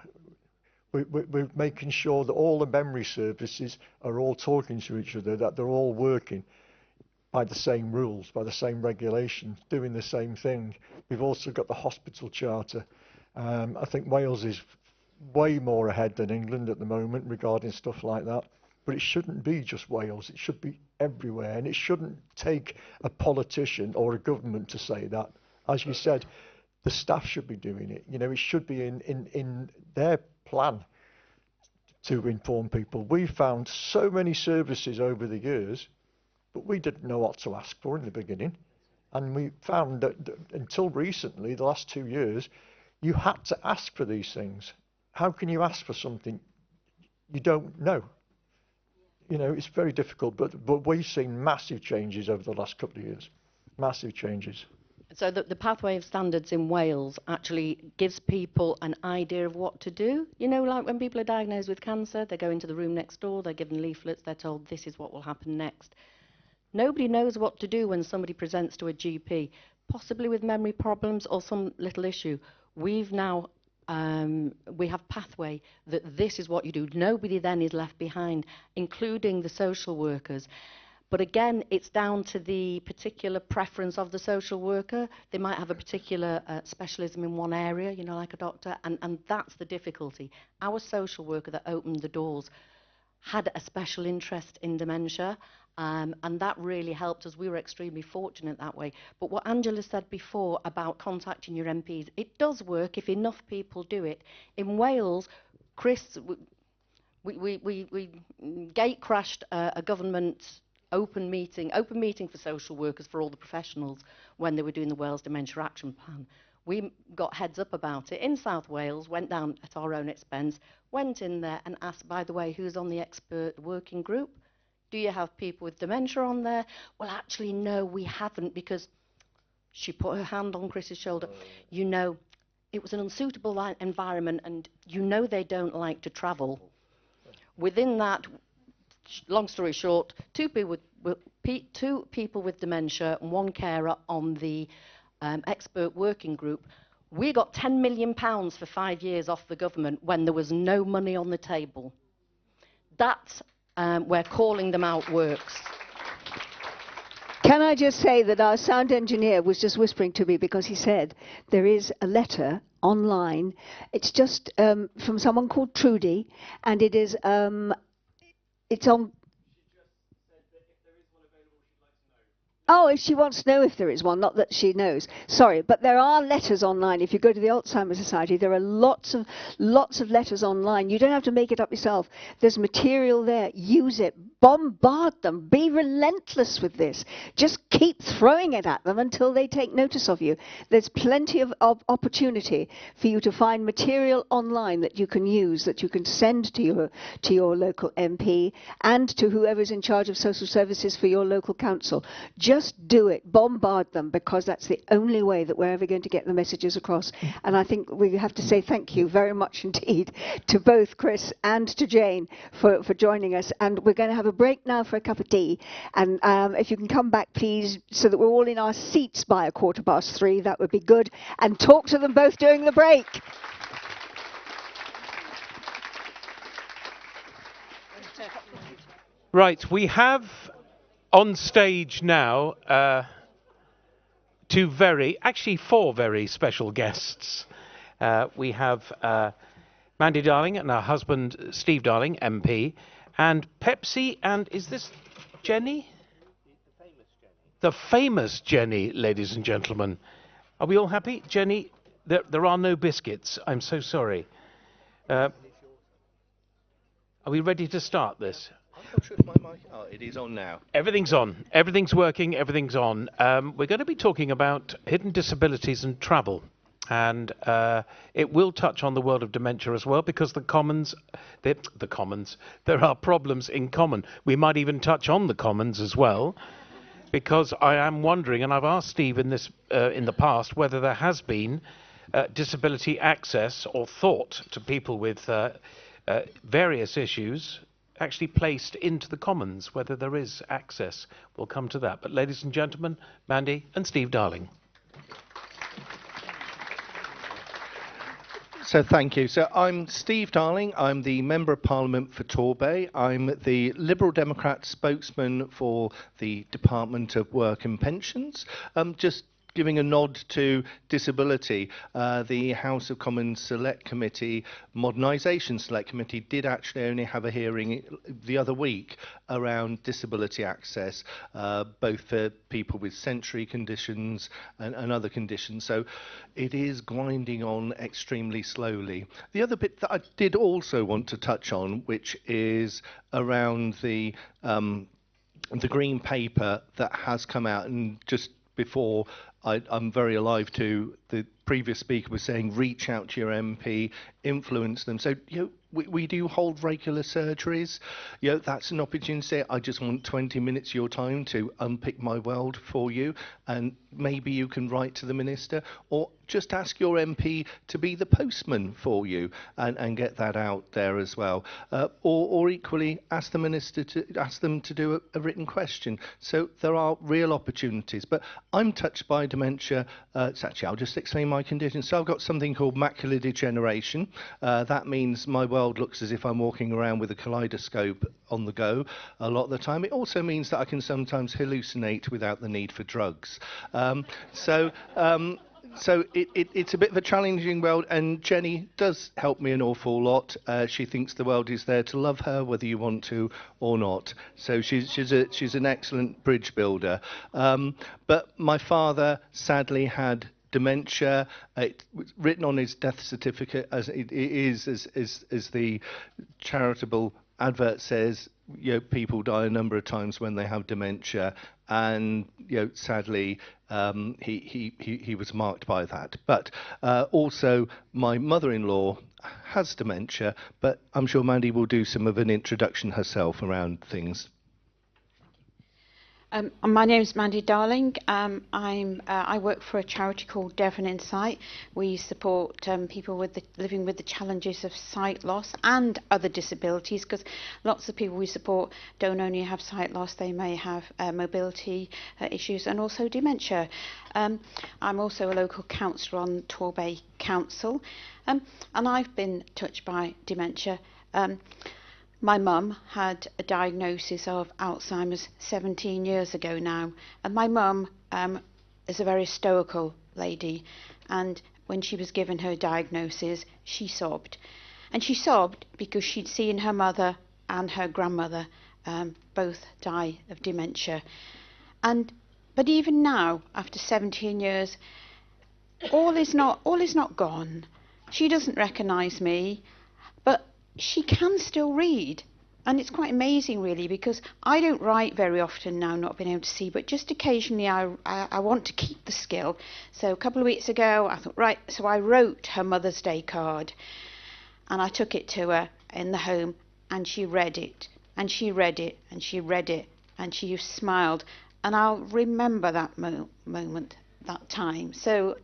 we're making sure that all the memory services are all talking to each other, that they're all working by the same rules, by the same regulations, doing the same thing. We've also got the hospital charter. I think Wales is way more ahead than England at the moment regarding stuff like that. But it shouldn't be just Wales, it should be everywhere, and it shouldn't take a politician or a government to say that. As you said, the staff should be doing it. You know, it should be in their plan to inform people. We found so many services over the years, but we didn't know what to ask for in the beginning. And we found that until recently, the last 2 years, you had to ask for these things. How can you ask for something you don't know? You know, it's very difficult, but we've seen massive changes over the last couple of years. Massive changes. So the pathway of standards in Wales actually gives people an idea of what to do. You know, like when people are diagnosed with cancer, they go into the room next door, they're given leaflets, they're told this is what will happen next. Nobody knows what to do when somebody presents to a GP, possibly with memory problems or some little issue. We've now we have pathway that this is what you do. Nobody then is left behind, including the social workers. But again, it's down to the particular preference of the social worker. They might have a particular specialism in one area, you know, like a doctor, and that's the difficulty. Our social worker that opened the doors had a special interest in dementia, and that really helped us. We were extremely fortunate that way. But what Angela said before about contacting your MPs, it does work if enough people do it. In Wales, Chris, we gate crashed a government open meeting for social workers for all the professionals when they were doing the Wales Dementia Action Plan. We got heads up about it in South Wales, went down at our own expense, went in there and asked, by the way, who's on the expert working group? Do you have people with dementia on there? Well, actually, no, we haven't, because she put her hand on Chris's shoulder. You know, it was an unsuitable environment, and you know they don't like to travel. Within that, long story short, two people with dementia and one carer on the expert working group. We got £10 million for 5 years off the government when there was no money on the table. That's where calling them out works. Can I just say that our sound engineer was just whispering to me because he said there is a letter online. It's just from someone called Trudy, and it is it's on. Oh, if she wants to know if there is one, not that she knows. Sorry, but there are letters online. If you go to the Alzheimer's Society, there are lots of letters online. You don't have to make it up yourself. There's material there. Use it. Bombard them. Be relentless with this. Just keep throwing it at them until they take notice of you. There's plenty of opportunity for you to find material online that you can use, that you can send to your local MP and to whoever's in charge of social services for your local council. Just do it. Bombard them, because that's the only way that we're ever going to get the messages across. And I think we have to say thank you very much indeed to both Chris and to Jane for joining us. And we're going to have a break now for a cup of tea. And if you can come back, please, so that we're all in our seats by 3:15, that would be good. And talk to them both during the break. Right, we have on stage now four very special guests. We have Mandy Darling and her husband Steve Darling, MP, and Pepsi, and is this Jenny? The famous Jenny, ladies and gentlemen. Are we all happy? Jenny, there are no biscuits. I'm so sorry. Are we ready to start this? I'm not sure if my mic... Oh, it is on now. Everything's on. Everything's working. Everything's on. We're going to be talking about hidden disabilities and travel. And it will touch on the world of dementia as well, because there are problems in common. We might even touch on the commons as well, because I am wondering, and I've asked Steve in the past, whether there has been disability access or thought to people with various issues actually placed into the commons, whether there is access. We'll come to that. But ladies and gentlemen, Mandy and Steve Darling. So thank you. So I'm Steve Darling. I'm the Member of Parliament for Torbay. I'm the Liberal Democrat spokesman for the Department of Work and Pensions. Just giving a nod to disability, the House of Commons Select Committee, Modernisation Select Committee, did actually only have a hearing the other week around disability access, both for people with sensory conditions and other conditions. So it is grinding on extremely slowly. The other bit that I did also want to touch on, which is around the Green Paper that has come out, and just before I'm very alive to the previous speaker was saying reach out to your MP, influence them. So we do hold regular surgeries. That's an opportunity. I just want 20 minutes of your time to unpick my world for you, and maybe you can write to the minister, or just ask your MP to be the postman for you and get that out there as well. Or equally, ask the minister to ask them to do a written question. So there are real opportunities. But I'm touched by dementia. I'll just explain my condition. So I've got something called macular degeneration. That means my world looks as if I'm walking around with a kaleidoscope on the go a lot of the time. It also means that I can sometimes hallucinate without the need for drugs. So it's a bit of a challenging world, and Jenny does help me an awful lot. She thinks the world is there to love her, whether you want to or not. So she's an excellent bridge builder. But my father sadly had dementia. It was written on his death certificate as it is, as the charitable advert says. People die a number of times when they have dementia, and sadly he was marked by that. But also my mother-in-law has dementia, but I'm sure Mandy will do some of an introduction herself around things. My name is Mandy Darling. I work for a charity called Devon Insight. We support people living with the challenges of sight loss and other disabilities, because lots of people we support don't only have sight loss, they may have mobility issues and also dementia. I'm also a local councillor on Torbay Council, and I've been touched by dementia. My mum had a diagnosis of Alzheimer's 17 years ago now, and my mum is a very stoical lady, and when she was given her diagnosis she sobbed, and she sobbed because she'd seen her mother and her grandmother both die of dementia. But even now, after 17 years, all is not gone. She doesn't recognise me, but she can still read, and it's quite amazing really, because I don't write very often now, not being able to see, but just occasionally I want to keep the skill. So a couple of weeks ago I thought, right, so I wrote her Mother's Day card and I took it to her in the home, and she read it and she read it and she read it, and she smiled, and I'll remember that moment, that time. So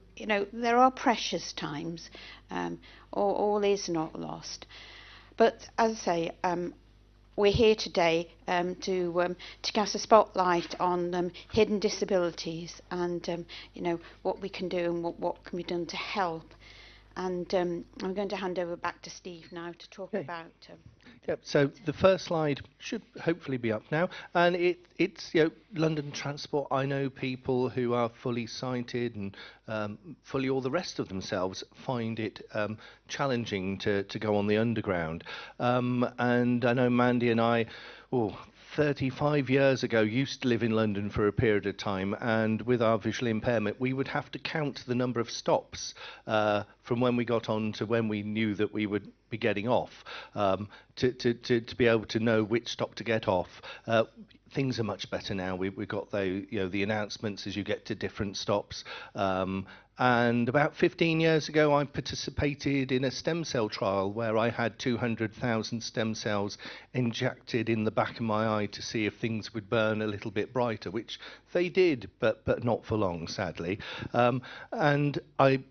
there are precious times, all is not lost. But as I say, we're here today to cast a spotlight on hidden disabilities, and what we can do and what can be done to help. And I'm going to hand over back to Steve now to talk about. Yep. So the first slide should hopefully be up now, and it's London Transport. I know people who are fully sighted and fully all the rest of themselves find it challenging to go on the underground. And I know Mandy and I, 35 years ago, used to live in London for a period of time, and with our visual impairment, we would have to count the number of stops from when we got on to when we knew that we would be getting off, to be able to know which stop to get off. Things are much better now. We've got the announcements as you get to different stops. And about 15 years ago, I participated in a stem cell trial where I had 200,000 stem cells injected in the back of my eye to see if things would burn a little bit brighter, which they did, but not for long, sadly. And I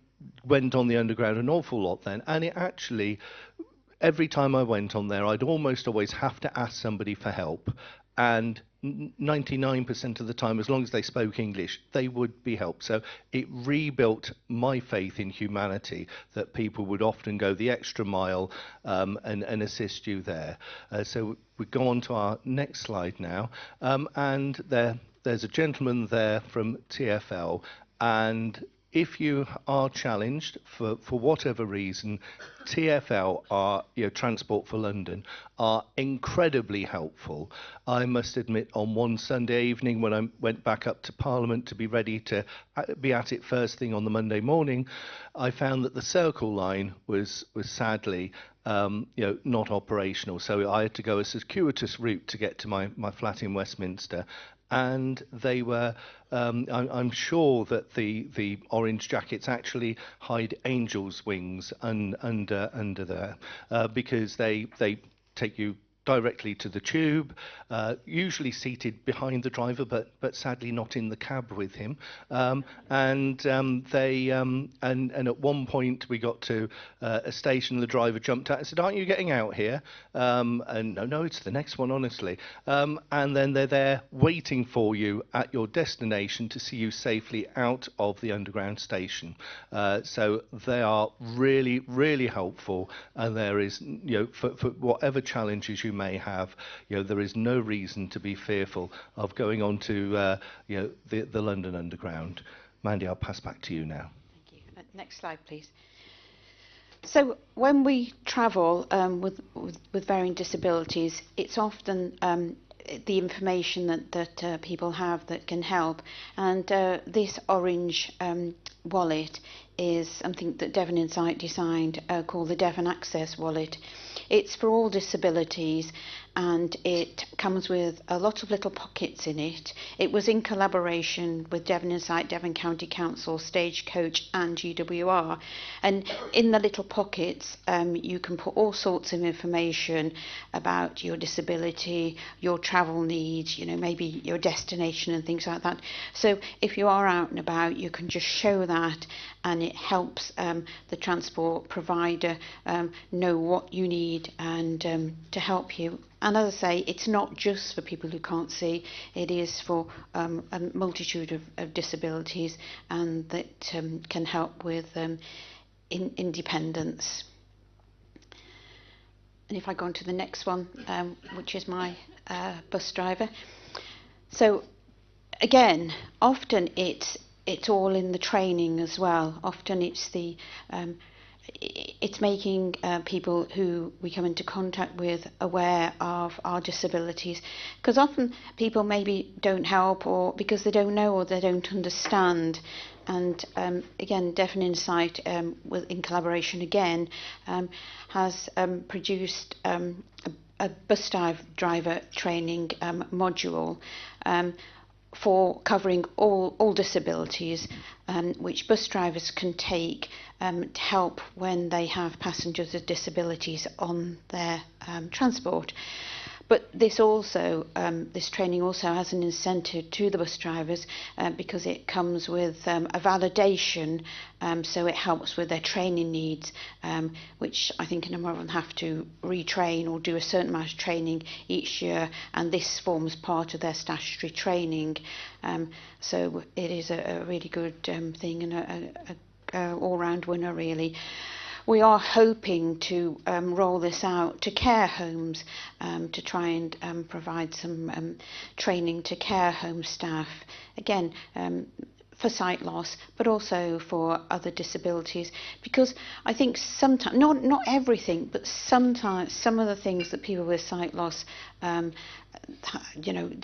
went on the underground an awful lot then, and it actually, every time I went on there, I'd almost always have to ask somebody for help. And 99% of the time, as long as they spoke English, they would be helped. So it rebuilt my faith in humanity that people would often go the extra mile and assist you there. So we go on to our next slide now, and there's a gentleman there from TfL, and if you are challenged for whatever reason, TfL are, Transport for London, are incredibly helpful. I must admit, on one Sunday evening when I went back up to Parliament to be ready to be at it first thing on the Monday morning, I found that the Circle line was sadly not operational. So I had to go a circuitous route to get to my flat in Westminster. And they were, I'm sure that the orange jackets actually hide angels' wings under there, because they take you directly to the tube, usually seated behind the driver, but sadly not in the cab with him. And at one point we got to a station, the driver jumped out and said, "Aren't you getting out here?" And no, it's the next one, honestly. And then they're there waiting for you at your destination to see you safely out of the underground station. So they are really, really helpful, and there is, for whatever challenges you may have, there is no reason to be fearful of going on to the London Underground. Mandy, I'll pass back to you now. Thank you. Next slide, please. So when we travel with varying disabilities, it's often the information that people have that can help. And this orange wallet is something that Devon Insight designed, called the Devon Access Wallet. It's for all disabilities, and it comes with a lot of little pockets in it. It was in collaboration with Devon Insight, Devon County Council, Stagecoach and GWR. And in the little pockets, you can put all sorts of information about your disability, your travel needs, maybe your destination and things like that. So if you are out and about, you can just show that, and it helps the transport provider know what you need and to help you. And as I say, it's not just for people who can't see, it is for a multitude of disabilities, and that can help with independence. And if I go on to the next one, which is my bus driver. So again, often it's all in the training as well. Often it's it's making people who we come into contact with aware of our disabilities, because often people maybe don't help, or because they don't know or they don't understand. And again, Devon Insight, in collaboration again, has produced a bus driver training module for covering all disabilities, which bus drivers can take to help when they have passengers with disabilities on their transport. But this training also has an incentive to the bus drivers, because it comes with a validation, so it helps with their training needs, which I think a number of them have to retrain or do a certain amount of training each year, and this forms part of their statutory training. So it is a really good thing, and a all-round winner, really. We are hoping to roll this out to care homes, to try and provide some training to care home staff, again for sight loss, but also for other disabilities, because I think sometimes, not everything, but sometimes some of the things that people with sight loss, the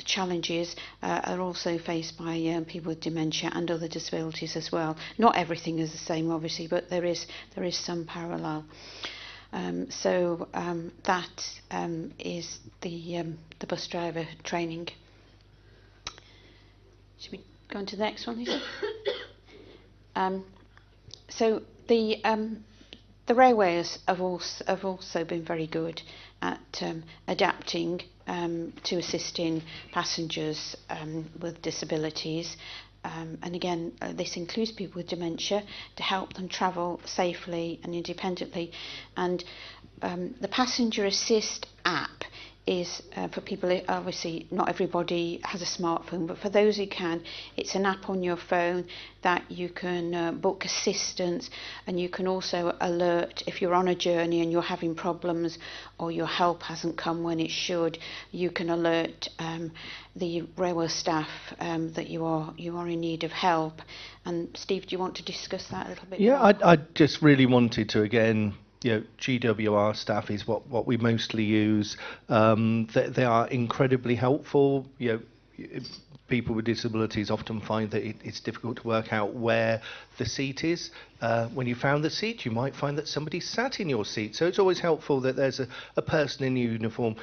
challenges are also faced by people with dementia and other disabilities as well. Not everything is the same, obviously, but there is some parallel. So that is the bus driver training. Should we go on to the next one, Lisa? So the railways have also been very good at adapting to assisting passengers with disabilities. And again, this includes people with dementia, to help them travel safely and independently. And the Passenger Assist app is for people, obviously not everybody has a smartphone, but for those who can, it's an app on your phone that you can book assistance, and you can also alert if you're on a journey and you're having problems or your help hasn't come when it should. You can alert the railway staff that you are in need of help. And Steve, do you want to discuss that a little bit Yeah, more? I just really wanted to again, GWR staff is what we mostly use. They are incredibly helpful. People with disabilities often find that it's difficult to work out where the seat is. When you found the seat, you might find that somebody sat in your seat. So it's always helpful that there's a person in uniform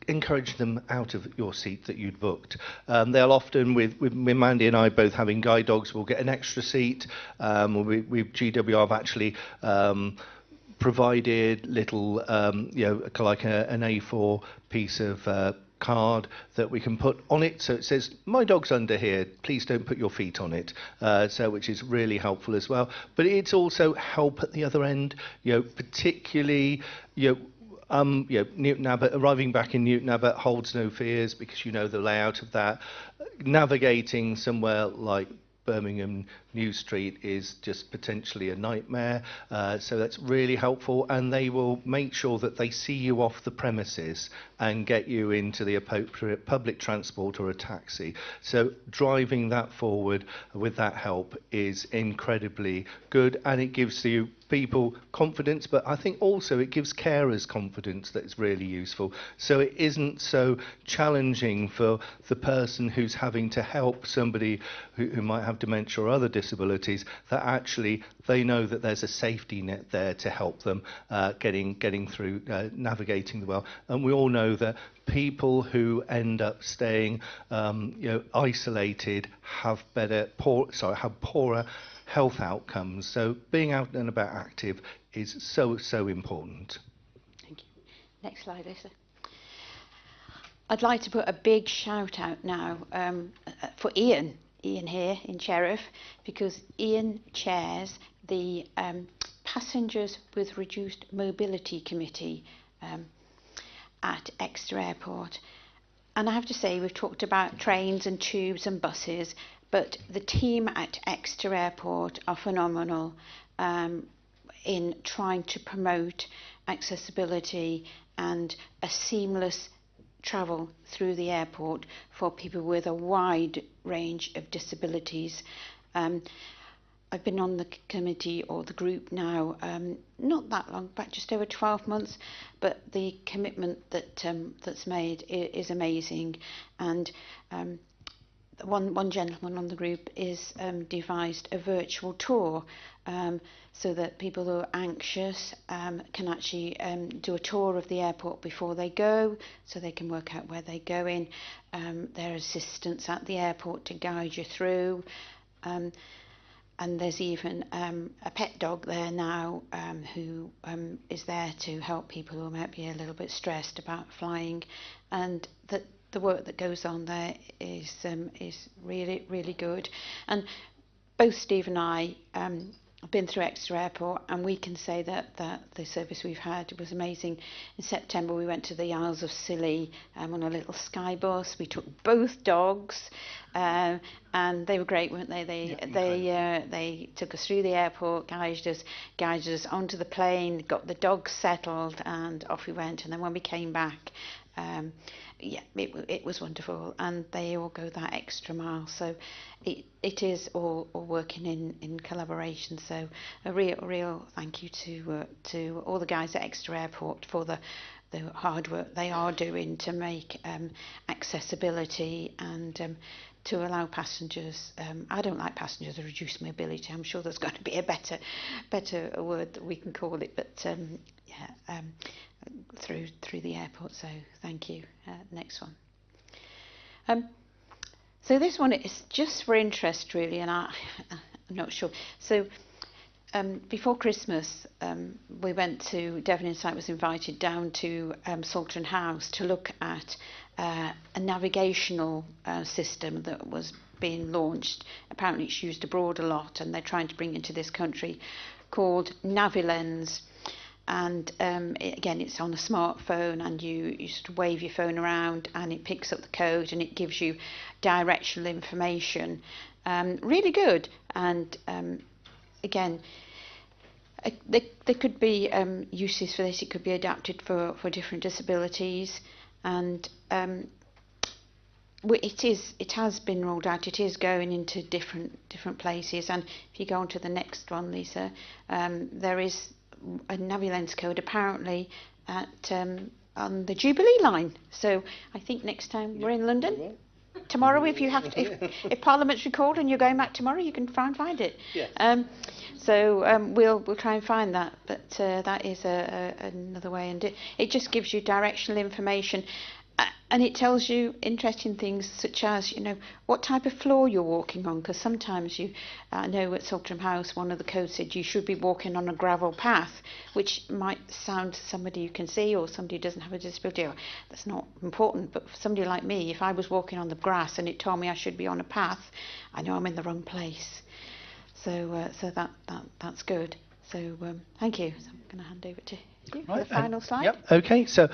encourage them out of your seat that you'd booked. They'll often, with Mandy and I both having guide dogs, will get an extra seat. With GWR have actually provided little, like an A4 piece of card that we can put on it, so it says, "My dog's under here, please don't put your feet on it," which is really helpful as well. But it's also help at the other end, particularly Newton Abbot, arriving back in Newton Abbot holds no fears, because the layout of that. Navigating somewhere like Birmingham New Street is just potentially a nightmare, so that's really helpful, and they will make sure that they see you off the premises and get you into the appropriate public transport or a taxi. So driving that forward with that help is incredibly good, and it gives you people confidence, but I think also it gives carers confidence that it's really useful. So it isn't so challenging for the person who's having to help somebody who might have dementia or other disabilities, that actually they know that there's a safety net there to help them getting through, navigating the world. And we all know that people who end up staying isolated have poorer health outcomes. So being out and about active is so important. Thank you. Next slide, Lisa. I'd like to put a big shout out now for Ian here in Sheriff, because Ian chairs the Passengers with Reduced Mobility Committee at Exeter Airport. And I have to say, we've talked about trains and tubes and buses, but the team at Exeter Airport are phenomenal in trying to promote accessibility and a seamless travel through the airport for people with a wide range of disabilities. I've been on the committee or the group now not that long, but just over 12 months, but the commitment that's made is amazing. And one gentleman on the group is devised a virtual tour so that people who are anxious can actually do a tour of the airport before they go, so they can work out where they're going. There are assistants at the airport to guide you through. And there's even a pet dog there now who is there to help people who might be a little bit stressed about flying. And the work that goes on there is really, really good. And both Steve and I have been through Exeter Airport, and we can say that the service we've had was amazing. In September, we went to the Isles of Scilly on a little sky bus. We took both dogs, and they were great, weren't they? They took us through the airport, guided us onto the plane, got the dogs settled, and off we went. And then when we came back, it was wonderful, and they all go that extra mile. So it is all working in collaboration. So a real thank you to all the guys at Exeter Airport for the hard work they are doing to make accessibility and to allow passengers. I don't like passengers with reduced mobility. I'm sure there's going to be a better word that we can call it, but through the airport. So thank you. Next one. So this one is just for interest, really, and I'm not sure. So before Christmas, we went to Devon Insight was invited down to Saltern House to look at a navigational system that was being launched. Apparently it's used abroad a lot, and they're trying to bring it into this country, called Navilens. and again, it's on a smartphone, and you sort of wave your phone around, and it picks up the code, and it gives you directional information. Really good. And again, there could be uses for this. It could be adapted for different disabilities, and it has been rolled out. It is going into different places. And if you go on to the next one, Lisa, there is a Navilens code apparently at on the Jubilee line. So I think next time we're in London, tomorrow, if you have to, if Parliament's recalled and you're going back tomorrow, you can try and find it. Yes. We'll try and find that. But that is another way, and it just gives you directional information. And it tells you interesting things such as, what type of floor you're walking on, because sometimes I know at Saltram House, one of the codes said you should be walking on a gravel path, which might sound to somebody who can see or somebody who doesn't have a disability. That's not important, but for somebody like me, if I was walking on the grass and it told me I should be on a path, I know I'm in the wrong place. So that's good. So thank you. So I'm going to hand over to you for the final slide. Yep. Okay. So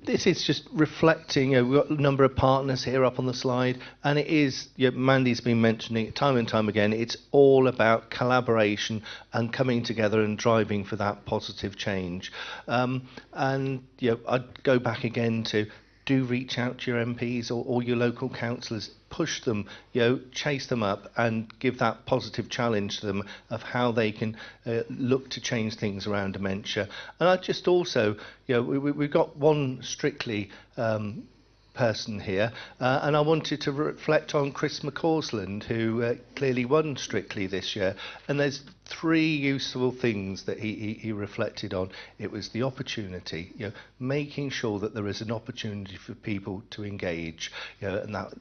this is just reflecting. We've got a number of partners here up on the slide, and it is. Mandy's been mentioning it time and time again. It's all about collaboration and coming together and driving for that positive change. And I'd go back again to. Do reach out to your MPs or your local councillors, push them, chase them up and give that positive challenge to them of how they can look to change things around dementia. And I just also, we've got one Strictly person here, and I wanted to reflect on Chris McCausland, who clearly won Strictly this year. And there's 3 useful things that he reflected on. It was the opportunity, making sure that there is an opportunity for people to engage, and that,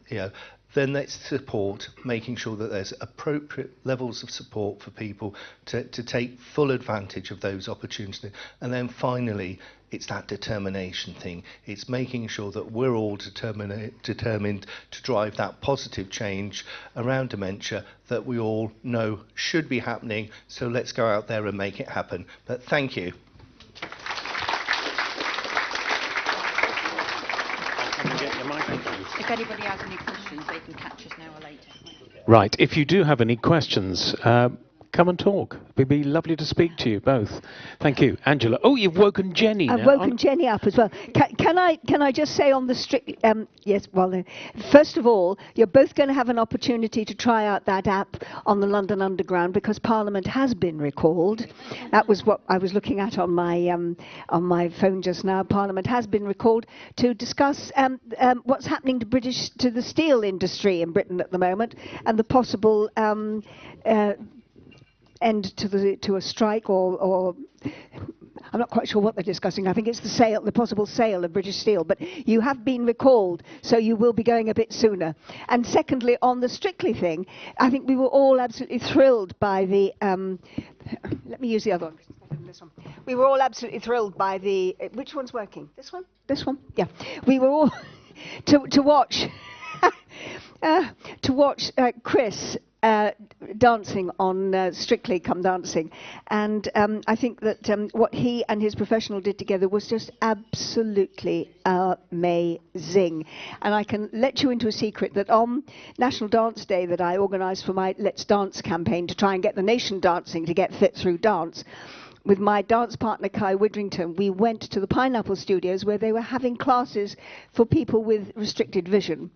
then let's support, making sure that there's appropriate levels of support for people to take full advantage of those opportunities. And then finally, it's that determination thing. It's making sure that we're all determined to drive that positive change around dementia that we all know should be happening. So let's go out there and make it happen. But thank you. If anybody has any questions, they can catch us now or later. Right. If you do have any questions, come and talk. It'd be lovely to speak to you both. Thank you, Angela. Oh, you've woken Jenny. I've woken Jenny up as well. Can I just say on the strict yes, well, first of all, you're both going to have an opportunity to try out that app on the London Underground because Parliament has been recalled. That was what I was looking at on my phone just now. Parliament has been recalled to discuss what's happening to the steel industry in Britain at the moment and the possible end to a strike or I'm not quite sure what they're discussing. I think it's the possible sale of British Steel. But you have been recalled, so you will be going a bit sooner. And secondly, on the Strictly thing, I think we were all absolutely thrilled by the. Let me use the other one. This one. We were all absolutely thrilled by the. Which one's working? This one? This one? Yeah. We were all to watch. To watch Chris dancing on Strictly Come Dancing, and I think that what he and his professional did together was just absolutely amazing. And I can let you into a secret that on National Dance Day that I organised for my Let's Dance campaign to try and get the nation dancing to get fit through dance, with my dance partner Kai Widrington, we went to the Pineapple Studios where they were having classes for people with restricted vision,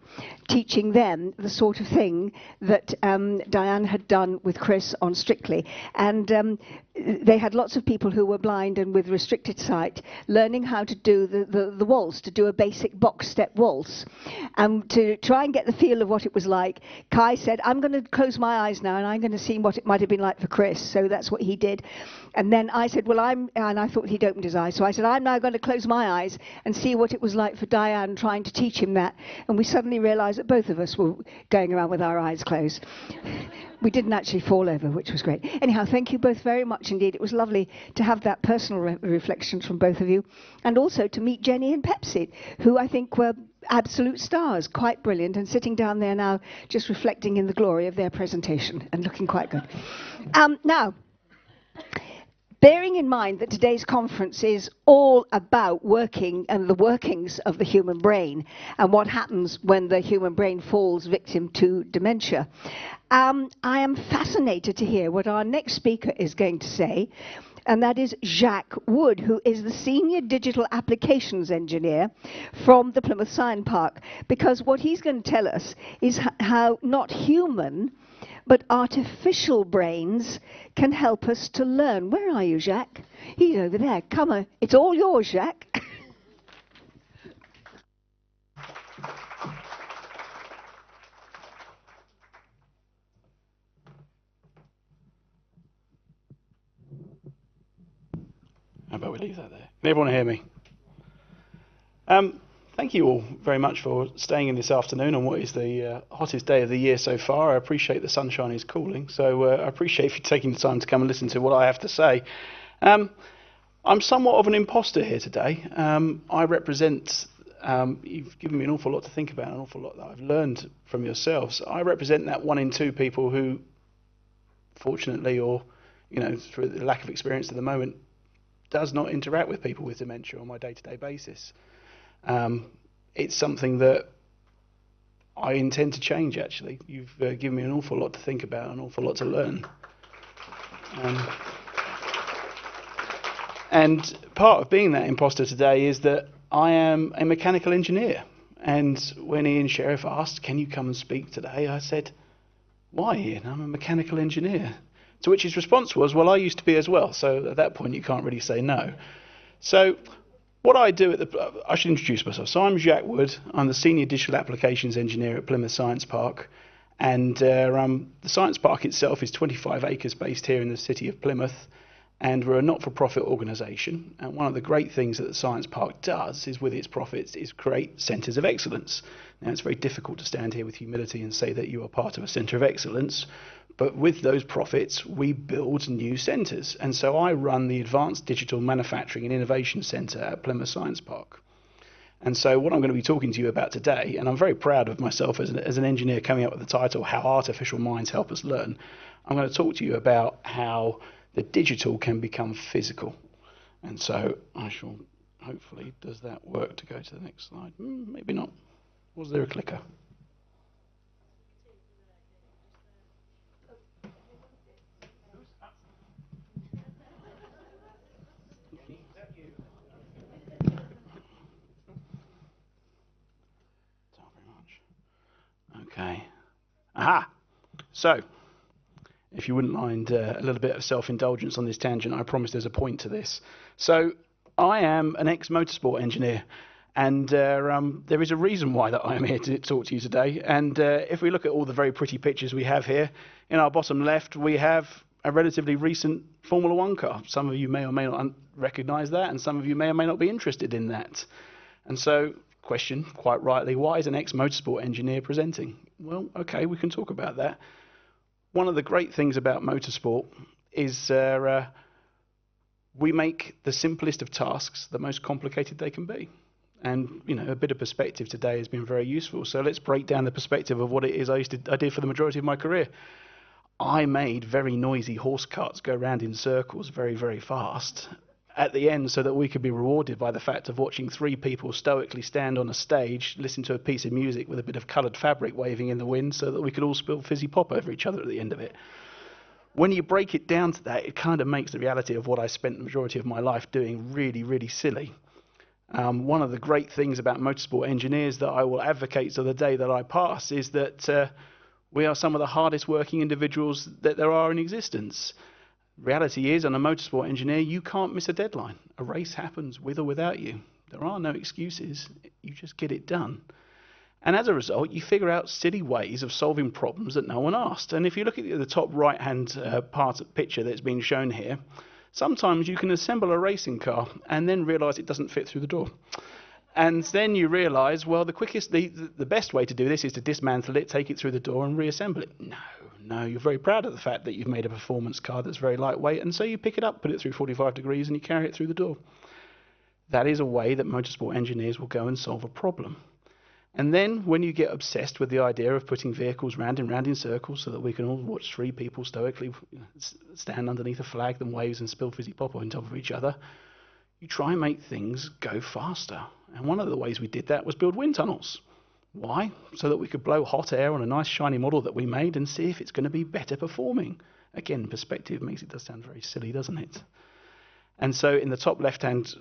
teaching them the sort of thing that Diane had done with Chris on Strictly. And they had lots of people who were blind and with restricted sight learning how to do the waltz, to do a basic box step waltz. And to try and get the feel of what it was like, Kai said, I'm going to close my eyes now and I'm going to see what it might have been like for Chris. So that's what he did. And then I said, and I thought he'd opened his eyes. So I said, I'm now going to close my eyes and see what it was like for Diane trying to teach him that. And we suddenly realised that both of us were going around with our eyes closed. We didn't actually fall over, which was great. Anyhow, thank you both very much indeed. It was lovely to have that personal reflections from both of you. And also to meet Jenny and Pepsi, who I think were absolute stars, quite brilliant, and sitting down there now just reflecting in the glory of their presentation and looking quite good. Now, Bearing in mind that today's conference is all about working and the workings of the human brain and what happens when the human brain falls victim to dementia, I am fascinated to hear what our next speaker is going to say, and that is Jacques Wood, who is the Senior Digital Applications Engineer from the Plymouth Science Park, because what he's going to tell us is how not human but artificial brains can help us to learn. Where are you, Jacques? He's over there. Come on. It's all yours, Jacques. How about we leave that there? Can everyone hear me? Thank you all very much for staying in this afternoon on what is the hottest day of the year so far. I appreciate the sunshine is cooling, so I appreciate you taking the time to come and listen to what I have to say. I'm somewhat of an imposter here today. I represent, you've given me an awful lot to think about, an awful lot that I've learned from yourselves. I represent that 1 in 2 people who, fortunately, or through the lack of experience at the moment, does not interact with people with dementia on my day-to-day basis. It's something that I intend to change, actually. You've given me an awful lot to think about, an awful lot to learn. And part of being that imposter today is that I am a mechanical engineer. And when Ian Sheriff asked, can you come and speak today? I said, why, Ian? I'm a mechanical engineer. To which his response was, well, I used to be as well. So at that point, you can't really say no. So what I do I should introduce myself. So I'm Jacques Wood. I'm the Senior Digital Applications Engineer at Plymouth Science Park. And the Science Park itself is 25 acres based here in the city of Plymouth. And we're a not-for-profit organisation. And one of the great things that the Science Park does is, with its profits, is create centres of excellence. Now, it's very difficult to stand here with humility and say that you are part of a centre of excellence. But with those profits, we build new centres. And so I run the Advanced Digital Manufacturing and Innovation Centre at Plymouth Science Park. And so what I'm going to be talking to you about today, and I'm very proud of myself as an engineer coming up with the title, How Artificial Minds Help Us Learn, I'm going to talk to you about how the digital can become physical. And so I shall, hopefully, does that work to go to the next slide? Maybe not. Was there a clicker? Okay. Aha! So, if you wouldn't mind a little bit of self-indulgence on this tangent, I promise there's a point to this. So, I am an ex-motorsport engineer, and there is a reason why that I am here to talk to you today. And if we look at all the very pretty pictures we have here, in our bottom left we have a relatively recent Formula One car. Some of you may or may not recognise that, and some of you may or may not be interested in that. And so, question, quite rightly, why is an ex-motorsport engineer presenting? Well, okay, we can talk about that. One of the great things about motorsport is we make the simplest of tasks the most complicated they can be. And, a bit of perspective today has been very useful. So let's break down the perspective of what it is I did for the majority of my career. I made very noisy horse carts go round in circles very, very fast at the end, so that we could be rewarded by the fact of watching 3 people stoically stand on a stage, listen to a piece of music with a bit of coloured fabric waving in the wind, so that we could all spill fizzy pop over each other at the end of it. When you break it down to that, it kind of makes the reality of what I spent the majority of my life doing really, really silly. One of the great things about motorsport engineers that I will advocate to the day that I pass is that we are some of the hardest working individuals that there are in existence. Reality is, on a motorsport engineer, you can't miss a deadline. A race happens with or without you. There are no excuses. You just get it done. And as a result, you figure out silly ways of solving problems that no one asked. And if you look at the top right-hand part of the picture that's been shown here, sometimes you can assemble a racing car and then realise it doesn't fit through the door. And then you realise, well, the best way to do this is to dismantle it, take it through the door and reassemble it. No, you're very proud of the fact that you've made a performance car that's very lightweight, and so you pick it up, put it through 45 degrees, and you carry it through the door. That is a way that motorsport engineers will go and solve a problem. And then when you get obsessed with the idea of putting vehicles round and round in circles so that we can all watch three people stoically stand underneath a flag, then waves and spill fizzy pop on top of each other, you try and make things go faster. And one of the ways we did that was build wind tunnels. Why? So that we could blow hot air on a nice shiny model that we made and see if it's going to be better performing. Again, perspective makes it does sound very silly, doesn't it? And so in the top left-hand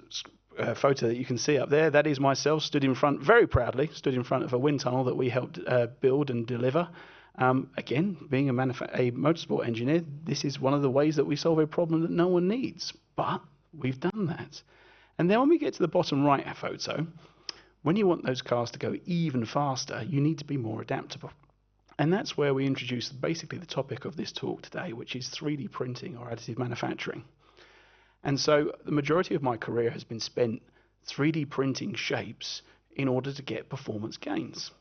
photo that you can see up there, that is myself stood in front, very proudly, stood in front of a wind tunnel that we helped build and deliver. Again, being a motorsport engineer, this is one of the ways that we solve a problem that no one needs. But we've done that. And then when we get to the bottom right photo, when you want those cars to go even faster, you need to be more adaptable. And that's where we introduce basically the topic of this talk today, which is 3D printing or additive manufacturing. And so the majority of my career has been spent 3D printing shapes in order to get performance gains.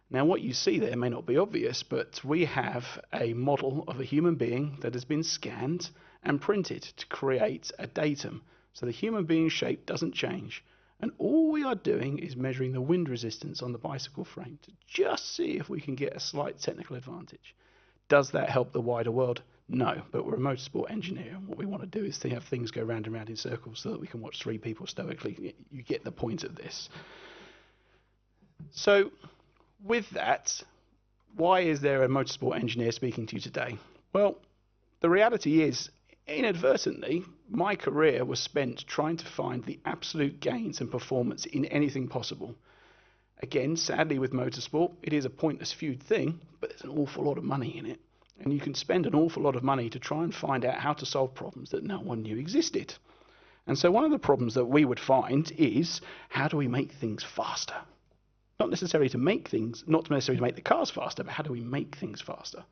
Now what you see there may not be obvious, but we have a model of a human being that has been scanned and printed to create a datum. So the human being shape doesn't change. And all we are doing is measuring the wind resistance on the bicycle frame to just see if we can get a slight technical advantage. Does that help the wider world? No, but we're a motorsport engineer, and what we want to do is to have things go round and round in circles so that we can watch three people stoically. You get the point of this. So, with that, why is there a motorsport engineer speaking to you today? Well, the reality is, inadvertently, my career was spent trying to find the absolute gains and performance in anything possible. Again, sadly with motorsport, it is a pointless feud thing, but there's an awful lot of money in it. And you can spend an awful lot of money to try and find out how to solve problems that no one knew existed. And so one of the problems that we would find is, how do we make things faster? Not necessarily to make things, not necessarily to make the cars faster, but how do we make things faster?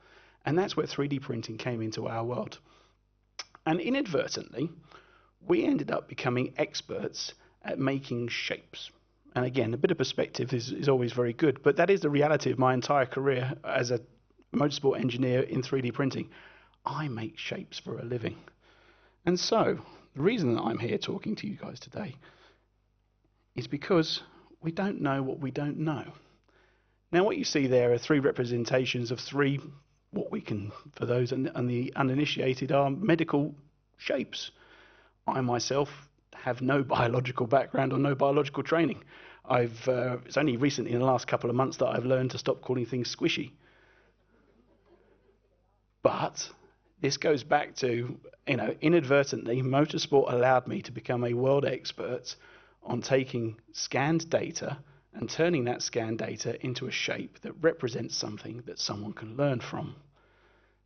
And that's where 3D printing came into our world. And inadvertently, we ended up becoming experts at making shapes. And again, a bit of perspective is always very good, but that is the reality of my entire career as a motorsport engineer in 3D printing. I make shapes for a living. And so, the reason that I'm here talking to you guys today is because we don't know what we don't know. Now, what you see there are three representations of three, what we can, for those and the uninitiated, are medical shapes. I myself have no biological background or no biological training. It's only recently in the last couple of months that I've learned to stop calling things squishy. But this goes back to, inadvertently, motorsport allowed me to become a world expert on taking scanned data and turning that scanned data into a shape that represents something that someone can learn from.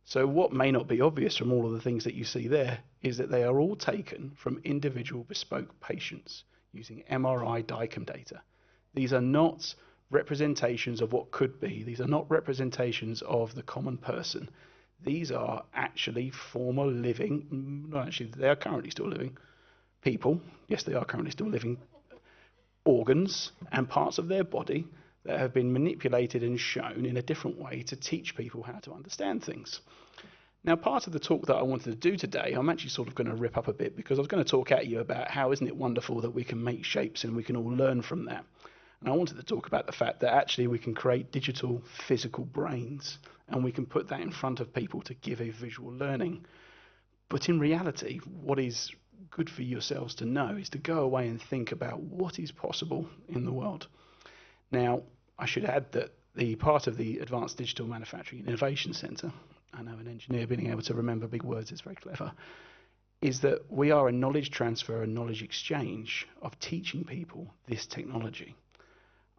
So what may not be obvious from all of the things that you see there is that they are all taken from individual bespoke patients using MRI DICOM data. These are not representations of what could be. These are not representations of the common person. These are actually former living, no, actually they are currently still living people. Yes, they are currently still living organs and parts of their body that have been manipulated and shown in a different way to teach people how to understand things. Now, part of the talk that I wanted to do today, I'm actually sort of going to rip up a bit because I was going to talk at you about how isn't it wonderful that we can make shapes and we can all learn from that. And I wanted to talk about the fact that actually we can create digital physical brains and we can put that in front of people to give a visual learning. But in reality, what is good for yourselves to know is to go away and think about what is possible in the world. Now, I should add that the part of the Advanced Digital Manufacturing and Innovation Centre, I know an engineer being able to remember big words is very clever, is that we are a knowledge transfer and knowledge exchange of teaching people this technology.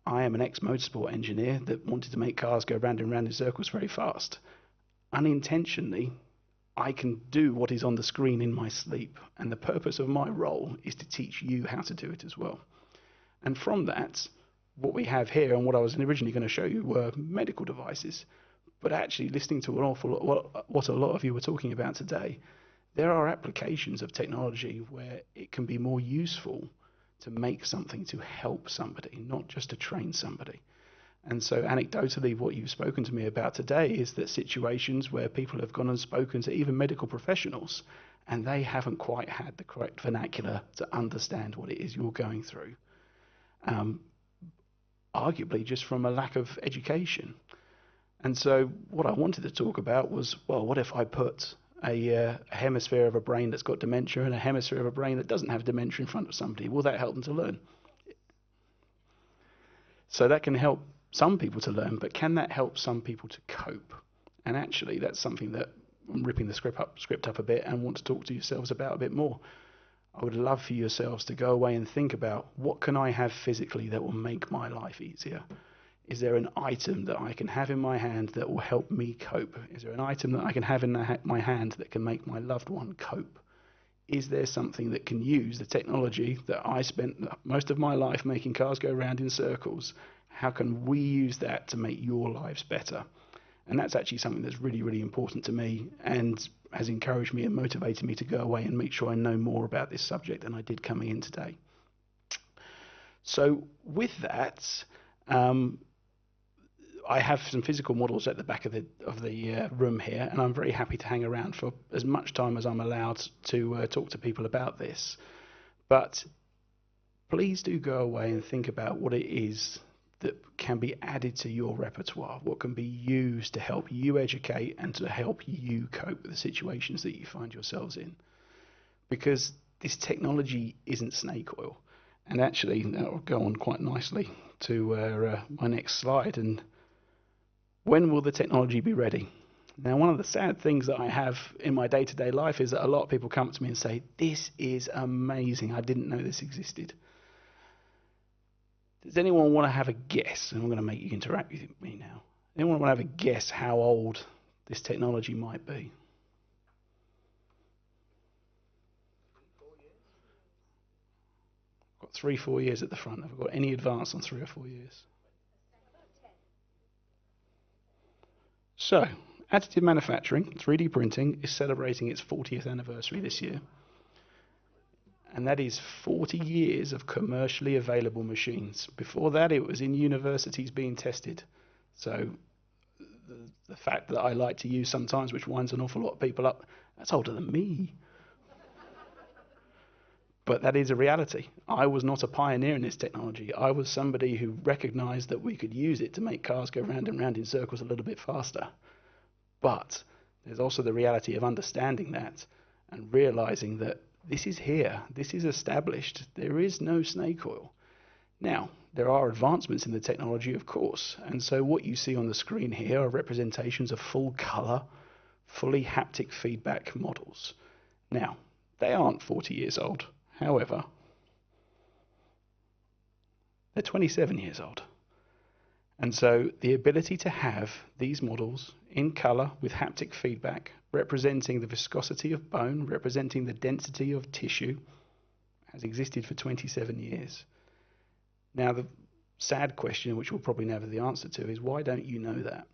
I am an ex-motorsport engineer that wanted to make cars go round and round in circles very fast. Unintentionally, I can do what is on the screen in my sleep, and the purpose of my role is to teach you how to do it as well. And from that, what we have here, and what I was originally going to show you, were medical devices. But actually, listening to an awful lot, what a lot of you were talking about today, there are applications of technology where it can be more useful to make something to help somebody, not just to train somebody. And so anecdotally, what you've spoken to me about today is that situations where people have gone and spoken to even medical professionals and they haven't quite had the correct vernacular to understand what it is you're going through. arguably just from a lack of education. And so what I wanted to talk about was, well, what if I put a hemisphere of a brain that's got dementia and a hemisphere of a brain that doesn't have dementia in front of somebody? Will that help them to learn? So that can help some people to learn, but can that help some people to cope? And actually, that's something that I'm ripping the script up a bit and want to talk to yourselves about a bit more. I would love for yourselves to go away and think about, what can I have physically that will make my life easier? Is there an item that I can have in my hand that will help me cope? Is there an item that I can have in my hand that can make my loved one cope? Is there something that can use the technology that I spent most of my life making cars go around in circles? How can we use that to make your lives better? And that's actually something that's really, really important to me and has encouraged me and motivated me to go away and make sure I know more about this subject than I did coming in today. So with that, I have some physical models at the back of the room here, and I'm very happy to hang around for as much time as I'm allowed to talk to people about this. But please do go away and think about what it is that can be added to your repertoire, what can be used to help you educate and to help you cope with the situations that you find yourselves in. Because this technology isn't snake oil. And actually, that will go on quite nicely to my next slide. And when will the technology be ready? Now, one of the sad things that I have in my day-to-day life is that a lot of people come to me and say, this is amazing, I didn't know this existed. Does anyone want to have a guess? And I'm going to make you interact with me now. Anyone want to have a guess how old this technology might be? I've got 3-4 years at the front. Have I got any advance on 3 or 4 years? So, additive manufacturing, 3D printing, is celebrating its 40th anniversary this year. And that is 40 years of commercially available machines. Before that, it was in universities being tested. So the fact that I like to use sometimes, which winds an awful lot of people up, that's older than me. But that is a reality. I was not a pioneer in this technology. I was somebody who recognized that we could use it to make cars go round and round in circles a little bit faster. But there's also the reality of understanding that and realizing that this is here, this is established, there is no snake oil. Now, there are advancements in the technology, of course, and so what you see on the screen here are representations of full color, fully haptic feedback models. Now, they aren't 40 years old, however, they're 27 years old. And so the ability to have these models in color with haptic feedback, representing the viscosity of bone, representing the density of tissue, has existed for 27 years. Now, the sad question, which we'll probably never have the answer to, is why don't you know that?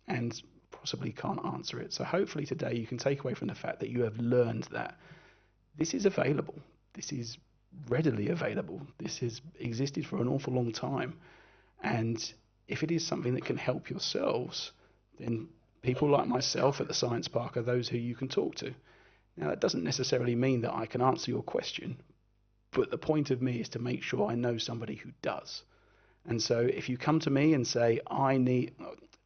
And possibly can't answer it. So hopefully today you can take away from the fact that you have learned that this is available. This is readily available. This has existed for an awful long time. And if it is something that can help yourselves, then people like myself at the Science Park are those who you can talk to. Now, that doesn't necessarily mean that I can answer your question, but the point of me is to make sure I know somebody who does. And so if you come to me and say, I need...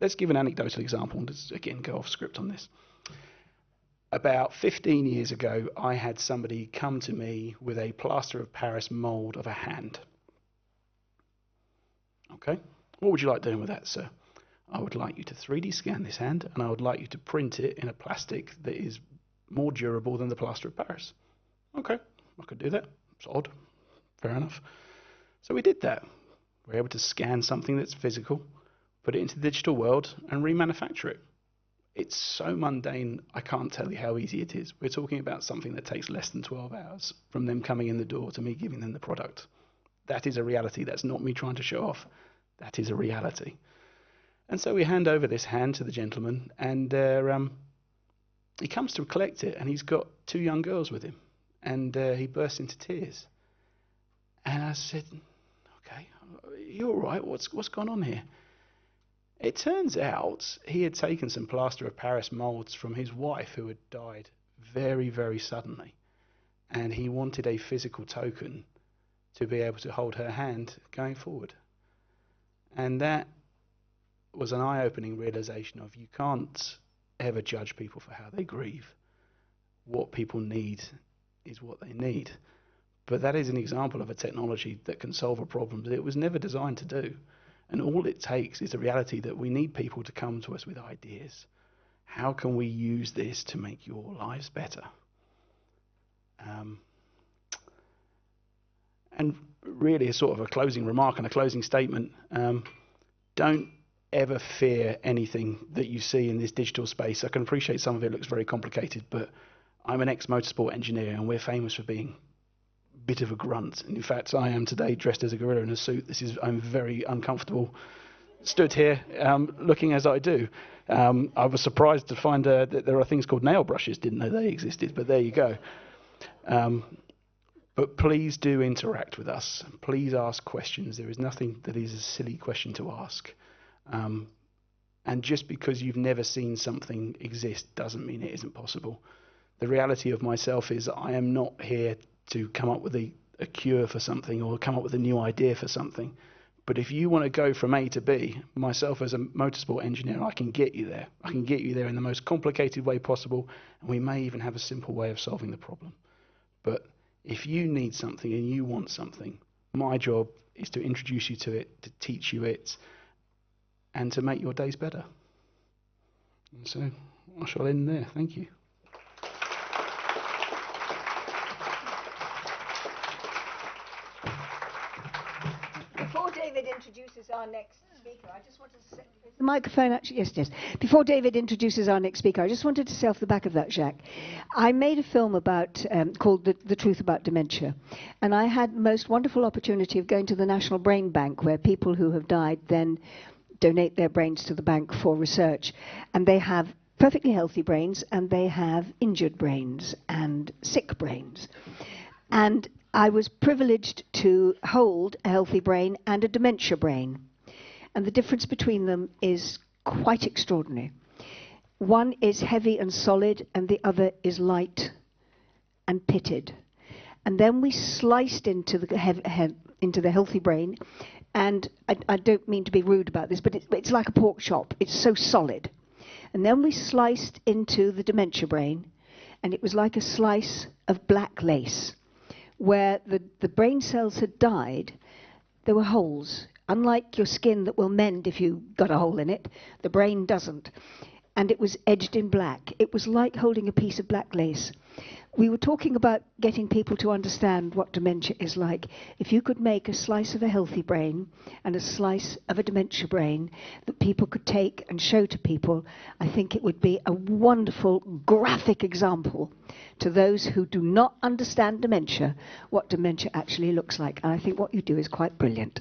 Let's give an anecdotal example, and let's again go off script on this. About 15 years ago, I had somebody come to me with a plaster of Paris mold of a hand. Okay? What would you like doing with that, sir? I would like you to 3D scan this hand, and I would like you to print it in a plastic that is more durable than the plaster of Paris. Okay, I could do that. It's odd. Fair enough. So we did that. We're able to scan something that's physical, put it into the digital world, and remanufacture it. It's so mundane, I can't tell you how easy it is. We're talking about something that takes less than 12 hours from them coming in the door to me giving them the product. That is a reality. That's not me trying to show off. That is a reality. And so we hand over this hand to the gentleman, and he comes to collect it, and he's got 2 young girls with him, and he bursts into tears. And I said, okay, you all right? What's gone on here? It turns out he had taken some plaster of Paris molds from his wife who had died very, very suddenly, and he wanted a physical token to be able to hold her hand going forward. And that was an eye-opening realization of you can't ever judge people for how they grieve. What people need is what they need. But that is an example of a technology that can solve a problem that it was never designed to do. And all it takes is the reality that we need people to come to us with ideas. How can we use this to make your lives better? And really, a sort of a closing remark and a closing statement. Don't ever fear anything that you see in this digital space. I can appreciate some of it looks very complicated, but I'm an ex-motorsport engineer, and we're famous for being a bit of a grunt. And in fact, I am today dressed as a gorilla in a suit. I'm very uncomfortable stood here looking as I do. I was surprised to find that there are things called nail brushes. Didn't know they existed, but there you go. But please do interact with us. Please ask questions. There is nothing that is a silly question to ask. And just because you've never seen something exist doesn't mean it isn't possible. The reality of myself is I am not here to come up with a cure for something or come up with a new idea for something. But if you want to go from A to B, myself as a motorsport engineer, I can get you there. I can get you there in the most complicated way possible, and we may even have a simple way of solving the problem. But if you need something and you want something, my job is to introduce you to it, to teach you it, and to make your days better. And so I shall end there. Thank you. Before David introduces our next speaker, I just wanted to say, is the microphone actually, yes. Before David introduces our next speaker, I just wanted to say off the back of that, Jacques, I made a film about called The Truth About Dementia, and I had the most wonderful opportunity of going to the National Brain Bank, where people who have died then donate their brains to the bank for research, and they have perfectly healthy brains, and they have injured brains and sick brains. And I was privileged to hold a healthy brain and a dementia brain. And the difference between them is quite extraordinary. One is heavy and solid, and the other is light and pitted. And then we sliced into the healthy brain, and I don't mean to be rude about this, but it's like a pork chop. It's so solid. And then we sliced into the dementia brain, and it was like a slice of black lace. Where the brain cells had died, there were holes. Unlike your skin that will mend if you got a hole in it, the brain doesn't. And it was edged in black. It was like holding a piece of black lace. We were talking about getting people to understand what dementia is like. If you could make a slice of a healthy brain and a slice of a dementia brain that people could take and show to people, I think it would be a wonderful graphic example to those who do not understand dementia, what dementia actually looks like. And I think what you do is quite brilliant.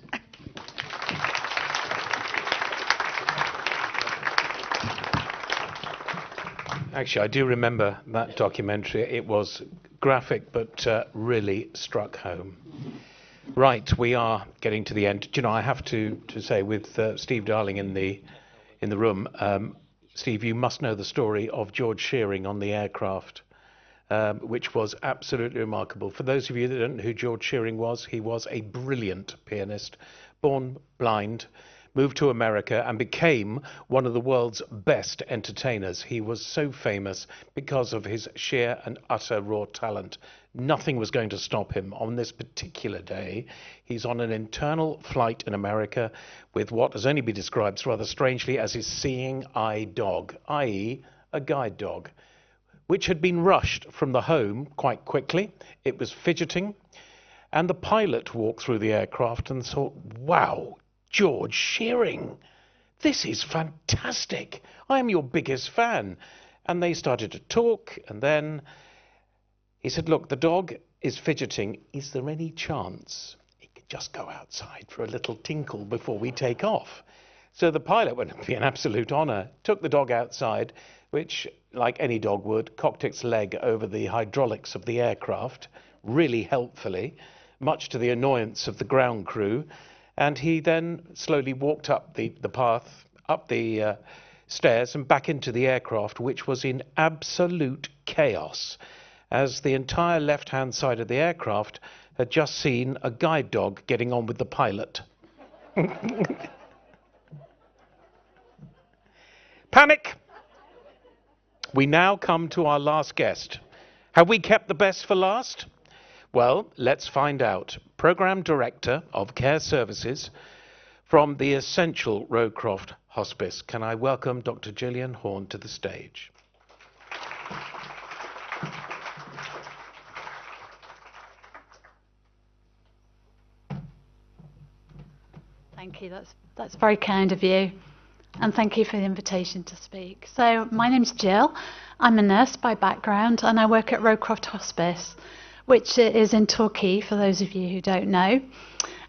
Actually, I do remember that documentary. It was graphic, but really struck home. Right, we are getting to the end. Do you know, I have to say, with Steve Darling in the room, Steve, you must know the story of George Shearing on the aircraft, which was absolutely remarkable. For those of you that don't know who George Shearing was, he was a brilliant pianist, born blind, moved to America and became one of the world's best entertainers. He was so famous because of his sheer and utter raw talent. Nothing was going to stop him. On this particular day, he's on an internal flight in America with what has only been described rather strangely as his seeing eye dog, i.e. a guide dog, which had been rushed from the home quite quickly. It was fidgeting, and the pilot walked through the aircraft and thought, wow, George Shearing, this is fantastic. I am your biggest fan. And they started to talk, and then he said, look, the dog is fidgeting. Is there any chance he could just go outside for a little tinkle before we take off? So the pilot, would be an absolute honour, took the dog outside, which, like any dog would, cocked its leg over the hydraulics of the aircraft, really helpfully, much to the annoyance of the ground crew. And he then slowly walked up the path, up the stairs and back into the aircraft, which was in absolute chaos, as the entire left-hand side of the aircraft had just seen a guide dog getting on with the pilot. Panic! We now come to our last guest. Have we kept the best for last? Well, let's find out. Programme Director of Care Services from the Essential Rowcroft Hospice. Can I welcome Dr. Gillian Horn to the stage? Thank you. That's very kind of you. And thank you for the invitation to speak. So my name's Jill. I'm a nurse by background and I work at Rowcroft Hospice, which is in Torquay, for those of you who don't know.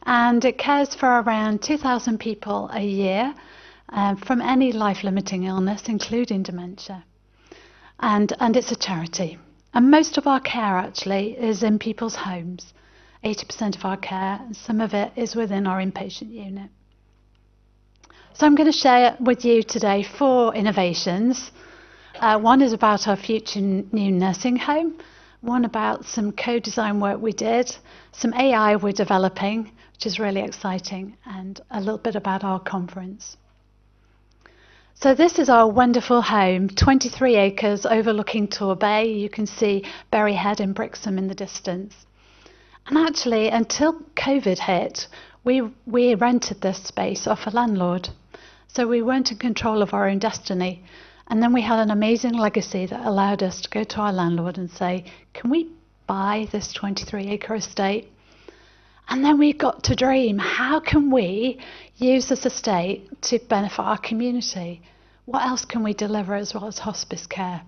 And it cares for around 2,000 people a year from any life-limiting illness, including dementia. And it's a charity. And most of our care actually is in people's homes. 80% of our care, and some of it is within our inpatient unit. So I'm going to share with you today 4 innovations. One is about our future new nursing home, one about some co-design work we did, some AI we're developing, which is really exciting, and a little bit about our conference. So this is our wonderful home, 23 acres overlooking Tor Bay. You can see Berry Head and Brixham in the distance. And actually, until COVID hit, we rented this space off a landlord. So we weren't in control of our own destiny. And then we had an amazing legacy that allowed us to go to our landlord and say, can we buy this 23-acre estate? And then we got to dream, how can we use this estate to benefit our community? What else can we deliver as well as hospice care?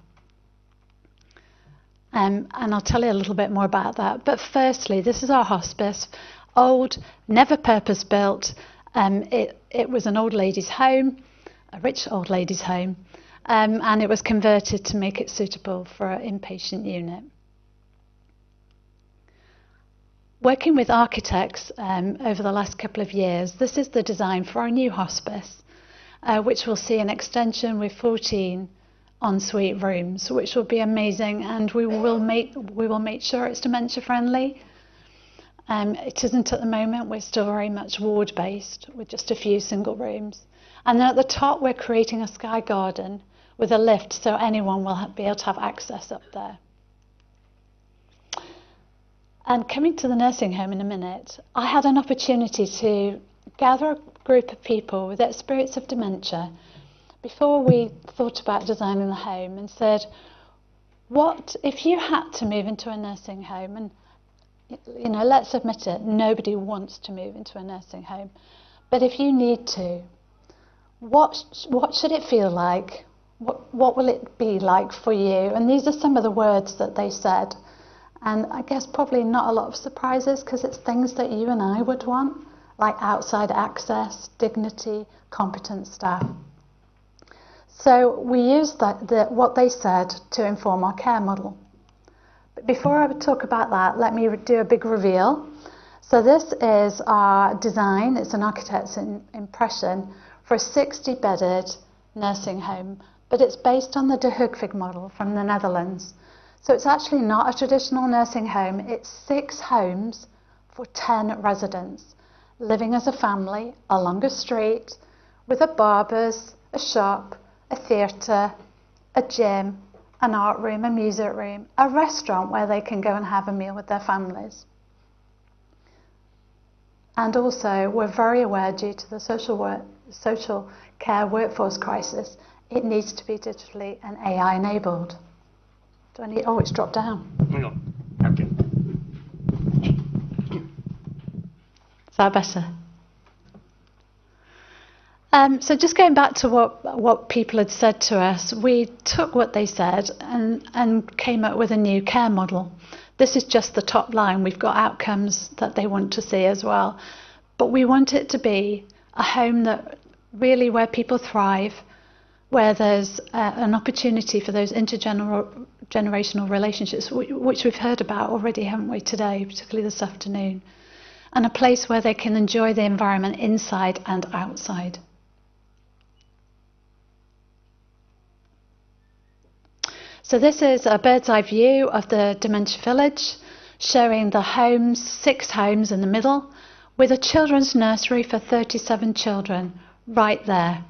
And I'll tell you a little bit more about that. But firstly, this is our hospice, old, never purpose-built. It was an old lady's home, a rich old lady's home, and it was converted to make it suitable for an inpatient unit. Working with architects over the last couple of years, this is the design for our new hospice, which will see an extension with 14 ensuite rooms, which will be amazing, and we will make sure it's dementia friendly. It isn't at the moment. We're still very much ward based with just a few single rooms, and then at the top we're creating a sky garden with a lift so anyone will be able to have access up there. And coming to the nursing home in a minute, I had an opportunity to gather a group of people with experience of dementia before we thought about designing the home, and said, what if you had to move into a nursing home? And you know, let's admit it, nobody wants to move into a nursing home, but if you need to, what should it feel like? What will it be like for you? And these are some of the words that they said, and I guess probably not a lot of surprises, because it's things that you and I would want, like outside access, dignity, competent staff. So we used what they said to inform our care model. But before I talk about that, let me do a big reveal. So this is our design. It's an architect's impression for a 60-bedded nursing home, but it's based on the De Hoogvig model from the Netherlands. So it's actually not a traditional nursing home. It's 6 homes for 10 residents, living as a family along a street with a barber's, a shop, a theatre, a gym, an art room, a music room, a restaurant where they can go and have a meal with their families. And also, we're very aware, due to the social care workforce crisis, it needs to be digitally and AI enabled. Do I need, oh, it's dropped down. Hang on. Okay. Is that better? So just going back to what people had said to us, we took what they said and came up with a new care model. This is just the top line. We've got outcomes that they want to see as well. But we want it to be a home that really where people thrive, where there's an opportunity for those intergenerational relationships, which we've heard about already, haven't we, today, particularly this afternoon, and a place where they can enjoy the environment inside and outside. So this is a bird's eye view of the Dementia Village, showing the homes, 6 homes in the middle, with a children's nursery for 37 children right there.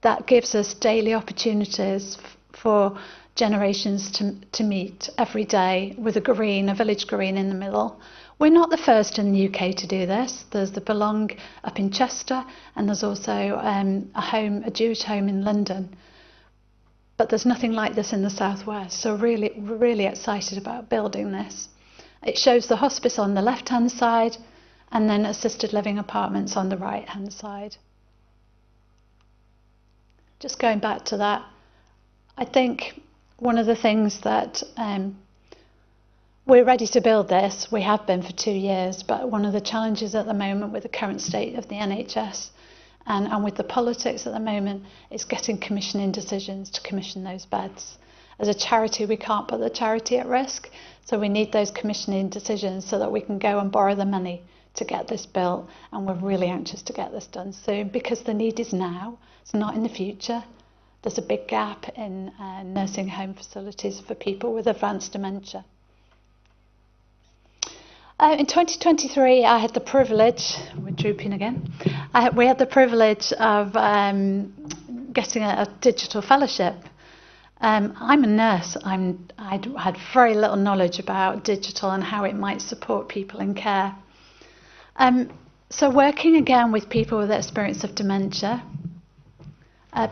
that gives us daily opportunities for generations to meet every day with a village green in the middle. We're not the first in the UK to do this. There's the Belong up in Chester, and there's also a Jewish home in London. But there's nothing like this in the southwest, so we're really excited about building this. It shows the hospice on the left-hand side, and then assisted living apartments on the right-hand side. Just going back to that, I think one of the things that we're ready to build this. We have been for 2 years, but one of the challenges at the moment with the current state of the NHS and with the politics at the moment is getting commissioning decisions to commission those beds. As a charity, we can't put the charity at risk, so we need those commissioning decisions so that we can go and borrow the money to get this built, and we're really anxious to get this done soon because the need is now, it's not in the future. There's a big gap in nursing home facilities for people with advanced dementia. In 2023, I had the privilege, we're drooping again, we had the privilege of getting a digital fellowship. I'm a nurse. I had very little knowledge about digital and how it might support people in care. So working again with people with experience of dementia,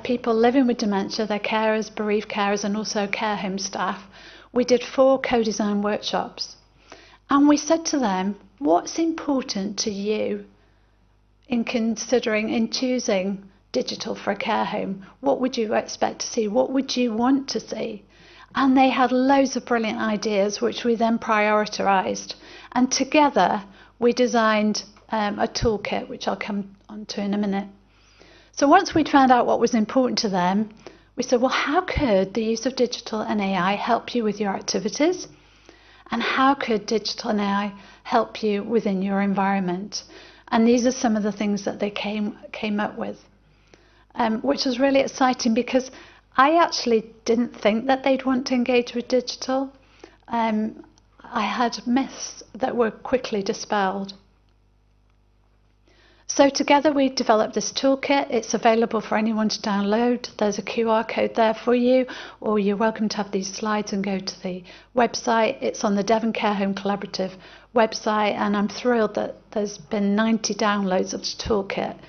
people living with dementia, their carers, bereaved carers, and also care home staff, we did 4 co-design workshops. And we said to them, what's important to you in choosing digital for a care home? What would you expect to see? What would you want to see? And they had loads of brilliant ideas, which we then prioritised. And together, we designed a toolkit, which I'll come on to in a minute. So once we'd found out what was important to them, we said, well, how could the use of digital and AI help you with your activities? And how could digital and AI help you within your environment? And these are some of the things that they came up with, which was really exciting because I actually didn't think that they'd want to engage with digital. I had myths that were quickly dispelled. So together we developed this toolkit. It's available for anyone to download. There's a QR code there for you, or you're welcome to have these slides and go to the website. It's on the Devon Care Home Collaborative website, and I'm thrilled that there's been 90 downloads of the toolkit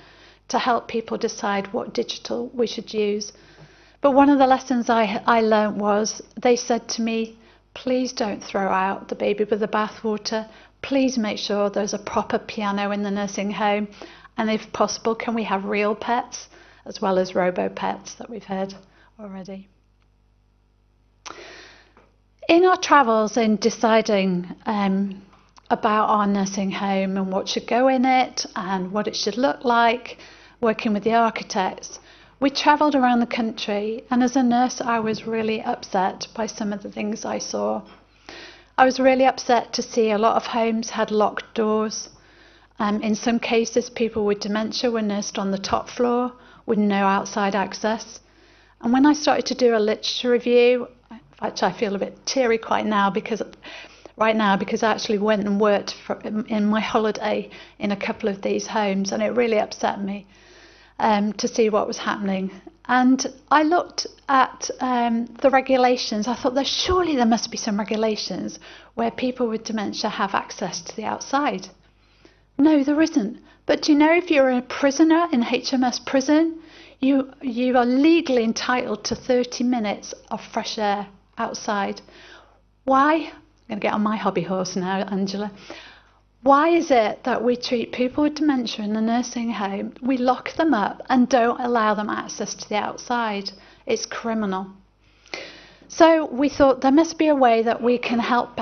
to help people decide what digital we should use. But one of the lessons I learned was they said to me, please don't throw out the baby with the bathwater. Please make sure there's a proper piano in the nursing home. And if possible, can we have real pets as well as robo-pets that we've heard already? In our travels in deciding about our nursing home and what should go in it and what it should look like, working with the architects, we travelled around the country, and as a nurse I was really upset by some of the things I saw. I was really upset to see a lot of homes had locked doors. In some cases, people with dementia were nursed on the top floor with no outside access. And when I started to do a literature review, in fact I feel a bit teary right now because I actually went and worked in my holiday in a couple of these homes, and it really upset me to see what was happening. And I looked at the regulations. I thought surely there must be some regulations where people with dementia have access to the outside. No, there isn't. But do you know, if you're a prisoner in HMS prison, you are legally entitled to 30 minutes of fresh air outside. Why? I'm going to get on my hobby horse now, Angela. Why is it that we treat people with dementia in the nursing home, we lock them up and don't allow them access to the outside? It's criminal. So we thought there must be a way that we can help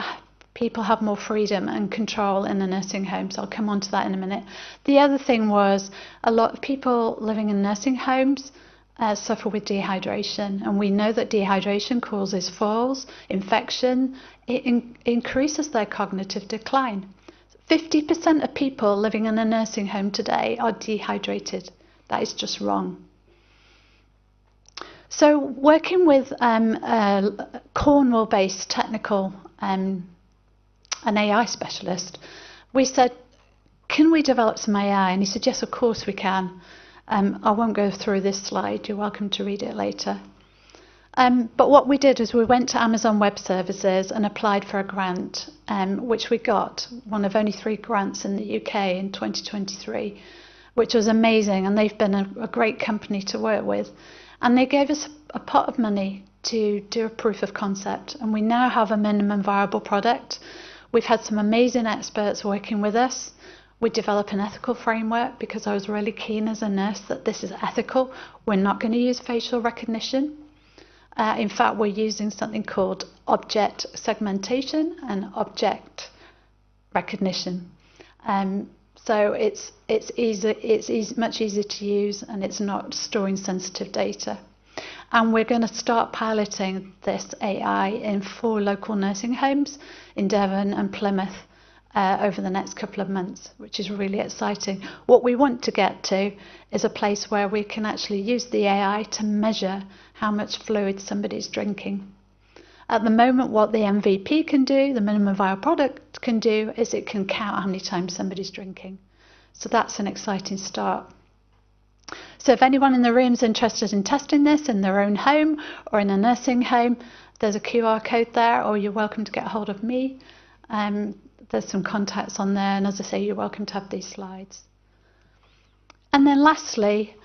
people have more freedom and control in the nursing homes. I'll come on to that in a minute. The other thing was a lot of people living in nursing homes suffer with dehydration, and we know that dehydration causes falls, infection, it increases their cognitive decline. 50% of people living in a nursing home today are dehydrated. That is just wrong. So working with a Cornwall-based technical an AI specialist, we said, can we develop some AI? And he said, yes, of course we can. I won't go through this slide. You're welcome to read it later. But what we did is we went to Amazon Web Services and applied for a grant, which we got, one of only 3 grants in the UK in 2023, which was amazing. And they've been a great company to work with. And they gave us a pot of money to do a proof of concept. And we now have a minimum viable product. We've had some amazing experts working with us. We develop an ethical framework because I was really keen as a nurse that this is ethical. We're not going to use facial recognition. In fact, we're using something called object segmentation and object recognition. So it's much easier to use, and it's not storing sensitive data. And we're going to start piloting this AI in 4 local nursing homes in Devon and Plymouth over the next couple of months, which is really exciting. What we want to get to is a place where we can actually use the AI to measure how much fluid somebody's drinking. At the moment, what the MVP can do, the minimum viable product can do, is it can count how many times somebody's drinking. So that's an exciting start. So if anyone in the room is interested in testing this in their own home or in a nursing home, there's a QR code there, or you're welcome to get hold of me. There's some contacts on there, and as I say, you're welcome to have these slides. And then lastly,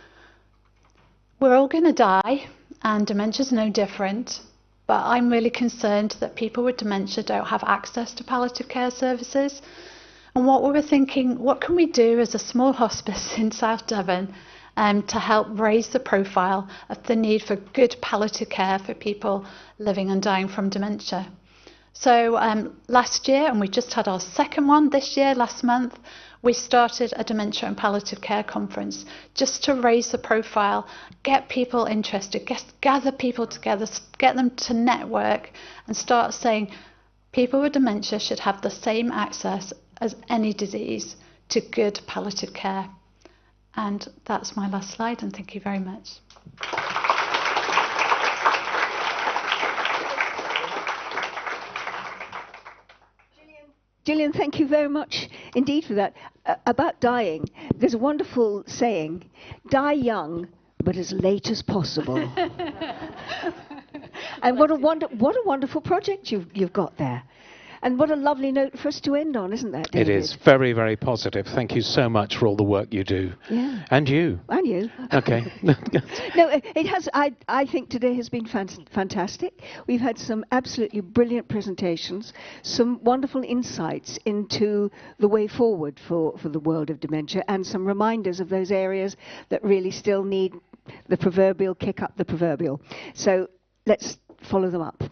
we're all going to die, and dementia's no different, but I'm really concerned that people with dementia don't have access to palliative care services. And what we were thinking, what can we do as a small hospice in South Devon to help raise the profile of the need for good palliative care for people living and dying from dementia? So last year, and we just had our second one this year, last month, we started a dementia and palliative care conference just to raise the profile, get people interested, gather people together, get them to network and start saying people with dementia should have the same access as any disease to good palliative care. And that's my last slide, and thank you very much. Gillian, thank you very much indeed for that. About dying, there's a wonderful saying, die young, but as late as possible. And what a wonderful project you've got there. And what a lovely note for us to end on, isn't that, David? It is very, very positive. Thank you so much for all the work you do. Yeah. And you. And you. Okay. No, it has. I think today has been fantastic. We've had some absolutely brilliant presentations, some wonderful insights into the way forward for the world of dementia, and some reminders of those areas that really still need the proverbial kick up the proverbial. So let's follow them up.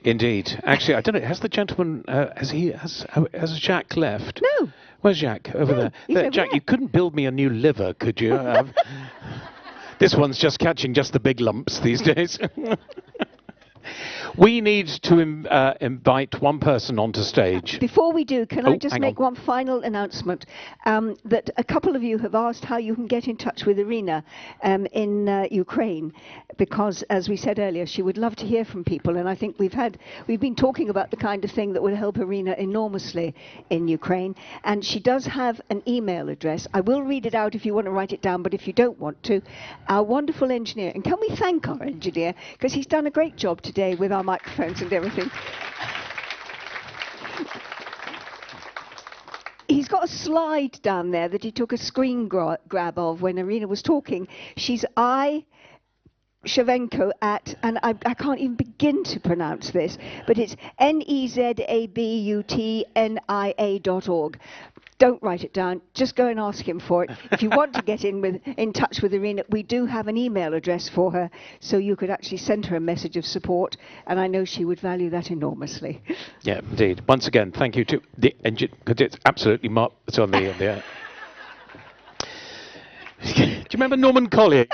Indeed. Actually, I don't know. Has the gentleman has Jack left? No. Where's Jack? Over there. Jack, you couldn't build me a new liver, could you? This one's just catching just the big lumps these days. We need to invite one person onto stage. Before we do, can I just make one final announcement? That a couple of you have asked how you can get in touch with Irina in Ukraine, because, as we said earlier, she would love to hear from people, and I think we've been talking about the kind of thing that would help Irina enormously in Ukraine, and she does have an email address. I will read it out if you want to write it down, but if you don't want to, our wonderful engineer, and can we thank our engineer, because he's done a great job today with our microphones and everything. He's got a slide down there that he took a screen grab of when Irina was talking. She's Shavenko at, and I can't even begin to pronounce this, but it's nezabutnia.org. Don't write it down. Just go and ask him for it. If you want to get in touch with Irina, we do have an email address for her, so you could actually send her a message of support, and I know she would value that enormously. Yeah, indeed. Once again, thank you to the engine, because it's absolutely it's on the air. Do you remember Norman Collier?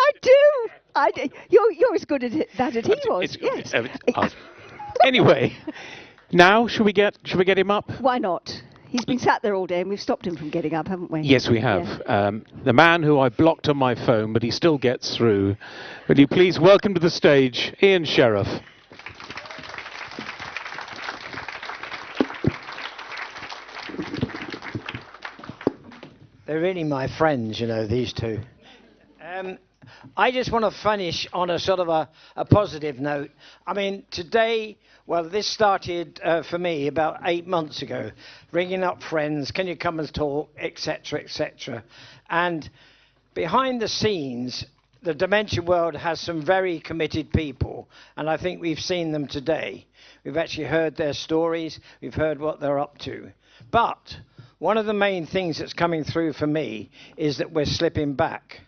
I do. You're as good at that as he was. Yes. Anyway, now should we get him up? Why not? He's been sat there all day, and we've stopped him from getting up, haven't we? Yes, we have. Yeah. The man who I blocked on my phone, but he still gets through. Will you please welcome to the stage Ian Sheriff. They're really my friends, you know, these two. I just want to finish on a sort of a positive note. I mean, today, well, this started for me about 8 months ago, ringing up friends, can you come and talk, etc., etc. And behind the scenes, the dementia world has some very committed people, and I think we've seen them today. We've actually heard their stories, we've heard what they're up to. But one of the main things that's coming through for me is that we're slipping back.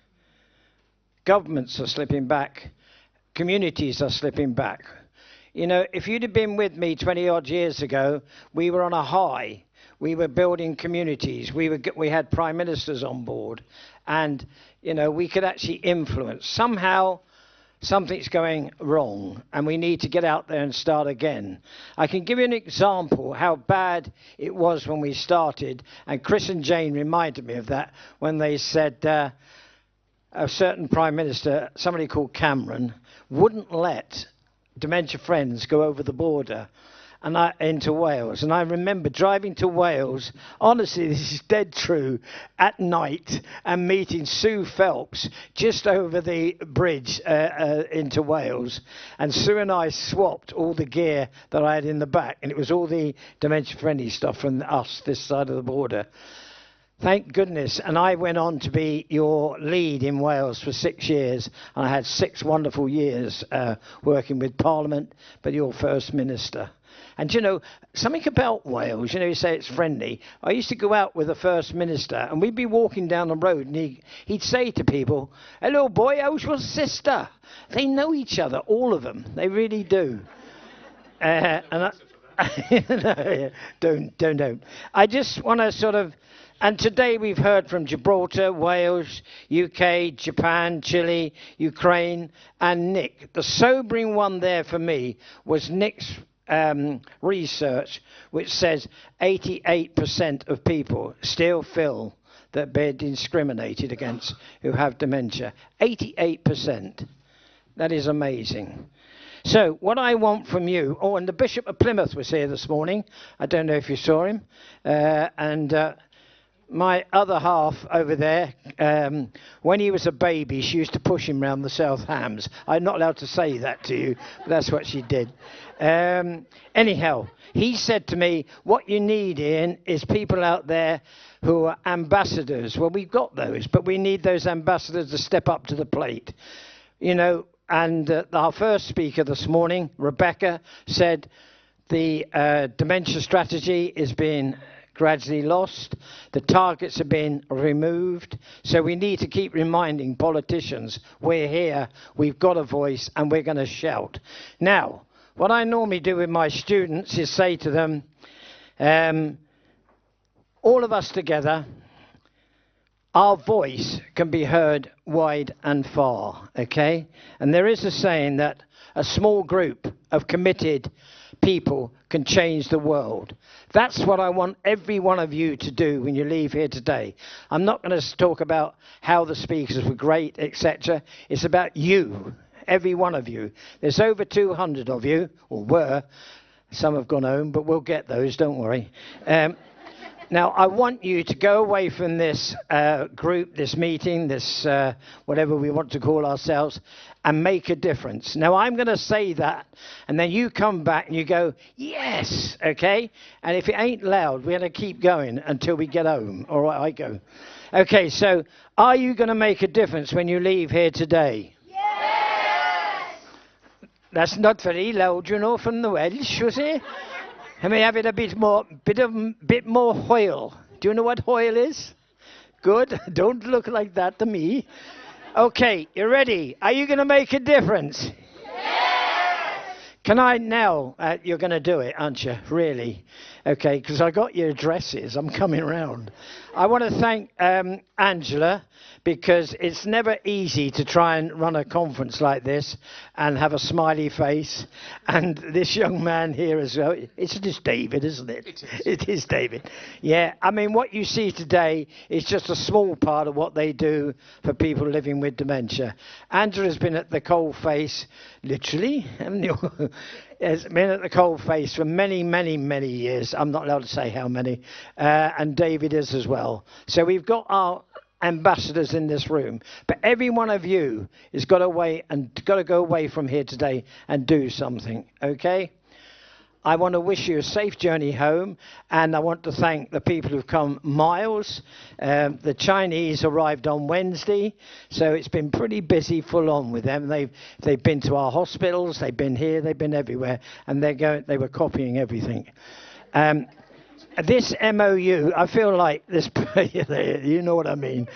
Governments are slipping back. Communities are slipping back. You know, if you'd have been with me 20 odd years ago, we were on a high. We were building communities. We had prime ministers on board. And, you know, we could actually influence. Somehow, something's going wrong, and we need to get out there and start again. I can give you an example how bad it was when we started, and Chris and Jane reminded me of that when they said a certain prime minister, somebody called Cameron, wouldn't let dementia friends go over the border and into Wales. And I remember driving to Wales, honestly, this is dead true, at night, and meeting Sue Phelps just over the bridge into Wales. And Sue and I swapped all the gear that I had in the back, and it was all the dementia-friendly stuff from us, this side of the border. Thank goodness. And I went on to be your lead in Wales for 6 years. And I had 6 wonderful years working with Parliament, but your First Minister. And, you know, something about Wales, you know, you say it's friendly. I used to go out with the First Minister, and we'd be walking down the road, and he'd say to people, hello, boy, how's your sister? They know each other, all of them. They really do. And don't. I just want to sort of... And today we've heard from Gibraltar, Wales, UK, Japan, Chile, Ukraine, and Nick. The sobering one there for me was Nick's research, which says 88% of people still feel that they're discriminated against who have dementia. 88%. That is amazing. So what I want from you, oh, and the Bishop of Plymouth was here this morning. I don't know if you saw him. My other half over there, when he was a baby, she used to push him round the South Hams. I'm not allowed to say that to you, but that's what she did. Anyhow, he said to me, what you need, Ian, is people out there who are ambassadors. Well, we've got those, but we need those ambassadors to step up to the plate. You know, and our first speaker this morning, Rebecca, said the dementia strategy is being gradually lost. The targets have been removed. So we need to keep reminding politicians, we're here, we've got a voice, and we're going to shout. Now, what I normally do with my students is say to them, all of us together, our voice can be heard wide and far, okay? And there is a saying that a small group of committed people can change the world. That's what I want every one of you to do when you leave here today. I'm not going to talk about how the speakers were great, etc. It's about you, every one of you. There's over 200 of you, or were. Some have gone home, but we'll get those, don't worry. Now, I want you to go away from this group, this meeting, this whatever we want to call ourselves, and make a difference. Now, I'm going to say that, and then you come back and you go, yes, okay? And if it ain't loud, we're going to keep going until we get home. All right, I go. Okay, so are you going to make a difference when you leave here today? Yes! That's not very loud, you know, from the Welsh, was it? Let me have it a bit more Hoyle. Do you know what Hoyle is? Good. Don't look like that to me. Okay, you ready? Are you going to make a difference? Yes! Can I now? You're going to do it, aren't you? Really? Okay, because I got your addresses. I'm coming round. I want to thank Angela, because it's never easy to try and run a conference like this and have a smiley face. And this young man here as well, it's just David, isn't it? It is David. Yeah, I mean, what you see today is just a small part of what they do for people living with dementia. Angela's been at the coalface, literally, has been at the coalface for many, many, many years. I'm not allowed to say how many. And David is as well. So we've got our ambassadors in this room, but every one of you has got to go away from here today and do something, okay? I want to wish you a safe journey home, and I want to thank the people who've come miles. The Chinese arrived on Wednesday, so it's been pretty busy, full on with them. They've been to our hospitals, they've been here, they've been everywhere, and they were copying everything. This MOU, I feel like this, you know what I mean.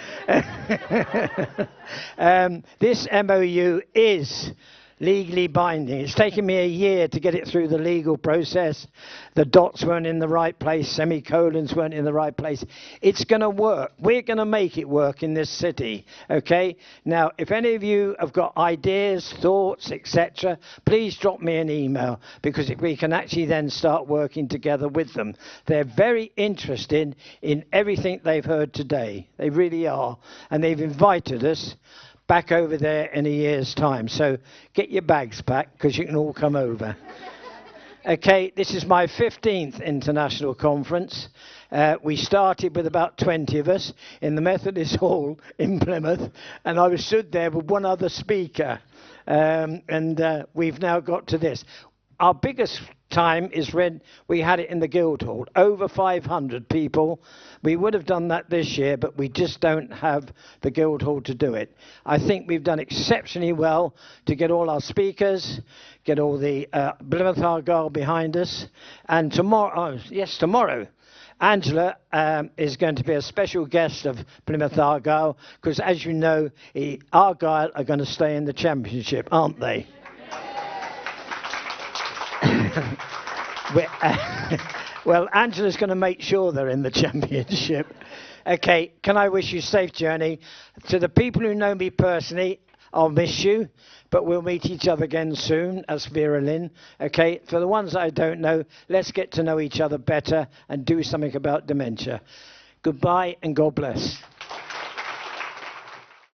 This MOU is legally binding. It's taken me a year to get it through the legal process. The dots weren't in the right place, semicolons weren't in the right place. It's going to work. We're going to make it work in this city, okay? Now, if any of you have got ideas, thoughts, etc., please drop me an email, because we can actually then start working together with them. They're very interested in everything they've heard today. They really are. And they've invited us back over there in a year's time. So get your bags packed, because you can all come over. Okay, this is my 15th international conference. We started with about 20 of us in the Methodist Hall in Plymouth, and I was stood there with one other speaker. We've now got to this. Our biggest time is when we had it in the Guildhall, over 500 people. We would have done that this year, but we just don't have the Guildhall to do it. I think we've done exceptionally well to get all our speakers, get all the Plymouth Argyle behind us. And tomorrow, tomorrow, Angela is going to be a special guest of Plymouth Argyle, because as you know, Argyle are going to stay in the Championship, aren't they? Well, Angela's going to make sure they're in the Championship. Okay, can I wish you a safe journey? To the people who know me personally, I'll miss you, but we'll meet each other again soon, as Vera Lynn. Okay, for the ones I don't know, let's get to know each other better and do something about dementia. Goodbye and God bless.